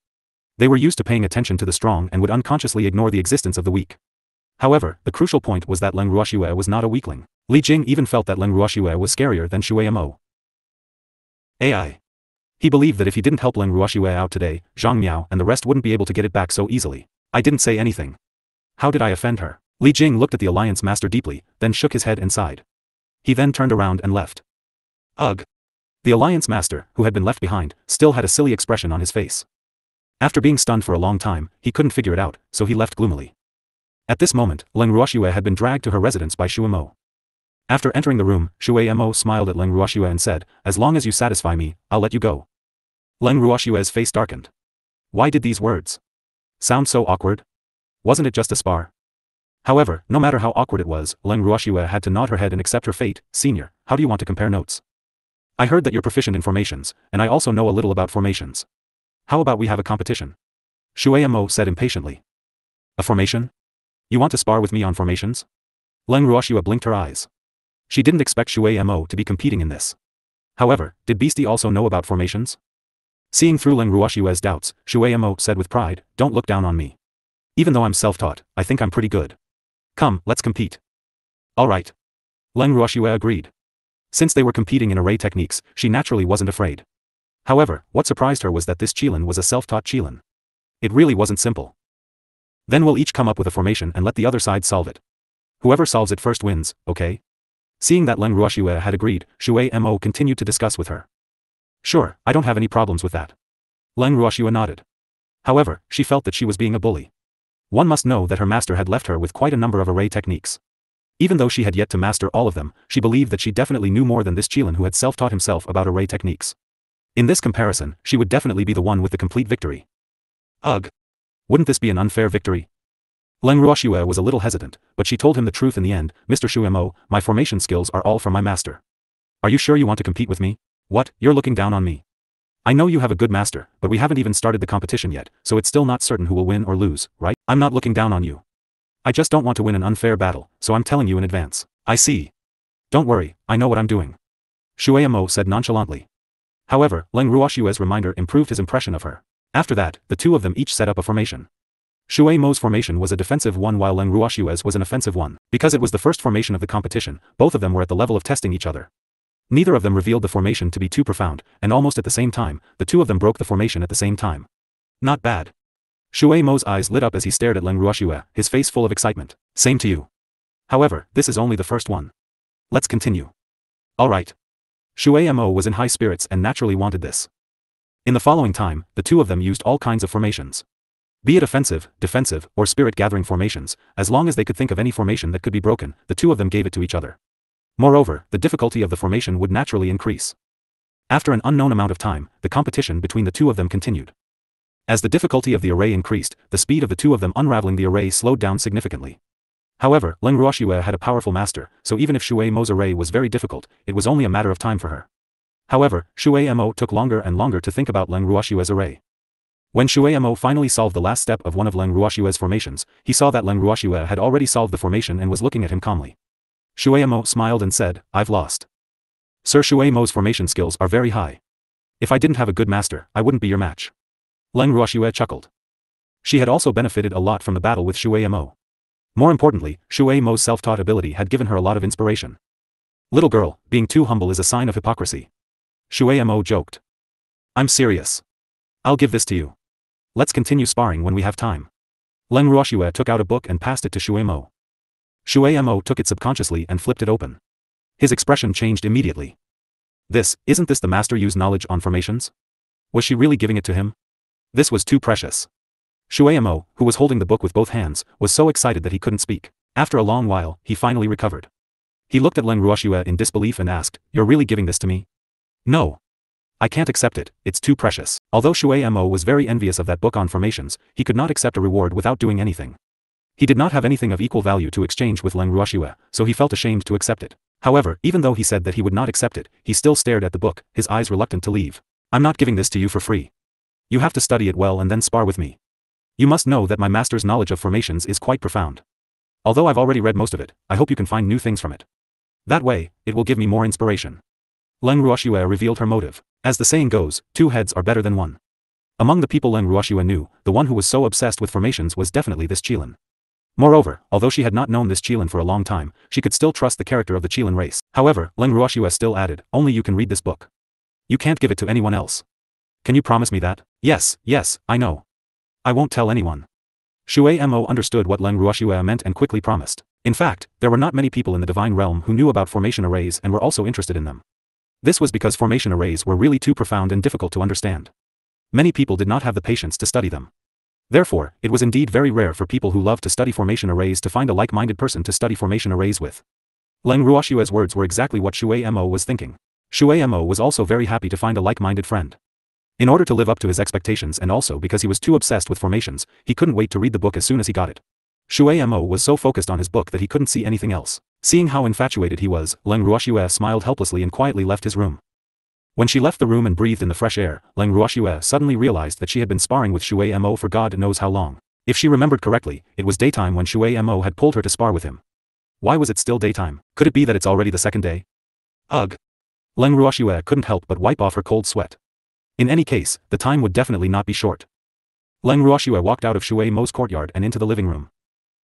They were used to paying attention to the strong and would unconsciously ignore the existence of the weak. However, the crucial point was that Leng Ruoxue was not a weakling. Li Jing even felt that Leng Ruoxue was scarier than Shui Mo. AI. He believed that if he didn't help Leng Ruoxue out today, Zhang Miao and the rest wouldn't be able to get it back so easily. I didn't say anything. How did I offend her? Li Jing looked at the Alliance Master deeply, then shook his head and sighed. He then turned around and left. Ugh. The Alliance Master, who had been left behind, still had a silly expression on his face. After being stunned for a long time, he couldn't figure it out, so he left gloomily. At this moment, Leng Ruoxue had been dragged to her residence by Shui Mo. After entering the room, Shui Mo smiled at Leng Ruoxue and said, "As long as you satisfy me, I'll let you go." Leng Ruoxue's face darkened. Why did these words sound so awkward? Wasn't it just a spar? However, no matter how awkward it was, Leng Ruoxue had to nod her head and accept her fate. Senior, how do you want to compare notes? I heard that you're proficient in formations, and I also know a little about formations. How about we have a competition? Shui Mo said impatiently. A formation? You want to spar with me on formations? Leng Ruoxue blinked her eyes. She didn't expect Shui Mo to be competing in this. However, did Beastie also know about formations? Seeing through Leng Ruoxue's doubts, Shui Mo said with pride, "Don't look down on me. Even though I'm self-taught, I think I'm pretty good. Come, let's compete." Alright. Leng Ruoxue agreed. Since they were competing in array techniques, she naturally wasn't afraid. However, what surprised her was that this Qilin was a self-taught Qilin. It really wasn't simple. Then we'll each come up with a formation and let the other side solve it. Whoever solves it first wins, okay? Seeing that Leng Ruoxue had agreed, Shui Mo continued to discuss with her. Sure, I don't have any problems with that. Leng Ruoxue nodded. However, she felt that she was being a bully. One must know that her master had left her with quite a number of array techniques. Even though she had yet to master all of them, she believed that she definitely knew more than this Qilin who had self-taught himself about array techniques. In this comparison, she would definitely be the one with the complete victory. Ugh. Wouldn't this be an unfair victory? Leng Ruoxue was a little hesitant, but she told him the truth in the end. "Mr. Shui Mo, my formation skills are all from my master. Are you sure you want to compete with me? What, you're looking down on me? I know you have a good master, but we haven't even started the competition yet, so it's still not certain who will win or lose, right? I'm not looking down on you. I just don't want to win an unfair battle, so I'm telling you in advance." "I see. Don't worry, I know what I'm doing," Shui Mo said nonchalantly. However, Leng Ruoxue's reminder improved his impression of her. After that, the two of them each set up a formation. Shui Mo's formation was a defensive one while Leng Ruoxue's was an offensive one. Because it was the first formation of the competition, both of them were at the level of testing each other. Neither of them revealed the formation to be too profound, and almost at the same time, the two of them broke the formation at the same time. Not bad. Shui Mo's eyes lit up as he stared at Leng Ruoxue, his face full of excitement. Same to you. However, this is only the first one. Let's continue. Alright. Shui Mo was in high spirits and naturally wanted this. In the following time, the two of them used all kinds of formations. Be it offensive, defensive, or spirit-gathering formations, as long as they could think of any formation that could be broken, the two of them gave it to each other. Moreover, the difficulty of the formation would naturally increase. After an unknown amount of time, the competition between the two of them continued. As the difficulty of the array increased, the speed of the two of them unraveling the array slowed down significantly. However, Leng Ruoxue had a powerful master, so even if Shui Mo's array was very difficult, it was only a matter of time for her. However, Shui Mo took longer and longer to think about Leng Ruoxue's array. When Shui Mo finally solved the last step of one of Leng Ruoxue's formations, he saw that Leng Ruoxue had already solved the formation and was looking at him calmly. Shui Mo smiled and said, "I've lost. Sir, Shui Mo's formation skills are very high. If I didn't have a good master, I wouldn't be your match." Leng Ruoxue chuckled. She had also benefited a lot from the battle with Shui Mo. More importantly, Shui Mo's self-taught ability had given her a lot of inspiration. "Little girl, being too humble is a sign of hypocrisy," Shui Mo joked. "I'm serious. I'll give this to you. Let's continue sparring when we have time." Leng Ruoxue took out a book and passed it to Shui Mo. Shui Mo took it subconsciously and flipped it open. His expression changed immediately. Isn't this the master Yu's knowledge on formations? Was she really giving it to him? This was too precious. Shui Mo, who was holding the book with both hands, was so excited that he couldn't speak. After a long while, he finally recovered. He looked at Leng Ruoxue in disbelief and asked, "You're really giving this to me?" "No. I can't accept it, it's too precious." Although Shui Mo was very envious of that book on formations, he could not accept a reward without doing anything. He did not have anything of equal value to exchange with Leng Ruoxue, so he felt ashamed to accept it. However, even though he said that he would not accept it, he still stared at the book, his eyes reluctant to leave. "I'm not giving this to you for free. You have to study it well and then spar with me. You must know that my master's knowledge of formations is quite profound. Although I've already read most of it, I hope you can find new things from it. That way, it will give me more inspiration. Leng Ruoxue revealed her motive. As the saying goes, 2 heads are better than 1. Among the people Leng Ruoxue knew, the one who was so obsessed with formations was definitely this Qilin. Moreover, although she had not known this Qilin for a long time, she could still trust the character of the Qilin race. However, Leng Ruoxue still added, only you can read this book. You can't give it to anyone else. Can you promise me that? Yes, I know. I won't tell anyone. Shui Mo understood what Leng Ruoxue meant and quickly promised. In fact, there were not many people in the divine realm who knew about formation arrays and were also interested in them. This was because formation arrays were really too profound and difficult to understand. Many people did not have the patience to study them. Therefore, it was indeed very rare for people who loved to study formation arrays to find a like-minded person to study formation arrays with. Leng Ruoxue's words were exactly what Shui Mo was thinking. Shui Mo was also very happy to find a like-minded friend. In order to live up to his expectations and also because he was too obsessed with formations, he couldn't wait to read the book as soon as he got it. Shui Mo was so focused on his book that he couldn't see anything else. Seeing how infatuated he was, Leng Ruoxue smiled helplessly and quietly left his room. When she left the room and breathed in the fresh air, Leng Ruoxue suddenly realized that she had been sparring with Shui Mo for God knows how long. If she remembered correctly, it was daytime when Shui Mo had pulled her to spar with him. Why was it still daytime? Could it be that it's already the second day? Ugh. Leng Ruoxue couldn't help but wipe off her cold sweat. In any case, the time would definitely not be short. Leng Ruoxue walked out of Shui Mo's courtyard and into the living room.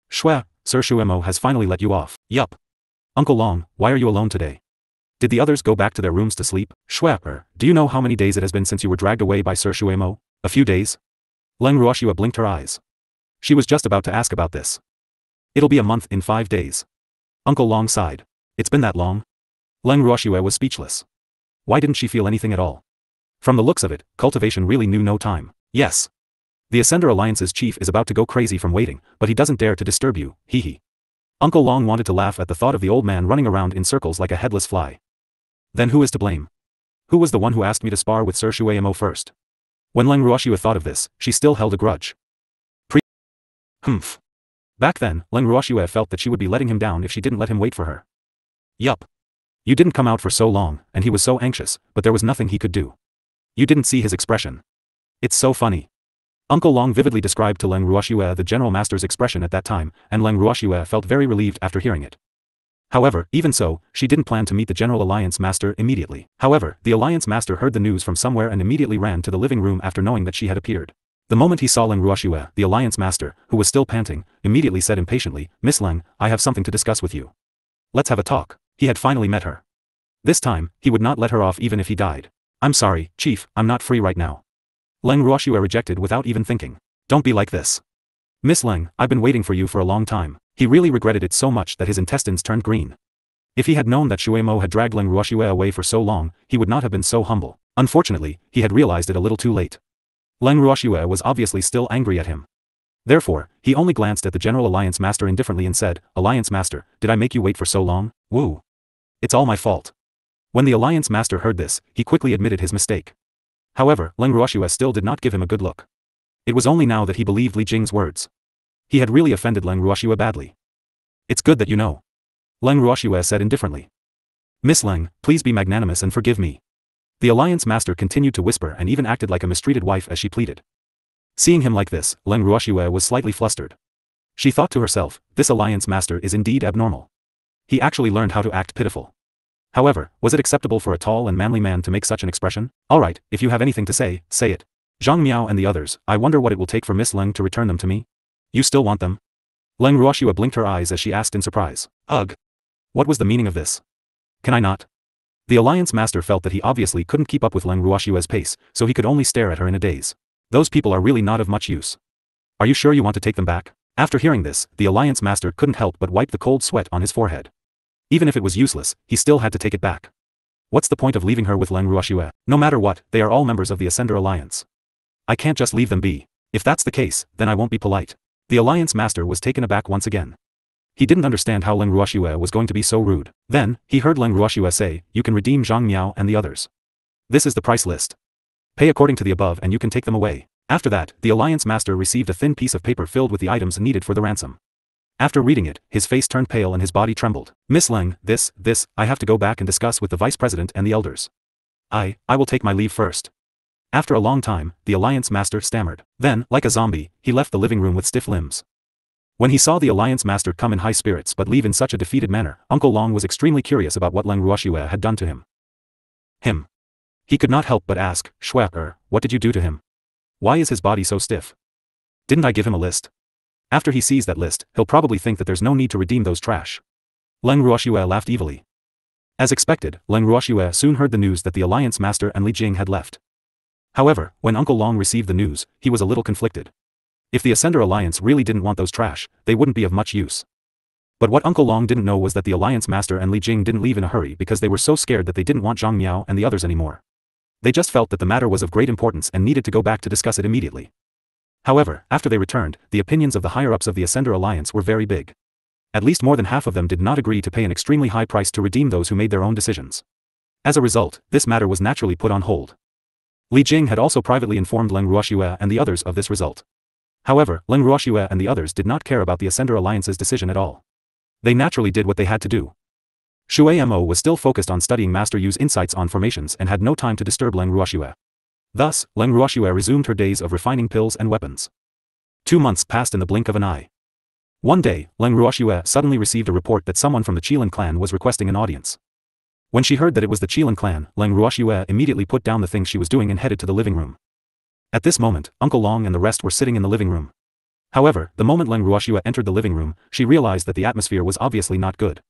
Shue, Sir Shui Mo has finally let you off. Yup. Uncle Long, why are you alone today? Did the others go back to their rooms to sleep? Shue, do you know how many days it has been since you were dragged away by Sir Shui Mo? A few days? Leng Ruoxue blinked her eyes. She was just about to ask about this. It'll be a month in 5 days. Uncle Long sighed. It's been that long? Leng Ruoxue was speechless. Why didn't she feel anything at all? From the looks of it, Cultivation really knew no time. Yes. The Ascender Alliance's chief is about to go crazy from waiting, but he doesn't dare to disturb you, hee. Uncle Long wanted to laugh at the thought of the old man running around in circles like a headless fly. Then who is to blame? Who was the one who asked me to spar with Sir Shui Mo first? When Leng Ruoxue thought of this, she still held a grudge. Humph. Back then, Leng Ruoxue felt that she would be letting him down if she didn't let him wait for her. Yup. You didn't come out for so long, and he was so anxious, but there was nothing he could do. You didn't see his expression. It's so funny. Uncle Long vividly described to Leng Ruoxue the General Master's expression at that time, and Leng Ruoxue felt very relieved after hearing it. However, even so, she didn't plan to meet the General Alliance Master immediately. However, the Alliance Master heard the news from somewhere and immediately ran to the living room after knowing that she had appeared. The moment he saw Leng Ruoxue, the Alliance Master, who was still panting, immediately said impatiently, Miss Leng, I have something to discuss with you. Let's have a talk. He had finally met her. This time, he would not let her off even if he died. I'm sorry, Chief, I'm not free right now. Leng Ruoxue rejected without even thinking. Don't be like this. Miss Leng, I've been waiting for you for a long time. He really regretted it so much that his intestines turned green. If he had known that Shui Mo had dragged Leng Ruoxue away for so long, he would not have been so humble. Unfortunately, he had realized it a little too late. Leng Ruoxue was obviously still angry at him. Therefore, he only glanced at the General Alliance Master indifferently and said, Alliance Master, did I make you wait for so long? Woo. It's all my fault. When the Alliance Master heard this, he quickly admitted his mistake. However, Leng Ruoxue still did not give him a good look. It was only now that he believed Li Jing's words. He had really offended Leng Ruoxue badly. It's good that you know. Leng Ruoxue said indifferently. Miss Leng, please be magnanimous and forgive me. The Alliance Master continued to whisper and even acted like a mistreated wife as she pleaded. Seeing him like this, Leng Ruoxue was slightly flustered. She thought to herself, this Alliance Master is indeed abnormal. He actually learned how to act pitiful. However, was it acceptable for a tall and manly man to make such an expression? Alright, if you have anything to say, say it. Zhang Miao and the others, I wonder what it will take for Miss Leng to return them to me? You still want them? Leng Ruoxue blinked her eyes as she asked in surprise. Ugh. What was the meaning of this? Can I not? The Alliance Master felt that he obviously couldn't keep up with Leng Ruoxue's pace, so he could only stare at her in a daze. Those people are really not of much use. Are you sure you want to take them back? After hearing this, the Alliance Master couldn't help but wipe the cold sweat on his forehead. Even if it was useless, he still had to take it back. What's the point of leaving her with Leng Ruoxue? No matter what, they are all members of the Ascender Alliance. I can't just leave them be. If that's the case, then I won't be polite. The Alliance Master was taken aback once again. He didn't understand how Leng Ruoxue was going to be so rude. Then, he heard Leng Ruoxue say, you can redeem Zhang Miao and the others. This is the price list. Pay according to the above and you can take them away. After that, the Alliance Master received a thin piece of paper filled with the items needed for the ransom. After reading it, his face turned pale and his body trembled. Miss Leng, this, I have to go back and discuss with the Vice President and the elders. I will take my leave first. After a long time, the Alliance Master stammered. Then, like a zombie, he left the living room with stiff limbs. When he saw the Alliance Master come in high spirits but leave in such a defeated manner, Uncle Long was extremely curious about what Leng Ruoxue had done to him. He could not help but ask, Shue, what did you do to him? Why is his body so stiff? Didn't I give him a list? After he sees that list, he'll probably think that there's no need to redeem those trash. Leng Ruoxue laughed evilly. As expected, Leng Ruoxue soon heard the news that the Alliance Master and Li Jing had left. However, when Uncle Long received the news, he was a little conflicted. If the Ascender Alliance really didn't want those trash, they wouldn't be of much use. But what Uncle Long didn't know was that the Alliance Master and Li Jing didn't leave in a hurry because they were so scared that they didn't want Zhang Miao and the others anymore. They just felt that the matter was of great importance and needed to go back to discuss it immediately. However, after they returned, the opinions of the higher-ups of the Ascender Alliance were very big. At least more than half of them did not agree to pay an extremely high price to redeem those who made their own decisions. As a result, this matter was naturally put on hold. Li Jing had also privately informed Leng Ruoxue and the others of this result. However, Leng Ruoxue and the others did not care about the Ascender Alliance's decision at all. They naturally did what they had to do. Shui Mo was still focused on studying Master Yu's insights on formations and had no time to disturb Leng Ruoxue. Thus, Leng Ruoxue resumed her days of refining pills and weapons. 2 months passed in the blink of an eye. One day, Leng Ruoxue suddenly received a report that someone from the Qilin clan was requesting an audience. When she heard that it was the Qilin clan, Leng Ruoxue immediately put down the things she was doing and headed to the living room. At this moment, Uncle Long and the rest were sitting in the living room. However, the moment Leng Ruoxue entered the living room, she realized that the atmosphere was obviously not good.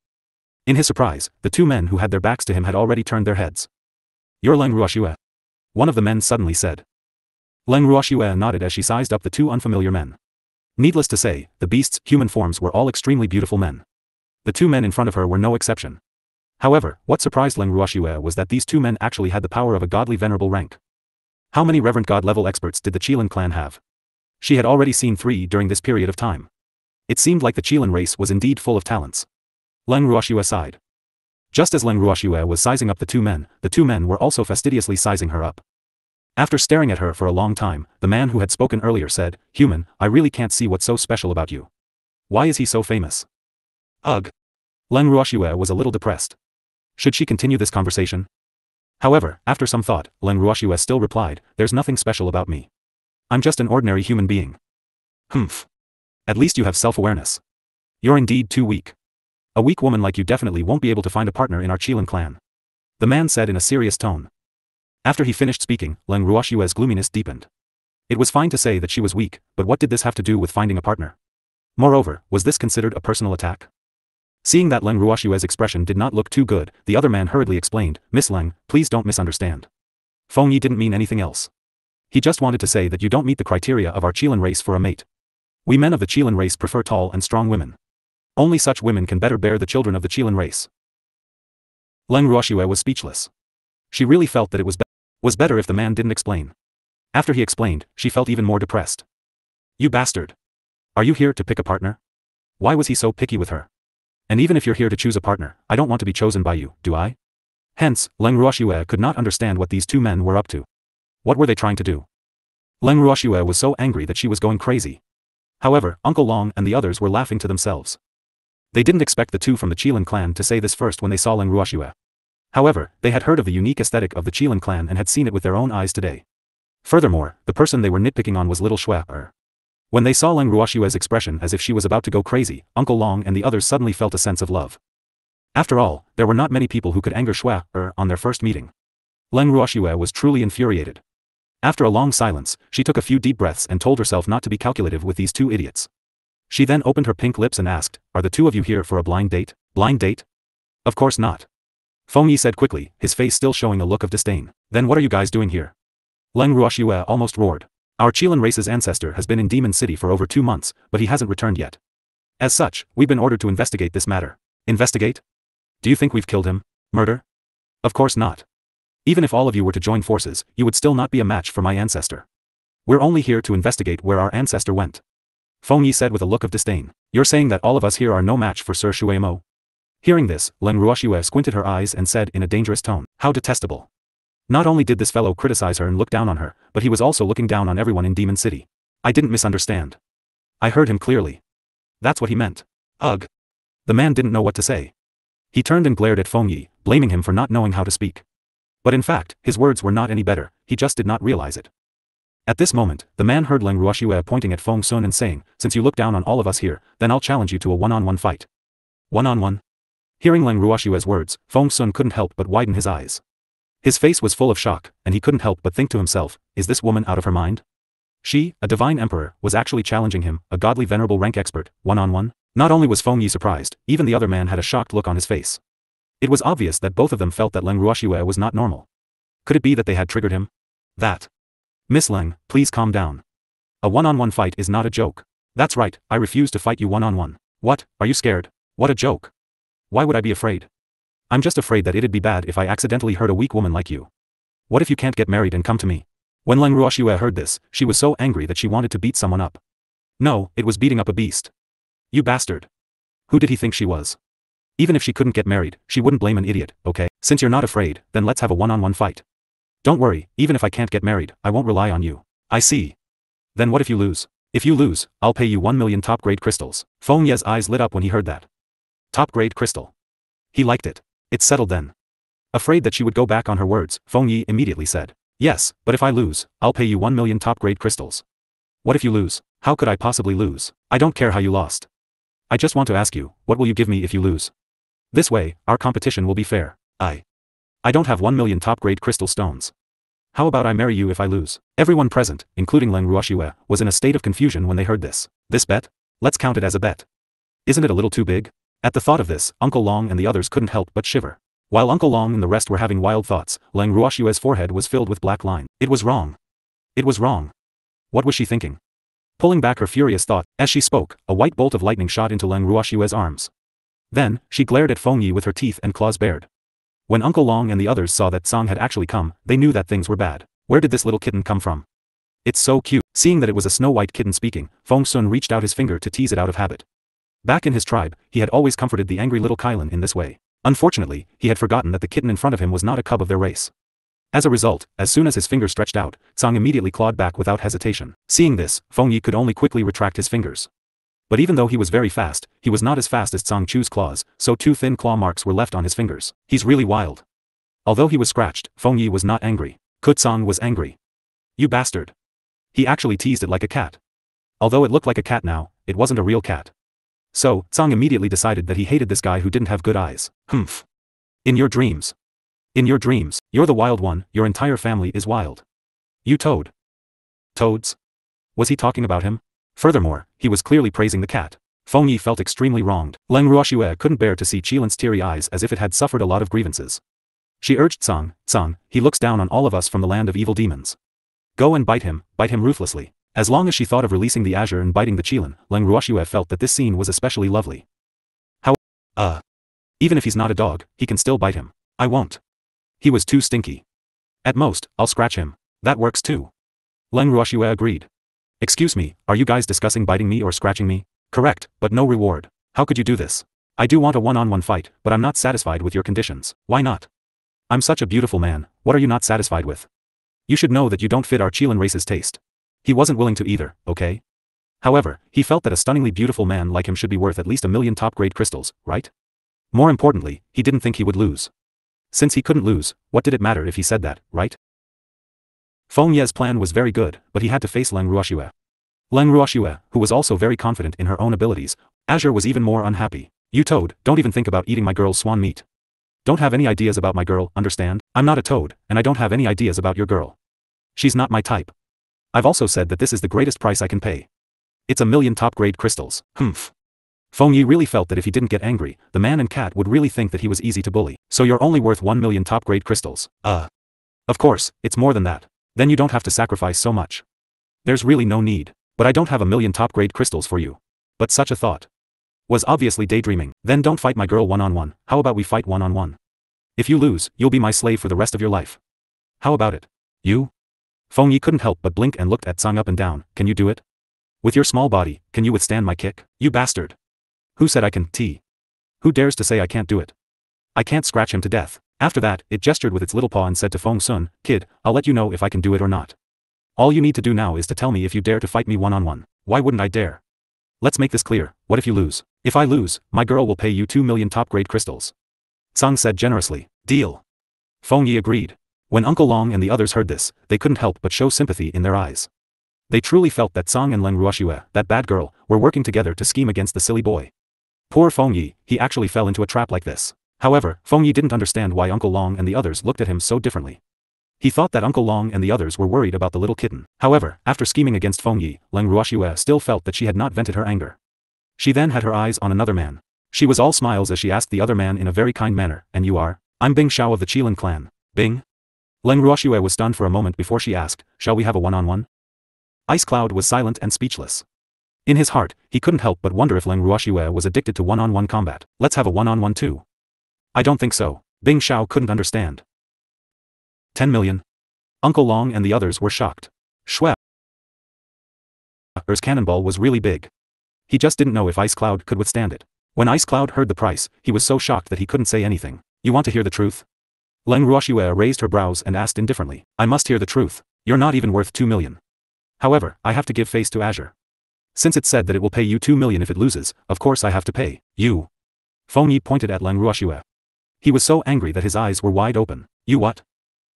In his surprise, the 2 men who had their backs to him had already turned their heads. "You're Leng Ruoxue?" one of the men suddenly said. Leng Ruoxue nodded as she sized up the 2 unfamiliar men. Needless to say, the beasts' human forms were all extremely beautiful men. The 2 men in front of her were no exception. However, what surprised Leng Ruoxue was that these 2 men actually had the power of a godly venerable rank. How many Reverend God level experts did the Qilin clan have? She had already seen 3 during this period of time. It seemed like the Qilin race was indeed full of talents. Leng Ruoxue sighed. Just as Leng Ruoxue was sizing up the 2 men were also fastidiously sizing her up. After staring at her for a long time, the man who had spoken earlier said, "Human, I really can't see what's so special about you. Why is he so famous?" Ugh. Leng Ruoxue was a little depressed. Should she continue this conversation? However, after some thought, Leng Ruoxue still replied, "There's nothing special about me. I'm just an ordinary human being." Humph. At least you have self-awareness. You're indeed too weak. A weak woman like you definitely won't be able to find a partner in our Qilin clan. The man said in a serious tone. After he finished speaking, Leng Ruoxue's gloominess deepened. It was fine to say that she was weak, but what did this have to do with finding a partner? Moreover, was this considered a personal attack? Seeing that Leng Ruoxue's expression did not look too good, the other man hurriedly explained, "Miss Leng, please don't misunderstand. Feng Yi didn't mean anything else. He just wanted to say that you don't meet the criteria of our Qilin race for a mate. We men of the Qilin race prefer tall and strong women. Only such women can better bear the children of the Qilin race." Leng Ruoxue was speechless. She really felt that it was better if the man didn't explain. After he explained, she felt even more depressed. "You bastard. Are you here to pick a partner? Why was he so picky with her? And even if you're here to choose a partner, I don't want to be chosen by you, do I?" Hence, Leng Ruoxue could not understand what these 2 men were up to. What were they trying to do? Leng Ruoxue was so angry that she was going crazy. However, Uncle Long and the others were laughing to themselves. They didn't expect the 2 from the Qilin clan to say this first when they saw Leng Ruoxue. However, they had heard of the unique aesthetic of the Qilin clan and had seen it with their own eyes today. Furthermore, the person they were nitpicking on was little Shue. When they saw Leng Ruoxue's expression as if she was about to go crazy, Uncle Long and the others suddenly felt a sense of love. After all, there were not many people who could anger Shue on their first meeting. Leng Ruoxue was truly infuriated. After a long silence, she took a few deep breaths and told herself not to be calculative with these 2 idiots. She then opened her pink lips and asked, "Are the 2 of you here for a blind date?" "Blind date? Of course not." Feng Yi said quickly, his face still showing a look of disdain. "Then what are you guys doing here?" Leng Ruoxue almost roared. "Our Qilin race's ancestor has been in Demon City for over 2 months, but he hasn't returned yet. As such, we've been ordered to investigate this matter." "Investigate? Do you think we've killed him? Murder? Of course not. Even if all of you were to join forces, you would still not be a match for my ancestor. We're only here to investigate where our ancestor went." Feng Yi said with a look of disdain. "You're saying that all of us here are no match for Sir Shui Mo?" Hearing this, Leng Ruoxue squinted her eyes and said in a dangerous tone, "How detestable. Not only did this fellow criticize her and look down on her, but he was also looking down on everyone in Demon City. I didn't misunderstand. I heard him clearly. That's what he meant. Ugh." The man didn't know what to say. He turned and glared at Feng Yi, blaming him for not knowing how to speak. But in fact, his words were not any better, he just did not realize it. At this moment, the man heard Leng Ruoxue pointing at Feng Sun and saying, "Since you look down on all of us here, then I'll challenge you to a one-on-one fight." One-on-one? Hearing Leng Ruoxue's words, Feng Sun couldn't help but widen his eyes. His face was full of shock, and he couldn't help but think to himself, is this woman out of her mind? She, a divine emperor, was actually challenging him, a godly venerable rank expert, one-on-one? Not only was Feng Yi surprised, even the other man had a shocked look on his face. It was obvious that both of them felt that Leng Ruoxue was not normal. Could it be that they had triggered him? That. Miss Leng, please calm down. A one-on-one fight is not a joke. That's right, I refuse to fight you one-on-one. What, are you scared? What a joke. Why would I be afraid? I'm just afraid that it'd be bad if I accidentally hurt a weak woman like you. What if you can't get married and come to me? When Leng Ruoxue heard this, she was so angry that she wanted to beat someone up. No, it was beating up a beast. You bastard. Who did he think she was? Even if she couldn't get married, she wouldn't blame an idiot, okay? Since you're not afraid, then let's have a one-on-one fight. Don't worry, even if I can't get married, I won't rely on you. I see. Then what if you lose? If you lose, I'll pay you 1 million top-grade crystals. Feng Ye's eyes lit up when he heard that. Top-grade crystal. He liked it. It's settled then. Afraid that she would go back on her words, Feng Yi immediately said, "Yes, but if I lose, I'll pay you 1 million top-grade crystals." What if you lose? How could I possibly lose? I don't care how you lost. I just want to ask you, what will you give me if you lose? This way, our competition will be fair. I don't have 1 million top-grade crystal stones. How about I marry you if I lose? Everyone present, including Leng Ruoxue, was in a state of confusion when they heard this. This bet? Let's count it as a bet. Isn't it a little too big? At the thought of this, Uncle Long and the others couldn't help but shiver. While Uncle Long and the rest were having wild thoughts, Leng Ruoxue's forehead was filled with black lines. It was wrong. It was wrong. What was she thinking? Pulling back her furious thought, as she spoke, a white bolt of lightning shot into Leng Ruoxue's arms. Then, she glared at Feng Yi with her teeth and claws bared. When Uncle Long and the others saw that Tsang had actually come, they knew that things were bad. Where did this little kitten come from? It's so cute. Seeing that it was a snow-white kitten speaking, Feng Sun reached out his finger to tease it out of habit. Back in his tribe, he had always comforted the angry little Kylin in this way. Unfortunately, he had forgotten that the kitten in front of him was not a cub of their race. As a result, as soon as his finger stretched out, Tsang immediately clawed back without hesitation. Seeing this, Feng Yi could only quickly retract his fingers. But even though he was very fast, he was not as fast as Tsang Chu's claws, so 2 thin claw marks were left on his fingers. He's really wild. Although he was scratched, Feng Yi was not angry. Tsang was angry. You bastard. He actually teased it like a cat. Although it looked like a cat now, it wasn't a real cat. So, Tsang immediately decided that he hated this guy who didn't have good eyes. Humph. In your dreams. In your dreams, you're the wild one, your entire family is wild. You toad. Toads? Was he talking about him? Furthermore, he was clearly praising the cat. Feng Yi felt extremely wronged. Leng Ruoxue couldn't bear to see Qilin's teary eyes as if it had suffered a lot of grievances. She urged Tsang, he looks down on all of us from the land of evil demons. Go and bite him ruthlessly. As long as she thought of releasing the azure and biting the Qilin, Leng Ruoxue felt that this scene was especially lovely. How? Even if he's not a dog, he can still bite him. I won't. He was too stinky. At most, I'll scratch him. That works too. Leng Ruoxue agreed. Excuse me, are you guys discussing biting me or scratching me? Correct, but no reward. How could you do this? I do want a one-on-one fight, but I'm not satisfied with your conditions. Why not? I'm such a beautiful man, what are you not satisfied with? You should know that you don't fit our Qilin race's taste. He wasn't willing to either, okay? However, he felt that a stunningly beautiful man like him should be worth at least 1 million top-grade crystals, right? More importantly, he didn't think he would lose. Since he couldn't lose, what did it matter if he said that, right? Feng Ye's plan was very good, but he had to face Leng Ruoxue. Leng Ruoxue, who was also very confident in her own abilities, Azure was even more unhappy. You toad, don't even think about eating my girl's swan meat. Don't have any ideas about my girl, understand? I'm not a toad, and I don't have any ideas about your girl. She's not my type. I've also said that this is the greatest price I can pay. It's 1 million top-grade crystals. Humph. Feng Yi really felt that if he didn't get angry, the man and cat would really think that he was easy to bully. So you're only worth 1 million top-grade crystals. Of course, it's more than that. Then you don't have to sacrifice so much. There's really no need. But I don't have 1 million top-grade crystals for you. But such a thought was obviously daydreaming. Then don't fight my girl one-on-one, how about we fight one-on-one? If you lose, you'll be my slave for the rest of your life. How about it? You? Feng Yi couldn't help but blink and looked at Tsang up and down. Can you do it? With your small body, can you withstand my kick? You bastard. Who said I can? Who dares to say I can't do it? I can't scratch him to death. After that, it gestured with its little paw and said to Feng Sun, kid, I'll let you know if I can do it or not. All you need to do now is to tell me if you dare to fight me one-on-one. Why wouldn't I dare? Let's make this clear. What if you lose? If I lose, my girl will pay you 2 million top-grade crystals. Tsang said generously. Deal. Feng Yi agreed. When Uncle Long and the others heard this, they couldn't help but show sympathy in their eyes. They truly felt that Tsang and Leng Ruoxue, that bad girl, were working together to scheme against the silly boy. Poor Feng Yi, he actually fell into a trap like this. However, Feng Yi didn't understand why Uncle Long and the others looked at him so differently. He thought that Uncle Long and the others were worried about the little kitten. However, after scheming against Feng Yi, Leng Ruoxue still felt that she had not vented her anger. She then had her eyes on another man. She was all smiles as she asked the other man in a very kind manner, "And you are?" "I'm Bing Xiao of the Qilin clan." "Bing?" Leng Ruoxue was stunned for a moment before she asked, "Shall we have a one-on-one?" Ice Cloud was silent and speechless. In his heart, he couldn't help but wonder if Leng Ruoxue was addicted to one-on-one combat. "Let's have a one-on-one too." "I don't think so." Bing Xiao couldn't understand. 10 million? Uncle Long and the others were shocked. Shue's cannonball was really big. He just didn't know if Ice Cloud could withstand it. When Ice Cloud heard the price, he was so shocked that he couldn't say anything. "You want to hear the truth?" Leng Ruoxue raised her brows and asked indifferently. "I must hear the truth. You're not even worth 2 million. However, I have to give face to Azure. Since it said that it will pay you 2 million if it loses, of course I have to pay you." Feng Yi pointed at Leng Ruoxue. He was so angry that his eyes were wide open. "You what?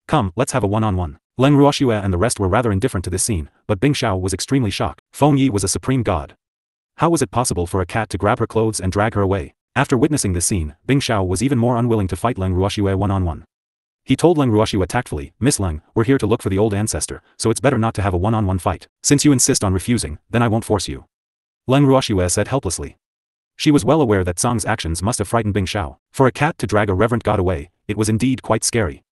Come, let's have a one-on-one." Leng Ruoxue and the rest were rather indifferent to this scene, but Bing Xiao was extremely shocked. Feng Yi was a supreme god. How was it possible for a cat to grab her clothes and drag her away? After witnessing this scene, Bing Xiao was even more unwilling to fight Leng Ruoxue one-on-one. He told Leng Ruoxue tactfully, "Miss Leng, we're here to look for the old ancestor, so it's better not to have a one-on-one fight. Since you insist on refusing, then I won't force you." Leng Ruoxue said helplessly. She was well aware that Tsang's actions must have frightened Bing Xiao. For a cat to drag a reverent god away, it was indeed quite scary.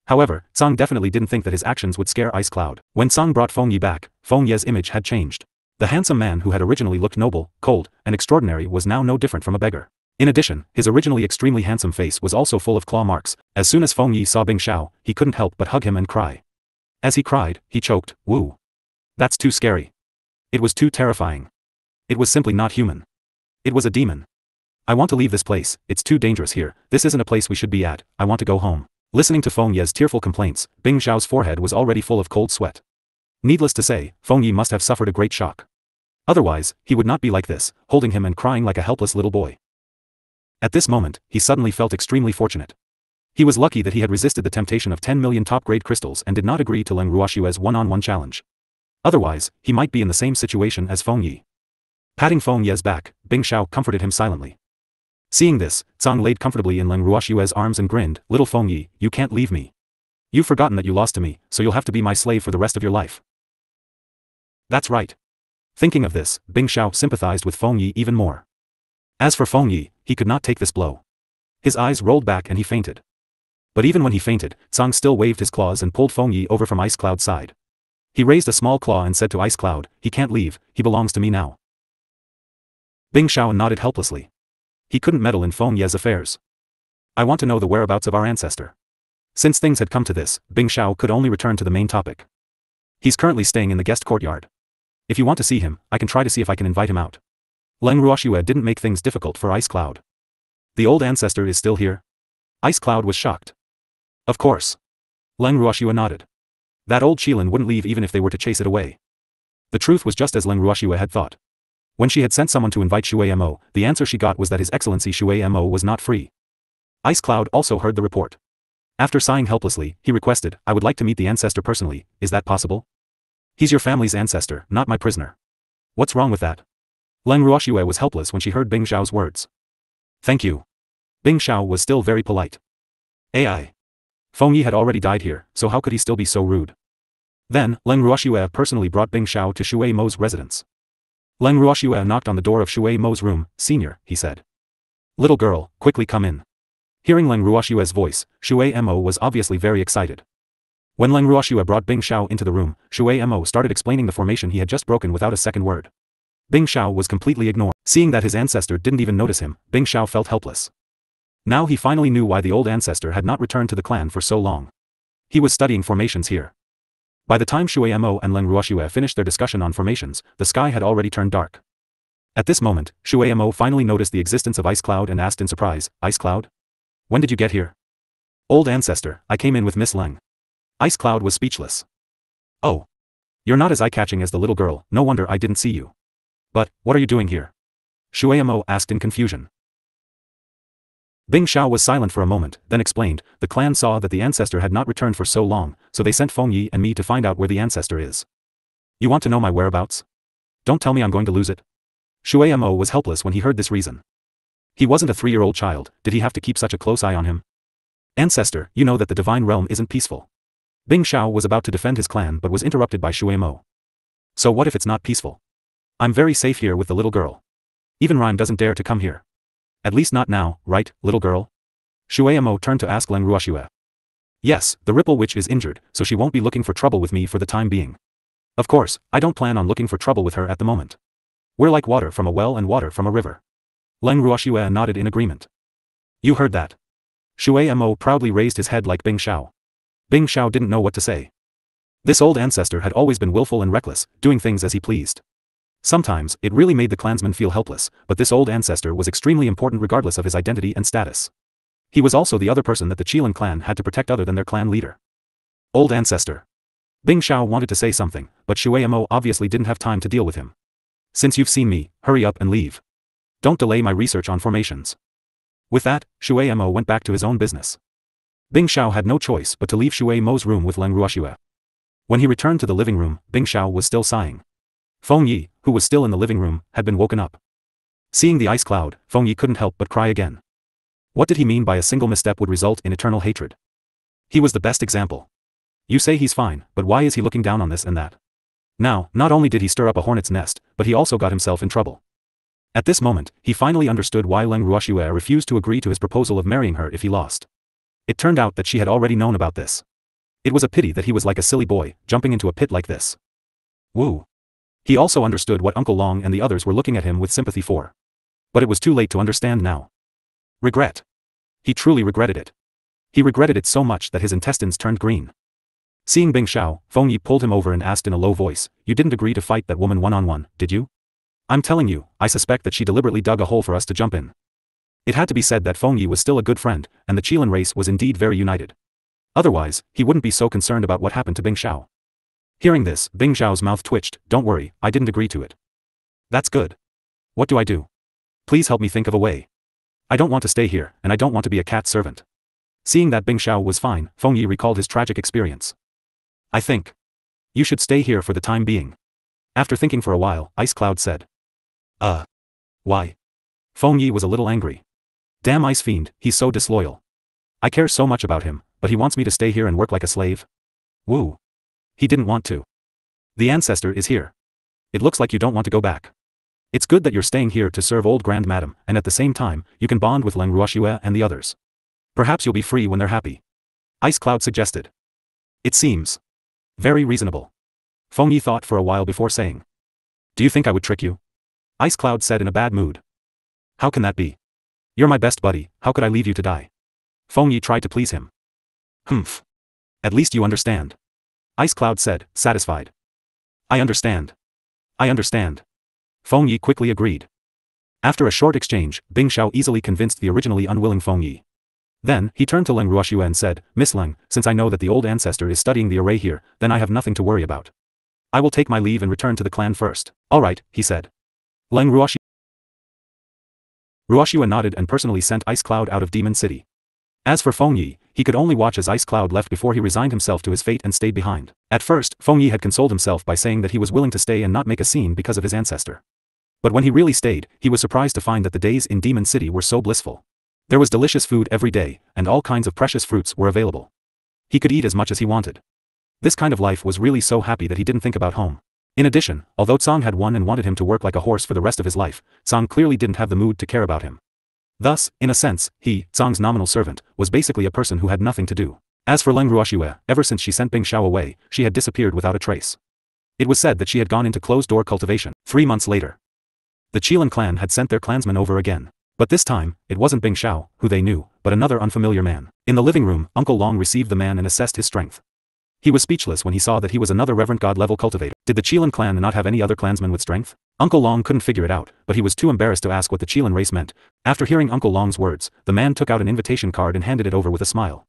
However, Tsang definitely didn't think that his actions would scare Ice Cloud. When Tsang brought Feng Yi back, Feng Ye's image had changed. The handsome man who had originally looked noble, cold, and extraordinary was now no different from a beggar. In addition, his originally extremely handsome face was also full of claw marks. As soon as Feng Yi saw Bing Xiao, he couldn't help but hug him and cry. As he cried, he choked, "Woo. That's too scary. It was too terrifying. It was simply not human. It was a demon. I want to leave this place, it's too dangerous here, this isn't a place we should be at, I want to go home." Listening to Feng Ye's tearful complaints, Bing Xiao's forehead was already full of cold sweat. Needless to say, Feng Yi must have suffered a great shock. Otherwise, he would not be like this, holding him and crying like a helpless little boy. At this moment, he suddenly felt extremely fortunate. He was lucky that he had resisted the temptation of 10 million top-grade crystals and did not agree to Leng Ruoxue's one-on-one challenge. Otherwise, he might be in the same situation as Feng Yi. Patting Feng Ye's back, Bing Xiao comforted him silently. Seeing this, Tsang laid comfortably in Leng Ruoxue's arms and grinned, "Little Feng Yi, you can't leave me. You've forgotten that you lost to me, so you'll have to be my slave for the rest of your life." "That's right." Thinking of this, Bing Xiao sympathized with Feng Yi even more. As for Feng Yi, he could not take this blow. His eyes rolled back and he fainted. But even when he fainted, Tsang still waved his claws and pulled Feng Yi over from Ice Cloud's side. He raised a small claw and said to Ice Cloud, "He can't leave, he belongs to me now." Bing Xiao nodded helplessly. He couldn't meddle in Feng Ye's affairs. "I want to know the whereabouts of our ancestor." Since things had come to this, Bing Xiao could only return to the main topic. "He's currently staying in the guest courtyard. If you want to see him, I can try to see if I can invite him out." Leng Ruoxue didn't make things difficult for Ice Cloud. "The old ancestor is still here?" Ice Cloud was shocked. "Of course." Leng Ruoxue nodded. That old Qilin wouldn't leave even if they were to chase it away. The truth was just as Leng Ruoxue had thought. When she had sent someone to invite Shui Mo, the answer she got was that His Excellency Shui Mo was not free. Ice Cloud also heard the report. After sighing helplessly, he requested, "I would like to meet the ancestor personally, is that possible?" "He's your family's ancestor, not my prisoner. What's wrong with that?" Leng Ruoxue was helpless when she heard Bing Xiao's words. "Thank you." Bing Xiao was still very polite. AI. Feng Yi had already died here, so how could he still be so rude? Then, Leng Ruoxue personally brought Bing Xiao to Shui Mo's residence. Leng Ruoxue knocked on the door of Shui Mo's room. "Senior," he said. "Little girl, quickly come in." Hearing Leng Ruoxue's voice, Shui Mo was obviously very excited. When Leng Ruoxue brought Bing Xiao into the room, Shui Mo started explaining the formation he had just broken without a second word. Bing Xiao was completely ignored. Seeing that his ancestor didn't even notice him, Bing Xiao felt helpless. Now he finally knew why the old ancestor had not returned to the clan for so long. He was studying formations here. By the time Shui Mo and Leng Ruoxue finished their discussion on formations, the sky had already turned dark. At this moment, Shui Mo finally noticed the existence of Ice Cloud and asked in surprise, "Ice Cloud? When did you get here?" "Old ancestor, I came in with Miss Leng." Ice Cloud was speechless. "Oh. You're not as eye-catching as the little girl, no wonder I didn't see you. But, what are you doing here?" Shui Mo asked in confusion. Bing Xiao was silent for a moment, then explained, the clan saw that the ancestor had not returned for so long, so they sent Feng Yi and me to find out where the ancestor is. You want to know my whereabouts? Don't tell me I'm going to lose it. Shui Mo was helpless when he heard this reason. He wasn't a 3-year-old child, did he have to keep such a close eye on him? Ancestor, you know that the divine realm isn't peaceful. Bing Xiao was about to defend his clan but was interrupted by Shui Mo. So what if it's not peaceful? I'm very safe here with the little girl. Even Rhyme doesn't dare to come here. At least not now, right, little girl? Shui Mo turned to ask Leng Ruoxue. Yes, the Ripple Witch is injured, so she won't be looking for trouble with me for the time being. Of course, I don't plan on looking for trouble with her at the moment. We're like water from a well and water from a river. Leng Ruoxue nodded in agreement. You heard that. Shui Mo proudly raised his head like Bing Xiao. Bing Xiao didn't know what to say. This old ancestor had always been willful and reckless, doing things as he pleased. Sometimes, it really made the clansmen feel helpless, but this old ancestor was extremely important regardless of his identity and status. He was also the other person that the Qilin clan had to protect other than their clan leader. Old ancestor. Bing Xiao wanted to say something, but Shui Mo obviously didn't have time to deal with him. Since you've seen me, hurry up and leave. Don't delay my research on formations. With that, Shui Mo went back to his own business. Bing Xiao had no choice but to leave Shui Mo's room with Leng Ruoxue. When he returned to the living room, Bing Xiao was still sighing. Feng Yi, who was still in the living room, had been woken up. Seeing the ice cloud, Feng Yi couldn't help but cry again. What did he mean by a single misstep would result in eternal hatred? He was the best example. You say he's fine, but why is he looking down on this and that? Now, not only did he stir up a hornet's nest, but he also got himself in trouble. At this moment, he finally understood why Leng Ruoxue refused to agree to his proposal of marrying her if he lost. It turned out that she had already known about this. It was a pity that he was like a silly boy, jumping into a pit like this. Woo. He also understood what Uncle Long and the others were looking at him with sympathy for. But it was too late to understand now. Regret. He truly regretted it. He regretted it so much that his intestines turned green. Seeing Bing Xiao, Feng Yi pulled him over and asked in a low voice, you didn't agree to fight that woman one-on-one, did you? I'm telling you, I suspect that she deliberately dug a hole for us to jump in. It had to be said that Feng Yi was still a good friend, and the Qilin race was indeed very united. Otherwise, he wouldn't be so concerned about what happened to Bing Xiao. Hearing this, Bing Xiao's mouth twitched, don't worry, I didn't agree to it. That's good. What do I do? Please help me think of a way. I don't want to stay here, and I don't want to be a cat servant. Seeing that Bing Xiao was fine, Feng Yi recalled his tragic experience. I think you should stay here for the time being. After thinking for a while, Ice Cloud said. Why? Feng Yi was a little angry. Damn Ice Fiend, he's so disloyal. I care so much about him, but he wants me to stay here and work like a slave? Woo. He didn't want to. The ancestor is here. It looks like you don't want to go back. It's good that you're staying here to serve old Grand Madam, and at the same time, you can bond with Leng Ruoxue and the others. Perhaps you'll be free when they're happy. Ice Cloud suggested. It seems very reasonable. Feng Yi thought for a while before saying. Do you think I would trick you? Ice Cloud said in a bad mood. How can that be? You're my best buddy, how could I leave you to die? Feng Yi tried to please him. Humph. At least you understand. Ice Cloud said, satisfied. I understand. I understand. Feng Yi quickly agreed. After a short exchange, Bing Xiao easily convinced the originally unwilling Feng Yi. Then, he turned to Leng Ruoxue and said, Miss Leng, since I know that the old ancestor is studying the array here, then I have nothing to worry about. I will take my leave and return to the clan first. Alright, he said. Leng Ruoxue nodded and personally sent Ice Cloud out of Demon City. As for Feng Yi, he could only watch as Ice Cloud left before he resigned himself to his fate and stayed behind. At first, Feng Yi had consoled himself by saying that he was willing to stay and not make a scene because of his ancestor. But when he really stayed, he was surprised to find that the days in Demon City were so blissful. There was delicious food every day, and all kinds of precious fruits were available. He could eat as much as he wanted. This kind of life was really so happy that he didn't think about home. In addition, although Tsang had won and wanted him to work like a horse for the rest of his life, Tsang clearly didn't have the mood to care about him. Thus, in a sense, he, Tsang's nominal servant, was basically a person who had nothing to do. As for Leng Ruoxue, ever since she sent Bing Xiao away, she had disappeared without a trace. It was said that she had gone into closed-door cultivation. 3 months later, the Qilin clan had sent their clansmen over again. But this time, it wasn't Bing Xiao, who they knew, but another unfamiliar man. In the living room, Uncle Long received the man and assessed his strength. He was speechless when he saw that he was another reverend god-level cultivator. Did the Qilin clan not have any other clansmen with strength? Uncle Long couldn't figure it out, but he was too embarrassed to ask what the Qilin race meant. After hearing Uncle Long's words, the man took out an invitation card and handed it over with a smile.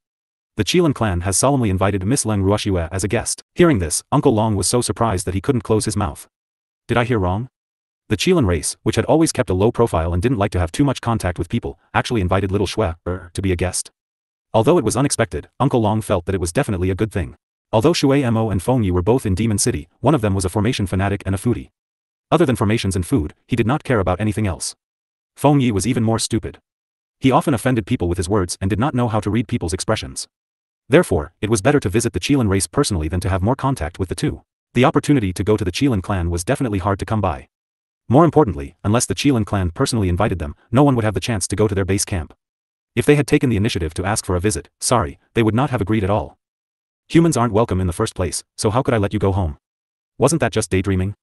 The Qilin clan has solemnly invited Miss Leng Ruoxue as a guest. Hearing this, Uncle Long was so surprised that he couldn't close his mouth. Did I hear wrong? The Qilin race, which had always kept a low profile and didn't like to have too much contact with people, actually invited little Shui to be a guest. Although it was unexpected, Uncle Long felt that it was definitely a good thing. Although Shui Mo and Feng Yi were both in Demon City, one of them was a formation fanatic and a foodie. Other than formations and food, he did not care about anything else. Feng Yi was even more stupid. He often offended people with his words and did not know how to read people's expressions. Therefore, it was better to visit the Qilin race personally than to have more contact with the two. The opportunity to go to the Qilin clan was definitely hard to come by. More importantly, unless the Qilin clan personally invited them, no one would have the chance to go to their base camp. If they had taken the initiative to ask for a visit, sorry, they would not have agreed at all. Humans aren't welcome in the first place, so how could I let you go home? Wasn't that just daydreaming?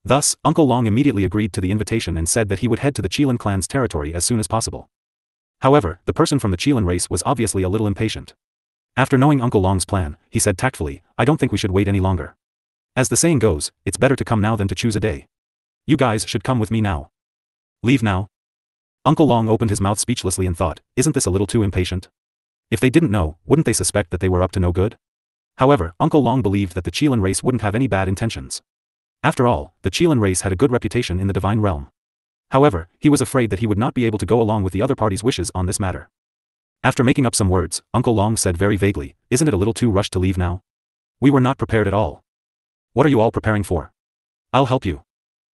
Thus, Uncle Long immediately agreed to the invitation and said that he would head to the Qilin clan's territory as soon as possible. However, the person from the Qilin race was obviously a little impatient. After knowing Uncle Long's plan, he said tactfully, I don't think we should wait any longer. As the saying goes, it's better to come now than to choose a day. You guys should come with me now. Leave now? Uncle Long opened his mouth speechlessly and thought, isn't this a little too impatient? If they didn't know, wouldn't they suspect that they were up to no good? However, Uncle Long believed that the Qilin race wouldn't have any bad intentions. After all, the Qilin race had a good reputation in the divine realm. However, he was afraid that he would not be able to go along with the other party's wishes on this matter. After making up some words, Uncle Long said very vaguely, isn't it a little too rushed to leave now? We were not prepared at all. What are you all preparing for? I'll help you.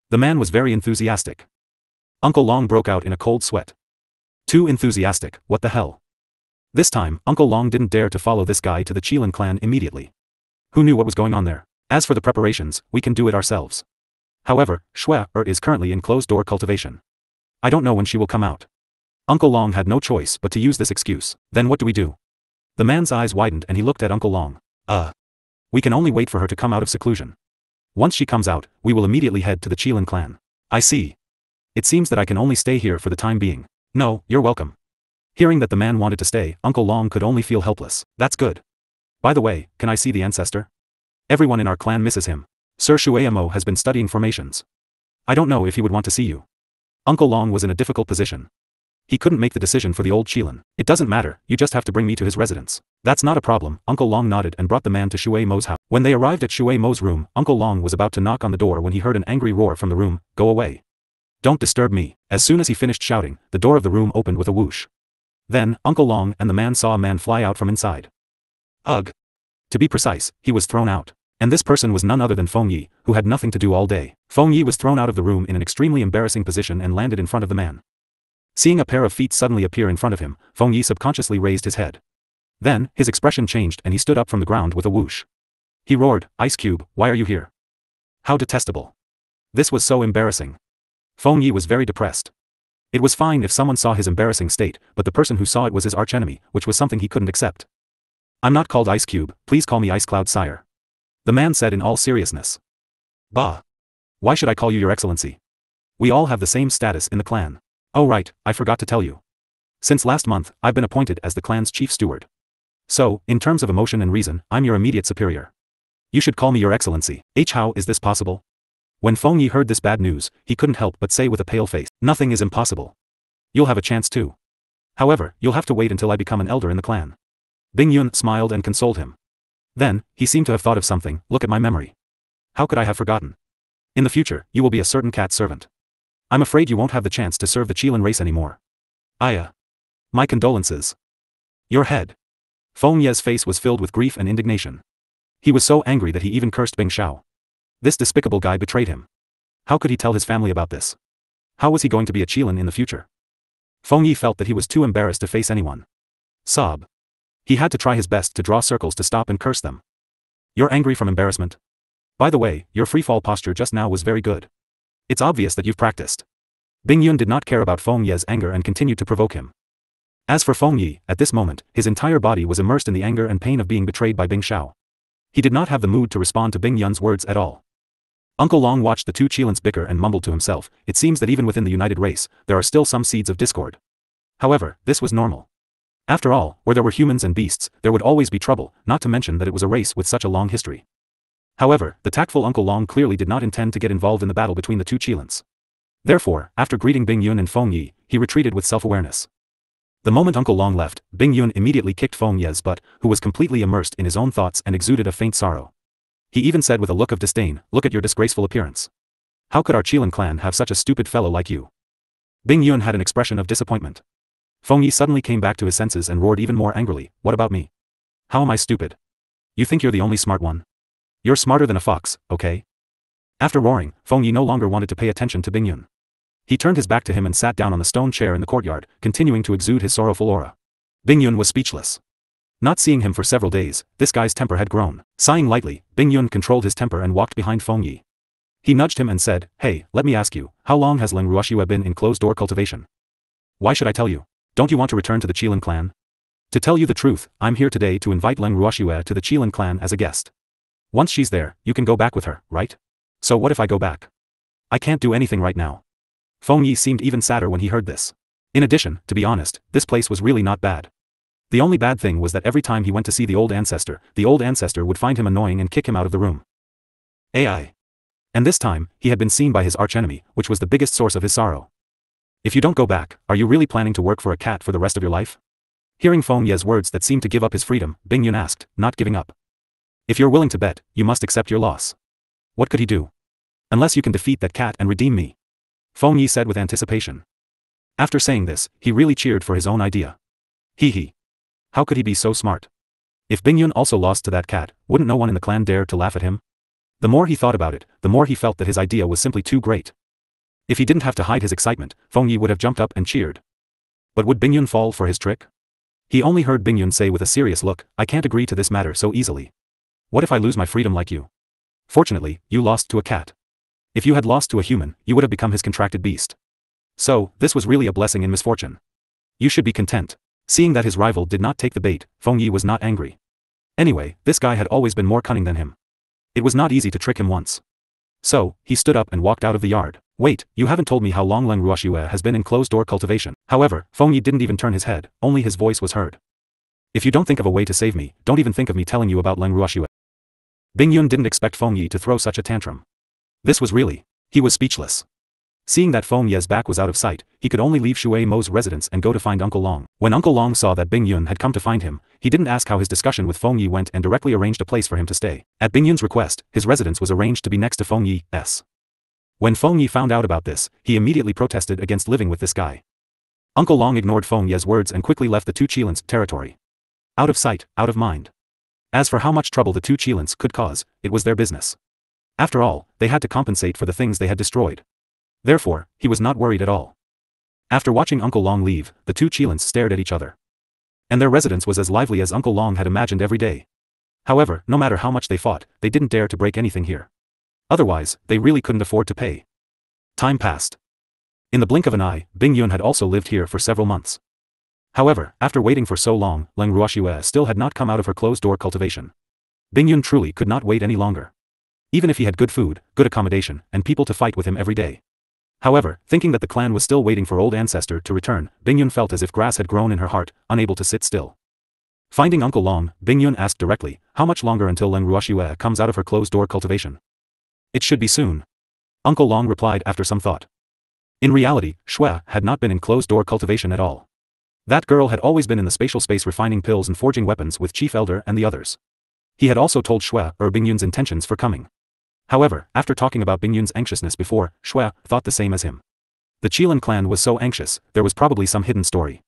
The man was very enthusiastic. Uncle Long broke out in a cold sweat. Too enthusiastic, what the hell? This time, Uncle Long didn't dare to follow this guy to the Qilin clan immediately. Who knew what was going on there? As for the preparations, we can do it ourselves. However, Shui is currently in closed-door cultivation. I don't know when she will come out. Uncle Long had no choice but to use this excuse. Then what do we do? The man's eyes widened and he looked at Uncle Long. We can only wait for her to come out of seclusion. Once she comes out, we will immediately head to the Qilin clan. I see. It seems that I can only stay here for the time being. No, you're welcome. Hearing that the man wanted to stay, Uncle Long could only feel helpless. That's good. By the way, can I see the ancestor? Everyone in our clan misses him. Sir Shueimo has been studying formations. I don't know if he would want to see you. Uncle Long was in a difficult position. He couldn't make the decision for the old Qilin. It doesn't matter, you just have to bring me to his residence. That's not a problem. Uncle Long nodded and brought the man to Shueimo's house. When they arrived at Shueimo's room, Uncle Long was about to knock on the door when he heard an angry roar from the room, go away. Don't disturb me. As soon as he finished shouting, the door of the room opened with a whoosh. Then, Uncle Long and the man saw a man fly out from inside. Ugh. To be precise, he was thrown out. And this person was none other than Feng Yi, who had nothing to do all day. Feng Yi was thrown out of the room in an extremely embarrassing position and landed in front of the man. Seeing a pair of feet suddenly appear in front of him, Feng Yi subconsciously raised his head. Then, his expression changed and he stood up from the ground with a whoosh. He roared, Ice Cube, why are you here? How detestable. This was so embarrassing. Feng Yi was very depressed. It was fine if someone saw his embarrassing state, but the person who saw it was his archenemy, which was something he couldn't accept. I'm not called Ice Cube, please call me Ice Cloud Sire. The man said in all seriousness. Bah. Why should I call you your excellency? We all have the same status in the clan. Oh right, I forgot to tell you. Since last month, I've been appointed as the clan's chief steward. So, in terms of emotion and reason, I'm your immediate superior. You should call me your excellency. How is this possible? When Feng Yi heard this bad news, he couldn't help but say with a pale face, nothing is impossible. You'll have a chance too. However, you'll have to wait until I become an elder in the clan. Bing Yun smiled and consoled him. Then, he seemed to have thought of something, look at my memory. How could I have forgotten? In the future, you will be a certain cat servant. I'm afraid you won't have the chance to serve the Qilin race anymore. My condolences. Your head. Feng Ye's face was filled with grief and indignation. He was so angry that he even cursed Bing Xiao. This despicable guy betrayed him. How could he tell his family about this? How was he going to be a Qilin in the future? Feng Yi felt that he was too embarrassed to face anyone. Sob. He had to try his best to draw circles to stop and curse them. You're angry from embarrassment? By the way, your freefall posture just now was very good. It's obvious that you've practiced. Bing Yun did not care about Feng Ye's anger and continued to provoke him. As for Feng Yi, at this moment, his entire body was immersed in the anger and pain of being betrayed by Bing Xiao. He did not have the mood to respond to Bing Yun's words at all. Uncle Long watched the two Qilins bicker and mumbled to himself, it seems that even within the united race, there are still some seeds of discord. However, this was normal. After all, where there were humans and beasts, there would always be trouble, not to mention that it was a race with such a long history. However, the tactful Uncle Long clearly did not intend to get involved in the battle between the two Qilins. Therefore, after greeting Bing Yun and Feng Yi, he retreated with self-awareness. The moment Uncle Long left, Bing Yun immediately kicked Feng Ye's butt, who was completely immersed in his own thoughts and exuded a faint sorrow. He even said with a look of disdain, look at your disgraceful appearance. How could our Qilin clan have such a stupid fellow like you? Bing Yun had an expression of disappointment. Feng Yi suddenly came back to his senses and roared even more angrily, what about me? How am I stupid? You think you're the only smart one? You're smarter than a fox, okay? After roaring, Feng Yi no longer wanted to pay attention to Bing Yun. He turned his back to him and sat down on the stone chair in the courtyard, continuing to exude his sorrowful aura. Bing Yun was speechless. Not seeing him for several days, this guy's temper had grown. Sighing lightly, Bing Yun controlled his temper and walked behind Feng Yi. He nudged him and said, "Hey, let me ask you, how long has Leng Ruoxue been in closed-door cultivation? Why should I tell you? Don't you want to return to the Qilin clan? To tell you the truth, I'm here today to invite Leng Ruoxue to the Qilin clan as a guest. Once she's there, you can go back with her, right? So what if I go back? I can't do anything right now." Feng Yi seemed even sadder when he heard this. In addition, to be honest, this place was really not bad. The only bad thing was that every time he went to see the old ancestor would find him annoying and kick him out of the room. AI. And this time, he had been seen by his archenemy, which was the biggest source of his sorrow. If you don't go back, are you really planning to work for a cat for the rest of your life? Hearing Feng Ye's words that seemed to give up his freedom, Bing Yun asked, not giving up. If you're willing to bet, you must accept your loss. What could he do? Unless you can defeat that cat and redeem me. Feng Yi said with anticipation. After saying this, he really cheered for his own idea. Hee. How could he be so smart? If Bing Yun also lost to that cat, wouldn't no one in the clan dare to laugh at him? The more he thought about it, the more he felt that his idea was simply too great. If he didn't have to hide his excitement, Feng Yi would have jumped up and cheered. But would Bing Yun fall for his trick? He only heard Bing Yun say with a serious look, I can't agree to this matter so easily. What if I lose my freedom like you? Fortunately, you lost to a cat. If you had lost to a human, you would have become his contracted beast. So, this was really a blessing in misfortune. You should be content. Seeing that his rival did not take the bait, Feng Yi was not angry. Anyway, this guy had always been more cunning than him. It was not easy to trick him once. So, he stood up and walked out of the yard. Wait, you haven't told me how long Leng Ruoxue has been in closed-door cultivation. However, Feng Yi didn't even turn his head, only his voice was heard. If you don't think of a way to save me, don't even think of me telling you about Leng Ruoxue. Bing Yun didn't expect Feng Yi to throw such a tantrum. This was really. He was speechless. Seeing that Feng Ye's back was out of sight, he could only leave Shui Mo's residence and go to find Uncle Long. When Uncle Long saw that Bing Yun had come to find him, he didn't ask how his discussion with Feng Yi went and directly arranged a place for him to stay. At Bing Yun's request, his residence was arranged to be next to Feng Yi's. When Feng Yi found out about this, he immediately protested against living with this guy. Uncle Long ignored Feng Ye's words and quickly left the two Qilin's territory. Out of sight, out of mind. As for how much trouble the two Qilin's could cause, it was their business. After all, they had to compensate for the things they had destroyed. Therefore, he was not worried at all. After watching Uncle Long leave, the two Qilin's stared at each other. And their residence was as lively as Uncle Long had imagined every day. However, no matter how much they fought, they didn't dare to break anything here. Otherwise, they really couldn't afford to pay. Time passed. In the blink of an eye, Bing Yun had also lived here for several months. However, after waiting for so long, Leng Ruoxue still had not come out of her closed-door cultivation. Bing Yun truly could not wait any longer. Even if he had good food, good accommodation, and people to fight with him every day. However, thinking that the clan was still waiting for old ancestor to return, Bing Yun felt as if grass had grown in her heart, unable to sit still. Finding Uncle Long, Bing Yun asked directly, how much longer until Leng Ruoxue comes out of her closed-door cultivation? It should be soon. Uncle Long replied after some thought. In reality, Shui had not been in closed-door cultivation at all. That girl had always been in the spatial space refining pills and forging weapons with Chief Elder and the others. He had also told Shui Bing Yun's intentions for coming. However, after talking about Bing Yun's anxiousness before, Shui thought the same as him. The Qilin clan was so anxious, there was probably some hidden story.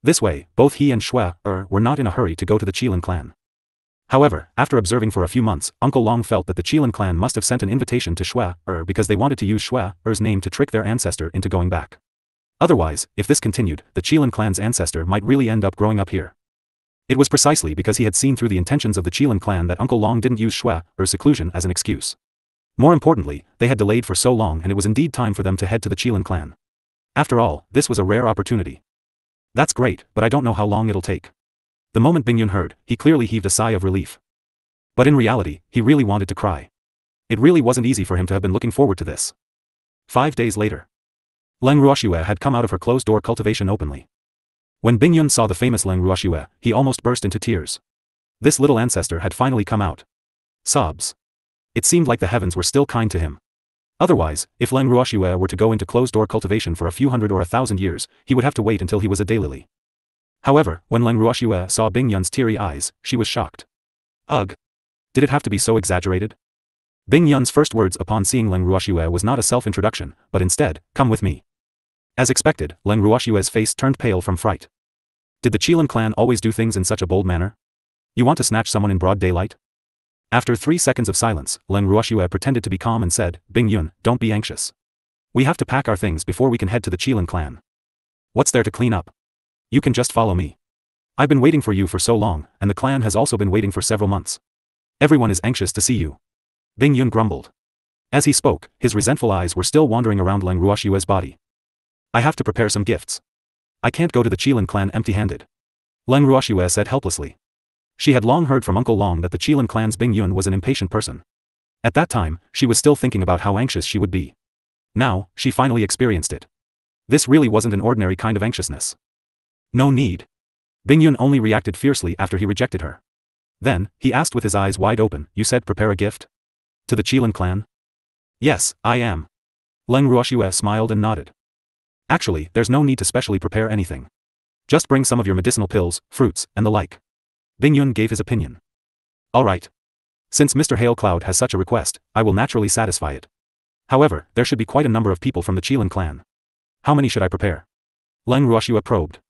This way, both he and Shui were not in a hurry to go to the Qilin clan. However, after observing for a few months, Uncle Long felt that the Qilin clan must have sent an invitation to Shui because they wanted to use Shui's name to trick their ancestor into going back. Otherwise, if this continued, the Qilin clan's ancestor might really end up growing up here. It was precisely because he had seen through the intentions of the Qilin clan that Uncle Long didn't use Shui's seclusion as an excuse. More importantly, they had delayed for so long and it was indeed time for them to head to the Qilin clan. After all, this was a rare opportunity. That's great, but I don't know how long it'll take. The moment Bing Yun heard, he clearly heaved a sigh of relief. But in reality, he really wanted to cry. It really wasn't easy for him to have been looking forward to this. 5 days later. Leng Ruoxue had come out of her closed-door cultivation openly. When Bing Yun saw the famous Leng Ruoxue, he almost burst into tears. This little ancestor had finally come out. Sobs. It seemed like the heavens were still kind to him. Otherwise, if Leng Ruoxue were to go into closed-door cultivation for a few hundred or 1,000 years, he would have to wait until he was a daylily. However, when Leng Ruoxue saw Bing Yun's teary eyes, she was shocked. Ugh. Did it have to be so exaggerated? Bing Yun's first words upon seeing Leng Ruoxue was not a self-introduction, but instead, "Come with me." As expected, Leng Ruoxue's face turned pale from fright. Did the Qilin clan always do things in such a bold manner? You want to snatch someone in broad daylight? After 3 seconds of silence, Leng Ruoxue pretended to be calm and said, "Bing Yun, don't be anxious. We have to pack our things before we can head to the Qilin clan. What's there to clean up? You can just follow me. I've been waiting for you for so long, and the clan has also been waiting for several months. Everyone is anxious to see you." Bing Yun grumbled. As he spoke, his resentful eyes were still wandering around Leng Ruoxue's body. "I have to prepare some gifts. I can't go to the Qilin clan empty-handed," Leng Ruoxue said helplessly. She had long heard from Uncle Long that the Qilin clan's Bing Yun was an impatient person. At that time, she was still thinking about how anxious she would be. Now, she finally experienced it. This really wasn't an ordinary kind of anxiousness. "No need." Bing Yun only reacted fiercely after he rejected her. Then, he asked with his eyes wide open, "You said prepare a gift? To the Qilin clan?" "Yes, I am." Leng Ruoxue smiled and nodded. "Actually, there's no need to specially prepare anything. Just bring some of your medicinal pills, fruits, and the like." Bing Yun gave his opinion. "All right. Since Mr. Hailcloud has such a request, I will naturally satisfy it. However, there should be quite a number of people from the Qilin clan. How many should I prepare?" Leng Ruoxue probed.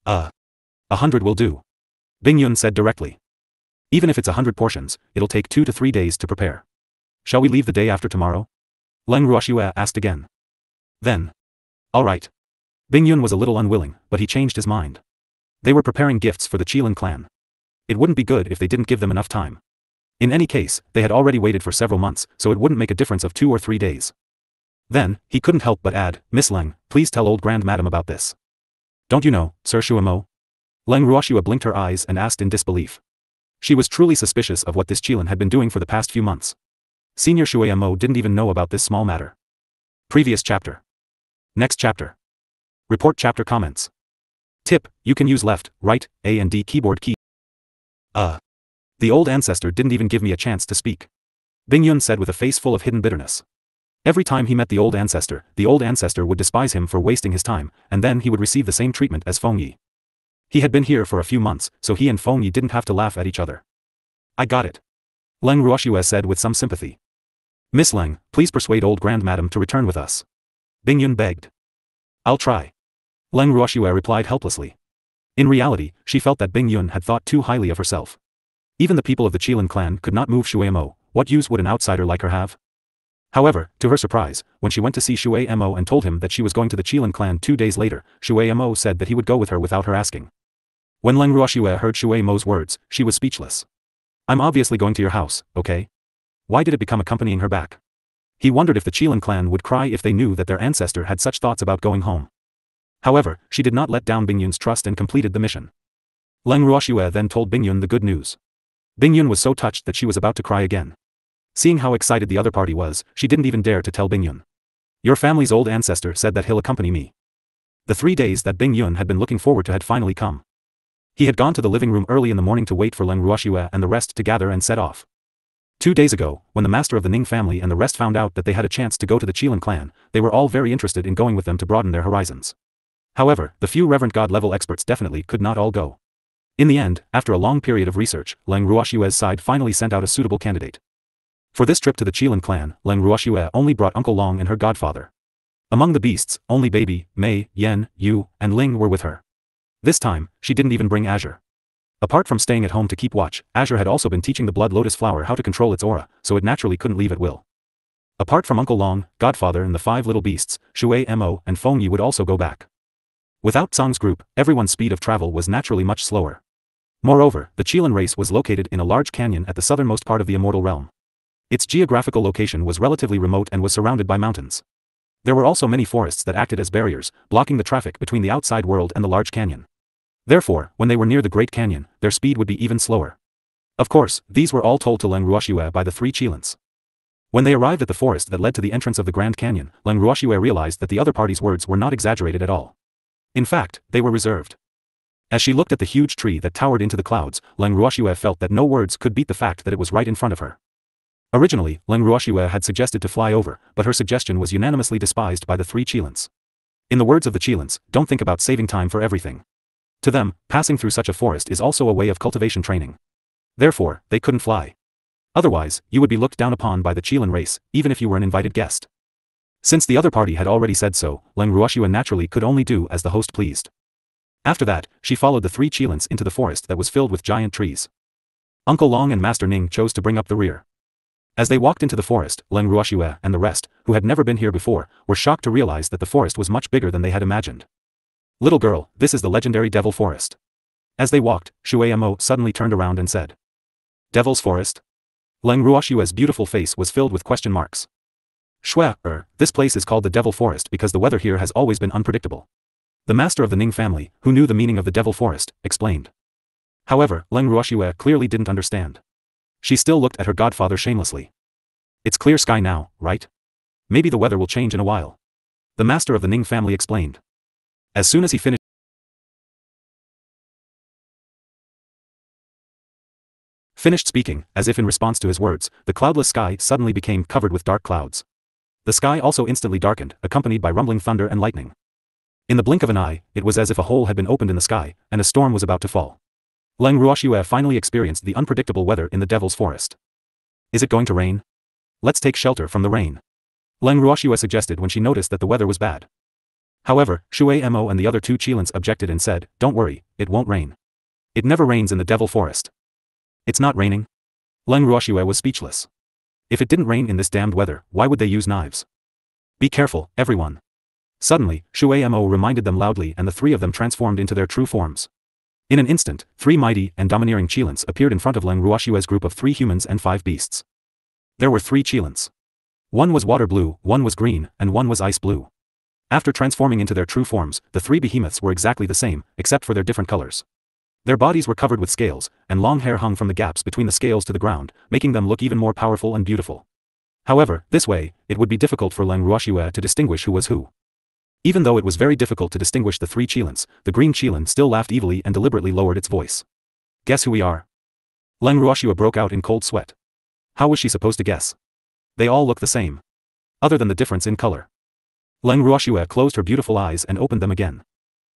100 will do," Bing Yun said directly. "Even if it's 100 portions, it'll take 2 to 3 days to prepare. Shall we leave the day after tomorrow?" Leng Ruoxue asked again. Then. "All right." Bing Yun was a little unwilling, but he changed his mind. They were preparing gifts for the Qilin clan. It wouldn't be good if they didn't give them enough time. In any case, they had already waited for several months, so it wouldn't make a difference of 2 or 3 days. Then, he couldn't help but add, "Miss Leng, please tell old grandmadam about this." "Don't you know, Sir Shuemo?" Leng Ruoxue blinked her eyes and asked in disbelief. She was truly suspicious of what this Qilin had been doing for the past few months. Senior Shuemo didn't even know about this small matter. Previous chapter. Next chapter. Report chapter comments. Tip, you can use left, right, A and D keyboard key. The old ancestor didn't even give me a chance to speak, Bing Yun said with a face full of hidden bitterness. Every time he met the old ancestor would despise him for wasting his time, and then he would receive the same treatment as Feng Yi. He had been here for a few months, so he and Feng Yi didn't have to laugh at each other. "I got it," Leng Ruoxue said with some sympathy. "Miss Leng, please persuade old grandmadam to return with us," Bing Yun begged. "I'll try," Leng Ruoxue replied helplessly. In reality, she felt that Bing Yun had thought too highly of herself. Even the people of the Qilin clan could not move Shuemo. What use would an outsider like her have? However, to her surprise, when she went to see Shuemo and told him that she was going to the Qilin clan 2 days later, Shuemo said that he would go with her without her asking. When Leng Ruoxue heard Shuemo's words, she was speechless. "I'm obviously going to your house, okay? Why did it become accompanying her back?" He wondered if the Qilin clan would cry if they knew that their ancestor had such thoughts about going home. However, she did not let down Bing Yun's trust and completed the mission. Leng Ruoxue then told Bing Yun the good news. Bing Yun was so touched that she was about to cry again. Seeing how excited the other party was, she didn't even dare to tell Bing Yun. "Your family's old ancestor said that he'll accompany me." The 3 days that Bing Yun had been looking forward to had finally come. He had gone to the living room early in the morning to wait for Leng Ruoxue and the rest to gather and set off. 2 days ago, when the master of the Ning family and the rest found out that they had a chance to go to the Qilin clan, they were all very interested in going with them to broaden their horizons. However, the few Reverend God-level experts definitely could not all go. In the end, after a long period of research, Leng Ruoxue's side finally sent out a suitable candidate. For this trip to the Qilin clan, Leng Ruoxue only brought Uncle Long and her godfather. Among the beasts, only Baby, Mei, Yen, Yu, and Ling were with her. This time, she didn't even bring Azure. Apart from staying at home to keep watch, Azure had also been teaching the blood lotus flower how to control its aura, so it naturally couldn't leave at will. Apart from Uncle Long, Godfather and the 5 little beasts, Shuemo and Feng Yi would also go back. Without Tsang's group, everyone's speed of travel was naturally much slower. Moreover, the Qilin race was located in a large canyon at the southernmost part of the Immortal Realm. Its geographical location was relatively remote and was surrounded by mountains. There were also many forests that acted as barriers, blocking the traffic between the outside world and the large canyon. Therefore, when they were near the Great Canyon, their speed would be even slower. Of course, these were all told to Leng Ruoxue by the 3 Qilins. When they arrived at the forest that led to the entrance of the Grand Canyon, Leng Ruoxue realized that the other party's words were not exaggerated at all. In fact, they were reserved. As she looked at the huge tree that towered into the clouds, Leng Ruoxue felt that no words could beat the fact that it was right in front of her. Originally, Leng Ruoxue had suggested to fly over, but her suggestion was unanimously despised by the 3 Qilins. In the words of the Qilins, don't think about saving time for everything. To them, passing through such a forest is also a way of cultivation training. Therefore, they couldn't fly. Otherwise, you would be looked down upon by the Qilin race, even if you were an invited guest. Since the other party had already said so, Leng Ruoxue naturally could only do as the host pleased. After that, she followed the 3 Qilins into the forest that was filled with giant trees. Uncle Long and Master Ning chose to bring up the rear. As they walked into the forest, Leng Ruoxue and the rest, who had never been here before, were shocked to realize that the forest was much bigger than they had imagined. Little girl, this is the legendary Devil Forest. As they walked, Shui Mo suddenly turned around and said, Devil's Forest? Leng Ruoxue's beautiful face was filled with question marks. This place is called the Devil Forest because the weather here has always been unpredictable. The master of the Ning family, who knew the meaning of the Devil Forest, explained. However, Leng Ruoxue clearly didn't understand. She still looked at her godfather shamelessly. It's clear sky now, right? Maybe the weather will change in a while. The master of the Ning family explained. As soon as he finished speaking, as if in response to his words, the cloudless sky suddenly became covered with dark clouds. The sky also instantly darkened, accompanied by rumbling thunder and lightning. In the blink of an eye, it was as if a hole had been opened in the sky, and a storm was about to fall. Leng Ruoxue finally experienced the unpredictable weather in the Devil's Forest. Is it going to rain? Let's take shelter from the rain. Leng Ruoxue suggested when she noticed that the weather was bad. However, Shui Mo and the other 2 Qilins objected and said, Don't worry, it won't rain. It never rains in the Devil Forest. It's not raining? Leng Ruoxue was speechless. If it didn't rain in this damned weather, why would they use knives? Be careful, everyone. Suddenly, Shui Mo reminded them loudly and the 3 of them transformed into their true forms. In an instant, 3 mighty and domineering Qilins appeared in front of Leng Ruoxue's group of 3 humans and 5 beasts. There were 3 Qilins. One was water blue, one was green, and one was ice blue. After transforming into their true forms, the 3 behemoths were exactly the same, except for their different colors. Their bodies were covered with scales, and long hair hung from the gaps between the scales to the ground, making them look even more powerful and beautiful. However, this way, it would be difficult for Leng Ruoxue to distinguish who was who. Even though it was very difficult to distinguish the 3 Qilins, the green Qilin still laughed evilly and deliberately lowered its voice. Guess who we are? Leng Ruoxue broke out in cold sweat. How was she supposed to guess? They all look the same. Other than the difference in color. Leng Ruoxue closed her beautiful eyes and opened them again.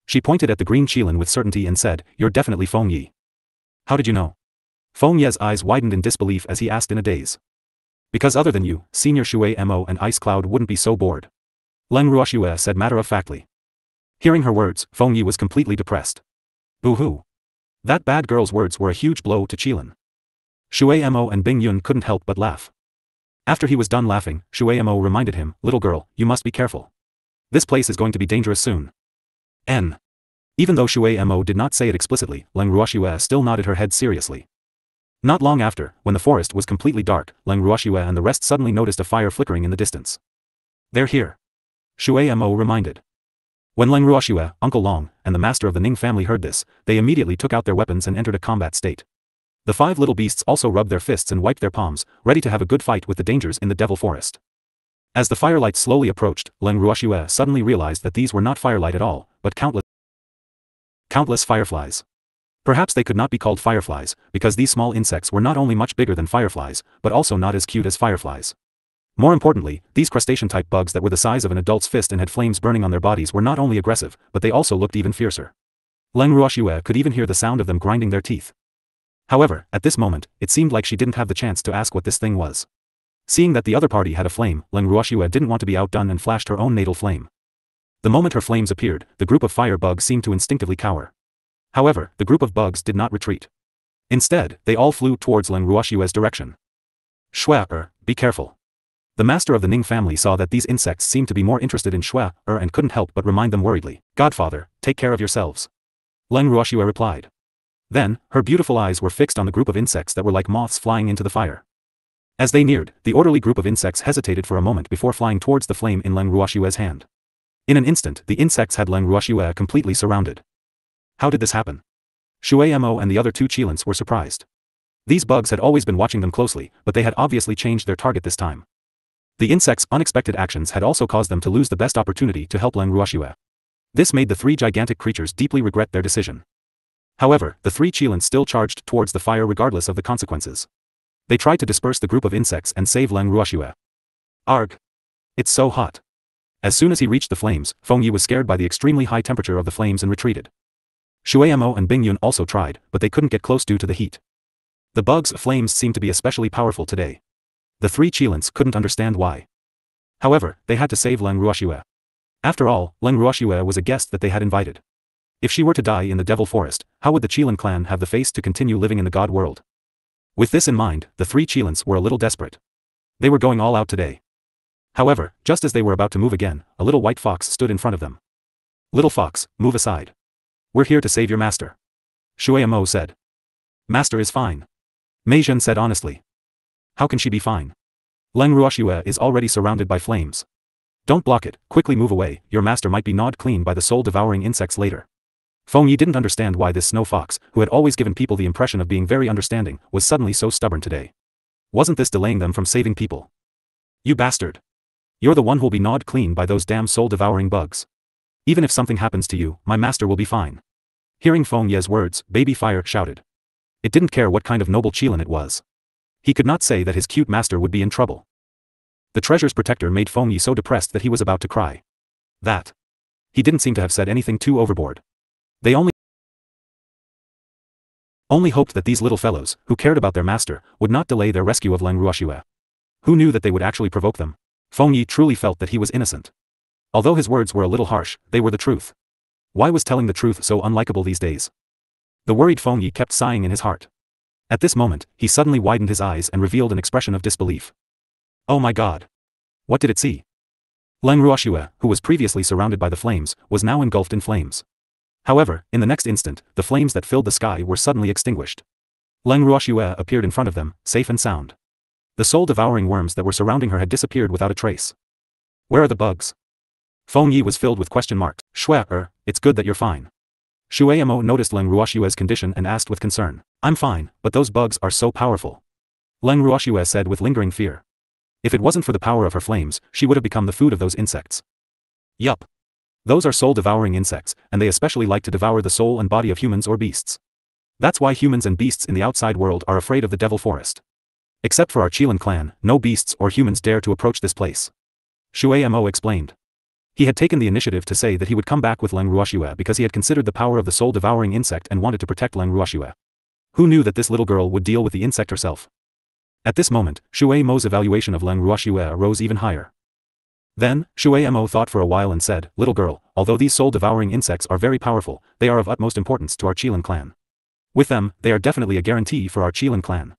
She pointed at the green Qilin with certainty and said, You're definitely Feng Yi. How did you know? Feng Ye's eyes widened in disbelief as he asked in a daze. Because other than you, Senior Shui Mo and Ice Cloud wouldn't be so bored. Leng Ruoxue said matter-of-factly. Hearing her words, Feng Yi was completely depressed. Boo-hoo. That bad girl's words were a huge blow to Qilin. Shui Mo and Bing Yun couldn't help but laugh. After he was done laughing, Shui Mo reminded him, Little girl, you must be careful. This place is going to be dangerous soon. Even though Shui Mo did not say it explicitly, Leng Ruoxue still nodded her head seriously. Not long after, when the forest was completely dark, Leng Ruoxue and the rest suddenly noticed a fire flickering in the distance. They're here. Shui Mo reminded. When Leng Ruoxue, Uncle Long, and the master of the Ning family heard this, they immediately took out their weapons and entered a combat state. The 5 little beasts also rubbed their fists and wiped their palms, ready to have a good fight with the dangers in the Devil Forest. As the firelight slowly approached, Leng Ruoxue suddenly realized that these were not firelight at all, but countless fireflies. Perhaps they could not be called fireflies, because these small insects were not only much bigger than fireflies, but also not as cute as fireflies. More importantly, these crustacean-type bugs that were the size of an adult's fist and had flames burning on their bodies were not only aggressive, but they also looked even fiercer. Leng Ruoxue could even hear the sound of them grinding their teeth. However, at this moment, it seemed like she didn't have the chance to ask what this thing was. Seeing that the other party had a flame, Leng Ruoxue didn't want to be outdone and flashed her own natal flame. The moment her flames appeared, the group of fire bugs seemed to instinctively cower. However, the group of bugs did not retreat. Instead, they all flew towards Leng Ruoxue's direction. Be careful. The master of the Ning family saw that these insects seemed to be more interested in and couldn't help but remind them worriedly, Godfather, take care of yourselves. Leng Ruoxue replied. Then, her beautiful eyes were fixed on the group of insects that were like moths flying into the fire. As they neared, the orderly group of insects hesitated for a moment before flying towards the flame in Leng Ruoxue's hand. In an instant, the insects had Leng Ruoxue completely surrounded. How did this happen? Shui Mo and the other 2 Qilins were surprised. These bugs had always been watching them closely, but they had obviously changed their target this time. The insects' unexpected actions had also caused them to lose the best opportunity to help Leng Ruoxue. This made the 3 gigantic creatures deeply regret their decision. However, the 3 Qilins still charged towards the fire regardless of the consequences. They tried to disperse the group of insects and save Leng Ruoxue. Arg! It's so hot. As soon as he reached the flames, Feng Yi was scared by the extremely high temperature of the flames and retreated. Shui Mo and Bing Yun also tried, but they couldn't get close due to the heat. The bugs' flames seemed to be especially powerful today. The three Qilins couldn't understand why. However, they had to save Leng Ruoxue. After all, Leng Ruoxue was a guest that they had invited. If she were to die in the Devil Forest, how would the Qilin clan have the face to continue living in the God world? With this in mind, the three Qilins were a little desperate. They were going all out today. However, just as they were about to move again, a little white fox stood in front of them. "Little fox, move aside. We're here to save your master," Shui Mo said. "Master is fine," Mei Zhen said honestly. "How can she be fine? Leng Ruoxue is already surrounded by flames. Don't block it, quickly move away, your master might be gnawed clean by the soul-devouring insects later." Feng Yi didn't understand why this snow fox, who had always given people the impression of being very understanding, was suddenly so stubborn today. Wasn't this delaying them from saving people? "You bastard. You're the one who'll be gnawed clean by those damn soul-devouring bugs. Even if something happens to you, my master will be fine." Hearing Feng Ye's words, Baby Fire shouted. It didn't care what kind of noble Qilin it was. He could not say that his cute master would be in trouble. The treasure's protector made Feng Yi so depressed that he was about to cry. That. He didn't seem to have said anything too overboard. They only hoped that these little fellows, who cared about their master, would not delay their rescue of Leng Ruoxue. Who knew that they would actually provoke them? Feng Yi truly felt that he was innocent. Although his words were a little harsh, they were the truth. Why was telling the truth so unlikable these days? The worried Feng Yi kept sighing in his heart. At this moment, he suddenly widened his eyes and revealed an expression of disbelief. Oh my god. What did it see? Leng Ruoxue, who was previously surrounded by the flames, was now engulfed in flames. However, in the next instant, the flames that filled the sky were suddenly extinguished. Leng Ruoxue appeared in front of them, safe and sound. The soul-devouring worms that were surrounding her had disappeared without a trace. Where are the bugs? Feng Yi was filled with question marks. It's good that you're fine. Shui Mo noticed Leng Ruoxue's condition and asked with concern. I'm fine, but those bugs are so powerful. Leng Ruoxue said with lingering fear. If it wasn't for the power of her flames, she would have become the food of those insects. Yup. Those are soul-devouring insects, and they especially like to devour the soul and body of humans or beasts. That's why humans and beasts in the outside world are afraid of the Devil Forest. Except for our Qilin clan, no beasts or humans dare to approach this place. Shui Mo explained. He had taken the initiative to say that he would come back with Leng Ruoxue because he had considered the power of the soul-devouring insect and wanted to protect Leng Ruoxue. Who knew that this little girl would deal with the insect herself? At this moment, Shui Mo's evaluation of Leng Ruoxue rose even higher. Then, Shui Mo thought for a while and said, Little girl, although these soul-devouring insects are very powerful, they are of utmost importance to our Qilin clan. With them, they are definitely a guarantee for our Qilin clan.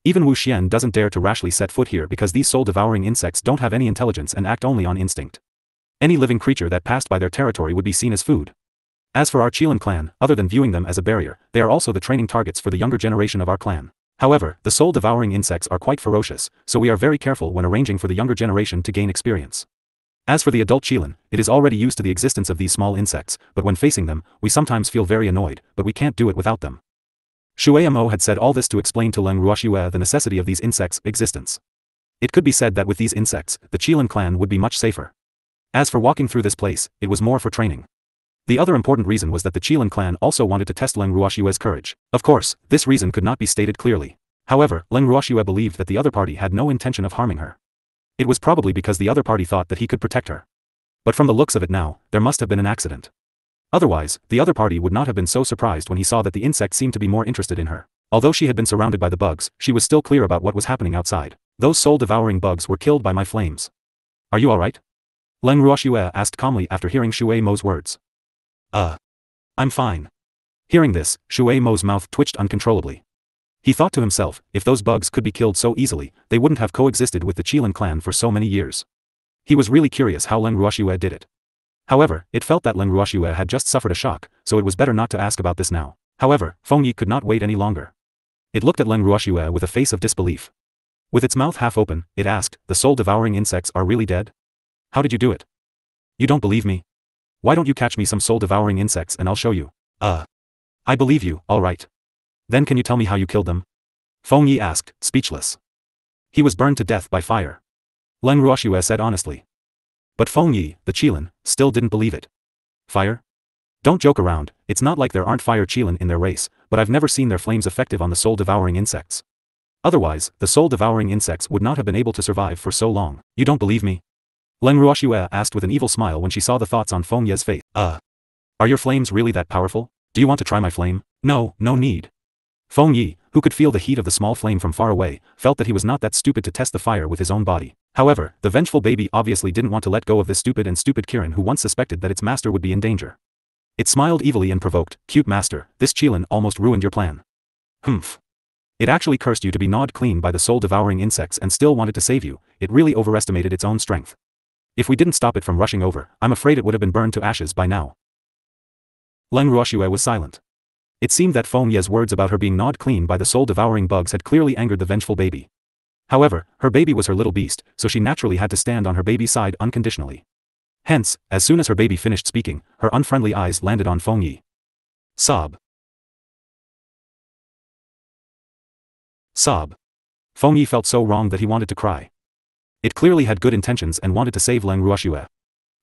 Even Wu Xian doesn't dare to rashly set foot here because these soul-devouring insects don't have any intelligence and act only on instinct. Any living creature that passed by their territory would be seen as food. As for our Qilin clan, other than viewing them as a barrier, they are also the training targets for the younger generation of our clan. However, the soul-devouring insects are quite ferocious, so we are very careful when arranging for the younger generation to gain experience. As for the adult Qilin, it is already used to the existence of these small insects, but when facing them, we sometimes feel very annoyed, but we can't do it without them. Shui Mo had said all this to explain to Leng Ruoxue the necessity of these insects' existence. It could be said that with these insects, the Qilin clan would be much safer. As for walking through this place, it was more for training. The other important reason was that the Qilin clan also wanted to test Leng Ruoxue's courage. Of course, this reason could not be stated clearly. However, Leng Ruoxue believed that the other party had no intention of harming her. It was probably because the other party thought that he could protect her. But from the looks of it now, there must have been an accident. Otherwise, the other party would not have been so surprised when he saw that the insect seemed to be more interested in her. Although she had been surrounded by the bugs, she was still clear about what was happening outside. Those soul-devouring bugs were killed by my flames. Are you alright? Leng Ruoxue asked calmly after hearing Shui Mo's words. I'm fine. Hearing this, Shui Mo's mouth twitched uncontrollably. He thought to himself, if those bugs could be killed so easily, they wouldn't have coexisted with the Qilin clan for so many years. He was really curious how Leng Ruoxue did it. However, it felt that Leng Ruoxue had just suffered a shock, so it was better not to ask about this now. However, Feng Yi could not wait any longer. It looked at Leng Ruoxue with a face of disbelief. With its mouth half open, it asked, the soul-devouring insects are really dead? How did you do it? You don't believe me? Why don't you catch me some soul-devouring insects and I'll show you? I believe you, alright. Then can you tell me how you killed them? Feng Yi asked, speechless. He was burned to death by fire. Leng Ruoxue said honestly. But Feng Yi, the Qilin, still didn't believe it. Fire? Don't joke around, it's not like there aren't fire Qilin in their race, but I've never seen their flames effective on the soul-devouring insects. Otherwise, the soul-devouring insects would not have been able to survive for so long. You don't believe me? Leng Ruoxue asked with an evil smile when she saw the thoughts on Feng Yi's face. Are your flames really that powerful? Do you want to try my flame? No, no need. Feng Yi, who could feel the heat of the small flame from far away, felt that he was not that stupid to test the fire with his own body. However, the vengeful baby obviously didn't want to let go of this stupid Kirin who once suspected that its master would be in danger. It smiled evilly and provoked, "Cute master, this Qilin almost ruined your plan." "Humph. It actually cursed you to be gnawed clean by the soul-devouring insects and still wanted to save you. It really overestimated its own strength. If we didn't stop it from rushing over, I'm afraid it would have been burned to ashes by now." Leng Ruoxue was silent. It seemed that Feng Ye's words about her being gnawed clean by the soul-devouring bugs had clearly angered the vengeful baby. However, her baby was her little beast, so she naturally had to stand on her baby's side unconditionally. Hence, as soon as her baby finished speaking, her unfriendly eyes landed on Feng Yi. Sob. Sob. Feng Yi felt so wrong that he wanted to cry. It clearly had good intentions and wanted to save Leng Ruoxue.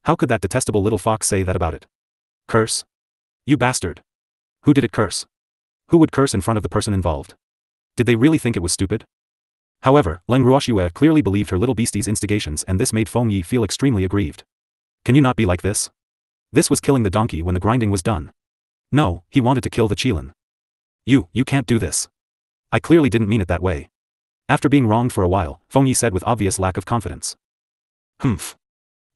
How could that detestable little fox say that about it? Curse? You bastard. Who did it curse? Who would curse in front of the person involved? Did they really think it was stupid? However, Leng Ruoxue clearly believed her little beastie's instigations and this made Feng Yi feel extremely aggrieved. Can you not be like this? This was killing the donkey when the grinding was done. No, he wanted to kill the Qilin. You can't do this. I clearly didn't mean it that way. After being wronged for a while, Feng Yi said with obvious lack of confidence. Humph.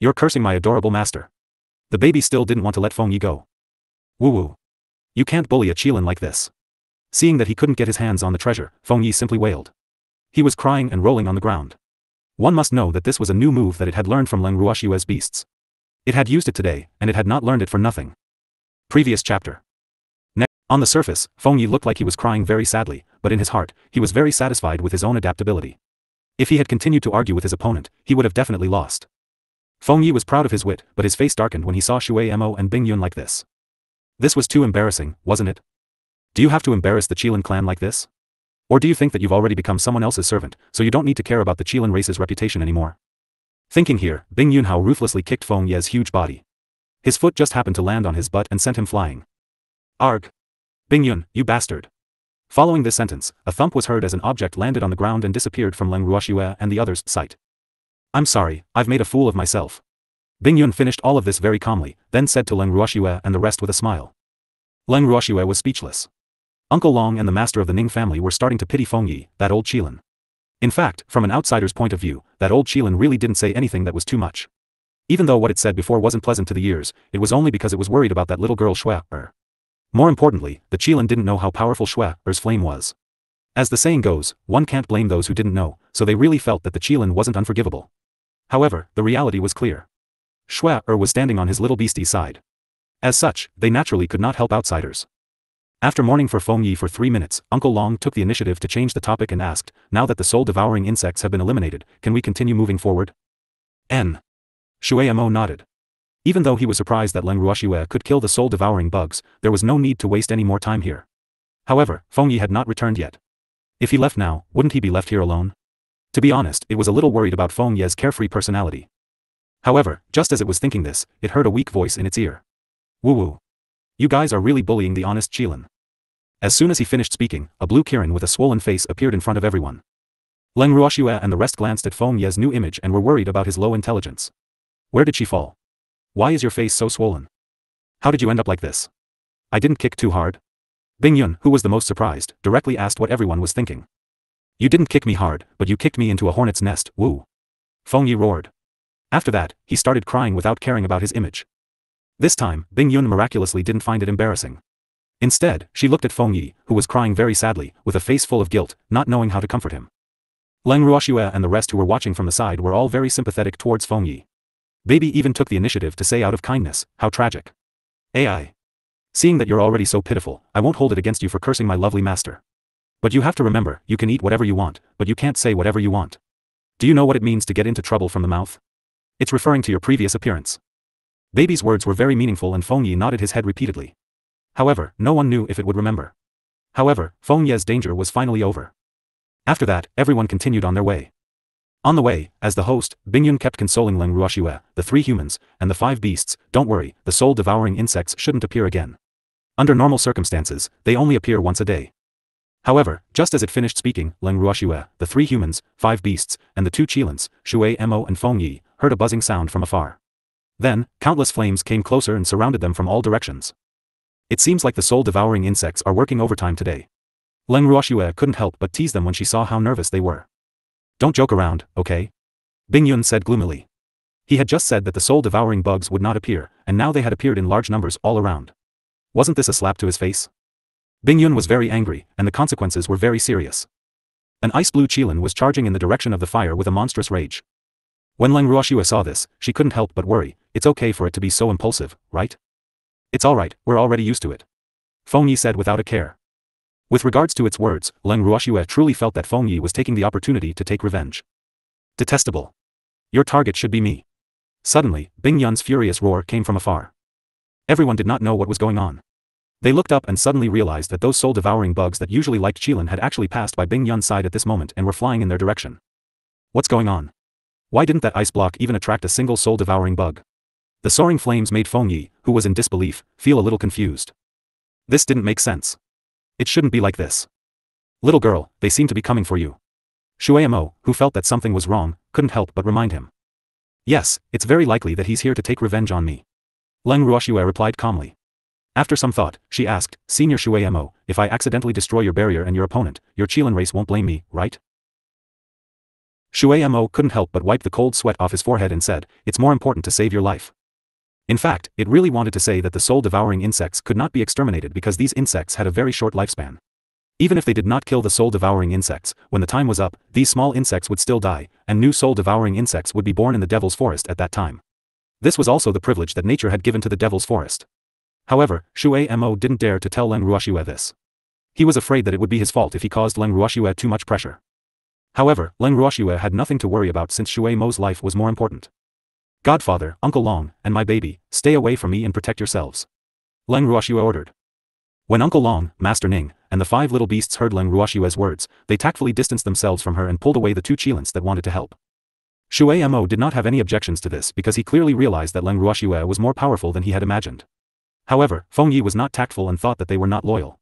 You're cursing my adorable master. The baby still didn't want to let Feng Yi go. Woo-woo. You can't bully a Qilin like this. Seeing that he couldn't get his hands on the treasure, Feng Yi simply wailed. He was crying and rolling on the ground. One must know that this was a new move that it had learned from Leng Ruoxue's beasts. It had used it today, and it had not learned it for nothing. Previous chapter. On the surface, Feng Yi looked like he was crying very sadly, but in his heart, he was very satisfied with his own adaptability. If he had continued to argue with his opponent, he would have definitely lost. Feng Yi was proud of his wit, but his face darkened when he saw Shui Mo and Bing Yun like this. This was too embarrassing, wasn't it? Do you have to embarrass the Qilin clan like this? Or do you think that you've already become someone else's servant, so you don't need to care about the Qilin race's reputation anymore? Thinking here, Bing Yunhao ruthlessly kicked Feng Ye's huge body. His foot just happened to land on his butt and sent him flying. Arg! Bing Yun, you bastard! Following this sentence, a thump was heard as an object landed on the ground and disappeared from Leng Ruoxue and the others' sight. I'm sorry, I've made a fool of myself. Bing Yun finished all of this very calmly, then said to Leng Ruoxue and the rest with a smile. Leng Ruoxue was speechless. Uncle Long and the master of the Ning family were starting to pity Feng Yi, that old Qilin. In fact, from an outsider's point of view, that old Qilin really didn't say anything that was too much. Even though what it said before wasn't pleasant to the ears, it was only because it was worried about that little girl Shui-er. More importantly, the Qilin didn't know how powerful Shui-er's flame was. As the saying goes, one can't blame those who didn't know, so they really felt that the Qilin wasn't unforgivable. However, the reality was clear. Shui-er was standing on his little beastie's side. As such, they naturally could not help outsiders. After mourning for Feng Yi for 3 minutes, Uncle Long took the initiative to change the topic and asked, now that the soul-devouring insects have been eliminated, can we continue moving forward? Shui Mo nodded. Even though he was surprised that Leng Ruoxue could kill the soul-devouring bugs, there was no need to waste any more time here. However, Feng Yi had not returned yet. If he left now, wouldn't he be left here alone? To be honest, it was a little worried about Feng Ye's carefree personality. However, just as it was thinking this, it heard a weak voice in its ear. Woo-woo. You guys are really bullying the honest Qilin. As soon as he finished speaking, a blue Kirin with a swollen face appeared in front of everyone. Leng Ruoxue and the rest glanced at Feng Ye's new image and were worried about his low intelligence. Where did she fall? Why is your face so swollen? How did you end up like this? I didn't kick too hard. Bing Yun, who was the most surprised, directly asked what everyone was thinking. You didn't kick me hard, but you kicked me into a hornet's nest, woo. Feng Yi roared. After that, he started crying without caring about his image. This time, Bing Yun miraculously didn't find it embarrassing. Instead, she looked at Feng Yi, who was crying very sadly, with a face full of guilt, not knowing how to comfort him. Leng Ruoxue and the rest who were watching from the side were all very sympathetic towards Feng Yi. Baby even took the initiative to say out of kindness, how tragic. AI. Seeing that you're already so pitiful, I won't hold it against you for cursing my lovely master. But you have to remember, you can eat whatever you want, but you can't say whatever you want. Do you know what it means to get into trouble from the mouth? It's referring to your previous appearance. Baby's words were very meaningful and Feng Yi nodded his head repeatedly. However, no one knew if it would remember. However, Feng Ye's danger was finally over. After that, everyone continued on their way. On the way, as the host, Bing Yun kept consoling Leng Ruoxue, the 3 humans, and the 5 beasts, don't worry, the soul-devouring insects shouldn't appear again. Under normal circumstances, they only appear once a day. However, just as it finished speaking, Leng Ruoxue, the 3 humans, 5 beasts, and the 2 Qilins, Shui Mo and Feng Yi, heard a buzzing sound from afar. Then, countless flames came closer and surrounded them from all directions. It seems like the soul-devouring insects are working overtime today. Leng Ruoxue couldn't help but tease them when she saw how nervous they were. Don't joke around, okay? Bing Yun said gloomily. He had just said that the soul-devouring bugs would not appear, and now they had appeared in large numbers all around. Wasn't this a slap to his face? Bing Yun was very angry, and the consequences were very serious. An ice-blue Qilin was charging in the direction of the fire with a monstrous rage. When Leng Ruoxue saw this, she couldn't help but worry. It's okay for it to be so impulsive, right? It's alright, we're already used to it. Feng Yi said without a care. With regards to its words, Leng Ruoxue truly felt that Feng Yi was taking the opportunity to take revenge. Detestable. Your target should be me. Suddenly, Bing Yun's furious roar came from afar. Everyone did not know what was going on. They looked up and suddenly realized that those soul-devouring bugs that usually liked Qilin had actually passed by Bing Yun's side at this moment and were flying in their direction. What's going on? Why didn't that ice block even attract a single soul-devouring bug? The soaring flames made Feng Yi, who was in disbelief, feel a little confused. This didn't make sense. It shouldn't be like this. Little girl, they seem to be coming for you. Shueimo, who felt that something was wrong, couldn't help but remind him. Yes, it's very likely that he's here to take revenge on me. Leng Ruoxue replied calmly. After some thought, she asked, Senior Shueimo, if I accidentally destroy your barrier and your opponent, your Qilin race won't blame me, right? Shueimo couldn't help but wipe the cold sweat off his forehead and said, it's more important to save your life. In fact, it really wanted to say that the soul-devouring insects could not be exterminated because these insects had a very short lifespan. Even if they did not kill the soul-devouring insects, when the time was up, these small insects would still die, and new soul-devouring insects would be born in the Devil's Forest at that time. This was also the privilege that nature had given to the Devil's Forest. However, Shueimo didn't dare to tell Leng Ruoxue this. He was afraid that it would be his fault if he caused Leng Ruoxue too much pressure. However, Leng Ruoxue had nothing to worry about since Shueimo's life was more important. Godfather, Uncle Long, and my baby, stay away from me and protect yourselves. Leng Ruoxue ordered. When Uncle Long, Master Ning, and the 5 little beasts heard Leng Ruoxue's words, they tactfully distanced themselves from her and pulled away the 2 Qilins that wanted to help. Shueimo did not have any objections to this because he clearly realized that Leng Ruoxue was more powerful than he had imagined. However, Feng Yi was not tactful and thought that they were not loyal.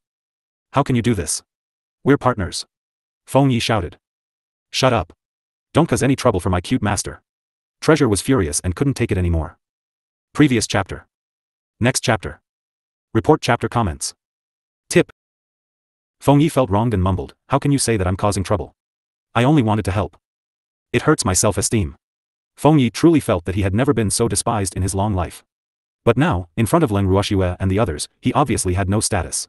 How can you do this? We're partners. Feng Yi shouted. Shut up. Don't cause any trouble for my cute master. Treasure was furious and couldn't take it anymore. Previous chapter. Next chapter. Report chapter comments. Tip. Feng Yi felt wronged and mumbled, how can you say that I'm causing trouble? I only wanted to help. It hurts my self-esteem. Feng Yi truly felt that he had never been so despised in his long life. But now, in front of Leng Ruoxue and the others, he obviously had no status.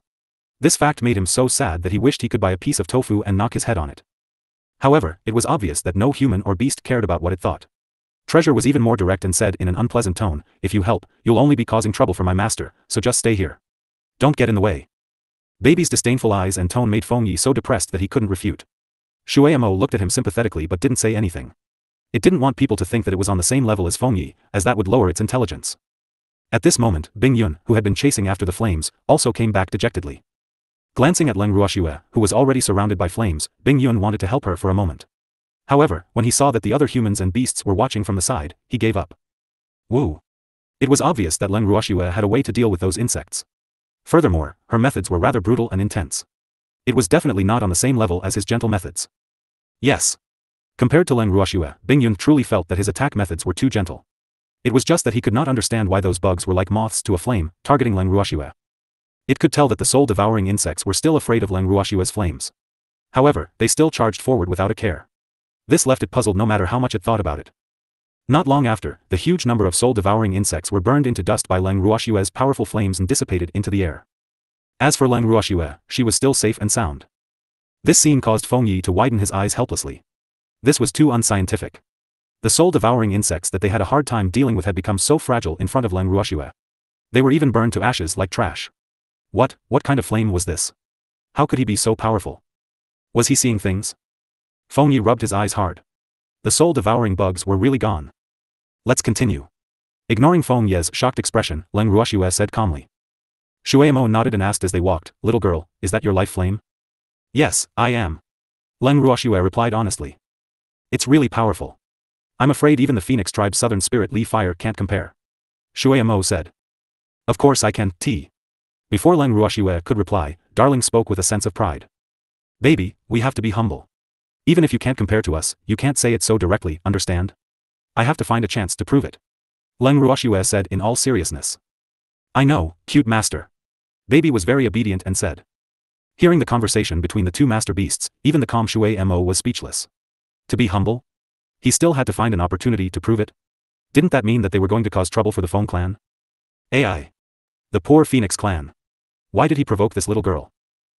This fact made him so sad that he wished he could buy a piece of tofu and knock his head on it. However, it was obvious that no human or beast cared about what it thought. Treasure was even more direct and said in an unpleasant tone, if you help, you'll only be causing trouble for my master, so just stay here. Don't get in the way. Baby's disdainful eyes and tone made Feng Yi so depressed that he couldn't refute. Shueimo looked at him sympathetically but didn't say anything. It didn't want people to think that it was on the same level as Feng Yi, as that would lower its intelligence. At this moment, Bing Yun, who had been chasing after the flames, also came back dejectedly. Glancing at Leng Ruoxue, who was already surrounded by flames, Bing Yun wanted to help her for a moment. However, when he saw that the other humans and beasts were watching from the side, he gave up. Woo! It was obvious that Leng Ruoxue had a way to deal with those insects. Furthermore, her methods were rather brutal and intense. It was definitely not on the same level as his gentle methods. Yes. Compared to Leng Ruoxue, Bing Yun truly felt that his attack methods were too gentle. It was just that he could not understand why those bugs were like moths to a flame, targeting Leng Ruoxue. It could tell that the soul-devouring insects were still afraid of Leng Ruoxue's flames. However, they still charged forward without a care. This left it puzzled no matter how much it thought about it. Not long after, the huge number of soul-devouring insects were burned into dust by Leng Ruoxue's powerful flames and dissipated into the air. As for Leng Ruoxue, she was still safe and sound. This scene caused Feng Yi to widen his eyes helplessly. This was too unscientific. The soul-devouring insects that they had a hard time dealing with had become so fragile in front of Leng Ruoxue. They were even burned to ashes like trash. What kind of flame was this? How could he be so powerful? Was he seeing things? Feng Yi rubbed his eyes hard. The soul-devouring bugs were really gone. Let's continue. Ignoring Feng Yi's shocked expression, Leng Ruoxue said calmly. Shueimo nodded and asked as they walked, little girl, is that your life flame? Yes, I am. Leng Ruoxue replied honestly. It's really powerful. I'm afraid even the Phoenix tribe's southern spirit Li Fire can't compare. Shueimo said. Of course I can, T. Before Leng Ruoxue could reply, Darling spoke with a sense of pride. Baby, we have to be humble. Even if you can't compare to us, you can't say it so directly, understand? I have to find a chance to prove it. Leng Ruoxue said in all seriousness. I know, cute master. Baby was very obedient and said. Hearing the conversation between the two master beasts, even the calm Shui Mo was speechless. To be humble? He still had to find an opportunity to prove it? Didn't that mean that they were going to cause trouble for the Feng clan? AI. The poor Phoenix clan. Why did he provoke this little girl?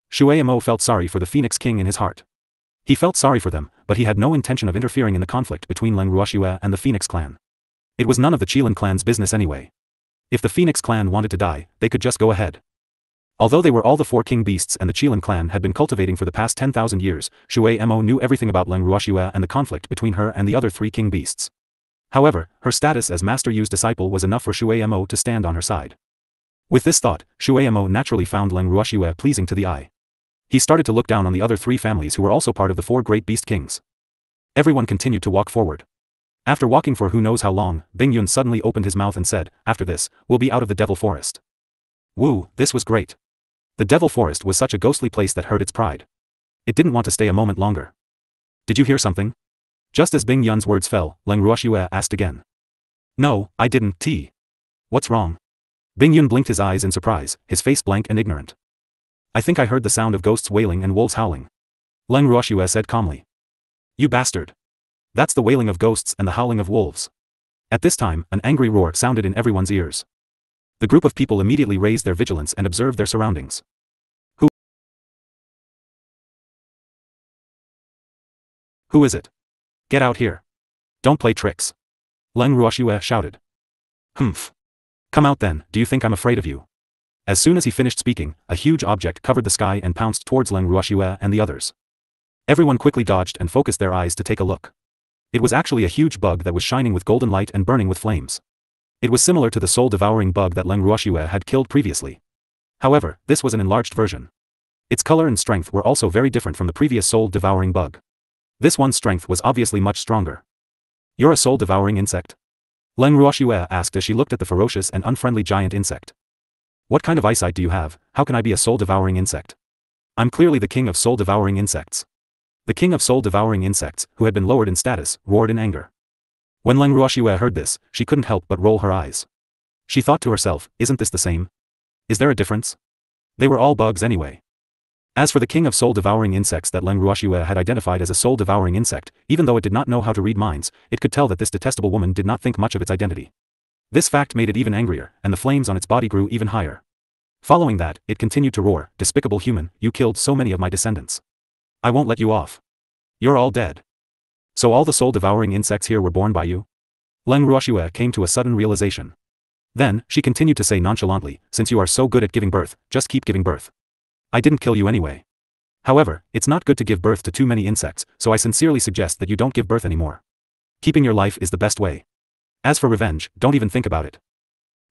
Shui Mo felt sorry for the Phoenix King in his heart. He felt sorry for them, but he had no intention of interfering in the conflict between Leng Ruoxue and the Phoenix clan. It was none of the Qilin clan's business anyway. If the Phoenix clan wanted to die, they could just go ahead. Although they were all the four king beasts and the Qilin clan had been cultivating for the past 10,000 years, Shui Mo knew everything about Leng Ruoxue and the conflict between her and the other three king beasts. However, her status as Master Yu's disciple was enough for Shui Mo to stand on her side. With this thought, Shui Mo naturally found Leng Ruoxue pleasing to the eye. He started to look down on the other three families who were also part of the four great beast kings. Everyone continued to walk forward. After walking for who knows how long, Bing Yun suddenly opened his mouth and said, "After this, we'll be out of the Devil Forest." Woo, this was great. The Devil Forest was such a ghostly place that hurt its pride. It didn't want to stay a moment longer. Did you hear something? Just as Bing Yun's words fell, Leng Ruoxue asked again. No, I didn't. What's wrong? Bing Yun blinked his eyes in surprise, his face blank and ignorant. I think I heard the sound of ghosts wailing and wolves howling. Leng Ruoxue said calmly. You bastard. That's the wailing of ghosts and the howling of wolves. At this time, an angry roar sounded in everyone's ears. The group of people immediately raised their vigilance and observed their surroundings. Who is it? Get out here. Don't play tricks. Leng Ruoxue shouted. Humph. Come out then, do you think I'm afraid of you? As soon as he finished speaking, a huge object covered the sky and pounced towards Leng Ruoxue and the others. Everyone quickly dodged and focused their eyes to take a look. It was actually a huge bug that was shining with golden light and burning with flames. It was similar to the soul-devouring bug that Leng Ruoxue had killed previously. However, this was an enlarged version. Its color and strength were also very different from the previous soul-devouring bug. This one's strength was obviously much stronger. You're a soul-devouring insect? Leng Ruoxue asked as she looked at the ferocious and unfriendly giant insect. What kind of eyesight do you have? How can I be a soul-devouring insect? I'm clearly the king of soul-devouring insects. The king of soul-devouring insects, who had been lowered in status, roared in anger. When Leng Ruoxue heard this, she couldn't help but roll her eyes. She thought to herself, isn't this the same? Is there a difference? They were all bugs anyway. As for the king of soul-devouring insects that Leng Ruoxue had identified as a soul-devouring insect, even though it did not know how to read minds, it could tell that this detestable woman did not think much of its identity. This fact made it even angrier, and the flames on its body grew even higher. Following that, it continued to roar, "Despicable human, you killed so many of my descendants. I won't let you off. You're all dead. So all the soul-devouring insects here were born by you?" Leng Ruoxue came to a sudden realization. Then, she continued to say nonchalantly, "Since you are so good at giving birth, just keep giving birth. I didn't kill you anyway. However, it's not good to give birth to too many insects, so I sincerely suggest that you don't give birth anymore. Keeping your life is the best way. As for revenge, don't even think about it."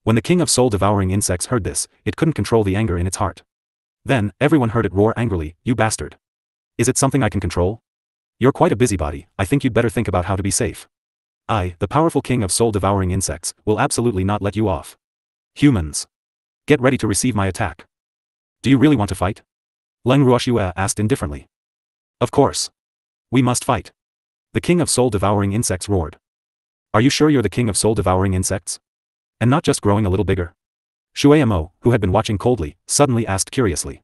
When the king of soul-devouring insects heard this, it couldn't control the anger in its heart. Then, everyone heard it roar angrily, "You bastard. Is it something I can control? You're quite a busybody, I think you'd better think about how to be safe. I, the powerful king of soul-devouring insects, will absolutely not let you off. Humans. Get ready to receive my attack. Do you really want to fight?" Leng Ruoxue asked indifferently. Of course. We must fight. The king of soul-devouring insects roared. Are you sure you're the king of soul-devouring insects? And not just growing a little bigger? Shui Mo, who had been watching coldly, suddenly asked curiously.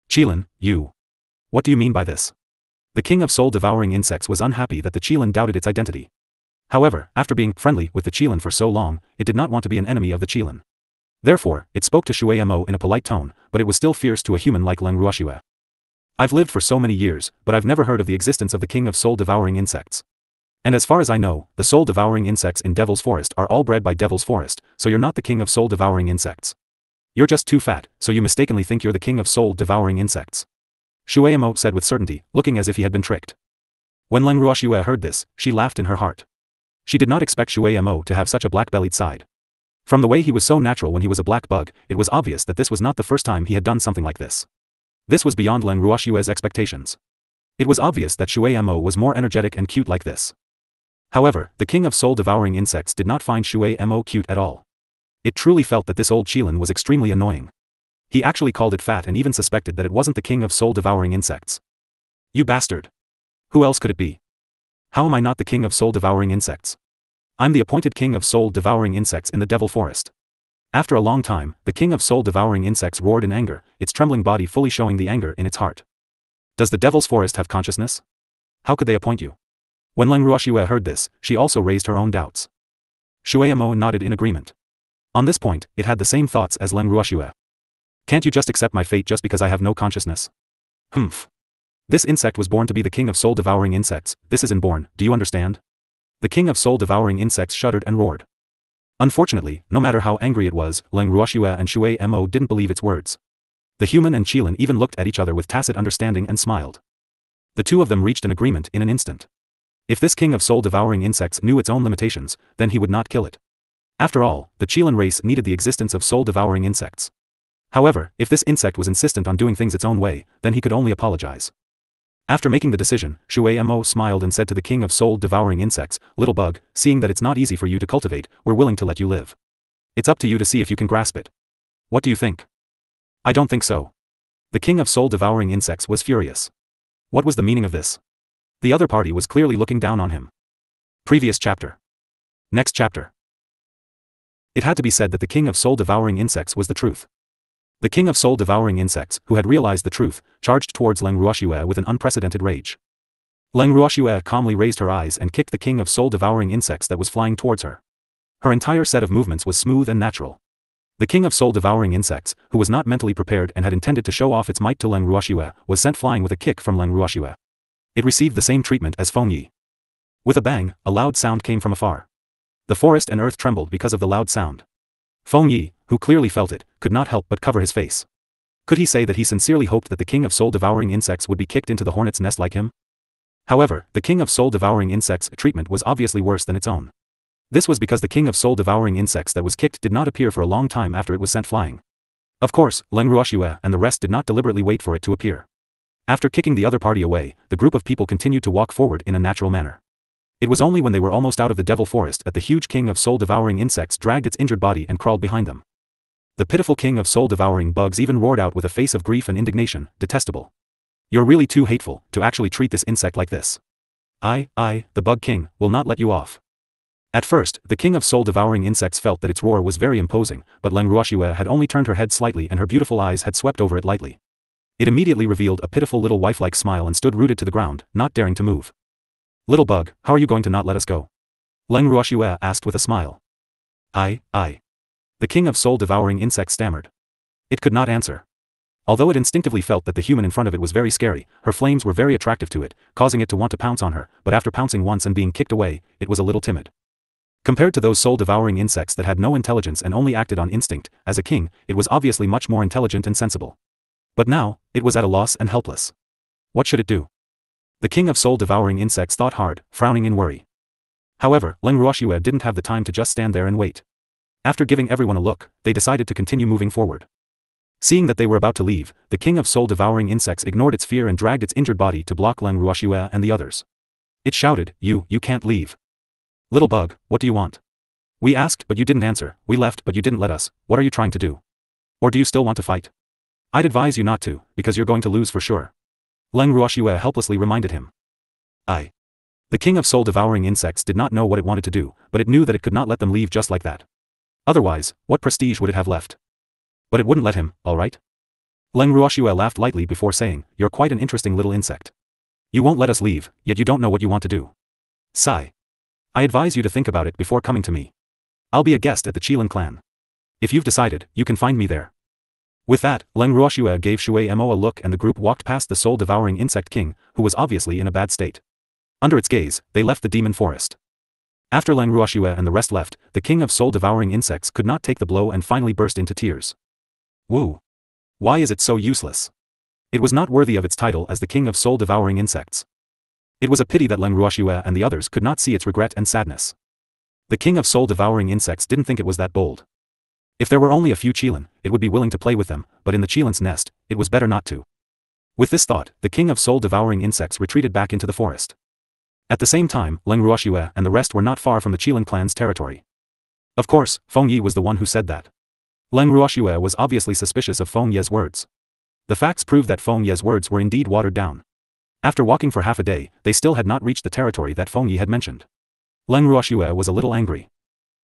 Qilin, you. What do you mean by this? The king of soul-devouring insects was unhappy that the Qilin doubted its identity. However, after being friendly with the Qilin for so long, it did not want to be an enemy of the Qilin. Therefore, it spoke to Shui Mo in a polite tone, but it was still fierce to a human like Leng Ruoxue. I've lived for so many years, but I've never heard of the existence of the king of soul-devouring insects. And as far as I know, the soul-devouring insects in Devil's Forest are all bred by Devil's Forest, so you're not the king of soul-devouring insects. You're just too fat, so you mistakenly think you're the king of soul-devouring insects. Shui Mo said with certainty, looking as if he had been tricked. When Leng Ruoxue heard this, she laughed in her heart. She did not expect Shui Mo to have such a black-bellied side. From the way he was so natural when he was a black bug, it was obvious that this was not the first time he had done something like this. This was beyond Leng Ruoxue's expectations. It was obvious that Shui Mo was more energetic and cute like this. However, the king of soul-devouring insects did not find Shui Mo cute at all. It truly felt that this old Qilin was extremely annoying. He actually called it fat and even suspected that it wasn't the king of soul-devouring insects. You bastard. Who else could it be? How am I not the king of soul-devouring insects? I'm the appointed king of soul-devouring insects in the Devil Forest. After a long time, the king of soul-devouring insects roared in anger, its trembling body fully showing the anger in its heart. Does the devil's forest have consciousness? How could they appoint you? When Leng Ruoxue heard this, she also raised her own doubts. Shui Mo nodded in agreement. On this point, it had the same thoughts as Leng Ruoxue. Can't you just accept my fate just because I have no consciousness? Humph. This insect was born to be the king of soul-devouring insects, this is inborn, do you understand? The king of soul-devouring insects shuddered and roared. Unfortunately, no matter how angry it was, Leng Ruoxue and Shui Mo didn't believe its words. The human and Qilin even looked at each other with tacit understanding and smiled. The two of them reached an agreement in an instant. If this king of soul-devouring insects knew its own limitations, then he would not kill it. After all, the Qilin race needed the existence of soul-devouring insects. However, if this insect was insistent on doing things its own way, then he could only apologize. After making the decision, Shui Mo smiled and said to the king of soul-devouring insects, "Little bug, seeing that it's not easy for you to cultivate, we're willing to let you live. It's up to you to see if you can grasp it. What do you think?" "I don't think so." The king of soul-devouring insects was furious. What was the meaning of this? The other party was clearly looking down on him. Previous chapter. Next chapter. It had to be said that the king of soul-devouring insects was the truth. The king of soul-devouring insects, who had realized the truth, charged towards Leng Ruoxue with an unprecedented rage. Leng Ruoxue calmly raised her eyes and kicked the king of soul-devouring insects that was flying towards her. Her entire set of movements was smooth and natural. The king of soul-devouring insects, who was not mentally prepared and had intended to show off its might to Leng Ruoxue, was sent flying with a kick from Leng Ruoxue. It received the same treatment as Feng Yi. With a bang, a loud sound came from afar. The forest and earth trembled because of the loud sound. Feng Yi, who clearly felt it, could not help but cover his face. Could he say that he sincerely hoped that the king of soul-devouring insects would be kicked into the hornet's nest like him? However, the king of soul-devouring insects' treatment was obviously worse than its own. This was because the king of soul-devouring insects that was kicked did not appear for a long time after it was sent flying. Of course, Leng Ruoxue and the rest did not deliberately wait for it to appear. After kicking the other party away, the group of people continued to walk forward in a natural manner. It was only when they were almost out of the devil forest that the huge king of soul-devouring insects dragged its injured body and crawled behind them. The pitiful king of soul-devouring bugs even roared out with a face of grief and indignation, "Detestable. You're really too hateful to actually treat this insect like this. I, the bug king, will not let you off." At first, the king of soul-devouring insects felt that its roar was very imposing, but Leng Ruoxue had only turned her head slightly and her beautiful eyes had swept over it lightly. It immediately revealed a pitiful little wife-like smile and stood rooted to the ground, not daring to move. "Little bug, how are you going to not let us go?" Leng Ruoxue asked with a smile. I. The king of soul-devouring insects stammered. It could not answer. Although it instinctively felt that the human in front of it was very scary, her flames were very attractive to it, causing it to want to pounce on her, but after pouncing once and being kicked away, it was a little timid. Compared to those soul-devouring insects that had no intelligence and only acted on instinct, as a king, it was obviously much more intelligent and sensible. But now, it was at a loss and helpless. What should it do? The king of soul-devouring insects thought hard, frowning in worry. However, Leng Ruoxue didn't have the time to just stand there and wait. After giving everyone a look, they decided to continue moving forward. Seeing that they were about to leave, the king of soul-devouring insects ignored its fear and dragged its injured body to block Leng Ruoxue and the others. It shouted, You can't leave. Little bug, what do you want? We asked but you didn't answer, we left but you didn't let us, what are you trying to do? Or do you still want to fight? I'd advise you not to, because you're going to lose for sure. Leng Ruoxue helplessly reminded him. The king of soul-devouring insects did not know what it wanted to do, but it knew that it could not let them leave just like that. Otherwise, what prestige would it have left? But it wouldn't let him, all right? Leng Ruoxue laughed lightly before saying, You're quite an interesting little insect. You won't let us leave, yet you don't know what you want to do. Sigh. I advise you to think about it before coming to me. I'll be a guest at the Qilin clan. If you've decided, you can find me there. With that, Leng Ruoxue gave Shui Mo a look and the group walked past the soul-devouring insect king, who was obviously in a bad state. Under its gaze, they left the demon forest. After Leng Ruoxue and the rest left, the king of soul-devouring insects could not take the blow and finally burst into tears. Woo! Why is it so useless? It was not worthy of its title as the king of soul-devouring insects. It was a pity that Leng Ruoxue and the others could not see its regret and sadness. The king of soul-devouring insects didn't think it was that bold. If there were only a few Qilin, it would be willing to play with them, but in the Qilin's nest, it was better not to. With this thought, the king of soul-devouring insects retreated back into the forest. At the same time, Leng Ruoxue and the rest were not far from the Qilin clan's territory. Of course, Feng Yi was the one who said that. Leng Ruoxue was obviously suspicious of Feng Ye's words. The facts proved that Feng Ye's words were indeed watered down. After walking for half a day, they still had not reached the territory that Feng Yi had mentioned. Leng Ruoxue was a little angry.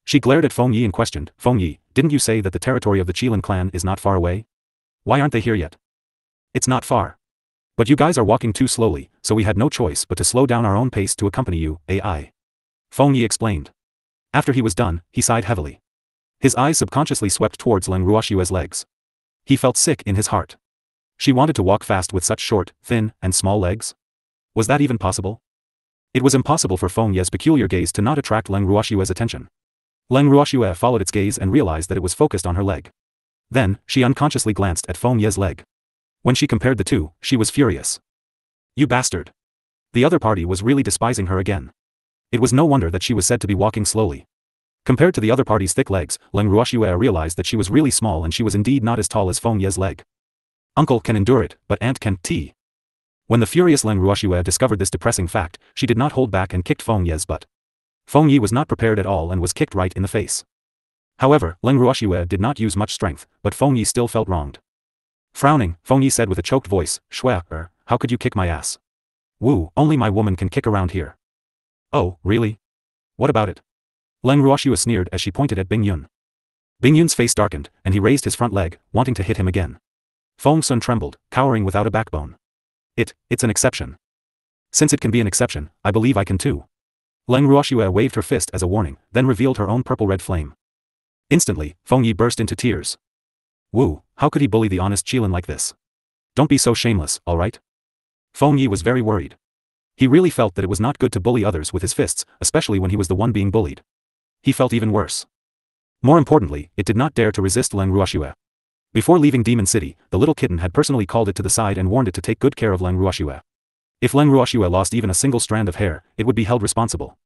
She glared at Feng Yi and questioned, Feng Yi, didn't you say that the territory of the Qilin clan is not far away? Why aren't they here yet? It's not far. But you guys are walking too slowly, so we had no choice but to slow down our own pace to accompany you, AI. Feng Yi explained. After he was done, he sighed heavily. His eyes subconsciously swept towards Leng Ruoxue's legs. He felt sick in his heart. She wanted to walk fast with such short, thin, and small legs? Was that even possible? It was impossible for Feng Yi's peculiar gaze to not attract Leng Ruoxue's attention. Leng Ruoxue followed its gaze and realized that it was focused on her leg. Then, she unconsciously glanced at Feng Yi's leg. When she compared the two, she was furious. You bastard! The other party was really despising her again. It was no wonder that she was said to be walking slowly. Compared to the other party's thick legs, Leng Ruoxue realized that she was really small and she was indeed not as tall as Feng Yi's leg. Uncle can endure it, but aunt can't. When the furious Leng Ruoxue discovered this depressing fact, she did not hold back and kicked Feng Yi's butt. Feng Yi was not prepared at all and was kicked right in the face. However, Leng Ruoxue did not use much strength, but Feng Yi still felt wronged. Frowning, Feng Yi said with a choked voice, Shui, how could you kick my ass? Woo, only my woman can kick around here. Oh, really? What about it? Leng Ruoxue sneered as she pointed at Bing Yun. Bing Yun's face darkened, and he raised his front leg, wanting to hit him again. Feng Sun trembled, cowering without a backbone. It's an exception. Since it can be an exception, I believe I can too. Leng Ruoxue waved her fist as a warning, then revealed her own purple-red flame. Instantly, Feng Yi burst into tears. Woo, how could he bully the honest Qilin like this? Don't be so shameless, alright? Feng Yi was very worried. He really felt that it was not good to bully others with his fists, especially when he was the one being bullied. He felt even worse. More importantly, it did not dare to resist Leng Ruoxue. Before leaving Demon City, the little kitten had personally called it to the side and warned it to take good care of Leng Ruoxue. If Leng Ruoxue lost even a single strand of hair, it would be held responsible.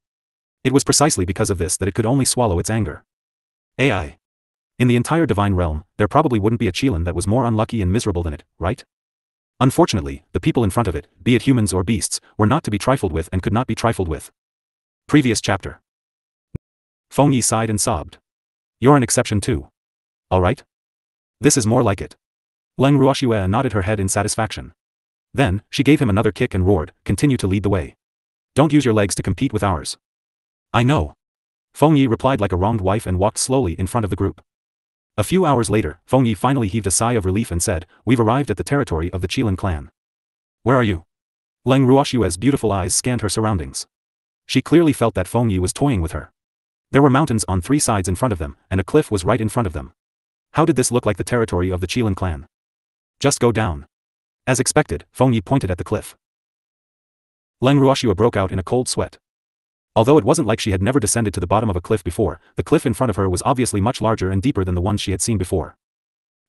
It was precisely because of this that it could only swallow its anger. AI. In the entire divine realm, there probably wouldn't be a Qilin that was more unlucky and miserable than it, right? Unfortunately, the people in front of it, be it humans or beasts, were not to be trifled with and could not be trifled with. Previous chapter. Feng Yi sighed and sobbed. You're an exception too. Alright? This is more like it. Leng Ruoxue nodded her head in satisfaction. Then, she gave him another kick and roared, continue to lead the way. Don't use your legs to compete with ours. I know. Feng Yi replied like a wronged wife and walked slowly in front of the group. A few hours later, Feng Yi finally heaved a sigh of relief and said, We've arrived at the territory of the Qilin clan. Where are you? Leng Ruoxue's beautiful eyes scanned her surroundings. She clearly felt that Feng Yi was toying with her. There were mountains on three sides in front of them, and a cliff was right in front of them. How did this look like the territory of the Qilin clan? Just go down. As expected, Feng Yi pointed at the cliff. Leng Ruoxue broke out in a cold sweat. Although it wasn't like she had never descended to the bottom of a cliff before, the cliff in front of her was obviously much larger and deeper than the ones she had seen before.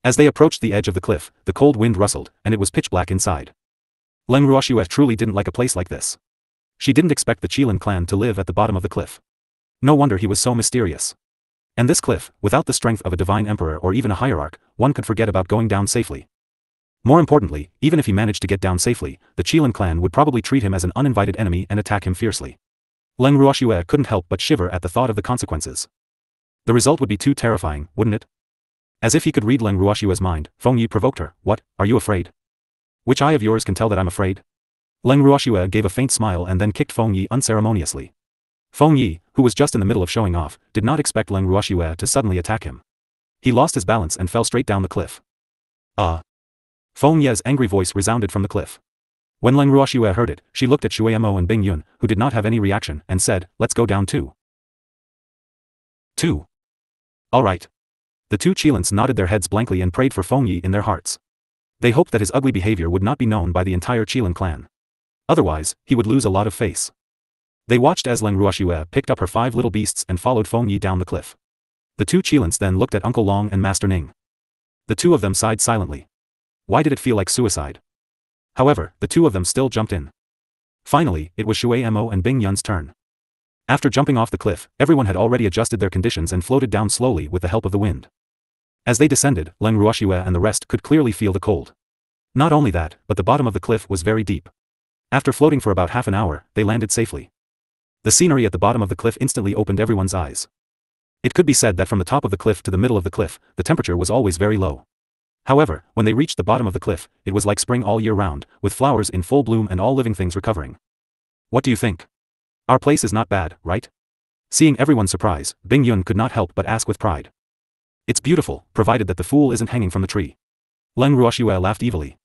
As they approached the edge of the cliff, the cold wind rustled, and it was pitch black inside. Leng Ruoxue truly didn't like a place like this. She didn't expect the Qilin clan to live at the bottom of the cliff. No wonder he was so mysterious. And this cliff, without the strength of a divine emperor or even a hierarch, one could forget about going down safely. More importantly, even if he managed to get down safely, the Qilin clan would probably treat him as an uninvited enemy and attack him fiercely. Leng Ruoxue couldn't help but shiver at the thought of the consequences. The result would be too terrifying, wouldn't it? As if he could read Leng Ruoxue's mind, Feng Yi provoked her. What, are you afraid? Which eye of yours can tell that I'm afraid? Leng Ruoxue gave a faint smile and then kicked Feng Yi unceremoniously. Feng Yi, who was just in the middle of showing off, did not expect Leng Ruoxue to suddenly attack him. He lost his balance and fell straight down the cliff. Feng Yi's angry voice resounded from the cliff. When Leng Ruoxue heard it, she looked at Shui Mo and Bing Yun, who did not have any reaction, and said, Let's go down too. 2. Alright. The two Qilins nodded their heads blankly and prayed for Feng Yi in their hearts. They hoped that his ugly behavior would not be known by the entire Qilin clan. Otherwise, he would lose a lot of face. They watched as Leng Ruoxue picked up her 5 little beasts and followed Feng Yi down the cliff. The two Qilins then looked at Uncle Long and Master Ning. The two of them sighed silently. Why did it feel like suicide? However, the two of them still jumped in. Finally, it was Shui Mo and Bing Yun's turn. After jumping off the cliff, everyone had already adjusted their conditions and floated down slowly with the help of the wind. As they descended, Leng Ruoxue and the rest could clearly feel the cold. Not only that, but the bottom of the cliff was very deep. After floating for about half an hour, they landed safely. The scenery at the bottom of the cliff instantly opened everyone's eyes. It could be said that from the top of the cliff to the middle of the cliff, the temperature was always very low. However, when they reached the bottom of the cliff, it was like spring all year round, with flowers in full bloom and all living things recovering. What do you think? Our place is not bad, right? Seeing everyone's surprise, Bing Yun could not help but ask with pride. It's beautiful, provided that the fool isn't hanging from the tree. Leng Ruoxue laughed evilly.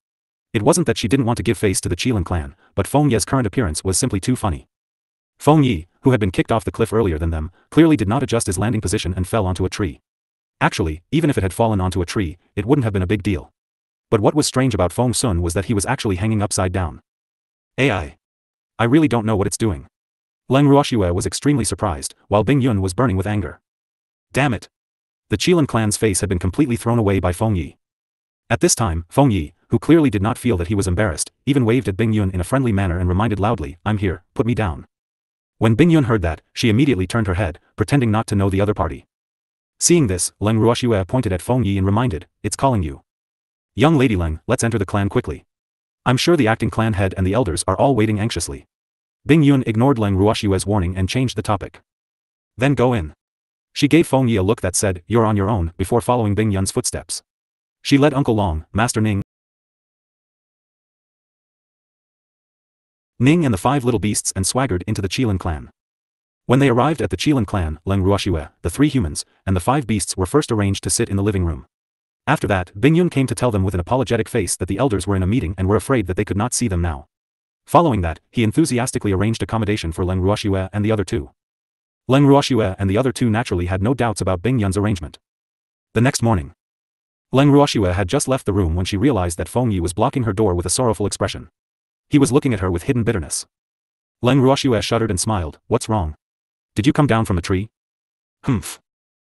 It wasn't that she didn't want to give face to the Qilin clan, but Feng Ye's current appearance was simply too funny. Feng Yi, who had been kicked off the cliff earlier than them, clearly did not adjust his landing position and fell onto a tree. Actually, even if it had fallen onto a tree, it wouldn't have been a big deal. But what was strange about Feng Sun was that he was actually hanging upside down. AI. I really don't know what it's doing. Leng Ruoxue was extremely surprised, while Bing Yun was burning with anger. Damn it. The Qilin clan's face had been completely thrown away by Feng Yi. At this time, Feng Yi, who clearly did not feel that he was embarrassed, even waved at Bing Yun in a friendly manner and reminded loudly, I'm here, put me down. When Bing Yun heard that, she immediately turned her head, pretending not to know the other party. Seeing this, Leng Ruoxue pointed at Feng Yi and reminded, it's calling you. Young lady Leng, let's enter the clan quickly. I'm sure the acting clan head and the elders are all waiting anxiously. Bing Yun ignored Leng Ruoxue's warning and changed the topic. Then go in. She gave Feng Yi a look that said, you're on your own, before following Bing Yun's footsteps. She led Uncle Long, Master Ning, and the 5 little beasts and swaggered into the Qilin clan. When they arrived at the Qilin clan, Leng Ruoxue, the 3 humans, and the 5 beasts were first arranged to sit in the living room. After that, Bing Yun came to tell them with an apologetic face that the elders were in a meeting and were afraid that they could not see them now. Following that, he enthusiastically arranged accommodation for Leng Ruoxue and the other 2. Leng Ruoxue and the other 2 naturally had no doubts about Bing Yun's arrangement. The next morning, Leng Ruoxue had just left the room when she realized that Feng Yi was blocking her door with a sorrowful expression. He was looking at her with hidden bitterness. Leng Ruoxue shuddered and smiled, what's wrong? Did you come down from a tree? Humph.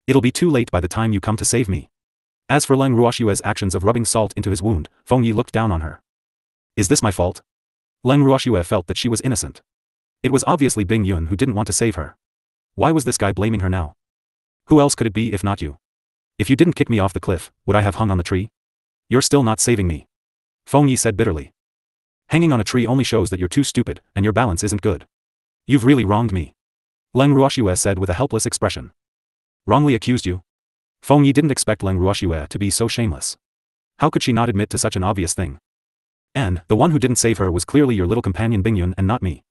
It'll be too late by the time you come to save me. As for Leng Ruoxue's actions of rubbing salt into his wound, Feng Yi looked down on her. Is this my fault? Leng Ruoxue felt that she was innocent. It was obviously Bing Yun who didn't want to save her. Why was this guy blaming her now? Who else could it be if not you? If you didn't kick me off the cliff, would I have hung on the tree? You're still not saving me. Feng Yi said bitterly. Hanging on a tree only shows that you're too stupid, and your balance isn't good. You've really wronged me. Leng Ruoxue said with a helpless expression. Wrongly accused you? Feng Yi didn't expect Leng Ruoxue to be so shameless. How could she not admit to such an obvious thing? And, the one who didn't save her was clearly your little companion Bing Yun and not me.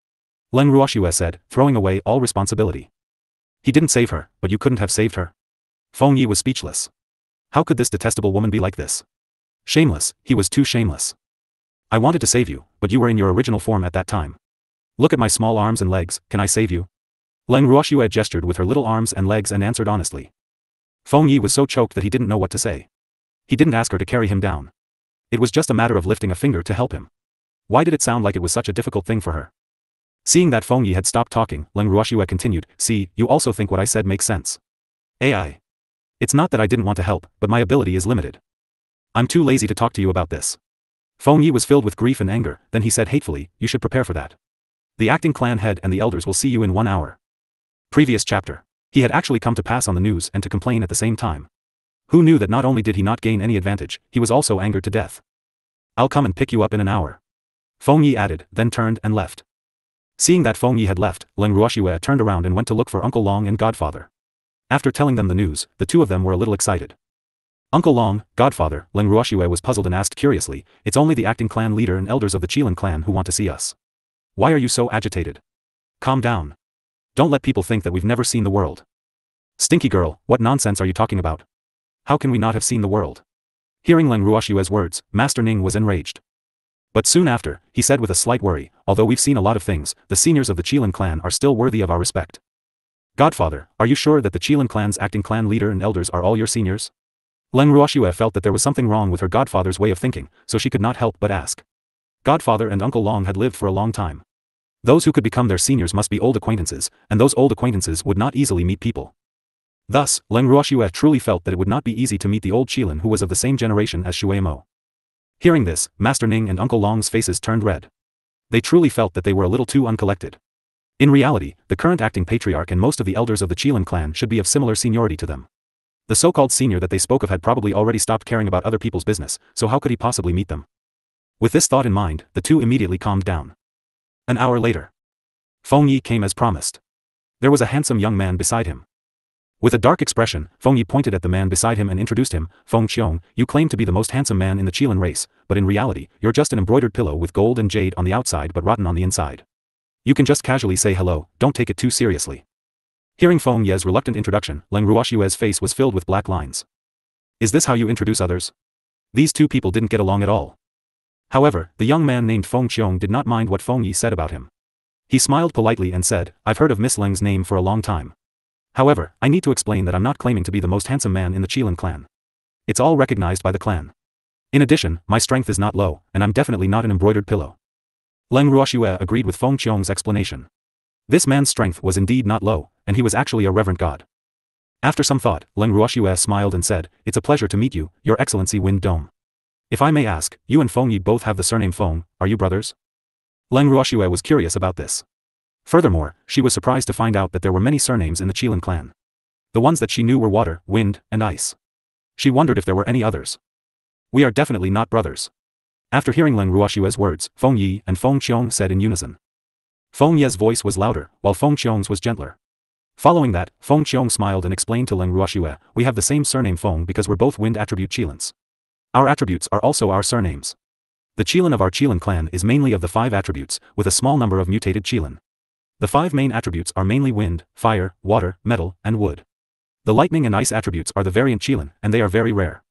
Leng Ruoxue said, throwing away all responsibility. He didn't save her, but you couldn't have saved her. Feng Yi was speechless. How could this detestable woman be like this? Shameless, he was too shameless. I wanted to save you, but you were in your original form at that time. Look at my small arms and legs, can I save you? Leng Ruoxue gestured with her little arms and legs and answered honestly. Feng Yi was so choked that he didn't know what to say. He didn't ask her to carry him down. It was just a matter of lifting a finger to help him. Why did it sound like it was such a difficult thing for her? Seeing that Feng Yi had stopped talking, Leng Ruoxue continued, see, you also think what I said makes sense. AI. It's not that I didn't want to help, but my ability is limited. I'm too lazy to talk to you about this. Feng Yi was filled with grief and anger, then he said hatefully, you should prepare for that. The acting clan head and the elders will see you in 1 hour. Previous chapter. He had actually come to pass on the news and to complain at the same time. Who knew that not only did he not gain any advantage, he was also angered to death. I'll come and pick you up in an hour. Feng Yi added, then turned and left. Seeing that Feng Yi had left, Leng Ruoxue turned around and went to look for Uncle Long and Godfather. After telling them the news, the 2 of them were a little excited. Uncle Long, Godfather, Leng Ruoxue was puzzled and asked curiously, it's only the acting clan leader and elders of the Qilin clan who want to see us. Why are you so agitated? Calm down. Don't let people think that we've never seen the world. Stinky girl, what nonsense are you talking about? How can we not have seen the world? Hearing Leng Ruoxue's words, Master Ning was enraged. But soon after, he said with a slight worry, although we've seen a lot of things, the seniors of the Qilin clan are still worthy of our respect. Godfather, are you sure that the Qilin clan's acting clan leader and elders are all your seniors? Leng Ruoxue felt that there was something wrong with her godfather's way of thinking, so she could not help but ask. Godfather and Uncle Long had lived for a long time. Those who could become their seniors must be old acquaintances, and those old acquaintances would not easily meet people. Thus, Leng Ruoxue truly felt that it would not be easy to meet the old Qilin who was of the same generation as Shui Mo. Hearing this, Master Ning and Uncle Long's faces turned red. They truly felt that they were a little too uncollected. In reality, the current acting patriarch and most of the elders of the Qilin clan should be of similar seniority to them. The so-called senior that they spoke of had probably already stopped caring about other people's business, so how could he possibly meet them? With this thought in mind, the 2 immediately calmed down. An hour later, Feng Yi came as promised. There was a handsome young man beside him. With a dark expression, Feng Yi pointed at the man beside him and introduced him, Feng Qiong, you claim to be the most handsome man in the Qilin race, but in reality, you're just an embroidered pillow with gold and jade on the outside but rotten on the inside. You can just casually say hello, don't take it too seriously. Hearing Feng Ye's reluctant introduction, Leng Ruoxue's face was filled with black lines. Is this how you introduce others? These two people didn't get along at all. However, the young man named Feng Qiong did not mind what Feng Yi said about him. He smiled politely and said, I've heard of Miss Leng's name for a long time. However, I need to explain that I'm not claiming to be the most handsome man in the Qilin clan. It's all recognized by the clan. In addition, my strength is not low, and I'm definitely not an embroidered pillow. Leng Ruoxue agreed with Feng Qiong's explanation. This man's strength was indeed not low, and he was actually a reverent god. After some thought, Leng Ruoxue smiled and said, It's a pleasure to meet you, Your Excellency Wind Dome. If I may ask, you and Feng Yi both have the surname Feng, are you brothers? Leng Ruoxue was curious about this. Furthermore, she was surprised to find out that there were many surnames in the Qilin clan. The ones that she knew were water, wind, and ice. She wondered if there were any others. We are definitely not brothers. After hearing Leng Ruoxue's words, Feng Yi and Feng Qiong said in unison. Feng Ye's voice was louder, while Feng Qiong's was gentler. Following that, Feng Qiong smiled and explained to Leng Ruoxue, we have the same surname Feng because we're both wind attribute Qilins. Our attributes are also our surnames. The Qilin of our Qilin clan is mainly of the 5 attributes, with a small number of mutated Qilin. The 5 main attributes are mainly wind, fire, water, metal, and wood. The lightning and ice attributes are the variant Qilin, and they are very rare.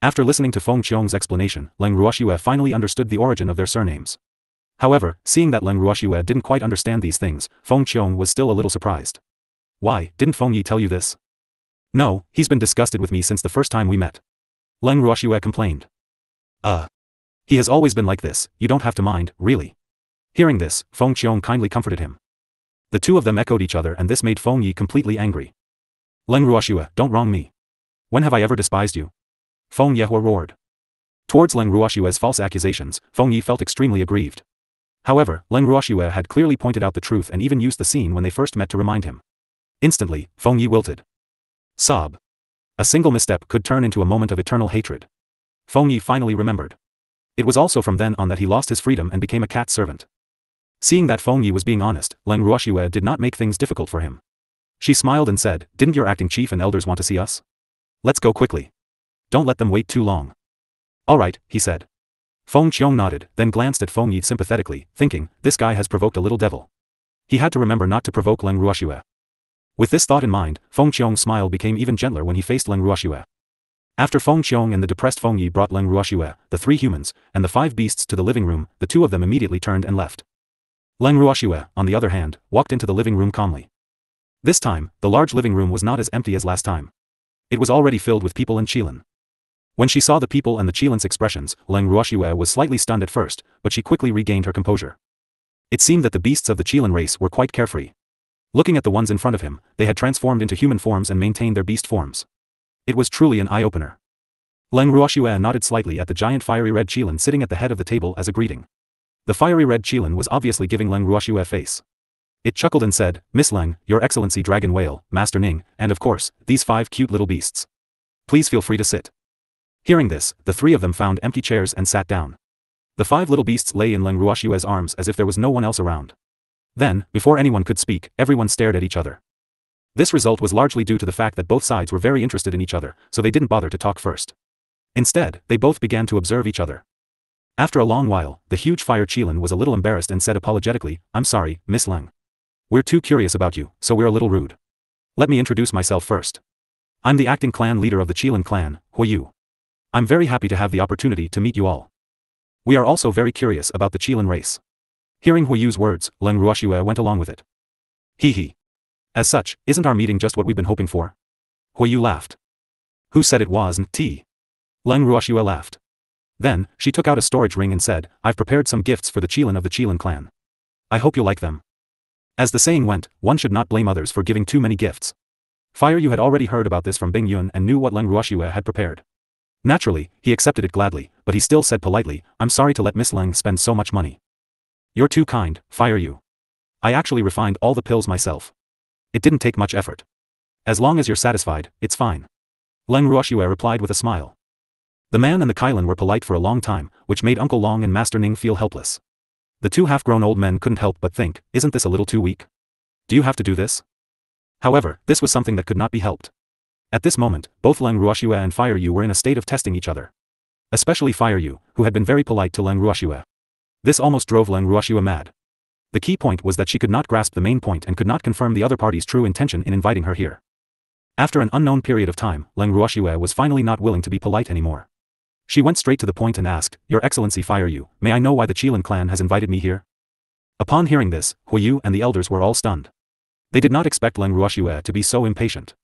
After listening to Feng Qiong's explanation, Leng Ruoxue finally understood the origin of their surnames. However, seeing that Leng Ruoxue didn't quite understand these things, Feng Qiong was still a little surprised. Why, didn't Feng Yi tell you this? No, he's been disgusted with me since the first time we met. Leng Ruoxue complained. He has always been like this, you don't have to mind, really. Hearing this, Feng Qiong kindly comforted him. The two of them echoed each other and this made Feng Yi completely angry. Leng Ruoxue, don't wrong me. When have I ever despised you? Feng Yehua roared. Towards Leng Ruoxue's false accusations, Feng Yi felt extremely aggrieved. However, Leng Ruoxue had clearly pointed out the truth and even used the scene when they first met to remind him. Instantly, Feng Yi wilted. Sob. A single misstep could turn into a moment of eternal hatred. Feng Yi finally remembered. It was also from then on that he lost his freedom and became a cat servant. Seeing that Feng Yi was being honest, Leng Ruoxue did not make things difficult for him. She smiled and said, Didn't your acting chief and elders want to see us? Let's go quickly. Don't let them wait too long. Alright, he said. Feng Qiong nodded, then glanced at Feng Yi sympathetically, thinking, this guy has provoked a little devil. He had to remember not to provoke Leng Ruoxue. With this thought in mind, Feng Qiong's smile became even gentler when he faced Leng Ruoxue. After Feng Qiong and the depressed Feng Yi brought Leng Ruoxue, the 3 humans, and the 5 beasts to the living room, the 2 of them immediately turned and left. Leng Ruoxue, on the other hand, walked into the living room calmly. This time, the large living room was not as empty as last time. It was already filled with people and Qilin. When she saw the people and the Qilin's expressions, Leng Ruoxue was slightly stunned at first, but she quickly regained her composure. It seemed that the beasts of the Qilin race were quite carefree. Looking at the ones in front of him, they had transformed into human forms and maintained their beast forms. It was truly an eye-opener. Leng Ruoxue nodded slightly at the giant fiery red Qilin sitting at the head of the table as a greeting. The fiery red Qilin was obviously giving Leng Ruoxue a face. It chuckled and said, Miss Leng, Your Excellency Dragon Whale, Master Ning, and of course, these 5 cute little beasts. Please feel free to sit. Hearing this, the 3 of them found empty chairs and sat down. The 5 little beasts lay in Leng Ruoxue's arms as if there was no one else around. Then, before anyone could speak, everyone stared at each other. This result was largely due to the fact that both sides were very interested in each other, so they didn't bother to talk first. Instead, they both began to observe each other. After a long while, the huge fire Qilin was a little embarrassed and said apologetically, I'm sorry, Miss Leng. We're too curious about you, so we're a little rude. Let me introduce myself first. I'm the acting clan leader of the Qilin clan, Huoyu. I'm very happy to have the opportunity to meet you all. We are also very curious about the Qilin race. Hearing Huoyu's words, Leng Ruoxue went along with it. Hee. As such, isn't our meeting just what we've been hoping for? Huoyu laughed. Who said it wasn't? Leng Ruoxue laughed. Then, she took out a storage ring and said, I've prepared some gifts for the Qilin of the Qilin clan. I hope you like them. As the saying went, one should not blame others for giving too many gifts. Fire Yu had already heard about this from Bing Yun and knew what Leng Ruoxue had prepared. Naturally, he accepted it gladly, but he still said politely, I'm sorry to let Miss Leng spend so much money. You're too kind, Fire Yu. I actually refined all the pills myself. It didn't take much effort. As long as you're satisfied, it's fine. Leng Ruoxue replied with a smile. The man and the Qilin were polite for a long time, which made Uncle Long and Master Ning feel helpless. The 2 half-grown old men couldn't help but think, isn't this a little too weak? Do you have to do this? However, this was something that could not be helped. At this moment, both Leng Ruoxue and Fire Yu were in a state of testing each other. Especially Fire Yu, who had been very polite to Leng Ruoxue. This almost drove Leng Ruoxue mad. The key point was that she could not grasp the main point and could not confirm the other party's true intention in inviting her here. After an unknown period of time, Leng Ruoxue was finally not willing to be polite anymore. She went straight to the point and asked, "Your Excellency, fire you, may I know why the Qilin clan has invited me here?" Upon hearing this, Huiyu and the elders were all stunned. They did not expect Leng Ruoxue to be so impatient.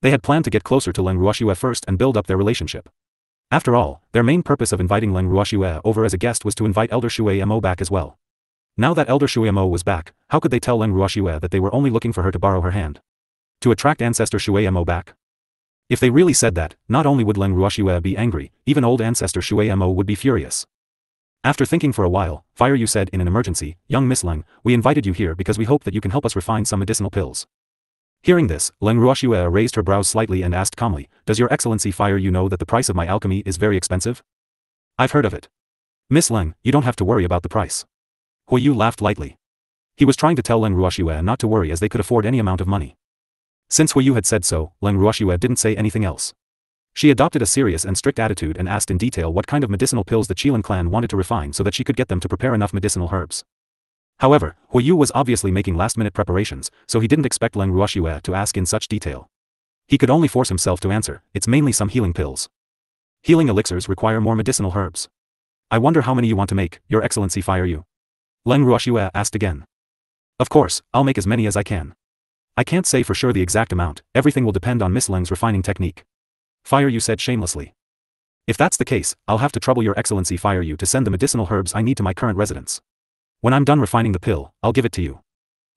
They had planned to get closer to Leng Ruoxue first and build up their relationship. After all, their main purpose of inviting Leng Ruoxue over as a guest was to invite Elder Shui Mo back as well. Now that Elder Shui Mo was back, how could they tell Leng Ruoxue that they were only looking for her to borrow her hand? To attract Ancestor Shui Mo back? If they really said that, not only would Leng Ruoxue be angry, even old Ancestor Shui Mo would be furious. After thinking for a while, Fire Yu said in an emergency, "Young Miss Leng, we invited you here because we hope that you can help us refine some medicinal pills." Hearing this, Leng Ruoxue raised her brows slightly and asked calmly, "Does your Excellency Fire Yu know that the price of my alchemy is very expensive?" "I've heard of it. Miss Leng, you don't have to worry about the price." Huiyu laughed lightly. He was trying to tell Leng Ruoxue not to worry as they could afford any amount of money. Since Huiyu had said so, Leng Ruoxue didn't say anything else. She adopted a serious and strict attitude and asked in detail what kind of medicinal pills the Qilin clan wanted to refine so that she could get them to prepare enough medicinal herbs. However, Huiyu was obviously making last-minute preparations, so he didn't expect Leng Ruoxue to ask in such detail. He could only force himself to answer, "It's mainly some healing pills. Healing elixirs require more medicinal herbs. I wonder how many you want to make, Your Excellency Fire Yu?" Leng Ruoxue asked again. "Of course, I'll make as many as I can. I can't say for sure the exact amount, everything will depend on Miss Leng's refining technique," Fire Yu said shamelessly. "If that's the case, I'll have to trouble Your Excellency Fire Yu to send the medicinal herbs I need to my current residence. When I'm done refining the pill, I'll give it to you,"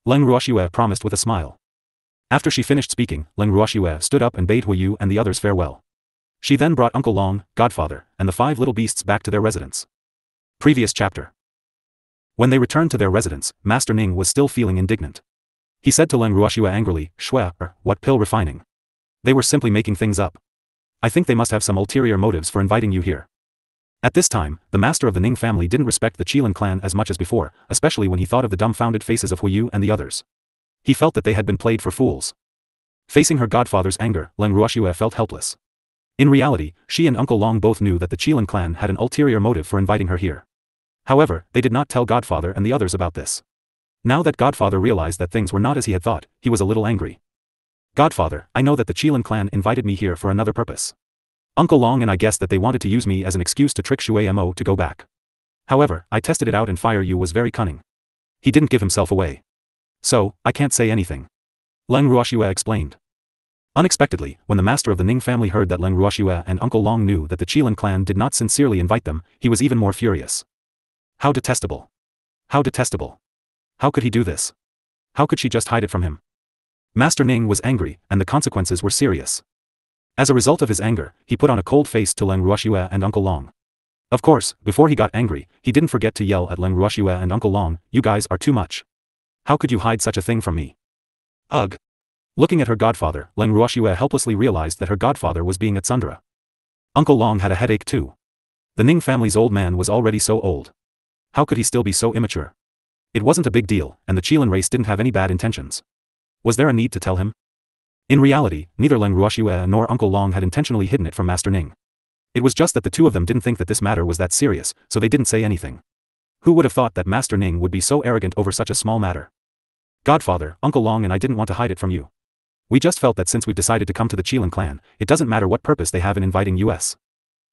Leng Ruoxue promised with a smile. After she finished speaking, Leng Ruoxue stood up and bade Huiyu and the others farewell. She then brought Uncle Long, Godfather, and the 5 little beasts back to their residence. Previous chapter. When they returned to their residence, Master Ning was still feeling indignant. He said to Leng Ruoxue angrily, "Shui, what pill refining? They were simply making things up. I think they must have some ulterior motives for inviting you here." At this time, the master of the Ning family didn't respect the Qilin clan as much as before, especially when he thought of the dumbfounded faces of Huiyu and the others. He felt that they had been played for fools. Facing her godfather's anger, Leng Ruoxue felt helpless. In reality, she and Uncle Long both knew that the Qilin clan had an ulterior motive for inviting her here. However, they did not tell Godfather and the others about this. Now that Godfather realized that things were not as he had thought, he was a little angry. "Godfather, I know that the Qilin clan invited me here for another purpose. Uncle Long and I guessed that they wanted to use me as an excuse to trick Shui Mo to go back. However, I tested it out and Fire Yu was very cunning. He didn't give himself away. So, I can't say anything," Leng Ruoxue explained. Unexpectedly, when the master of the Ning family heard that Leng Ruoxue and Uncle Long knew that the Qilin clan did not sincerely invite them, he was even more furious. How detestable. How detestable. How could he do this? How could she just hide it from him? Master Ning was angry, and the consequences were serious. As a result of his anger, he put on a cold face to Leng Ruoxue and Uncle Long. Of course, before he got angry, he didn't forget to yell at Leng Ruoxue and Uncle Long, "You guys are too much. How could you hide such a thing from me?" Ugh. Looking at her godfather, Leng Ruoxue helplessly realized that her godfather was being a tsundere. Uncle Long had a headache too. The Ning family's old man was already so old. How could he still be so immature? It wasn't a big deal, and the Qilin race didn't have any bad intentions. Was there a need to tell him? In reality, neither Leng Ruoxue nor Uncle Long had intentionally hidden it from Master Ning. It was just that the two of them didn't think that this matter was that serious, so they didn't say anything. Who would have thought that Master Ning would be so arrogant over such a small matter? "Godfather, Uncle Long and I didn't want to hide it from you. We just felt that since we've decided to come to the Qilin clan, it doesn't matter what purpose they have in inviting us.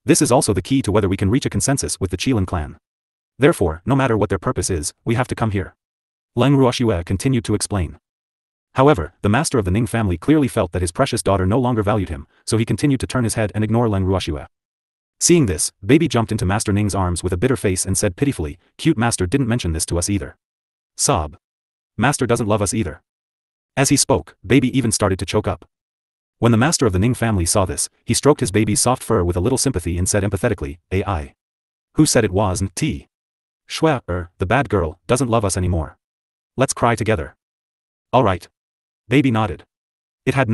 This is also the key to whether we can reach a consensus with the Qilin clan. Therefore, no matter what their purpose is, we have to come here," Leng Ruoxue continued to explain. However, the master of the Ning family clearly felt that his precious daughter no longer valued him, so he continued to turn his head and ignore Leng Ruoxue. Seeing this, Baby jumped into Master Ning's arms with a bitter face and said pitifully, "Cute Master didn't mention this to us either." Sob. "Master doesn't love us either." As he spoke, Baby even started to choke up. When the master of the Ning family saw this, he stroked his baby's soft fur with a little sympathy and said empathetically, "AI. Who said it wasn't T? Shui, the bad girl, doesn't love us anymore. Let's cry together." "Alright." Baby nodded. It had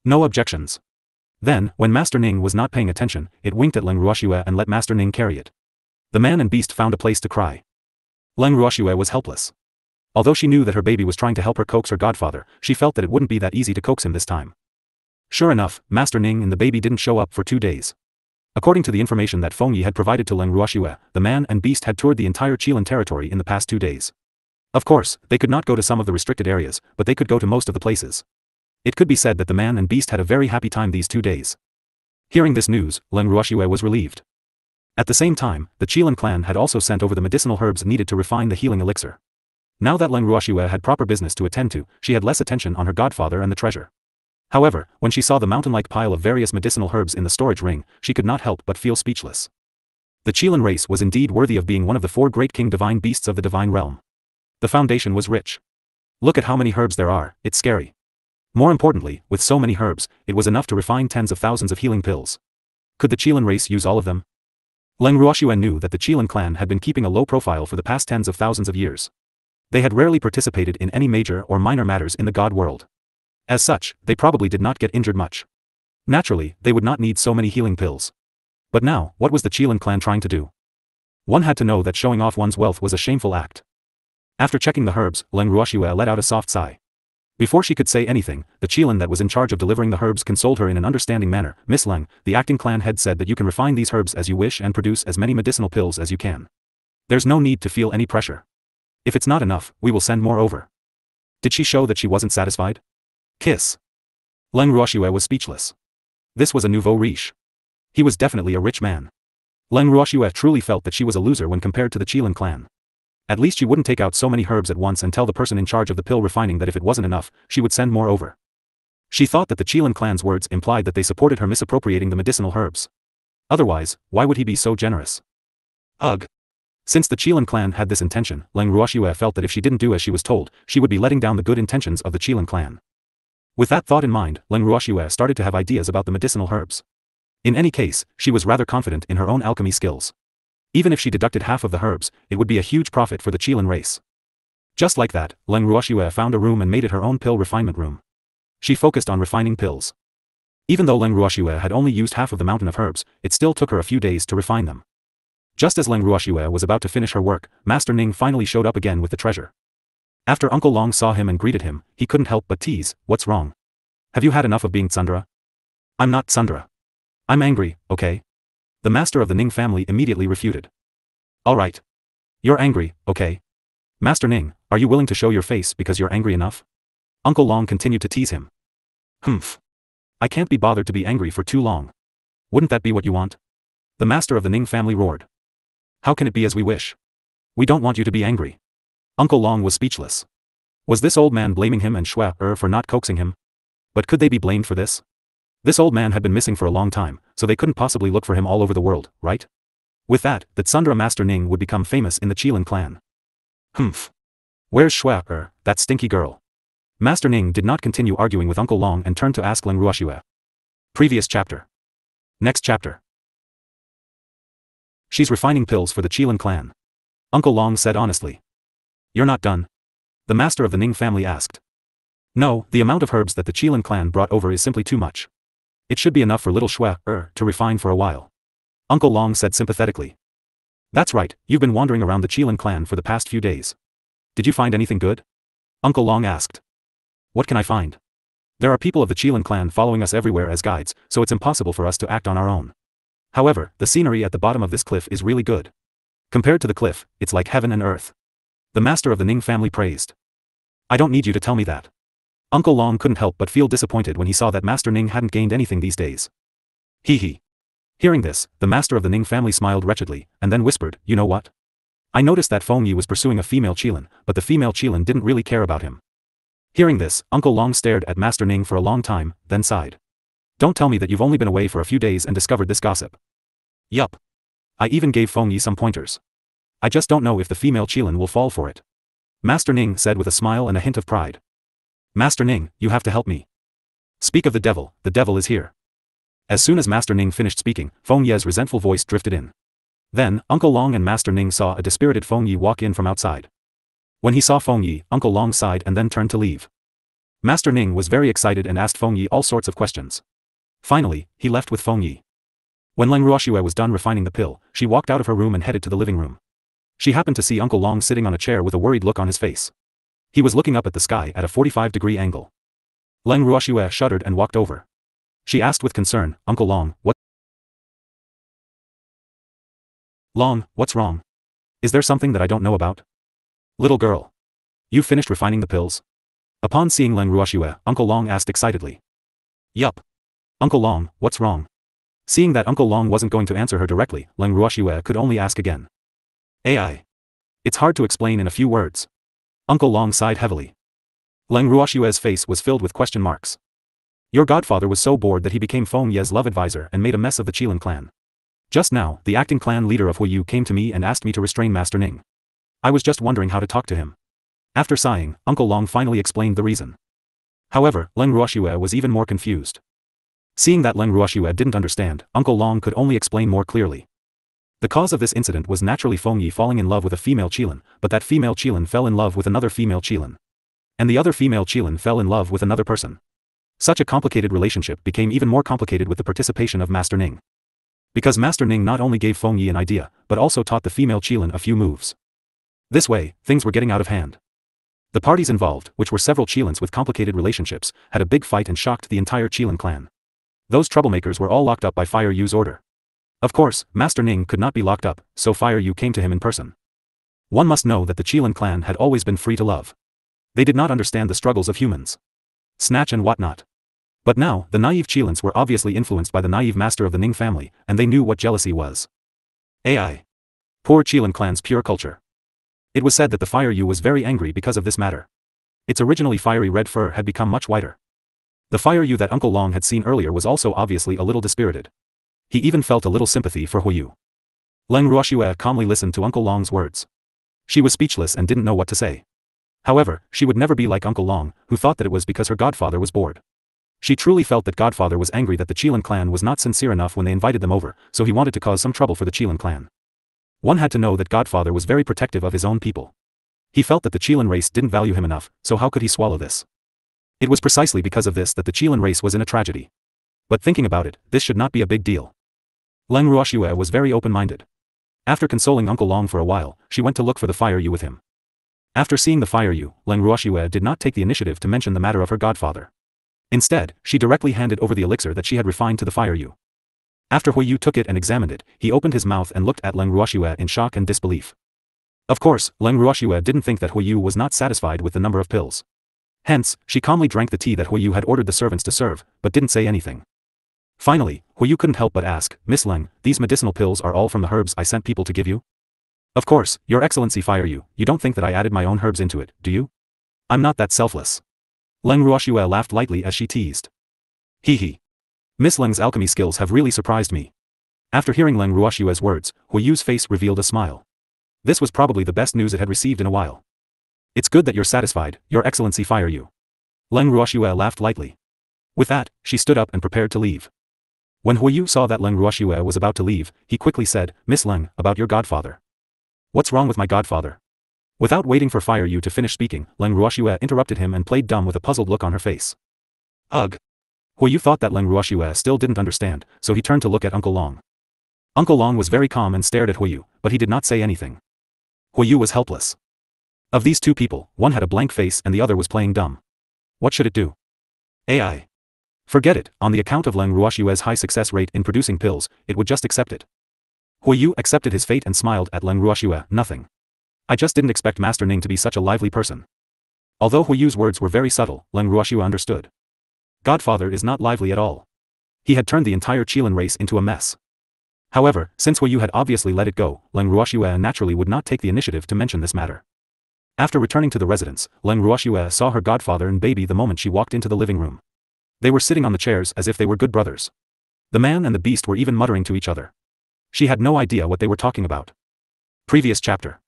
no objections. Then, when Master Ning was not paying attention, it winked at Leng Ruoxue and let Master Ning carry it. The man and beast found a place to cry. Leng Ruoxue was helpless. Although she knew that her baby was trying to help her coax her godfather, she felt that it wouldn't be that easy to coax him this time. Sure enough, Master Ning and the baby didn't show up for 2 days. According to the information that Feng Yi had provided to Leng Ruoxue, the man and beast had toured the entire Qilin territory in the past 2 days. Of course, they could not go to some of the restricted areas, but they could go to most of the places. It could be said that the man and beast had a very happy time these 2 days. Hearing this news, Leng Ruoxue was relieved. At the same time, the Qilin clan had also sent over the medicinal herbs needed to refine the healing elixir. Now that Leng Ruoxue had proper business to attend to, she had less attention on her godfather and the treasure. However, when she saw the mountain-like pile of various medicinal herbs in the storage ring, she could not help but feel speechless. The Qilin race was indeed worthy of being one of the 4 great king divine beasts of the divine realm. The foundation was rich. Look at how many herbs there are, it's scary. More importantly, with so many herbs, it was enough to refine tens of thousands of healing pills. Could the Qilin race use all of them? Leng Ruoxue knew that the Qilin clan had been keeping a low profile for the past tens of thousands of years. They had rarely participated in any major or minor matters in the god world. As such, they probably did not get injured much. Naturally, they would not need so many healing pills. But now, what was the Qilin clan trying to do? One had to know that showing off one's wealth was a shameful act. After checking the herbs, Leng Ruoxue let out a soft sigh. Before she could say anything, the Qilin that was in charge of delivering the herbs consoled her in an understanding manner. Miss Leng, the acting clan head said that you can refine these herbs as you wish and produce as many medicinal pills as you can. There's no need to feel any pressure. If it's not enough, we will send more over. Did she show that she wasn't satisfied? Kiss. Leng Ruoxue was speechless. This was a nouveau riche. He was definitely a rich man. Leng Ruoxue truly felt that she was a loser when compared to the Qilin clan. At least she wouldn't take out so many herbs at once and tell the person in charge of the pill refining that if it wasn't enough, she would send more over. She thought that the Qilin clan's words implied that they supported her misappropriating the medicinal herbs. Otherwise, why would he be so generous? Ugh. Since the Qilin clan had this intention, Leng Ruoxue felt that if she didn't do as she was told, she would be letting down the good intentions of the Qilin clan. With that thought in mind, Leng Ruoxue started to have ideas about the medicinal herbs. In any case, she was rather confident in her own alchemy skills. Even if she deducted half of the herbs, it would be a huge profit for the Qilin race. Just like that, Leng Ruoxue found a room and made it her own pill refinement room. She focused on refining pills. Even though Leng Ruoxue had only used half of the mountain of herbs, it still took her a few days to refine them. Just as Leng Ruoxue was about to finish her work, Master Ning finally showed up again with the treasure. After Uncle Long saw him and greeted him, he couldn't help but tease, "What's wrong? Have you had enough of being tsundere?" "I'm not tsundere. I'm angry, okay?" The master of the Ning family immediately refuted. "All right. You're angry, okay? Master Ning, are you willing to show your face because you're angry enough?" Uncle Long continued to tease him. "Humph. I can't be bothered to be angry for too long. Wouldn't that be what you want?" The master of the Ning family roared. "How can it be as we wish? We don't want you to be angry." Uncle Long was speechless. Was this old man blaming him and Shui for not coaxing him? But could they be blamed for this? This old man had been missing for a long time, so they couldn't possibly look for him all over the world, right? With that, the tsundere Master Ning would become famous in the Qilin clan. Humph. Where's Shui, that stinky girl? Master Ning did not continue arguing with Uncle Long and turned to ask Leng Ruoxue. Previous chapter. Next chapter. She's refining pills for the Qilin clan. Uncle Long said honestly. You're not done? The master of the Ning family asked. No, the amount of herbs that the Qilin clan brought over is simply too much. It should be enough for little Shui, to refine for a while. Uncle Long said sympathetically. That's right, you've been wandering around the Qilin clan for the past few days. Did you find anything good? Uncle Long asked. What can I find? There are people of the Qilin clan following us everywhere as guides, so it's impossible for us to act on our own. However, the scenery at the bottom of this cliff is really good. Compared to the cliff, it's like heaven and earth. The master of the Ning family praised. I don't need you to tell me that. Uncle Long couldn't help but feel disappointed when he saw that Master Ning hadn't gained anything these days. Hee hee. Hearing this, the master of the Ning family smiled wretchedly, and then whispered, you know what? I noticed that Feng Yi was pursuing a female Qilin, but the female Qilin didn't really care about him. Hearing this, Uncle Long stared at Master Ning for a long time, then sighed. Don't tell me that you've only been away for a few days and discovered this gossip. Yup. I even gave Feng Yi some pointers. I just don't know if the female Qilin will fall for it. Master Ning said with a smile and a hint of pride. Master Ning, you have to help me. Speak of the devil is here. As soon as Master Ning finished speaking, Feng Yi's resentful voice drifted in. Then, Uncle Long and Master Ning saw a dispirited Feng Yi walk in from outside. When he saw Feng Yi, Uncle Long sighed and then turned to leave. Master Ning was very excited and asked Feng Yi all sorts of questions. Finally, he left with Feng Yi. When Leng Ruoxue was done refining the pill, she walked out of her room and headed to the living room. She happened to see Uncle Long sitting on a chair with a worried look on his face. He was looking up at the sky at a 45-degree angle. Leng Ruoxue shuddered and walked over. She asked with concern, Uncle Long, what? Long, what's wrong? Is there something that I don't know about? Little girl. You finished refining the pills? Upon seeing Leng Ruoxue, Uncle Long asked excitedly. Yup. Uncle Long, what's wrong? Seeing that Uncle Long wasn't going to answer her directly, Leng Ruoxue could only ask again. AI. It's hard to explain in a few words. Uncle Long sighed heavily. Leng Ruoxue's face was filled with question marks. Your godfather was so bored that he became Feng Ye's love advisor and made a mess of the Qilin clan. Just now, the acting clan leader of Huiyu came to me and asked me to restrain Master Ning. I was just wondering how to talk to him. After sighing, Uncle Long finally explained the reason. However, Leng Ruoxue was even more confused. Seeing that Leng Ruoxue didn't understand, Uncle Long could only explain more clearly. The cause of this incident was naturally Feng Yi falling in love with a female Qilin, but that female Qilin fell in love with another female Qilin. And the other female Qilin fell in love with another person. Such a complicated relationship became even more complicated with the participation of Master Ning. Because Master Ning not only gave Feng Yi an idea, but also taught the female Qilin a few moves. This way, things were getting out of hand. The parties involved, which were several Qilins with complicated relationships, had a big fight and shocked the entire Qilin clan. Those troublemakers were all locked up by Fire Yu's order. Of course, Master Ning could not be locked up, so Fire Yu came to him in person. One must know that the Qilin clan had always been free to love. They did not understand the struggles of humans. Snatch and whatnot. But now, the naive Qilins were obviously influenced by the naive master of the Ning family, and they knew what jealousy was. AI. Poor Qilin clan's pure culture. It was said that the Fire Yu was very angry because of this matter. Its originally fiery red fur had become much whiter. The Fire Yu that Uncle Long had seen earlier was also obviously a little dispirited. He even felt a little sympathy for Huiyu. Leng Ruoxue calmly listened to Uncle Long's words. She was speechless and didn't know what to say. However, she would never be like Uncle Long, who thought that it was because her godfather was bored. She truly felt that godfather was angry that the Qilin clan was not sincere enough when they invited them over, so he wanted to cause some trouble for the Qilin clan. One had to know that godfather was very protective of his own people. He felt that the Qilin race didn't value him enough, so how could he swallow this? It was precisely because of this that the Qilin race was in a tragedy. But thinking about it, this should not be a big deal. Leng Ruoxue was very open-minded. After consoling Uncle Long for a while, she went to look for the Fire Yu with him. After seeing the Fire Yu, Leng Ruoxue did not take the initiative to mention the matter of her godfather. Instead, she directly handed over the elixir that she had refined to the Fire Yu. After Huiyu took it and examined it, he opened his mouth and looked at Leng Ruoxue in shock and disbelief. Of course, Leng Ruoxue didn't think that Huiyu was not satisfied with the number of pills. Hence, she calmly drank the tea that Huiyu had ordered the servants to serve, but didn't say anything. Finally, Huiyu couldn't help but ask, Miss Leng, these medicinal pills are all from the herbs I sent people to give you? Of course, Your Excellency Fire Yu, you don't think that I added my own herbs into it, do you? I'm not that selfless. Leng Ruoxue laughed lightly as she teased. Hee hee. Miss Leng's alchemy skills have really surprised me. After hearing Leng Ruoxue's words, Huiyu's face revealed a smile. This was probably the best news it had received in a while. It's good that you're satisfied, Your Excellency Fire Yu. Leng Ruoxue laughed lightly. With that, she stood up and prepared to leave. When Huiyu saw that Leng Ruoxue was about to leave, he quickly said, Miss Leng, about your godfather. What's wrong with my godfather? Without waiting for Fire Yu to finish speaking, Leng Ruoxue interrupted him and played dumb with a puzzled look on her face. Ugh. Huiyu thought that Leng Ruoxue still didn't understand, so he turned to look at Uncle Long. Uncle Long was very calm and stared at Huiyu, but he did not say anything. Huiyu was helpless. Of these two people, one had a blank face and the other was playing dumb. What should it do? AI. Forget it, on the account of Leng Ruoxue's high success rate in producing pills, it would just accept it. Huiyu accepted his fate and smiled at Leng Ruoxue, nothing. I just didn't expect Master Ning to be such a lively person. Although Huiyu's words were very subtle, Leng Ruoxue understood. Godfather is not lively at all. He had turned the entire Qilin race into a mess. However, since Huiyu had obviously let it go, Leng Ruoxue naturally would not take the initiative to mention this matter. After returning to the residence, Leng Ruoxue saw her godfather and baby the moment she walked into the living room. They were sitting on the chairs as if they were good brothers. The man and the beast were even muttering to each other. She had no idea what they were talking about. Previous chapter.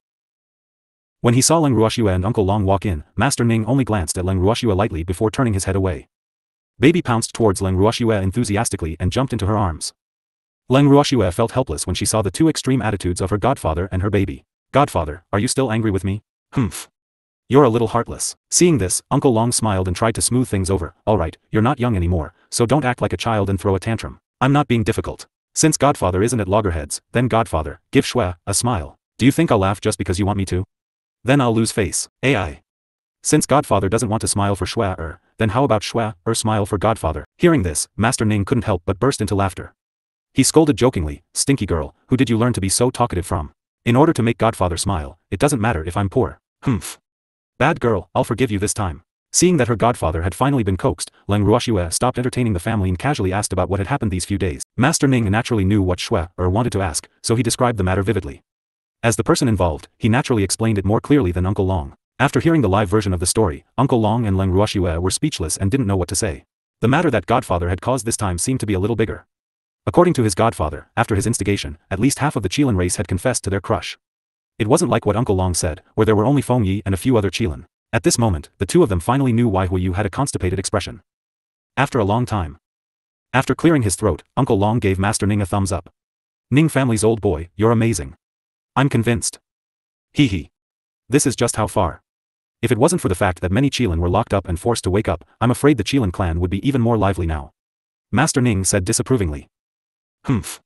When he saw Leng Ruoxue and Uncle Long walk in, Master Ning only glanced at Leng Ruoxue lightly before turning his head away. Baby pounced towards Leng Ruoxue enthusiastically and jumped into her arms. Leng Ruoxue felt helpless when she saw the two extreme attitudes of her godfather and her baby. Godfather, are you still angry with me? Humph. You're a little heartless. Seeing this, Uncle Long smiled and tried to smooth things over. Alright, you're not young anymore, so don't act like a child and throw a tantrum. I'm not being difficult. Since Godfather isn't at loggerheads, then Godfather, give Xue a smile. Do you think I'll laugh just because you want me to? Then I'll lose face. AI. Since Godfather doesn't want to smile for Xue, then how about Xue smile for Godfather? Hearing this, Master Ning couldn't help but burst into laughter. He scolded jokingly, stinky girl, who did you learn to be so talkative from? In order to make Godfather smile, it doesn't matter if I'm poor. Humph. Bad girl, I'll forgive you this time. Seeing that her godfather had finally been coaxed, Leng Ruoxue stopped entertaining the family and casually asked about what had happened these few days. Master Ning naturally knew what Shui wanted to ask, so he described the matter vividly. As the person involved, he naturally explained it more clearly than Uncle Long. After hearing the live version of the story, Uncle Long and Leng Ruoxue were speechless and didn't know what to say. The matter that godfather had caused this time seemed to be a little bigger. According to his godfather, after his instigation, at least half of the Qilin race had confessed to their crush. It wasn't like what Uncle Long said, where there were only Feng Yi and a few other Qilin. At this moment, the two of them finally knew why Hu Yu had a constipated expression. After a long time. After clearing his throat, Uncle Long gave Master Ning a thumbs up. Ning family's old boy, you're amazing. I'm convinced. Hee hee. This is just how far. If it wasn't for the fact that many Qilin were locked up and forced to wake up, I'm afraid the Qilin clan would be even more lively now. Master Ning said disapprovingly. Humph.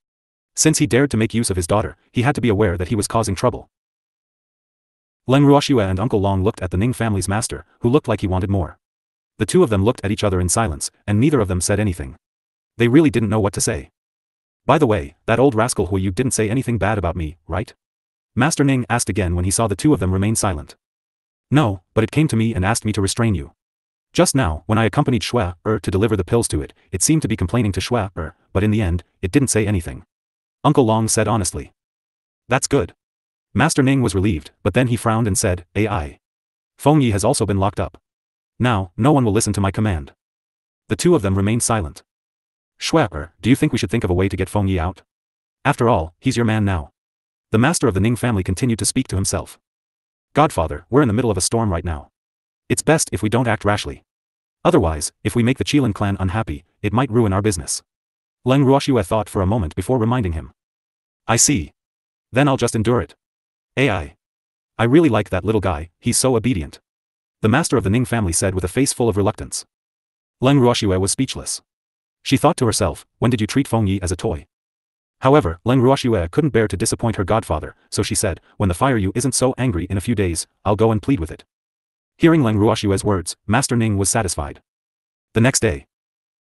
Since he dared to make use of his daughter, he had to be aware that he was causing trouble. Leng Ruoxue and Uncle Long looked at the Ning family's master, who looked like he wanted more. The two of them looked at each other in silence, and neither of them said anything. They really didn't know what to say. By the way, that old rascal Hu Yu didn't say anything bad about me, right? Master Ning asked again when he saw the two of them remain silent. No, but it came to me and asked me to restrain you. Just now, when I accompanied Shui to deliver the pills to it, it seemed to be complaining to Shui but in the end, it didn't say anything. Uncle Long said honestly. That's good. Master Ning was relieved, but then he frowned and said, AI. Feng Yi has also been locked up. Now, no one will listen to my command. The two of them remained silent. Shui, do you think we should think of a way to get Feng Yi out? After all, he's your man now. The master of the Ning family continued to speak to himself. Godfather, we're in the middle of a storm right now. It's best if we don't act rashly. Otherwise, if we make the Qilin clan unhappy, it might ruin our business. Leng Ruoxue thought for a moment before reminding him. I see. Then I'll just endure it. AI. I really like that little guy, he's so obedient. The master of the Ning family said with a face full of reluctance. Leng Ruoxue was speechless. She thought to herself, when did you treat Feng Yi as a toy? However, Leng Ruoxue couldn't bear to disappoint her godfather, so she said, when the fire you isn't so angry in a few days, I'll go and plead with it. Hearing Leng Ruoxue's words, Master Ning was satisfied. The next day.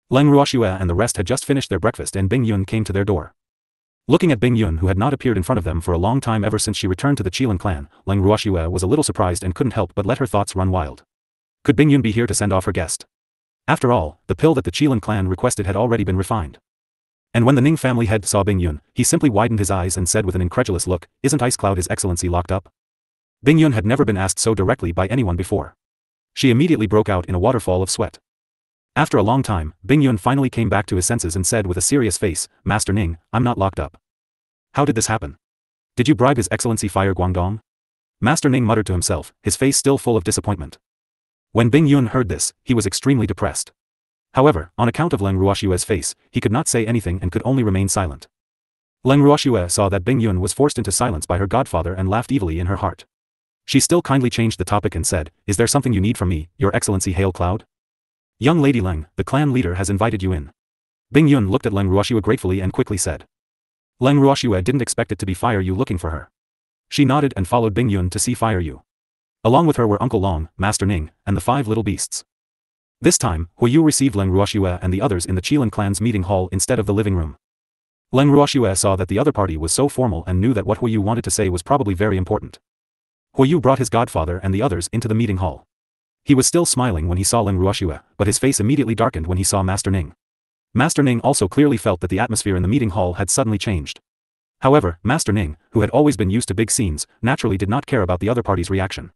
Leng Ruoxue and the rest had just finished their breakfast and Bing Yun came to their door. Looking at Bing Yun who had not appeared in front of them for a long time ever since she returned to the Qilin clan, Leng Ruoxue was a little surprised and couldn't help but let her thoughts run wild. Could Bing Yun be here to send off her guest? After all, the pill that the Qilin clan requested had already been refined. And when the Ning family head saw Bing Yun, he simply widened his eyes and said with an incredulous look, isn't Ice Cloud His Excellency locked up? Bing Yun had never been asked so directly by anyone before. She immediately broke out in a waterfall of sweat. After a long time, Bing Yun finally came back to his senses and said with a serious face, Master Ning, I'm not locked up. How did this happen? Did you bribe His Excellency Fire Guangdong? Master Ning muttered to himself, his face still full of disappointment. When Bing Yun heard this, he was extremely depressed. However, on account of Leng Ruoxue's face, he could not say anything and could only remain silent. Leng Ruoxue saw that Bing Yun was forced into silence by her godfather and laughed evilly in her heart. She still kindly changed the topic and said, is there something you need from me, Your Excellency Hail Cloud? Young Lady Leng, the clan leader has invited you in. Bing Yun looked at Leng Ruoxue gratefully and quickly said. Leng Ruoxue didn't expect it to be Fire Yu looking for her. She nodded and followed Bing Yun to see Fire Yu. Along with her were Uncle Long, Master Ning, and the 5 little beasts. This time, Hu Yu received Leng Ruoxue and the others in the Qilin clan's meeting hall instead of the living room. Leng Ruoxue saw that the other party was so formal and knew that what Hu Yu wanted to say was probably very important. Hu Yu brought his godfather and the others into the meeting hall. He was still smiling when he saw Leng Ruoxue, but his face immediately darkened when he saw Master Ning. Master Ning also clearly felt that the atmosphere in the meeting hall had suddenly changed. However, Master Ning, who had always been used to big scenes, naturally did not care about the other party's reaction.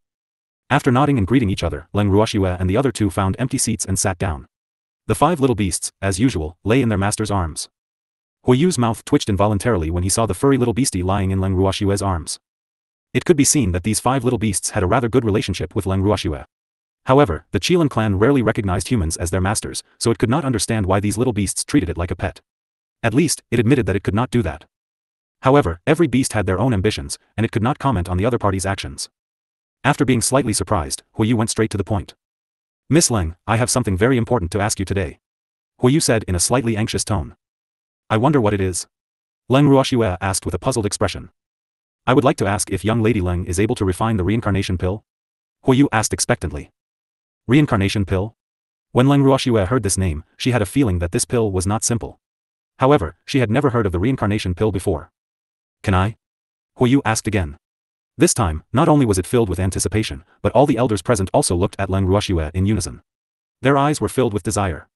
After nodding and greeting each other, Leng Ruoxue and the other two found empty seats and sat down. The 5 little beasts, as usual, lay in their master's arms. Hu Yu's mouth twitched involuntarily when he saw the furry little beastie lying in Leng Ruoxue's arms. It could be seen that these 5 little beasts had a rather good relationship with Leng Ruoxue. However, the Qilin clan rarely recognized humans as their masters, so it could not understand why these little beasts treated it like a pet. At least, it admitted that it could not do that. However, every beast had their own ambitions, and it could not comment on the other party's actions. After being slightly surprised, Hu Yu went straight to the point. Miss Leng, I have something very important to ask you today. Hu Yu said in a slightly anxious tone. I wonder what it is. Leng Ruoxue asked with a puzzled expression. I would like to ask if young Lady Leng is able to refine the reincarnation pill? Hu Yu asked expectantly. Reincarnation pill? When Leng Ruoxue heard this name, she had a feeling that this pill was not simple. However, she had never heard of the reincarnation pill before. Can I? Hu Yu asked again. This time, not only was it filled with anticipation, but all the elders present also looked at Leng Ruoxue in unison. Their eyes were filled with desire.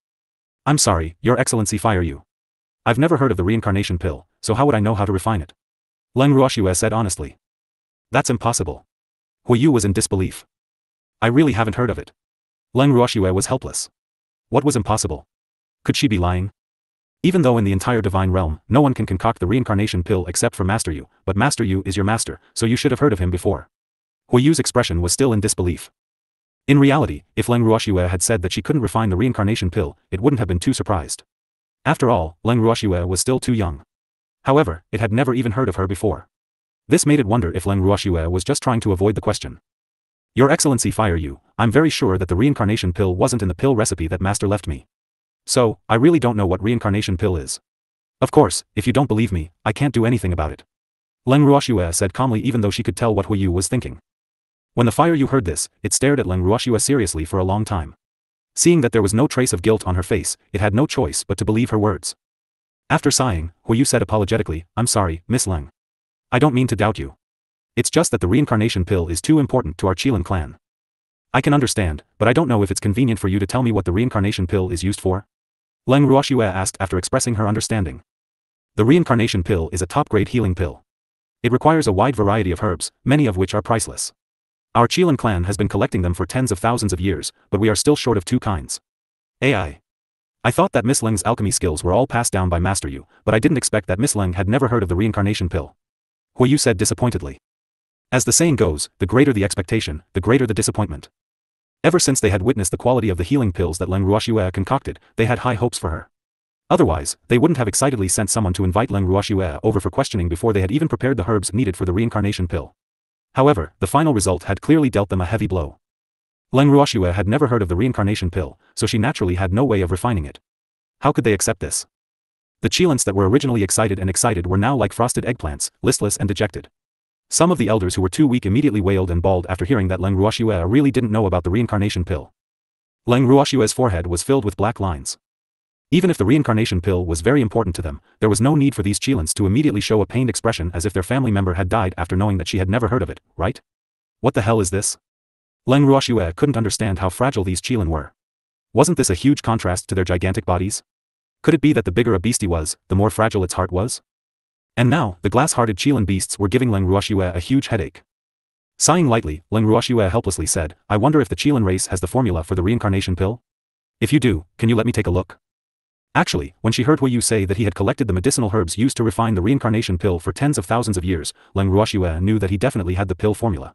I'm sorry, Your Excellency, fire you. I've never heard of the reincarnation pill, so how would I know how to refine it? Leng Ruoxue said honestly. That's impossible. Huiyu was in disbelief. I really haven't heard of it. Leng Ruoxue was helpless. What was impossible? Could she be lying? Even though in the entire divine realm, no one can concoct the reincarnation pill except for Master Yu, but Master Yu is your master, so you should have heard of him before. Huiyu's expression was still in disbelief. In reality, if Leng Ruoxue had said that she couldn't refine the reincarnation pill, it wouldn't have been too surprised. After all, Leng Ruoxue was still too young. However, it had never even heard of her before. This made it wonder if Leng Ruoxue was just trying to avoid the question. Your Excellency, fire you, I'm very sure that the reincarnation pill wasn't in the pill recipe that Master left me. So, I really don't know what reincarnation pill is. Of course, if you don't believe me, I can't do anything about it. Leng Ruoxue said calmly, even though she could tell what Huiyu was thinking. When the fire you heard this, it stared at Leng Ruoxue seriously for a long time. Seeing that there was no trace of guilt on her face, it had no choice but to believe her words. After sighing, Huiyu said apologetically, I'm sorry, Miss Leng. I don't mean to doubt you. It's just that the reincarnation pill is too important to our Qilin clan. I can understand, but I don't know if it's convenient for you to tell me what the reincarnation pill is used for? Leng Ruoxue asked after expressing her understanding. The reincarnation pill is a top-grade healing pill. It requires a wide variety of herbs, many of which are priceless. Our Qilin clan has been collecting them for tens of thousands of years, but we are still short of two kinds. I thought that Miss Leng's alchemy skills were all passed down by Master Yu, but I didn't expect that Miss Leng had never heard of the reincarnation pill. Huiyu said disappointedly. As the saying goes, the greater the expectation, the greater the disappointment. Ever since they had witnessed the quality of the healing pills that Leng Ruoxue concocted, they had high hopes for her. Otherwise, they wouldn't have excitedly sent someone to invite Leng Ruoxue over for questioning before they had even prepared the herbs needed for the reincarnation pill. However, the final result had clearly dealt them a heavy blow. Leng Ruoxue had never heard of the reincarnation pill, so she naturally had no way of refining it. How could they accept this? The Qilins that were originally excited were now like frosted eggplants, listless and dejected. Some of the elders who were too weak immediately wailed and bawled after hearing that Leng Ruoxue really didn't know about the reincarnation pill. Leng Ruoxue's forehead was filled with black lines. Even if the reincarnation pill was very important to them, there was no need for these Qilins to immediately show a pained expression as if their family member had died after knowing that she had never heard of it, right? What the hell is this? Leng Ruoxue couldn't understand how fragile these Qilin were. Wasn't this a huge contrast to their gigantic bodies? Could it be that the bigger a beastie was, the more fragile its heart was? And now, the glass-hearted Qilin beasts were giving Leng Ruoxue a huge headache. Sighing lightly, Leng Ruoxue helplessly said, I wonder if the Qilin race has the formula for the reincarnation pill? If you do, can you let me take a look? Actually, when she heard Huiyu say that he had collected the medicinal herbs used to refine the reincarnation pill for tens of thousands of years, Leng Ruoxue knew that he definitely had the pill formula.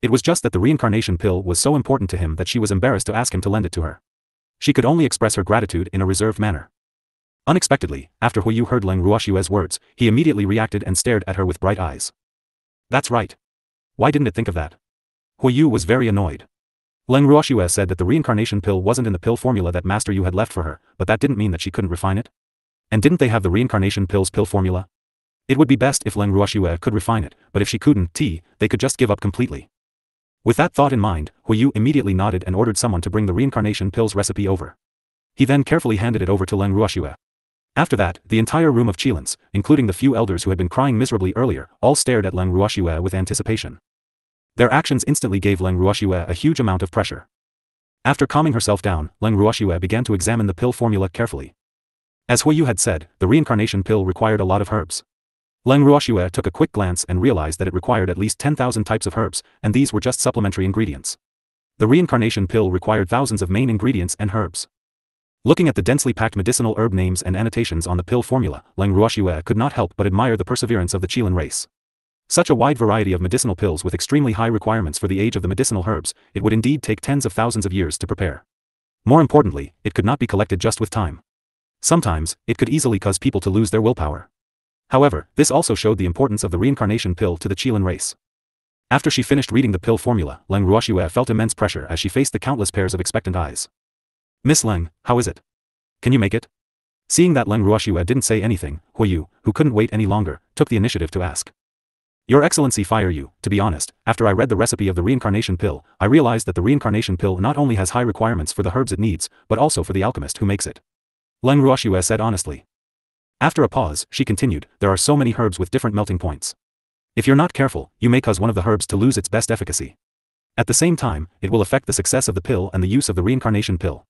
It was just that the reincarnation pill was so important to him that she was embarrassed to ask him to lend it to her. She could only express her gratitude in a reserved manner. Unexpectedly, after Huiyu heard Leng Ruoxue's words, he immediately reacted and stared at her with bright eyes. That's right. Why didn't it think of that? Huiyu was very annoyed. Leng Ruoxue said that the reincarnation pill wasn't in the pill formula that Master Yu had left for her, but that didn't mean that she couldn't refine it. And didn't they have the reincarnation pill's pill formula? It would be best if Leng Ruoxue could refine it, but if she couldn't, they could just give up completely. With that thought in mind, Huiyu immediately nodded and ordered someone to bring the reincarnation pill's recipe over. He then carefully handed it over to Leng Ruoxue. After that, the entire room of Qilins, including the few elders who had been crying miserably earlier, all stared at Leng Ruoxue with anticipation. Their actions instantly gave Leng Ruoxue a huge amount of pressure. After calming herself down, Leng Ruoxue began to examine the pill formula carefully. As Huiyu had said, the reincarnation pill required a lot of herbs. Leng Ruoxue took a quick glance and realized that it required at least 10,000 types of herbs, and these were just supplementary ingredients. The reincarnation pill required thousands of main ingredients and herbs. Looking at the densely packed medicinal herb names and annotations on the pill formula, Leng Ruoxue could not help but admire the perseverance of the Qilin race. Such a wide variety of medicinal pills with extremely high requirements for the age of the medicinal herbs, it would indeed take tens of thousands of years to prepare. More importantly, it could not be collected just with time. Sometimes, it could easily cause people to lose their willpower. However, this also showed the importance of the reincarnation pill to the Qilin race. After she finished reading the pill formula, Leng Ruoxue felt immense pressure as she faced the countless pairs of expectant eyes. Miss Leng, how is it? Can you make it? Seeing that Leng Ruoxue didn't say anything, Huiyu, who couldn't wait any longer, took the initiative to ask. Your Excellency, fire you, to be honest, after I read the recipe of the reincarnation pill, I realized that the reincarnation pill not only has high requirements for the herbs it needs, but also for the alchemist who makes it. Leng Ruoxue said honestly. After a pause, she continued, there are so many herbs with different melting points. If you're not careful, you may cause one of the herbs to lose its best efficacy. At the same time, it will affect the success of the pill and the use of the reincarnation pill.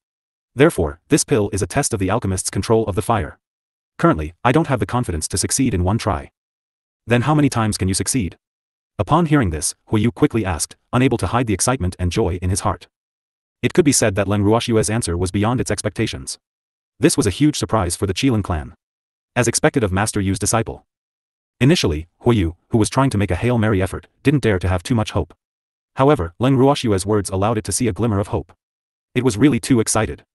Therefore, this pill is a test of the alchemist's control of the fire. Currently, I don't have the confidence to succeed in one try. Then how many times can you succeed? Upon hearing this, Huiyu quickly asked, unable to hide the excitement and joy in his heart. It could be said that Leng Ruoxue's answer was beyond its expectations. This was a huge surprise for the Qilin clan. As expected of Master Yu's disciple. Initially, Huiyu, who was trying to make a Hail Mary effort, didn't dare to have too much hope. However, Leng Ruoxue's words allowed it to see a glimmer of hope. It was really too excited.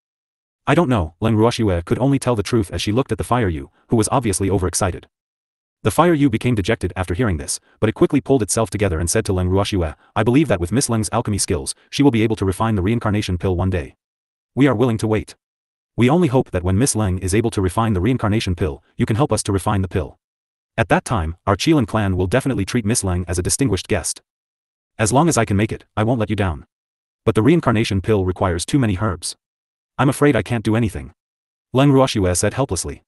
I don't know, Leng Ruoxue could only tell the truth as she looked at the Fire Yu, who was obviously overexcited. The Fire Yu became dejected after hearing this, but it quickly pulled itself together and said to Leng Ruoxue, I believe that with Miss Leng's alchemy skills, she will be able to refine the reincarnation pill one day. We are willing to wait. We only hope that when Miss Leng is able to refine the reincarnation pill, you can help us to refine the pill. At that time, our Qilin clan will definitely treat Miss Leng as a distinguished guest. As long as I can make it, I won't let you down. But the reincarnation pill requires too many herbs. I'm afraid I can't do anything. Leng Ruoxue said helplessly.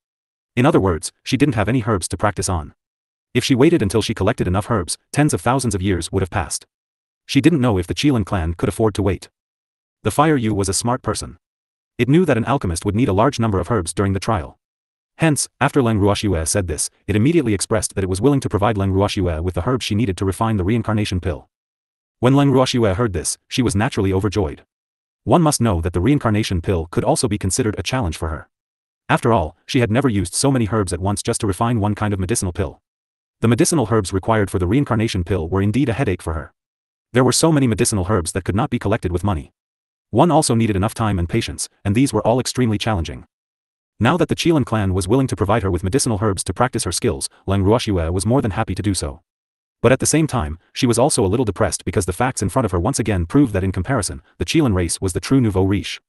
In other words, she didn't have any herbs to practice on. If she waited until she collected enough herbs, tens of thousands of years would have passed. She didn't know if the Qilin clan could afford to wait. The Fire Yu was a smart person. It knew that an alchemist would need a large number of herbs during the trial. Hence, after Leng Ruoxue said this, it immediately expressed that it was willing to provide Leng Ruoxue with the herbs she needed to refine the reincarnation pill. When Leng Ruoxue heard this, she was naturally overjoyed. One must know that the reincarnation pill could also be considered a challenge for her. After all, she had never used so many herbs at once just to refine one kind of medicinal pill. The medicinal herbs required for the reincarnation pill were indeed a headache for her. There were so many medicinal herbs that could not be collected with money. One also needed enough time and patience, and these were all extremely challenging. Now that the Qilin clan was willing to provide her with medicinal herbs to practice her skills, Leng Ruoxue was more than happy to do so. But at the same time, she was also a little depressed because the facts in front of her once again proved that in comparison, the Qilin race was the true nouveau riche.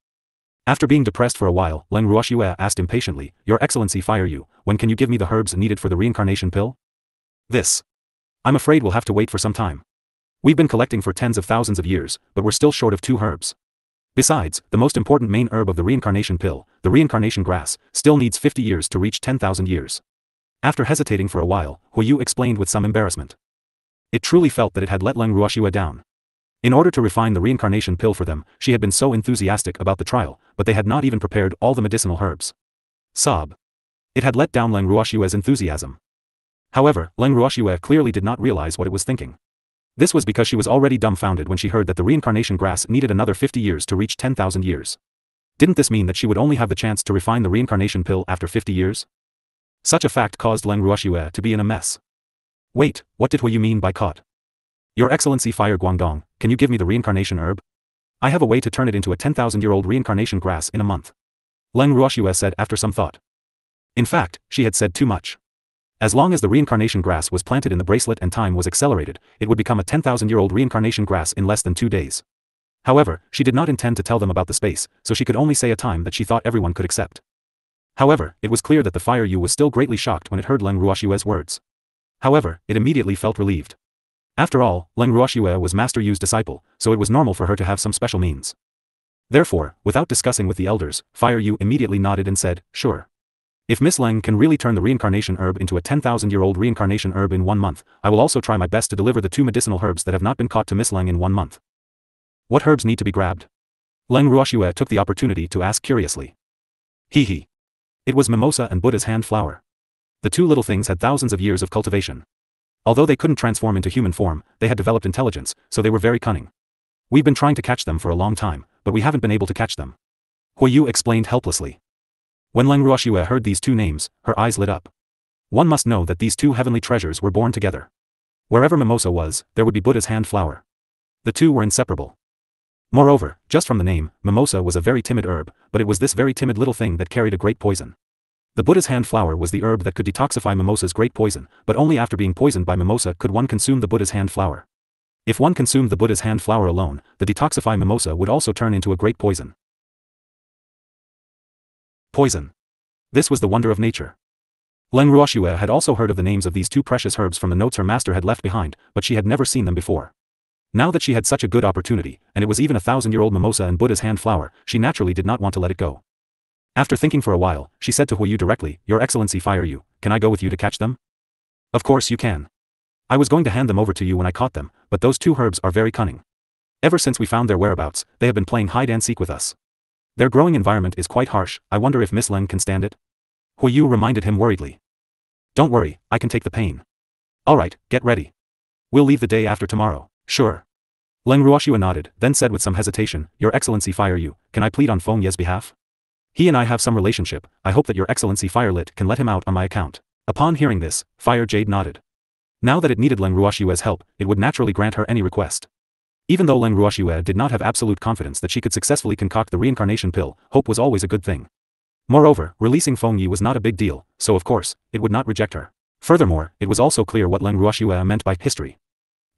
After being depressed for a while, Leng Ruoxue asked impatiently, Your Excellency Fire Yu, when can you give me the herbs needed for the reincarnation pill? This. I'm afraid we'll have to wait for some time. We've been collecting for tens of thousands of years, but we're still short of 2 herbs. Besides, the most important main herb of the reincarnation pill, the reincarnation grass, still needs 50 years to reach 10,000 years. After hesitating for a while, Huiyu explained with some embarrassment. It truly felt that it had let Leng Ruoxue down. In order to refine the reincarnation pill for them, she had been so enthusiastic about the trial, but they had not even prepared all the medicinal herbs. Sob. It had let down Leng Ruoxue's enthusiasm. However, Leng Ruoxue clearly did not realize what it was thinking. This was because she was already dumbfounded when she heard that the reincarnation grass needed another 50 years to reach 10,000 years. Didn't this mean that she would only have the chance to refine the reincarnation pill after 50 years? Such a fact caused Leng Ruoxue to be in a mess. Wait, what did Huiyu mean by caught? Your Excellency Fire Guangdong, can you give me the reincarnation herb? I have a way to turn it into a 10,000-year-old reincarnation grass in a month. Leng Ruoxue said after some thought. In fact, she had said too much. As long as the reincarnation grass was planted in the bracelet and time was accelerated, it would become a 10,000-year-old reincarnation grass in less than 2 days. However, she did not intend to tell them about the space, so she could only say a time that she thought everyone could accept. However, it was clear that the Fire Yu was still greatly shocked when it heard Leng Ruoxue's words. However, it immediately felt relieved. After all, Leng Ruoxue was Master Yu's disciple, so it was normal for her to have some special means. Therefore, without discussing with the elders, Fire Yu immediately nodded and said, Sure. If Miss Leng can really turn the reincarnation herb into a 10,000-year-old reincarnation herb in 1 month, I will also try my best to deliver the 2 medicinal herbs that have not been caught to Miss Leng in 1 month. What herbs need to be grabbed? Leng Ruoxue took the opportunity to ask curiously. Hee. It was mimosa and Buddha's hand flower. The 2 little things had thousands of years of cultivation. Although they couldn't transform into human form, they had developed intelligence, so they were very cunning. We've been trying to catch them for a long time, but we haven't been able to catch them. Huiyu explained helplessly. When Leng Ruoxue heard these 2 names, her eyes lit up. One must know that these 2 heavenly treasures were born together. Wherever mimosa was, there would be Buddha's hand flower. The 2 were inseparable. Moreover, just from the name, mimosa was a very timid herb, but it was this very timid little thing that carried a great poison. The Buddha's hand flower was the herb that could detoxify mimosa's great poison, but only after being poisoned by mimosa could one consume the Buddha's hand flower. If one consumed the Buddha's hand flower alone, the detoxify mimosa would also turn into a great poison. Poison. This was the wonder of nature. Leng Ruoxue had also heard of the names of these 2 precious herbs from the notes her master had left behind, but she had never seen them before. Now that she had such a good opportunity, and it was even a 1,000-year-old mimosa and Buddha's hand flower, she naturally did not want to let it go. After thinking for a while, she said to Huiyu directly, Your Excellency Fire Yu, can I go with you to catch them? Of course you can. I was going to hand them over to you when I caught them, but those two herbs are very cunning. Ever since we found their whereabouts, they have been playing hide-and-seek with us. Their growing environment is quite harsh. I wonder if Miss Leng can stand it? Huiyu reminded him worriedly. Don't worry, I can take the pain. Alright, get ready. We'll leave the day after tomorrow. Sure. Leng Ruoxue nodded, then said with some hesitation, Your Excellency Fire Yu, can I plead on Feng Ye's behalf? He and I have some relationship, I hope that Your Excellency Firelit can let him out on my account. Upon hearing this, Fire Jade nodded. Now that it needed Leng Ruoxue's help, it would naturally grant her any request. Even though Leng Ruoxue did not have absolute confidence that she could successfully concoct the reincarnation pill, hope was always a good thing. Moreover, releasing Feng Yi was not a big deal, so of course, it would not reject her. Furthermore, it was also clear what Leng Ruoxue meant by history.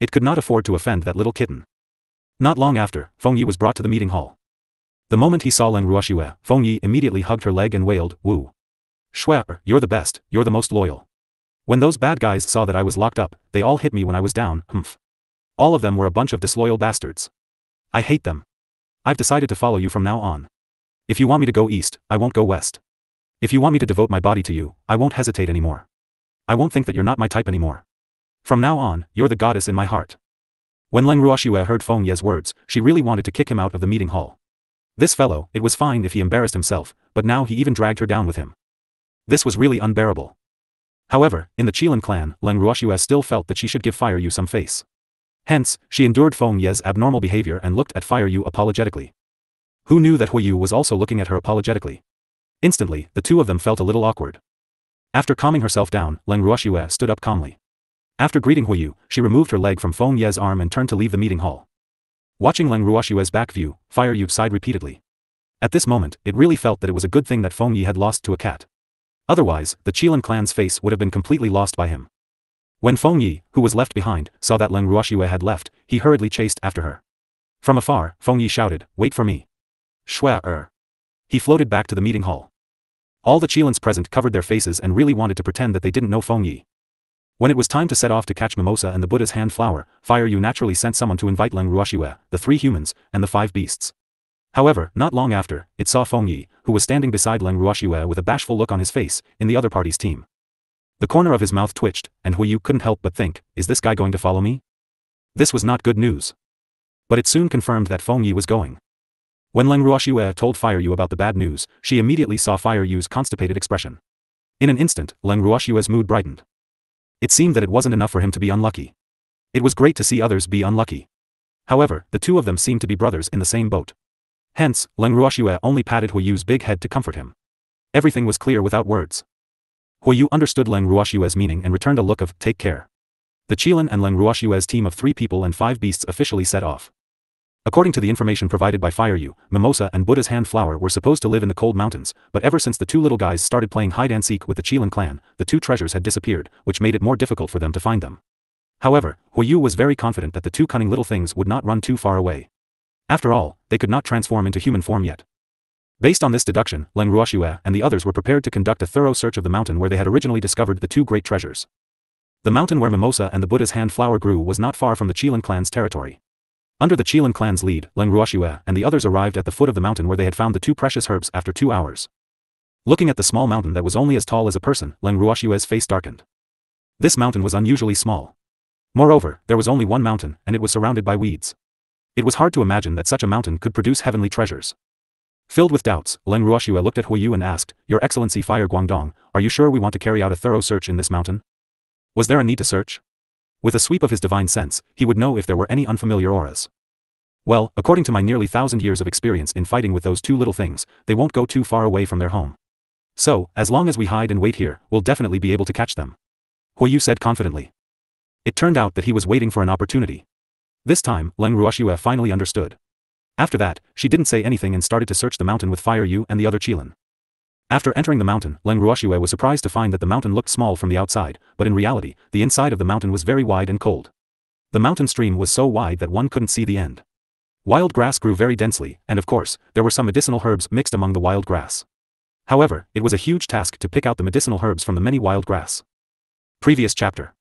It could not afford to offend that little kitten. Not long after, Feng Yi was brought to the meeting hall. The moment he saw Leng Ruoxue, Feng Yi immediately hugged her leg and wailed, Wu. Shui, you're the best, you're the most loyal. When those bad guys saw that I was locked up, they all hit me when I was down, humph. All of them were a bunch of disloyal bastards. I hate them. I've decided to follow you from now on. If you want me to go east, I won't go west. If you want me to devote my body to you, I won't hesitate anymore. I won't think that you're not my type anymore. From now on, you're the goddess in my heart. When Leng Ruoxue heard Feng Ye's words, she really wanted to kick him out of the meeting hall. This fellow, it was fine if he embarrassed himself, but now he even dragged her down with him. This was really unbearable. However, in the Qilin clan, Leng Ruoxue still felt that she should give Fire Yu some face. Hence, she endured Feng Ye's abnormal behavior and looked at Fire Yu apologetically. Who knew that Huiyu was also looking at her apologetically? Instantly, the two of them felt a little awkward. After calming herself down, Leng Ruoxue stood up calmly. After greeting Huiyu, she removed her leg from Feng Ye's arm and turned to leave the meeting hall. Watching Leng Ruoxue's back view, Fire Yu sighed repeatedly. At this moment, it really felt that it was a good thing that Feng Yi had lost to a cat. Otherwise, the Qilin clan's face would have been completely lost by him. When Feng Yi, who was left behind, saw that Leng Ruoxue had left, he hurriedly chased after her. From afar, Feng Yi shouted, Wait for me. Shui. He floated back to the meeting hall. All the Qilins present covered their faces and really wanted to pretend that they didn't know Feng Yi. When it was time to set off to catch Mimosa and the Buddha's hand flower, Fire Yu naturally sent someone to invite Leng Ruoxue, the 3 humans, and the 5 beasts. However, not long after, it saw Feng Yi, who was standing beside Leng Ruoxue with a bashful look on his face, in the other party's team. The corner of his mouth twitched, and Huiyu couldn't help but think, is this guy going to follow me? This was not good news. But it soon confirmed that Feng Yi was going. When Leng Ruoxue told Fire Yu about the bad news, she immediately saw Fire Yu's constipated expression. In an instant, Leng Ruoxue's mood brightened. It seemed that it wasn't enough for him to be unlucky. It was great to see others be unlucky. However, the two of them seemed to be brothers in the same boat. Hence, Leng Ruoxue only patted Huiyu's big head to comfort him. Everything was clear without words. Huiyu understood Leng Ruoxue's meaning and returned a look of, take care. The Qilin and Leng Ruoxue's team of 3 people and 5 beasts officially set off. According to the information provided by Fire Yu, Mimosa and Buddha's hand flower were supposed to live in the cold mountains, but ever since the 2 little guys started playing hide-and-seek with the Qilin clan, the 2 treasures had disappeared, which made it more difficult for them to find them. However, Huiyu was very confident that the 2 cunning little things would not run too far away. After all, they could not transform into human form yet. Based on this deduction, Leng Ruoxue and the others were prepared to conduct a thorough search of the mountain where they had originally discovered the 2 great treasures. The mountain where Mimosa and the Buddha's hand flower grew was not far from the Qilin clan's territory. Under the Qilin clan's lead, Leng Ruoxue and the others arrived at the foot of the mountain where they had found the 2 precious herbs after 2 hours. Looking at the small mountain that was only as tall as a person, Leng Ruoxue's face darkened. This mountain was unusually small. Moreover, there was only one mountain, and it was surrounded by weeds. It was hard to imagine that such a mountain could produce heavenly treasures. Filled with doubts, Leng Ruoxue looked at Huiyu and asked, Your Excellency Fire Guangdong, are you sure we want to carry out a thorough search in this mountain? Was there a need to search? With a sweep of his divine sense, he would know if there were any unfamiliar auras. Well, according to my nearly 1,000 years of experience in fighting with those 2 little things, they won't go too far away from their home. So, as long as we hide and wait here, we'll definitely be able to catch them. Huiyu said confidently. It turned out that he was waiting for an opportunity. This time, Leng Ruoxue finally understood. After that, she didn't say anything and started to search the mountain with Fire Yu and the other Qilin. After entering the mountain, Leng Ruoxue was surprised to find that the mountain looked small from the outside, but in reality, the inside of the mountain was very wide and cold. The mountain stream was so wide that one couldn't see the end. Wild grass grew very densely, and of course, there were some medicinal herbs mixed among the wild grass. However, it was a huge task to pick out the medicinal herbs from the many wild grass. Previous chapter.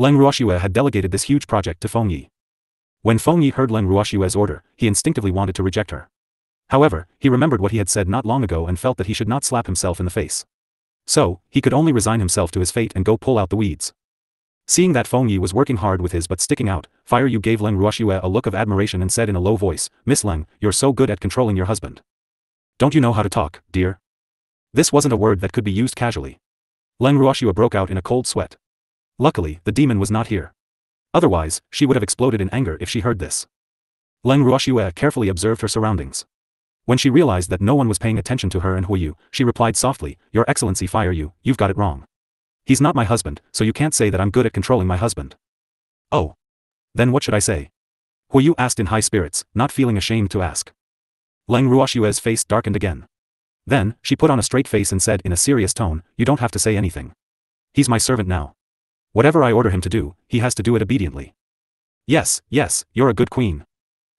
Leng Ruoxue had delegated this huge project to Feng Yi. When Feng Yi heard Leng Ruoxue's order, he instinctively wanted to reject her. However, he remembered what he had said not long ago and felt that he should not slap himself in the face. So, he could only resign himself to his fate and go pull out the weeds. Seeing that Feng Yi was working hard with his but sticking out, Fire Yu gave Leng Ruoxue a look of admiration and said in a low voice, "Miss Leng, you're so good at controlling your husband. Don't you know how to talk, dear?" This wasn't a word that could be used casually. Leng Ruoxue broke out in a cold sweat. Luckily, the demon was not here. Otherwise, she would have exploded in anger if she heard this. Leng Ruoxue carefully observed her surroundings. When she realized that no one was paying attention to her and Huiyu, she replied softly, "Your Excellency Fire Yu, you've got it wrong. He's not my husband, so you can't say that I'm good at controlling my husband." "Oh. Then what should I say?" Huiyu asked in high spirits, not feeling ashamed to ask. Leng Ruoxue's face darkened again. Then, she put on a straight face and said in a serious tone, "You don't have to say anything. He's my servant now. Whatever I order him to do, he has to do it obediently." "Yes, yes, you're a good queen."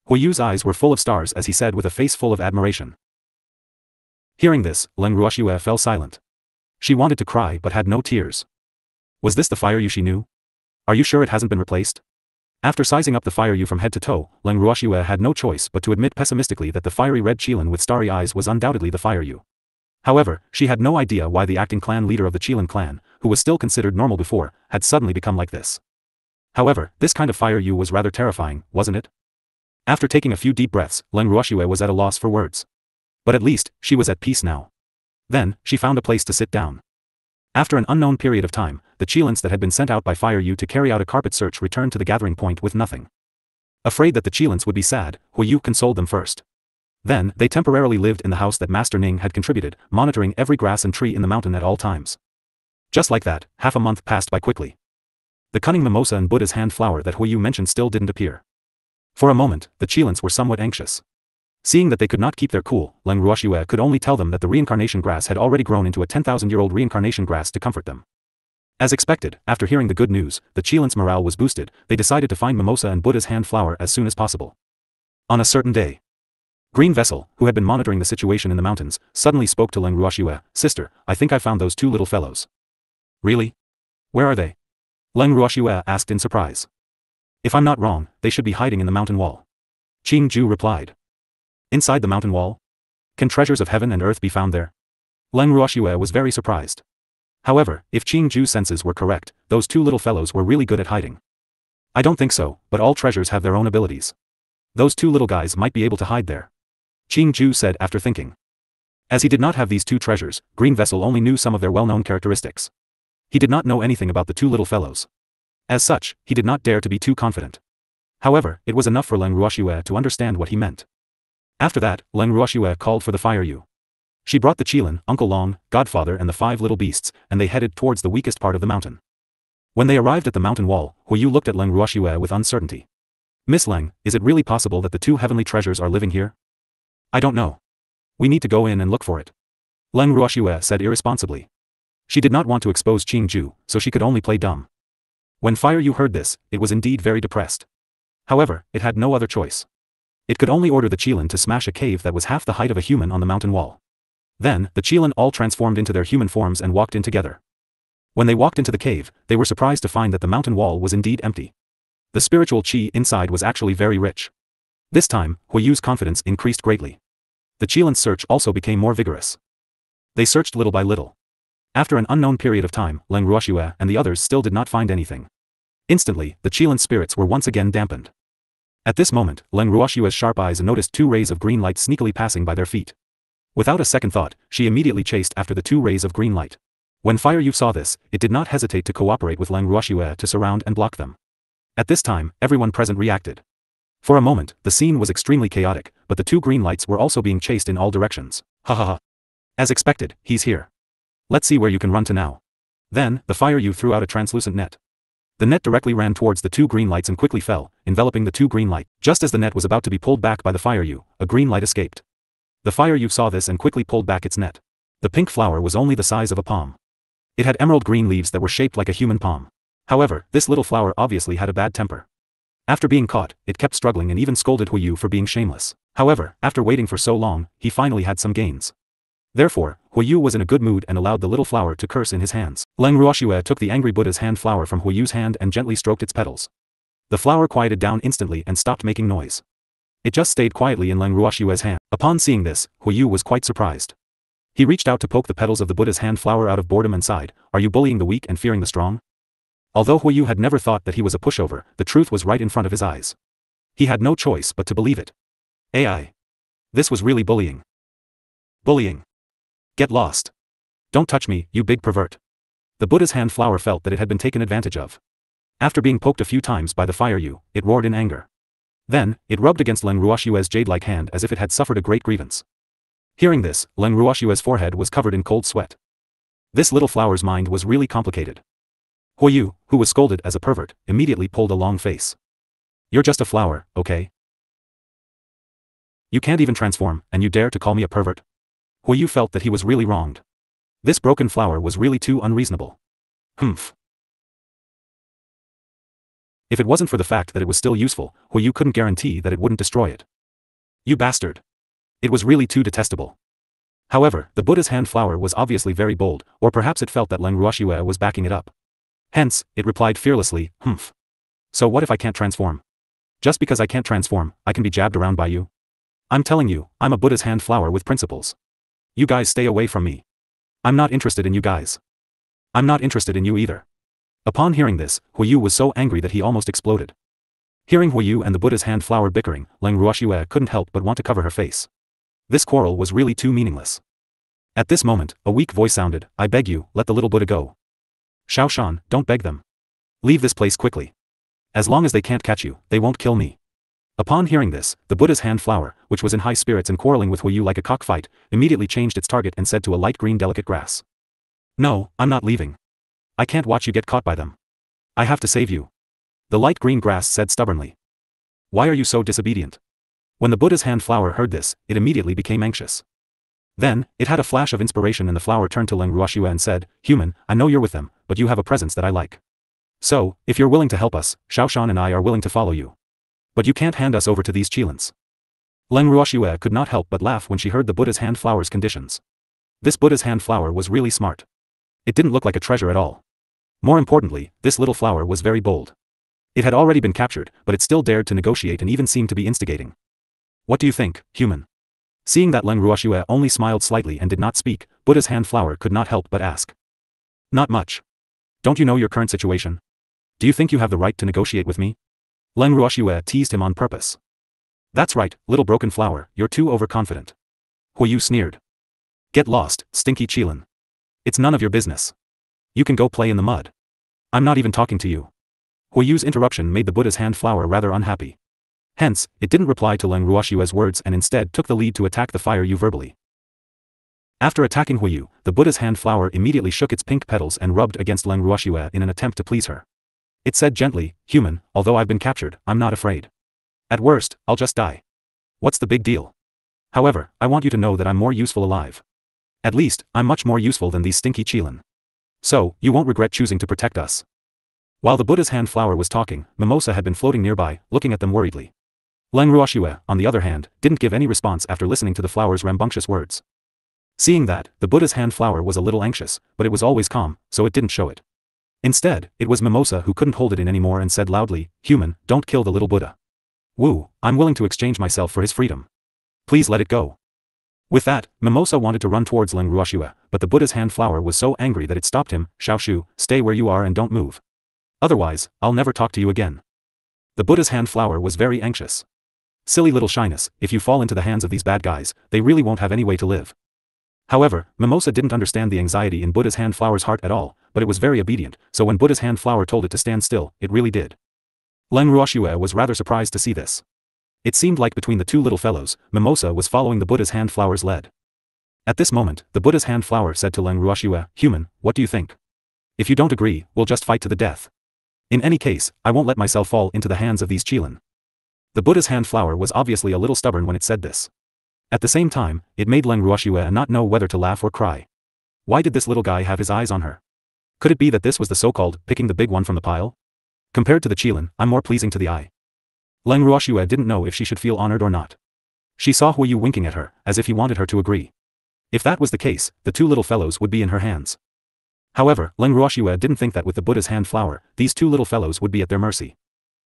Huiyu's eyes were full of stars as he said with a face full of admiration. Hearing this, Leng Ruoxue fell silent. She wanted to cry but had no tears. Was this the Fire Yu she knew? Are you sure it hasn't been replaced? After sizing up the Fire Yu from head to toe, Leng Ruoxue had no choice but to admit pessimistically that the fiery red Qilin with starry eyes was undoubtedly the Fire Yu. However, she had no idea why the acting clan leader of the Qilin clan, who was still considered normal before, had suddenly become like this. However, this kind of Fire Yu was rather terrifying, wasn't it? After taking a few deep breaths, Leng Ruoxue was at a loss for words. But at least, she was at peace now. Then, she found a place to sit down. After an unknown period of time, the Qilins that had been sent out by Fire Yu to carry out a carpet search returned to the gathering point with nothing. Afraid that the Qilins would be sad, Huiyu consoled them first. Then, they temporarily lived in the house that Master Ning had contributed, monitoring every grass and tree in the mountain at all times. Just like that, half a month passed by quickly. The cunning mimosa and Buddha's hand flower that Huiyu mentioned still didn't appear. For a moment, the Qilins were somewhat anxious. Seeing that they could not keep their cool, Leng Ruoxue could only tell them that the reincarnation grass had already grown into a 10,000-year-old reincarnation grass to comfort them. As expected, after hearing the good news, the Qilins' morale was boosted. They decided to find Mimosa and Buddha's hand flower as soon as possible. On a certain day, Green Vessel, who had been monitoring the situation in the mountains, suddenly spoke to Leng Ruoxue, "Sister, I think I found those two little fellows." "Really? Where are they?" Leng Ruoxue asked in surprise. "If I'm not wrong, they should be hiding in the mountain wall." Qing Ju replied. "Inside the mountain wall? Can treasures of heaven and earth be found there?" Leng Ruoxue was very surprised. However, if Qing Ju's senses were correct, those two little fellows were really good at hiding. "I don't think so, but all treasures have their own abilities. Those two little guys might be able to hide there," Qing Ju said after thinking. As he did not have these two treasures, Green Vessel only knew some of their well-known characteristics. He did not know anything about the two little fellows. As such, he did not dare to be too confident. However, it was enough for Leng Ruoxue to understand what he meant. After that, Leng Ruoxue called for the Fire Yu. She brought the Qilin, Uncle Long, Godfather and the 5 little beasts, and they headed towards the weakest part of the mountain. When they arrived at the mountain wall, Huiyu looked at Leng Ruoxue with uncertainty. "Miss Leng, is it really possible that the two heavenly treasures are living here?" "I don't know. We need to go in and look for it," Leng Ruoxue said irresponsibly. She did not want to expose Qing Ju, so she could only play dumb. When Fire Yu heard this, it was indeed very depressed. However, it had no other choice. It could only order the Qilin to smash a cave that was half the height of a human on the mountain wall. Then, the Qilin all transformed into their human forms and walked in together. When they walked into the cave, they were surprised to find that the mountain wall was indeed empty. The spiritual qi inside was actually very rich. This time, Huiyu's confidence increased greatly. The Qilin's search also became more vigorous. They searched little by little. After an unknown period of time, Leng Ruoxue and the others still did not find anything. Instantly, the Qilin's spirits were once again dampened. At this moment, Leng Ruoxue's sharp eyes noticed 2 rays of green light sneakily passing by their feet. Without a second thought, she immediately chased after the 2 rays of green light. When Fire Yu saw this, it did not hesitate to cooperate with Leng Ruoxue to surround and block them. At this time, everyone present reacted. For a moment, the scene was extremely chaotic, but the 2 green lights were also being chased in all directions. Ha ha ha. As expected, he's here. Let's see where you can run to now. Then, the Fire Yu threw out a translucent net. The net directly ran towards the 2 green lights and quickly fell, enveloping the 2 green lights. Just as the net was about to be pulled back by the Fire Yu, a green light escaped. The Fire Yu saw this and quickly pulled back its net. The pink flower was only the size of a palm. It had emerald green leaves that were shaped like a human palm. However, this little flower obviously had a bad temper. After being caught, it kept struggling and even scolded Huiyu for being shameless. However, after waiting for so long, he finally had some gains. Therefore, Huiyu was in a good mood and allowed the little flower to curse in his hands. Leng Ruoxue took the angry Buddha's hand flower from Huiyu's hand and gently stroked its petals. The flower quieted down instantly and stopped making noise. It just stayed quietly in Leng Ruoxue's hand. Upon seeing this, Huiyu was quite surprised. He reached out to poke the petals of the Buddha's hand flower out of boredom and sighed, "Are you bullying the weak and fearing the strong?" Although Huiyu had never thought that he was a pushover, the truth was right in front of his eyes. He had no choice but to believe it. AI. This was really bullying. Bullying. Get lost. Don't touch me, you big pervert. The Buddha's hand flower felt that it had been taken advantage of. After being poked a few times by the fire yu, it roared in anger. Then, it rubbed against Leng Ruoxue's jade-like hand as if it had suffered a great grievance. Hearing this, Leng Ruoxue's forehead was covered in cold sweat. This little flower's mind was really complicated. Huiyu, who was scolded as a pervert, immediately pulled a long face. You're just a flower, okay? You can't even transform, and you dare to call me a pervert? Huiyu felt that he was really wronged. This broken flower was really too unreasonable. Humph. If it wasn't for the fact that it was still useful, Huiyu couldn't guarantee that it wouldn't destroy it. You bastard. It was really too detestable. However, the Buddha's hand flower was obviously very bold, or perhaps it felt that Leng Ruoxue was backing it up. Hence, it replied fearlessly, humph. So what if I can't transform? Just because I can't transform, I can be jabbed around by you? I'm telling you, I'm a Buddha's hand flower with principles. You guys stay away from me. I'm not interested in you guys. I'm not interested in you either. Upon hearing this, Huiyu was so angry that he almost exploded. Hearing Huiyu and the Buddha's hand flower bickering, Leng Ruoxue couldn't help but want to cover her face. This quarrel was really too meaningless. At this moment, a weak voice sounded, I beg you, let the little Buddha go. Shaoshan, don't beg them. Leave this place quickly. As long as they can't catch you, they won't kill me. Upon hearing this, the Buddha's hand flower, which was in high spirits and quarreling with Huiyu like a cockfight, immediately changed its target and said to a light green delicate grass. No, I'm not leaving. I can't watch you get caught by them. I have to save you. The light green grass said stubbornly. Why are you so disobedient? When the Buddha's hand flower heard this, it immediately became anxious. Then, it had a flash of inspiration and the flower turned to Leng Ruoxue and said, Human, I know you're with them, but you have a presence that I like. So, if you're willing to help us, Shaoshan and I are willing to follow you. But you can't hand us over to these Qilins. Leng Ruoxue could not help but laugh when she heard the Buddha's hand flower's conditions. This Buddha's hand flower was really smart. It didn't look like a treasure at all. More importantly, this little flower was very bold. It had already been captured, but it still dared to negotiate and even seemed to be instigating. What do you think, human? Seeing that Leng Ruoxue only smiled slightly and did not speak, Buddha's hand flower could not help but ask. Not much. Don't you know your current situation? Do you think you have the right to negotiate with me? Leng Ruoxue teased him on purpose. That's right, little broken flower, you're too overconfident. Huiyu sneered. Get lost, stinky Qilin. It's none of your business. You can go play in the mud. I'm not even talking to you. Huiyu's interruption made the Buddha's hand flower rather unhappy. Hence, it didn't reply to Leng Ruoxue's words and instead took the lead to attack the fire yu verbally. After attacking Huiyu, the Buddha's hand flower immediately shook its pink petals and rubbed against Leng Ruoxue in an attempt to please her. It said gently, Human, although I've been captured, I'm not afraid. At worst, I'll just die. What's the big deal? However, I want you to know that I'm more useful alive. At least, I'm much more useful than these stinky Qilin. So, you won't regret choosing to protect us. While the Buddha's hand flower was talking, Mimosa had been floating nearby, looking at them worriedly. Leng Ruoxue, on the other hand, didn't give any response after listening to the flower's rambunctious words. Seeing that, the Buddha's hand flower was a little anxious, but it was always calm, so it didn't show it. Instead, it was Mimosa who couldn't hold it in anymore and said loudly, Human, don't kill the little Buddha. Woo, I'm willing to exchange myself for his freedom. Please let it go. With that, Mimosa wanted to run towards Leng Ruoxue, but the Buddha's hand flower was so angry that it stopped him. Shaoshu, stay where you are and don't move. Otherwise, I'll never talk to you again. The Buddha's hand flower was very anxious. Silly little shyness, if you fall into the hands of these bad guys, they really won't have any way to live. However, Mimosa didn't understand the anxiety in Buddha's hand flower's heart at all, but it was very obedient, so when Buddha's hand flower told it to stand still, it really did. Leng Ruoxue was rather surprised to see this. It seemed like between the two little fellows, Mimosa was following the Buddha's hand flower's lead. At this moment, the Buddha's hand flower said to Leng Ruoxue, Human, what do you think? If you don't agree, we'll just fight to the death. In any case, I won't let myself fall into the hands of these Qilin. The Buddha's hand flower was obviously a little stubborn when it said this. At the same time, it made Leng Ruoxue not know whether to laugh or cry. Why did this little guy have his eyes on her? Could it be that this was the so-called picking the big one from the pile? Compared to the Qilin, I'm more pleasing to the eye. Leng Ruoxue didn't know if she should feel honored or not. She saw Huiyu winking at her, as if he wanted her to agree. If that was the case, the two little fellows would be in her hands. However, Leng Ruoxue didn't think that with the Buddha's hand flower, these two little fellows would be at their mercy.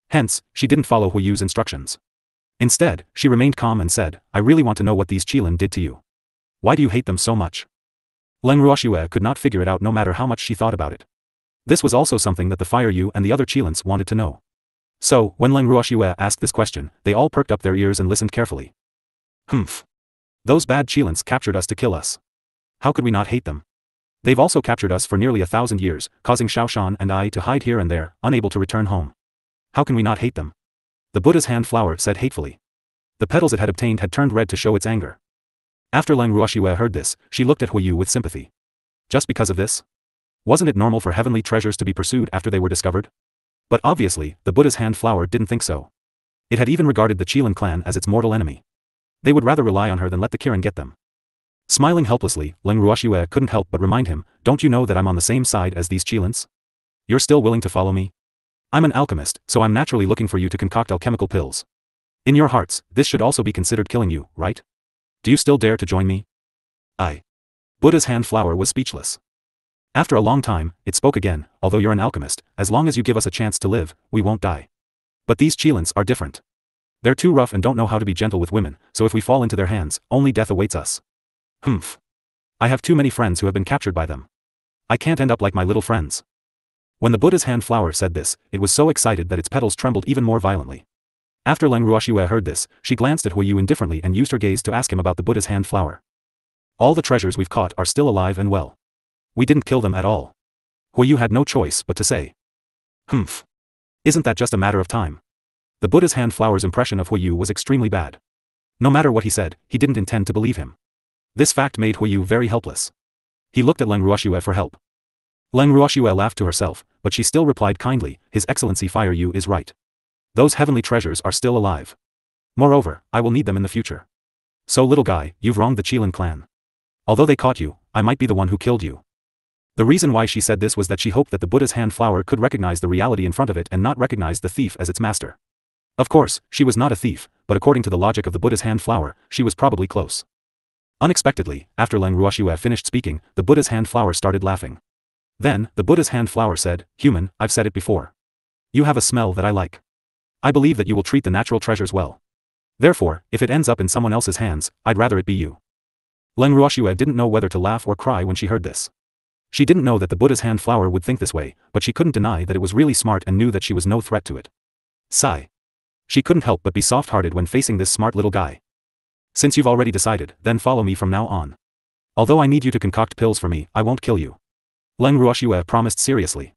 Hence, she didn't follow Huiyu's instructions. Instead, she remained calm and said, I really want to know what these Qilin did to you. Why do you hate them so much? Leng Ruoxue could not figure it out no matter how much she thought about it. This was also something that the Fire Yu and the other Qilins wanted to know. So, when Leng Ruoxue asked this question, they all perked up their ears and listened carefully. Humph. Those bad Qilins captured us to kill us. How could we not hate them? They've also captured us for nearly 1,000 years, causing Xiaoshan and I to hide here and there, unable to return home. How can we not hate them? The Buddha's hand flower said hatefully. The petals it had obtained had turned red to show its anger. After Leng Ruoxue heard this, she looked at Huiyu with sympathy. Just because of this? Wasn't it normal for heavenly treasures to be pursued after they were discovered? But obviously, the Buddha's hand flower didn't think so. It had even regarded the Qilin clan as its mortal enemy. They would rather rely on her than let the Kirin get them. Smiling helplessly, Leng Ruoxue couldn't help but remind him, don't you know that I'm on the same side as these Qilins? You're still willing to follow me? I'm an alchemist, so I'm naturally looking for you to concoct alchemical pills. In your hearts, this should also be considered killing you, right? Do you still dare to join me? Buddha's hand flower was speechless. After a long time, it spoke again, although you're an alchemist, as long as you give us a chance to live, we won't die. But these Qilins are different. They're too rough and don't know how to be gentle with women, so if we fall into their hands, only death awaits us. Humph. I have too many friends who have been captured by them. I can't end up like my little friends. When the Buddha's hand flower said this, it was so excited that its petals trembled even more violently. After Leng Ruoxue heard this, she glanced at Huiyu indifferently and used her gaze to ask him about the Buddha's hand flower. All the treasures we've caught are still alive and well. We didn't kill them at all. Huiyu had no choice but to say. Humph. Isn't that just a matter of time? The Buddha's hand flower's impression of Huiyu was extremely bad. No matter what he said, he didn't intend to believe him. This fact made Huiyu very helpless. He looked at Leng Ruoxue for help. Leng Ruoxue laughed to herself, but she still replied kindly, His Excellency Fire Yu is right. Those heavenly treasures are still alive. Moreover, I will need them in the future. So little guy, you've wronged the Qilin clan. Although they caught you, I might be the one who killed you. The reason why she said this was that she hoped that the Buddha's hand flower could recognize the reality in front of it and not recognize the thief as its master. Of course, she was not a thief, but according to the logic of the Buddha's hand flower, she was probably close. Unexpectedly, after Leng Ruoxue finished speaking, the Buddha's hand flower started laughing. Then, the Buddha's hand flower said, Human, I've said it before. You have a smell that I like. I believe that you will treat the natural treasures well. Therefore, if it ends up in someone else's hands, I'd rather it be you. Leng Ruoxue didn't know whether to laugh or cry when she heard this. She didn't know that the Buddha's hand flower would think this way, but she couldn't deny that it was really smart and knew that she was no threat to it. Sigh. She couldn't help but be soft-hearted when facing this smart little guy. Since you've already decided, then follow me from now on. Although I need you to concoct pills for me, I won't kill you. Leng Ruoxue promised seriously.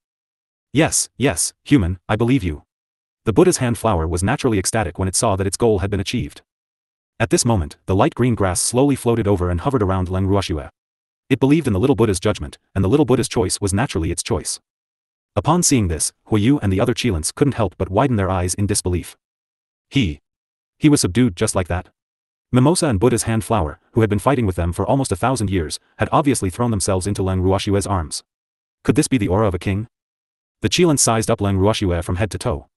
Yes, human, I believe you. The Buddha's hand flower was naturally ecstatic when it saw that its goal had been achieved. At this moment, the light green grass slowly floated over and hovered around Leng Ruoxue. It believed in the little Buddha's judgment, and the little Buddha's choice was naturally its choice. Upon seeing this, Huiyu and the other Qilins couldn't help but widen their eyes in disbelief. He was subdued just like that. Mimosa and Buddha's hand flower, who had been fighting with them for almost 1,000 years, had obviously thrown themselves into Leng Ruoxue's arms. Could this be the aura of a king? The Qilin sized up Leng Ruoxue from head to toe.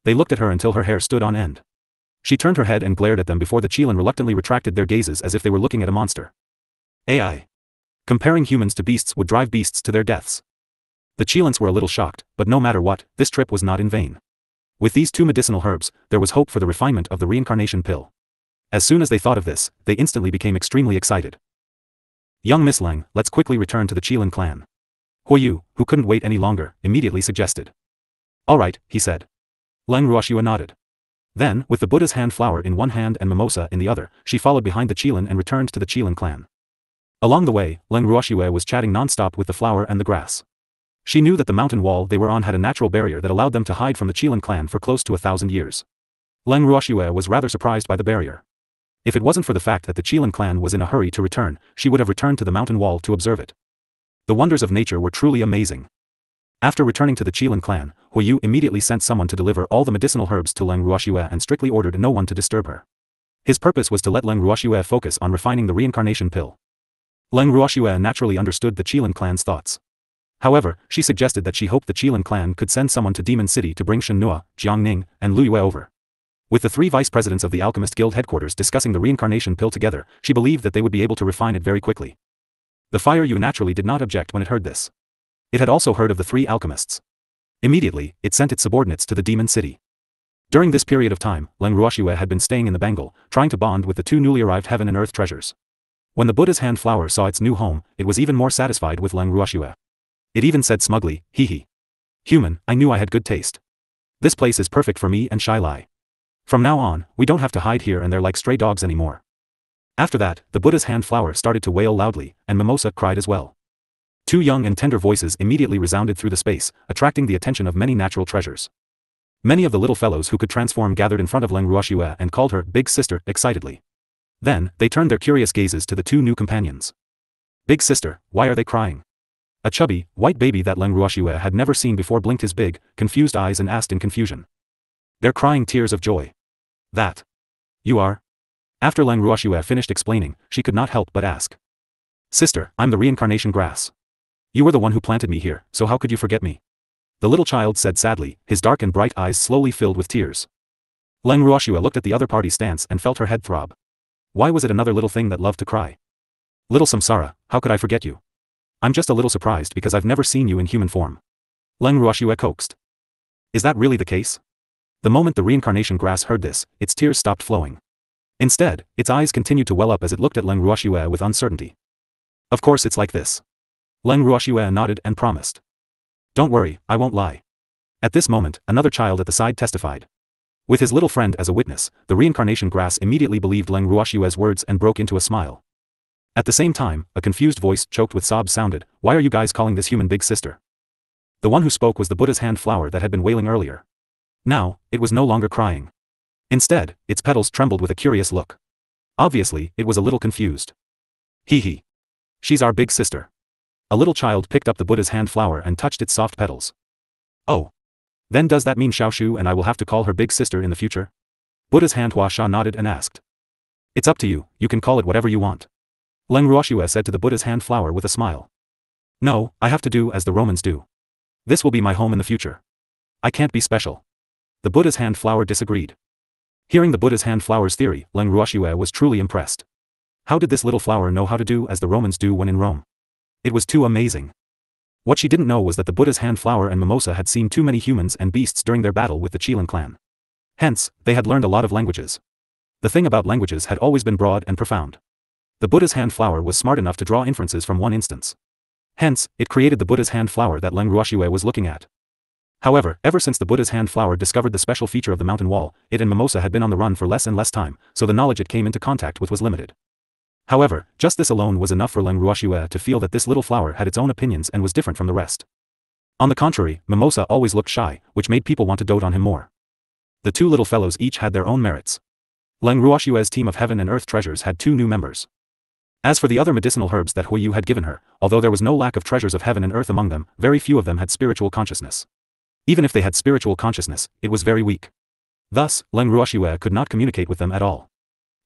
They looked at her until her hair stood on end. She turned her head and glared at them before the Qilin reluctantly retracted their gazes as if they were looking at a monster. AI. Comparing humans to beasts would drive beasts to their deaths. The Qilins were a little shocked, but no matter what, this trip was not in vain. With these two medicinal herbs, there was hope for the refinement of the reincarnation pill. As soon as they thought of this, they instantly became extremely excited. Young Miss Leng, let's quickly return to the Qilin clan. Huiyu, who couldn't wait any longer, immediately suggested. All right, he said. Leng Ruoxue nodded. Then, with the Buddha's hand flower in one hand and Mimosa in the other, she followed behind the Qilin and returned to the Qilin clan. Along the way, Leng Ruoxue was chatting non-stop with the flower and the grass. She knew that the mountain wall they were on had a natural barrier that allowed them to hide from the Qilin clan for close to 1,000 years. Leng Ruoxue was rather surprised by the barrier. If it wasn't for the fact that the Qilin clan was in a hurry to return, she would have returned to the mountain wall to observe it. The wonders of nature were truly amazing. After returning to the Qilin clan, Huiyu immediately sent someone to deliver all the medicinal herbs to Leng Ruoxue and strictly ordered no one to disturb her. His purpose was to let Leng Ruoxue focus on refining the reincarnation pill. Leng Ruoxue naturally understood the Qilin clan's thoughts. However, she suggested that she hoped the Qilin clan could send someone to Demon City to bring Shenhua, Jiangning, and Lu Yue over. With the three vice presidents of the Alchemist Guild headquarters discussing the reincarnation pill together, she believed that they would be able to refine it very quickly. The Fire Yu naturally did not object when it heard this. It had also heard of the three alchemists. Immediately, it sent its subordinates to the Demon City. During this period of time, Leng Ruoxue had been staying in the Bengal, trying to bond with the two newly arrived heaven and earth treasures. When the Buddha's hand flower saw its new home, it was even more satisfied with Leng Ruoxue. It even said smugly, hee hee. Human, I knew I had good taste. This place is perfect for me and Shai Lai. From now on, we don't have to hide here and they're like stray dogs anymore. After that, the Buddha's hand flower started to wail loudly, and Mimosa cried as well. Two young and tender voices immediately resounded through the space, attracting the attention of many natural treasures. Many of the little fellows who could transform gathered in front of Leng Ruoxue and called her Big Sister excitedly. Then, they turned their curious gazes to the two new companions. Big Sister, why are they crying? A chubby, white baby that Leng Ruoxue had never seen before blinked his big, confused eyes and asked in confusion. They're crying tears of joy. That. You are? After Leng Ruoxue finished explaining, she could not help but ask. Sister, I'm the reincarnation grass. You were the one who planted me here, so how could you forget me? The little child said sadly, his dark and bright eyes slowly filled with tears. Leng Ruoxue looked at the other party's stance and felt her head throb. Why was it another little thing that loved to cry? Little Samsara, how could I forget you? I'm just a little surprised because I've never seen you in human form. Leng Ruoxue coaxed. Is that really the case? The moment the reincarnation grass heard this, its tears stopped flowing. Instead, its eyes continued to well up as it looked at Leng Ruoxue with uncertainty. Of course it's like this. Leng Ruoxue nodded and promised. Don't worry, I won't lie. At this moment, another child at the side testified. With his little friend as a witness, the reincarnation grass immediately believed Leng Ruoxue's words and broke into a smile. At the same time, a confused voice choked with sobs sounded, why are you guys calling this human Big Sister? The one who spoke was the Buddha's hand flower that had been wailing earlier. Now, it was no longer crying. Instead, its petals trembled with a curious look. Obviously, it was a little confused. Hee hee. She's our big sister. A little child picked up the Buddha's hand flower and touched its soft petals. Oh. Then does that mean Xiaoshu and I will have to call her big sister in the future? Buddha's hand Hua Sha nodded and asked. It's up to you, you can call it whatever you want. Leng Ruoxue said to the Buddha's hand flower with a smile. No, I have to do as the Romans do. This will be my home in the future. I can't be special. The Buddha's hand flower disagreed. Hearing the Buddha's hand flower's theory, Leng Ruoxue was truly impressed. How did this little flower know how to do as the Romans do when in Rome? It was too amazing. What she didn't know was that the Buddha's hand flower and Mimosa had seen too many humans and beasts during their battle with the Qilin clan. Hence, they had learned a lot of languages. The thing about languages had always been broad and profound. The Buddha's hand flower was smart enough to draw inferences from one instance. Hence, it created the Buddha's hand flower that Leng Ruoxue was looking at. However, ever since the Buddha's hand flower discovered the special feature of the mountain wall, it and Mimosa had been on the run for less and less time, so the knowledge it came into contact with was limited. However, just this alone was enough for Leng Ruoxue to feel that this little flower had its own opinions and was different from the rest. On the contrary, Mimosa always looked shy, which made people want to dote on him more. The two little fellows each had their own merits. Leng Ruoxue's team of heaven and earth treasures had 2 new members. As for the other medicinal herbs that Huiyu had given her, although there was no lack of treasures of heaven and earth among them, very few of them had spiritual consciousness. Even if they had spiritual consciousness, it was very weak. Thus, Leng Ruoxue could not communicate with them at all.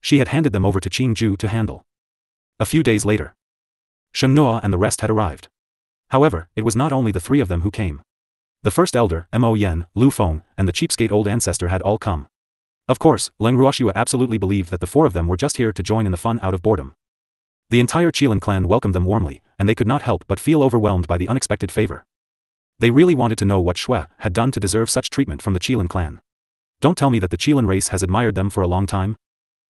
She had handed them over to Qing Ju to handle. A few days later, Shen Nuo and the rest had arrived. However, it was not only the 3 of them who came. The first elder, Mo Yen, Lu Feng, and the cheapskate old ancestor had all come. Of course, Leng Ruoxue absolutely believed that the 4 of them were just here to join in the fun out of boredom. The entire Qilin clan welcomed them warmly, and they could not help but feel overwhelmed by the unexpected favor. They really wanted to know what Shui had done to deserve such treatment from the Qilin clan. Don't tell me that the Qilin race has admired them for a long time.